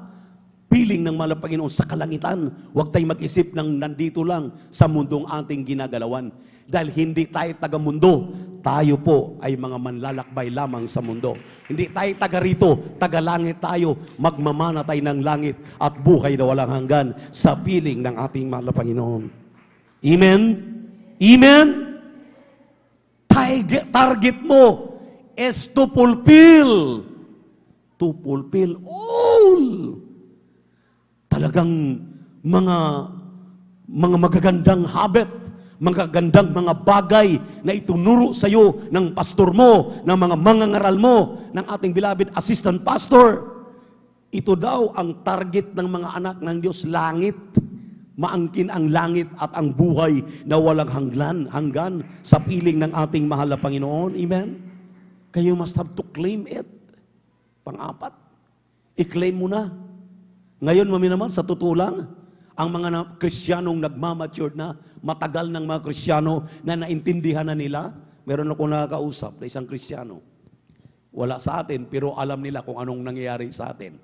piling ng mahal na Panginoon sa kalangitan. Huwag tayong mag-isip ng nandito lang sa mundong ating ginagalawan. Dahil hindi tayo taga-mundo, tayo po ay mga manlalakbay lamang sa mundo. Hindi tayo taga rito, taga-langit tayo, magmamana tayo ng langit at buhay na walang hanggan sa piling ng ating mahal na Panginoon. Amen? Amen? Target mo is to fulfill all talagang mga magagandang habit, magagandang mga bagay na itunuro sa iyo ng pastor mo, ng mga mangangaral mo, ng ating beloved assistant pastor. Ito daw ang target ng mga anak ng Diyos, langit. Maangkin ang langit at ang buhay na walang hanggan sa piling ng ating mahal na Panginoon. Amen? Kayo must have to claim it. Pang-apat, i-claim mo na. Ngayon, maminaman, sa totoo lang, ang mga Kristiyanong nagmamature na, matagal ng mga Kristiyano na naintindihan na nila, meron ako nakakausap na isang Kristiyano. Wala sa atin, pero alam nila kung anong nangyayari sa atin.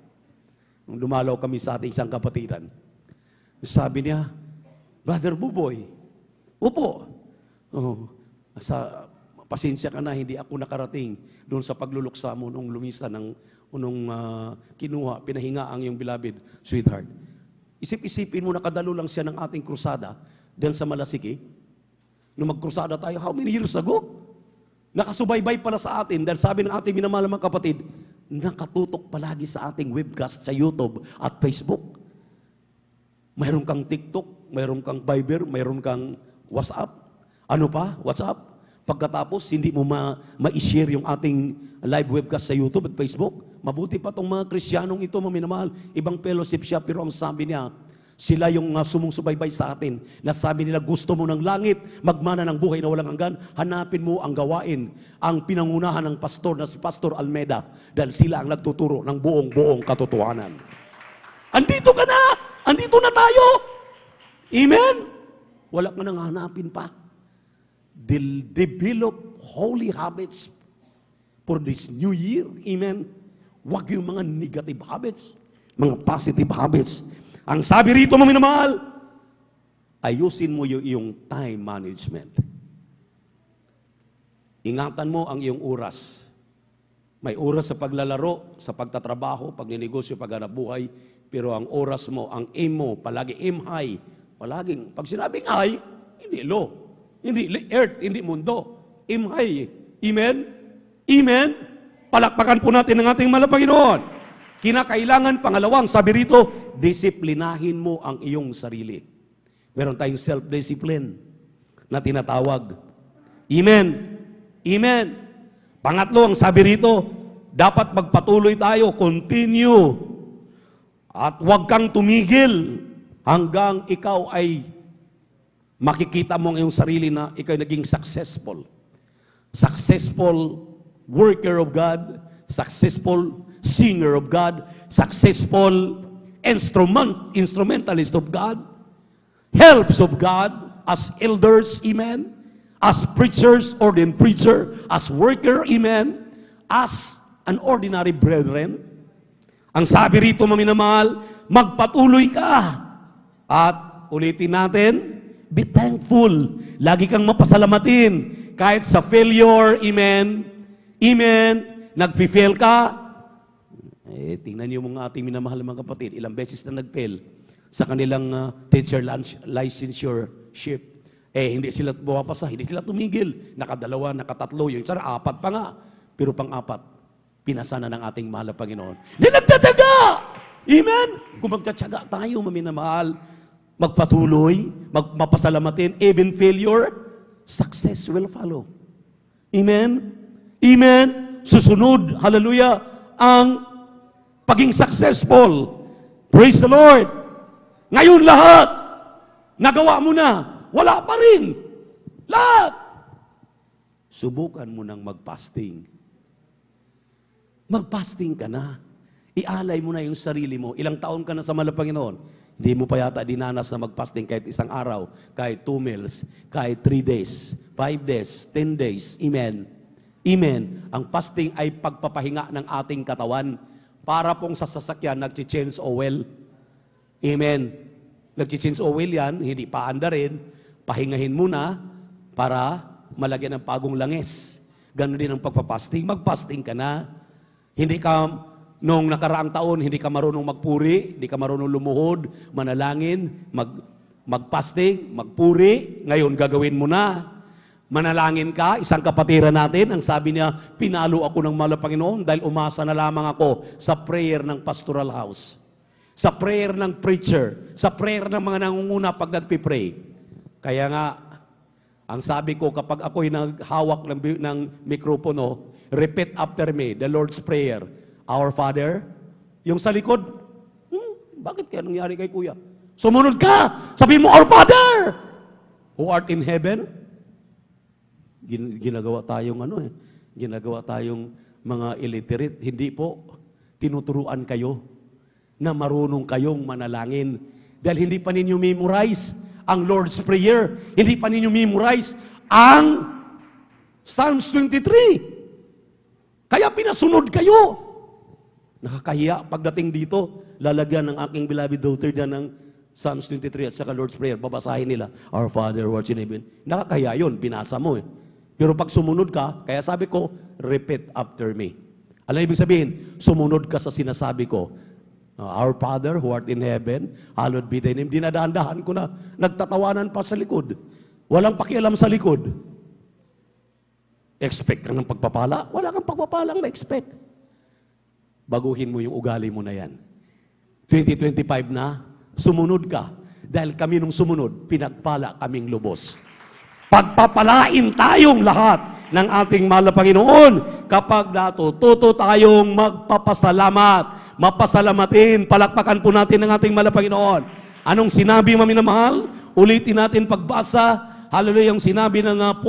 Nung dumalaw kami sa ating isang kapatiran, sabi niya, Brother Buboy, upo. Pasensya ka na, hindi ako nakarating doon sa pagluluksa mo nung lumisa nung kinuha, pinahinga ang iyong beloved sweetheart. Isip-isipin mo, nakadalo lang siya ng ating krusada dahil sa Malasiki. Nung magkrusada tayo, how many years ago? Nakasubaybay pala sa atin dahil sabi ng ating minamahal mga kapatid, nakatutok palagi sa ating webcast sa YouTube at Facebook. Mayroon kang TikTok, mayroon kang Viber, mayroon kang WhatsApp. Ano pa? WhatsApp. Pagkatapos, hindi mo ma-share yung ating live webcast sa YouTube at Facebook. Mabuti pa itong mga Kristiyanong ito, maminamahal. Ibang fellowship siya, pero ang sabi niya, sila yung sumusubaybay sa atin. Nasabi nila, gusto mo ng langit, magmana ng buhay na walang hanggan, hanapin mo ang gawain, ang pinangunahan ng pastor na si Pastor Almeida, dahil sila ang nagtuturo ng buong katotohanan. Andito ka na! Andito na tayo! Amen? Wala ka nang hanapin pa. Develop holy habits for this new year. Amen? Huwag yung mga negative habits, mga positive habits. Ang sabi rito, mga minamahal, ayusin mo yung iyong time management. Ingatan mo ang iyong oras. May oras sa paglalaro, sa pagtatrabaho, pagninegosyo, paghanap buhay, pero ang oras mo, ang aim mo, palagi aim high. Palaging, pag sinabing high, hindi low. Hindi earth, hindi mundo. Aim high. Amen? Amen? Palakpakan po natin ang ating mahal na Panginoon. Kinakailangan, pangalawang, sabi rito, disiplinahin mo ang iyong sarili. Meron tayong self-discipline na tinatawag. Amen. Amen. Pangatlo, ang sabi rito, dapat magpatuloy tayo, continue. At huwag kang tumigil hanggang ikaw ay makikita mo ang iyong sarili na ikaw ay naging successful. Successful worker of God, successful singer of God, successful instrumentalist of God, helps of God, as elders, amen, as preachers, ordained preacher, as worker, amen, as an ordinary brethren. Ang sabi rito, maminamahal, magpatuloy ka. At ulitin natin, be thankful. Lagi kang mapasalamatin. Kahit sa failure, amen, amen, nag-fail ka. Tingnan niyo mga ating minamahal mga kapatid, ilang beses na nag-fail sa kanilang teacher licensureship. Hindi sila bumapasa, hindi sila tumigil. Nakadalawa, nakatatlo, yung isa, apat pa nga. Pero pang-apat, pinasa na ng ating mahal na Panginoon. Hindi nagtataga! Amen? Kung magtsatsaga tayo, maminamahal, magpatuloy, mapasalamatin, even failure, success will follow. Amen? Amen? Susunod, hallelujah, ang paging successful. Praise the Lord! Ngayon lahat, nagawa mo na, wala pa rin. Lahat. Subukan mo nang mag-fasting. Mag-fasting ka na. Ialay mo na yung sarili mo. Ilang taon ka na sa mahal na Panginoon. Hindi mo pa yata dinanas na mag-fasting kahit isang araw, kahit 2 meals, kahit 3 days, 5 days, 10 days. Amen. Amen. Ang fasting ay pagpapahinga ng ating katawan. Para pong sa sasakyan, nag-change oil. Amen. Nag-change oil yan, hindi pa andarin, pahingahin muna para malagyan ng pagong langis. Ganon din ang pagpapasting. Mag-fasting ka na. Hindi ka, nung nakaraang taon, hindi ka marunong magpuri, hindi ka marunong lumuhod, manalangin, mag-fasting, magpuri. Ngayon, gagawin mo na. Manalangin ka, isang kapatiran natin, ang sabi niya, pinalo ako ng mahal na Panginoon dahil umasa na lamang ako sa prayer ng pastoral house, sa prayer ng preacher, sa prayer ng mga nangunguna pag nagpipray. Kaya nga, ang sabi ko, kapag ako'y naghawak ng mikropono, repeat after me, the Lord's Prayer. Our Father, yung sa likod, bakit kaya nangyari kay kuya? Sumunod ka! Sabihin mo, Our Father, who art in heaven. Ginagawa tayong mga illiterate. Hindi po, tinuturuan kayo na marunong kayong manalangin. Dahil hindi pa ninyo memorize ang Lord's Prayer. Hindi pa ninyo memorize ang Psalms 23. Kaya pinasunod kayo. Nakakahiya pagdating dito, lalagyan ng aking beloved daughter dyan ng Psalms 23 at saka Lord's Prayer. Babasahin nila, Our Father who art in heaven. Nakakahiya yun, binasa mo eh. Pero pag sumunod ka, kaya sabi ko, repeat after me. Alam ibig sabihin, sumunod ka sa sinasabi ko. Our Father who art in heaven, hallowed be thy name. Dinadahan-dahan ko na, nagtatawanan pa sa likod. Walang pakialam sa likod. Expect ka ng pagpapala? Wala kang pagpapalang ma-expect. Baguhin mo yung ugali mo na yan. 2025 na, sumunod ka. Dahil kami nung sumunod, pinagpala kaming lubos. Pagpapalain tayong lahat ng ating mahal na Panginoon kapag natututo tayong magpapasalamat, mapasalamatin, palakpakan po natin ng ating mahal na Panginoon. Anong sinabi, maminamahal? Ulitin natin pagbasa. Hallelujah, yung sinabi ng 4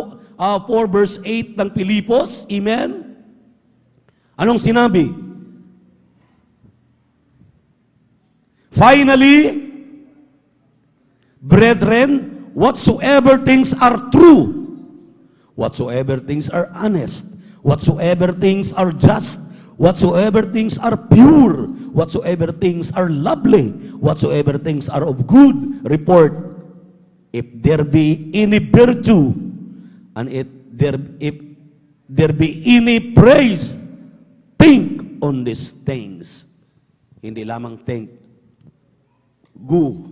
verse 8 ng Pilipos. Amen? Anong sinabi? Finally, brethren, whatsoever things are true, whatsoever things are honest, whatsoever things are just, whatsoever things are pure, whatsoever things are lovely, whatsoever things are of good report, if there be any virtue, and if there be any praise, think on these things. Hindi lamang think, go,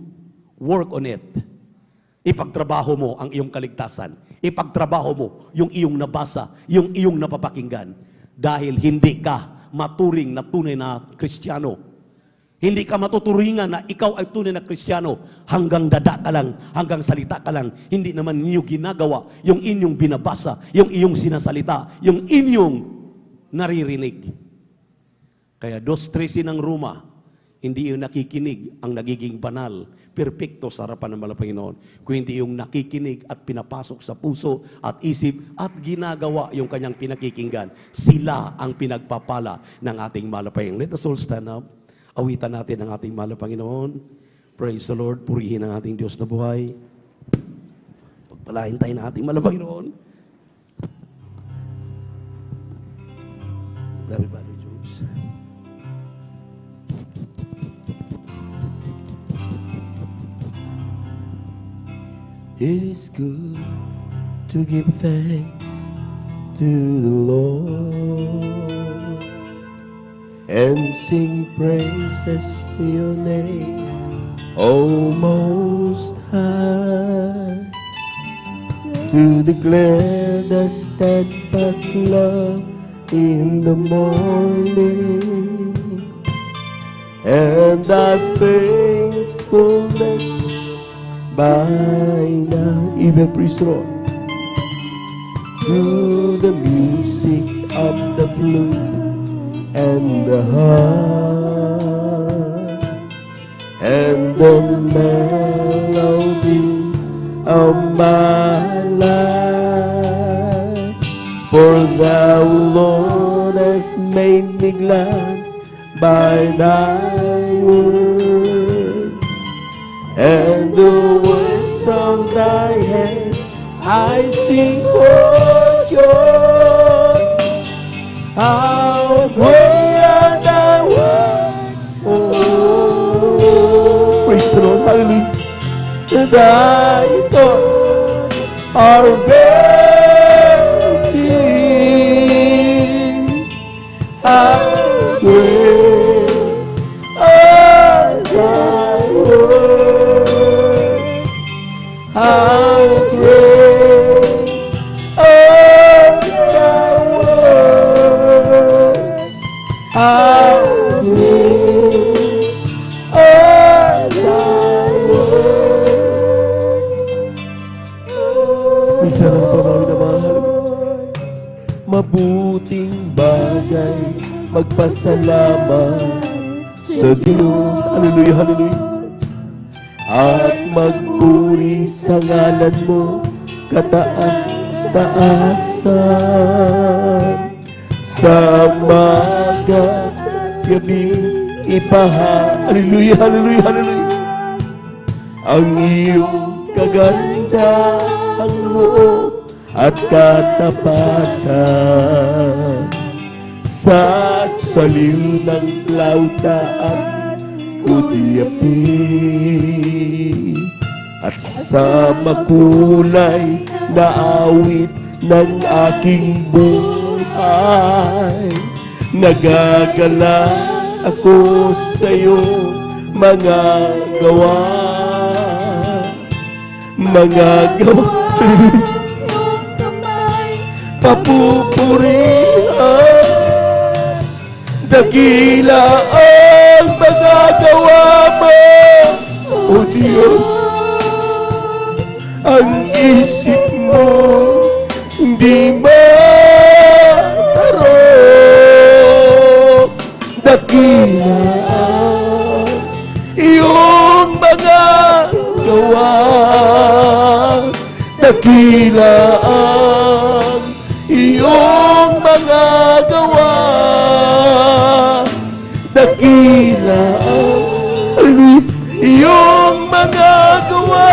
work on it. Ipagtrabaho mo ang iyong kaligtasan. Ipagtrabaho mo yung iyong nabasa, yung iyong napapakinggan. Dahil hindi ka maturing na tunay na Kristiyano. Hindi ka matuturingan na ikaw ay tunay na Kristiyano hanggang dada ka lang, hanggang salita ka lang. Hindi naman ninyo ginagawa yung inyong binabasa, yung iyong sinasalita, yung inyong naririnig. Kaya 2:13 ng Roma, hindi yung nakikinig ang nagiging banal, perpekto sa harapan ng mahal na Panginoon, kundi yung nakikinig at pinapasok sa puso at isip at ginagawa yung kanyang pinakikinggan. Sila ang pinagpapala ng ating mahal na Panginoon. Let us all stand up. Awitan natin ang ating mahal na Panginoon. Praise the Lord. Purihin ang ating Diyos na buhay. Pagpalain tayo ng ating mahal na Panginoon. Everybody, Jobs. It is good to give thanks to the Lord and sing praises to your name, O Most High, to declare the steadfast love in the morning and thy faithfulness by night. Even praise the Lord. Through the music of the flute and the harp and the melodies of my life, for thou, Lord, hast made me glad by thy words, and the works of thy hands I sing for joy. How great are thy works, oh, praise the Lord, hallelujah. Thy thoughts are very, how great are thy works, how great are thy works, how great are thy works. Minsan ang pamamahal, mabuting bagay magpasalamat sa Diyos, hallelujah, hallelujah, at magpuri sa ngalan mo kataas-taasan, sa umaga at gabi hallelujah, hallelujah, hallelujah, ang iyong kagandahang loob at katapatan, sa saliw ng plauta at kudyapi, at sa makulay na awit ng aking buhay. Nagagala ako sa iyong mga gawa, papupurihan, dakila ang magagawa mo, O Diyos. Ang isip mo hindi matarong, dakila ang iyong mga gawa, dakila ang iyong mga gawa, dakila ang iyong mga gawa,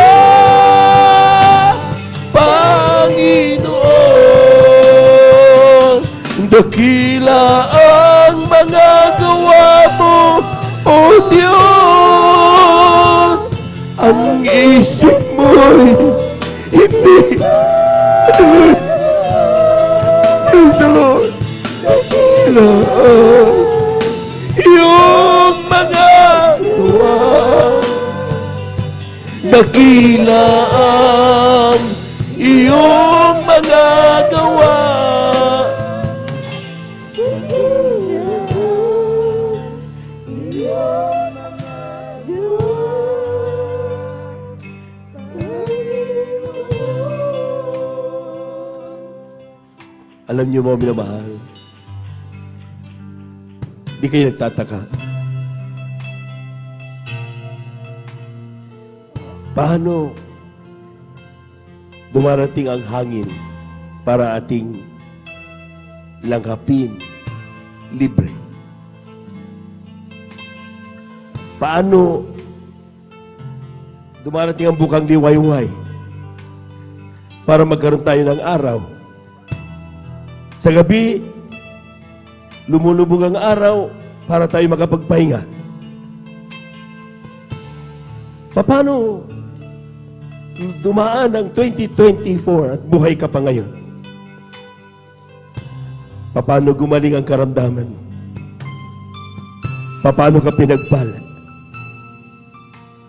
Panginoon. Dakila ang mga gawa mo, O Diyos. Ang isip mo'y hindi. Praise the Lord. Dakila iyong mga gawa, dakila ang iyong mga gawa, iyong mga Alam niyo mga minamahal, di kayo nagtataka. Paano dumarating ang hangin para ating langhapin libre? Paano dumarating ang bukang liwayway para magkaroon tayo ng araw? Sa gabi, lumulubog ang araw para tayo makapagpahinga. Paano dumaan ang 2024 at buhay ka pa ngayon? Paano gumaling ang karamdaman mo? Paano ka pinagpala?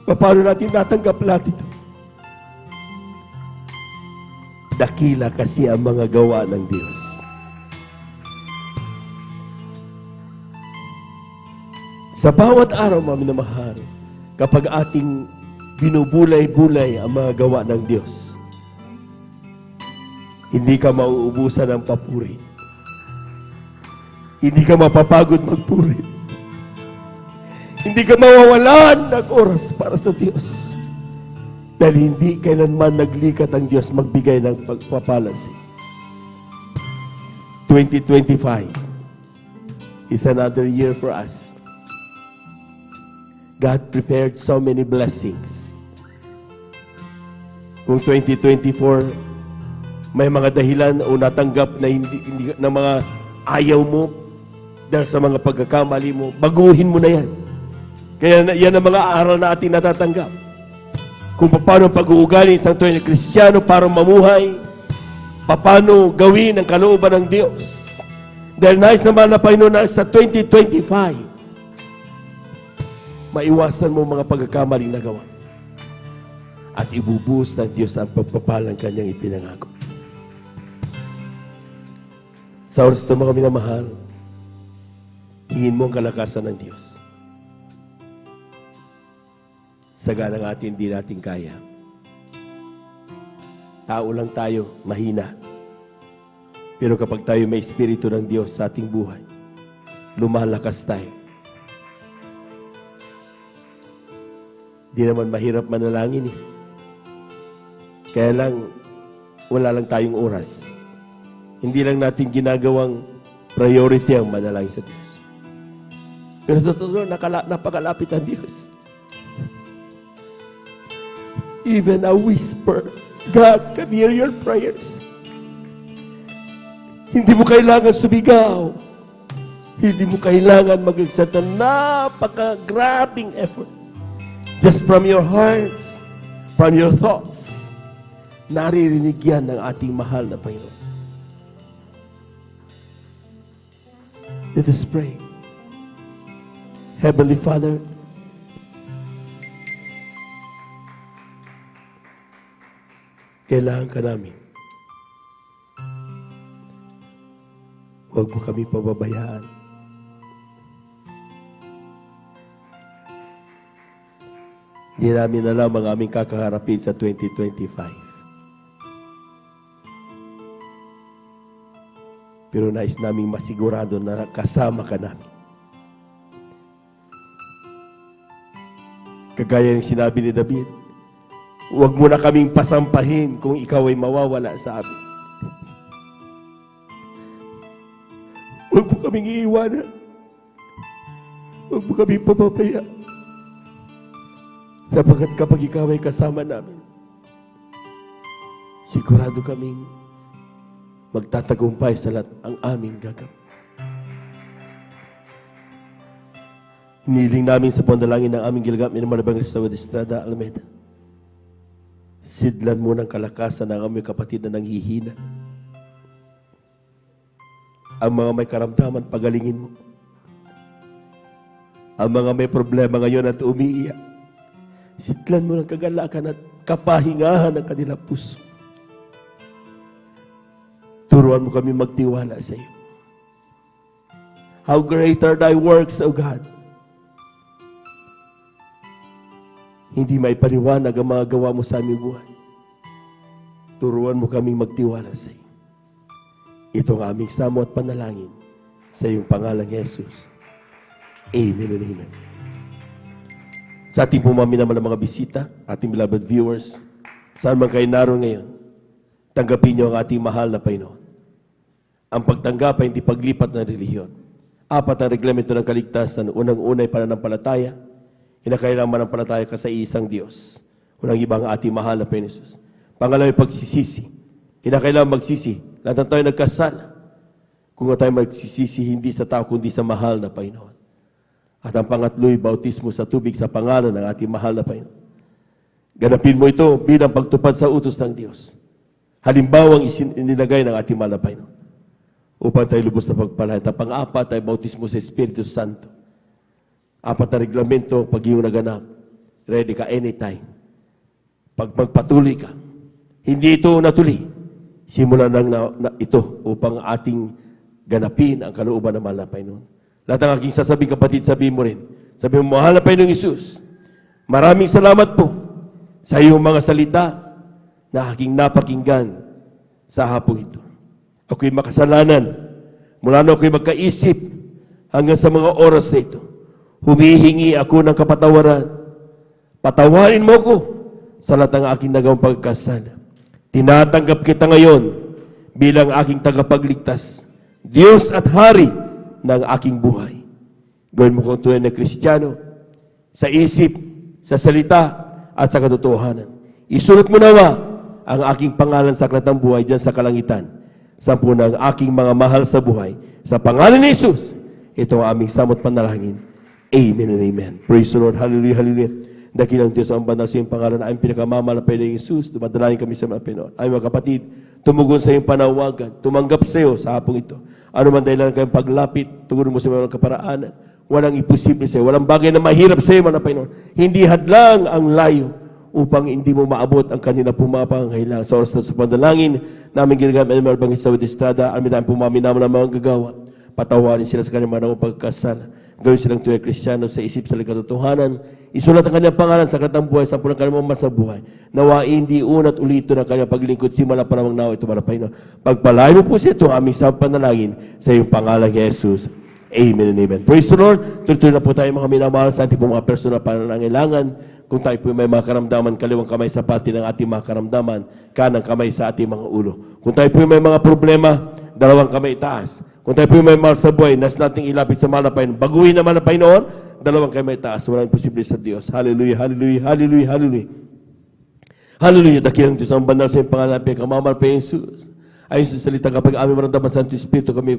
Paano natin natanggap lahat ito? Dakila kasi ang mga gawa ng Diyos. Sa bawat araw, mga minamahal, kapag ating binubulay-bulay ang mga gawa ng Diyos, hindi ka mauubusan ng papuri. Hindi ka mapapagod magpuri. Hindi ka mawawalan ng oras para sa Diyos. Dahil hindi kailanman naglikat ang Diyos magbigay ng pagpapalasi. 2025 is another year for us. God prepared so many blessings. Kung 2024, may mga dahilan o natanggap na hindi na mga ayaw mo dahil sa mga pagkakamali mo, baguhin mo na yan. Kaya yan ang mga aral na ating natatanggap. Kung paano pag-uugali isang tunay na Kristiyano para mamuhay, paano gawin ang kalooban ng Diyos. Dahil nais naman na Panginoon na sa 2025, maiwasan mo mga pagkakamaling nagawa. At ibubuhos ng Diyos ang pagpapalang kanyang ipinangako. Sa oras ito mga minamahal, hingin mo ang kalakasan ng Diyos. Sagana ng atin, di natin kaya. Tao lang tayo, mahina. Pero kapag tayo may Espiritu ng Diyos sa ating buhay, lumalakas tayo. Di naman mahirap manalangin eh. Kaya lang, wala lang tayong oras. Hindi lang natin ginagawang priority ang manalangin sa Diyos. Pero sa totoo, napakalapit ang Diyos. Even a whisper, God can hear your prayers. Hindi mo kailangan sumigaw. Hindi mo kailangan mag-exert ng napaka-grabing effort. Just from your hearts, from your thoughts, naririnig yan ng ating mahal na Panginoon. Let us pray. Heavenly Father, kailangan ka namin. Huwag mo kami pababayaan. Hindi namin alam ang aming kakaharapin sa 2025. Pero nais naming masigurado na kasama ka namin. Kagaya ng sinabi ni David, huwag mo na kaming pasampahin kung ikaw ay mawawala sa amin. Huwag mo kaming iiwanan. Huwag mo kaming papabayaan. Sapagkat kapag ikaw ay kasama namin, sigurado kaming magtatagumpay sa lahat ang aming gagawin. Hiniling namin sa pandalangin ng aming gilagap, minamahal Evangelista Estrada Almeida. Sidlan mo ng kalakasan ng aming kapatid na nanghihina. Ang mga may karamdaman, pagalingin mo. Ang mga may problema ngayon at umiiyak, sidlan mo ng kagalakan at kapahingahan ng kanilang puso. Turuan mo kami magtiwala sa iyo. How great are thy works, O God. Hindi may paliwanag ang mga gawa mo sa aming buhay. Turuan mo kaming magtiwala sa iyo. Ito ang aming samo at panalangin sa iyong pangalang Jesus. Amen and amen. Sa ating pumaminamahal na mga bisita, ating beloved viewers, saan man kayo naroon ngayon, tanggapin niyo ang ating mahal na Panginoon. Ang pagtanggap ay hindi paglipat ng relihiyon. 4 ang reglamento ng kaligtasan. Unang-una ay pananampalataya. Kinakailangan manampalataya ka sa isang Diyos. Unang ibang ating mahal na Panginoon Jesus. Pangalawa ay pagsisisi. Kinakailangan magsisi. Lahat ng tayo nagkasala. Kung tayo magsisisi, hindi sa tao, kundi sa mahal na Panginoon. At ang pangatlo'y bautismo sa tubig sa pangalan ng ating mahal na Panginoon. Ganapin mo ito bilang pagtupad sa utos ng Diyos. Halimbawang isinilagay ng ating mahal na Panginoon. Upang tayo lubos na pagpalain. At pang-apat ay bautismo sa Espiritu Santo. 4 na reglamento, pag iyong naganap, ready ka anytime. Pag magpatuloy ka, hindi ito natuloy. Simulan na ito upang ating ganapin ang kalooban ng mahal na Panginoon. Lahat ng aking sasabihin, kapatid, sabihin mo rin. Sabihin mo, mahal na Panginoong Isus, maraming salamat po sa iyong mga salita na aking napakinggan sa hapong ito. Ako'y makasalanan. Mula na ako'y magkaisip hanggang sa mga oras na ito. Humihingi ako ng kapatawaran. Patawarin mo ko sa lahat ng aking nagawang pagkasala. Tinatanggap kita ngayon bilang aking tagapagligtas. Diyos at Hari ng aking buhay. Gawin mo kong tunay na Kristiyano sa isip, sa salita, at sa katotohanan. Isulat mo nawa ang aking pangalan sa aklat ng buhay dyan sa kalangitan. Sampu ng aking mga mahal sa buhay. Sa pangalan ni Jesus, ito ang aming samot panalangin. Amen and amen. Praise the Lord. Hallelujah, hallelujah. Dakilang Diyos ang banal sa iyong pangalan na aming pinakamamahal na Panginoong Jesus. Dumadalangin kami sa mga Panginoon. Ay mga kapatid, tumugon sa iyong panawagan. Tumanggap sa iyo sa hapong ito. Ano man dahilan kayong paglapit, tugon mo sa mga kaparaanan. Walang imposible sa iyo. Walang bagay na mahirap sa iyo, mga Panginoon. Hindi hadlang ang layo upang hindi mo maabot ang kanila pumapangailangan. Sa oras na sa pandalangin, namin ginagamit ang mga Bangista with Estrada, amin tayong pumaminaman ng mga gagawa. Patawarin sila sa kanilang mga pagkasala. Gawin silang tunay Kristiyano sa isip sa katotohanan. Isulat ang kanyang pangalan sa aklat ng buhay, sa punang kanyang mga sa buhay. Nawa hindi unat ulito ng kanyang paglingkod, simula pa namang nawa ito para Panginoon. Pagpalain mo po siya ito, aming sa panalangin sa iyong pangalan, Jesus. Amen and amen. Praise the Lord. Tuloy na po tayo mga minamahal sa ating mga personal panangailangan. Kung tayo po may mga karamdaman, kaliwang kamay sa pati ng ating mga karamdaman, kanang kamay sa ating mga ulo. Kung tayo po may mga problema, dalawang kamay itaas. Kung tayo po may mahal sa buhay, nas nating ilapit sa mahal na Panginoon. Baguhin naman na Panginoon, dalawang kamay itaas. Walang imposible sa Diyos. Hallelujah, hallelujah, hallelujah, hallelujah. Hallelujah. Dakilang Diyos ang bandal sa iyong pangalan, pinakamamahal pa Jesus. Ayon sa salita, kapag aming maramdaman sa Santo Espiritu, kami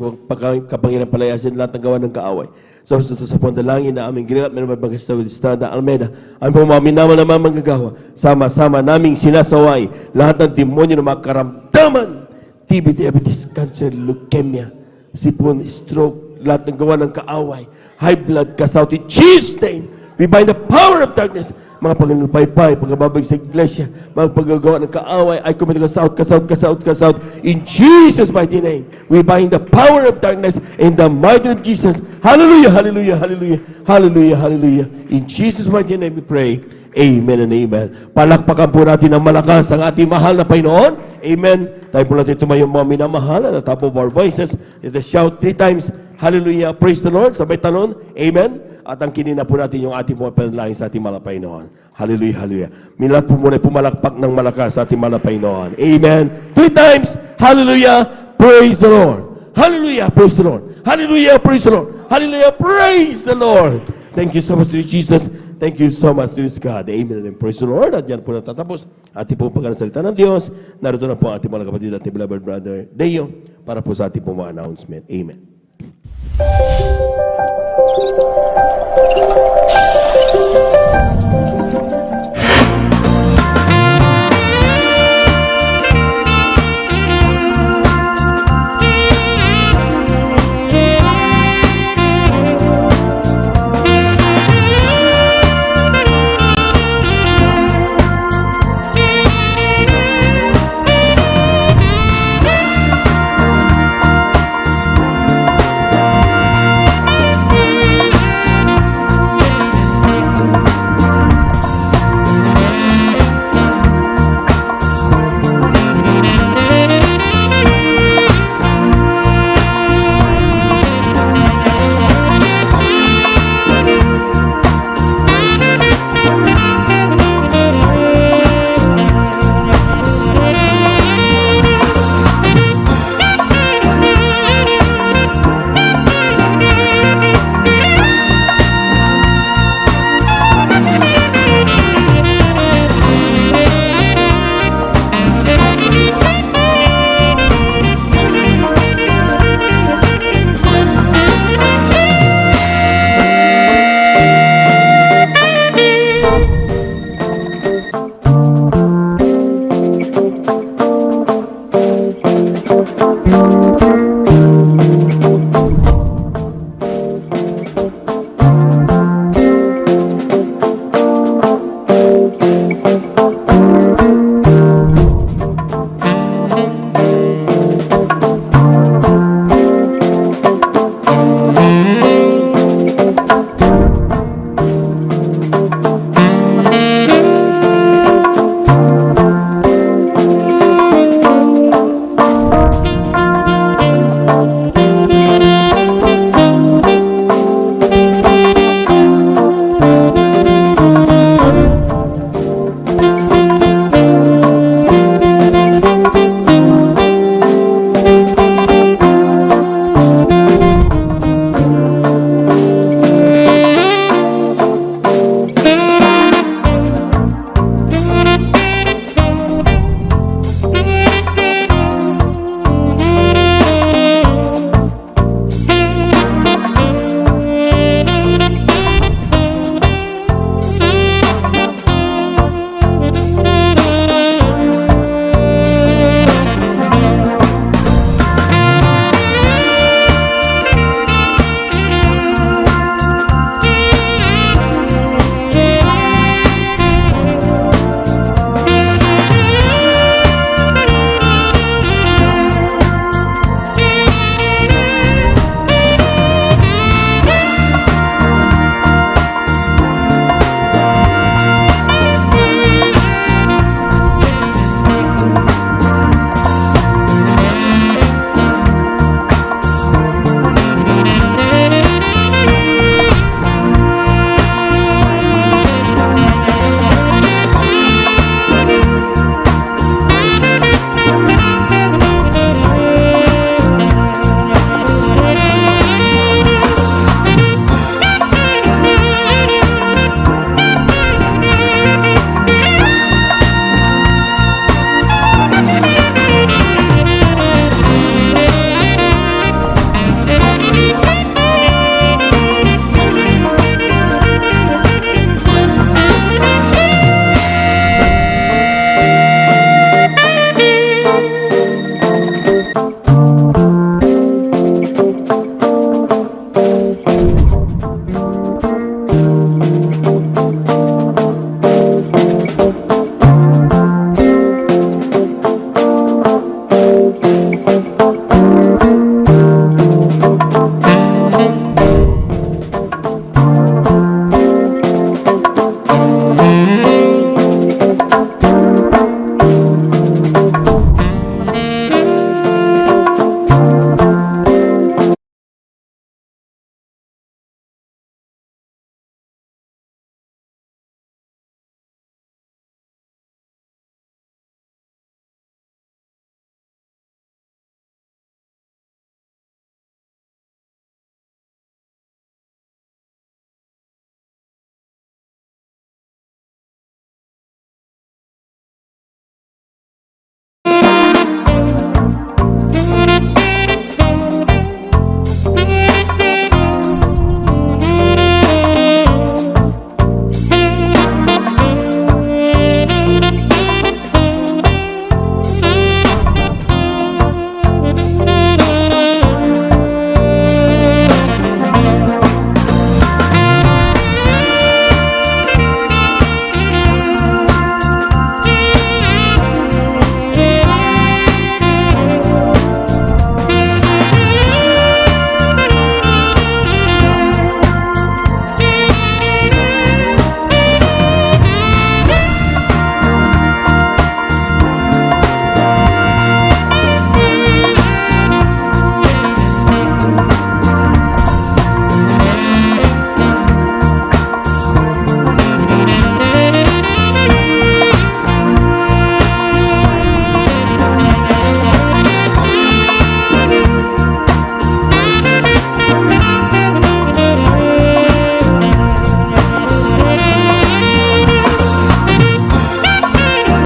kapangyarihan palayasin lahat ng gawa ng kaaway. So, sa pandalangin na aming ginagat, meron Bangista with Estrada, Almeida, ang pumaminaman naman manggagawa, sama-sama naming sinasaway lahat ng demonyo na makaramdaman, TB, diabetes, cancer, leukemia, sipon, stroke, lahat ng gawa ng kaaway, high blood, kasaut, in Jesus' name, we bind the power of darkness. Mga pagpapay, pagkababag sa iglesia, mga paggagawa ng kaaway, ay kumita kasaut, in Jesus' mighty name. We bind the power of darkness in the mighty name of Jesus. Hallelujah, hallelujah, hallelujah, hallelujah, hallelujah. In Jesus' mighty name we pray. Amen and amen. Palakpakan po natin ng malakas ang ating mahal na Panginoon. Amen. Tayo po natin tumayo mga minamahal at the top of our voices. Let us shout 3 times. Hallelujah. Praise the Lord. Sabay talon. Amen. At ang kinina po natin yung ating mga panalangin sa ating mahal na Panginoon. Hallelujah, hallelujah. Milat po muna pumalakpak ng malakas sa ating mahal na Panginoon. Amen. 3 times. Hallelujah. Praise the Lord. Hallelujah. Praise the Lord. Hallelujah. Praise the Lord. Hallelujah. Praise the Lord. Thank you so much, dear Jesus. Thank you so much, dear God. Amen and praise the Lord. At yan po natatapos ating pong pagkanasalita ng Diyos. Narito na po ang ating mga kapatid at beloved brother Deo para po sa ating pong mga announcement. Amen.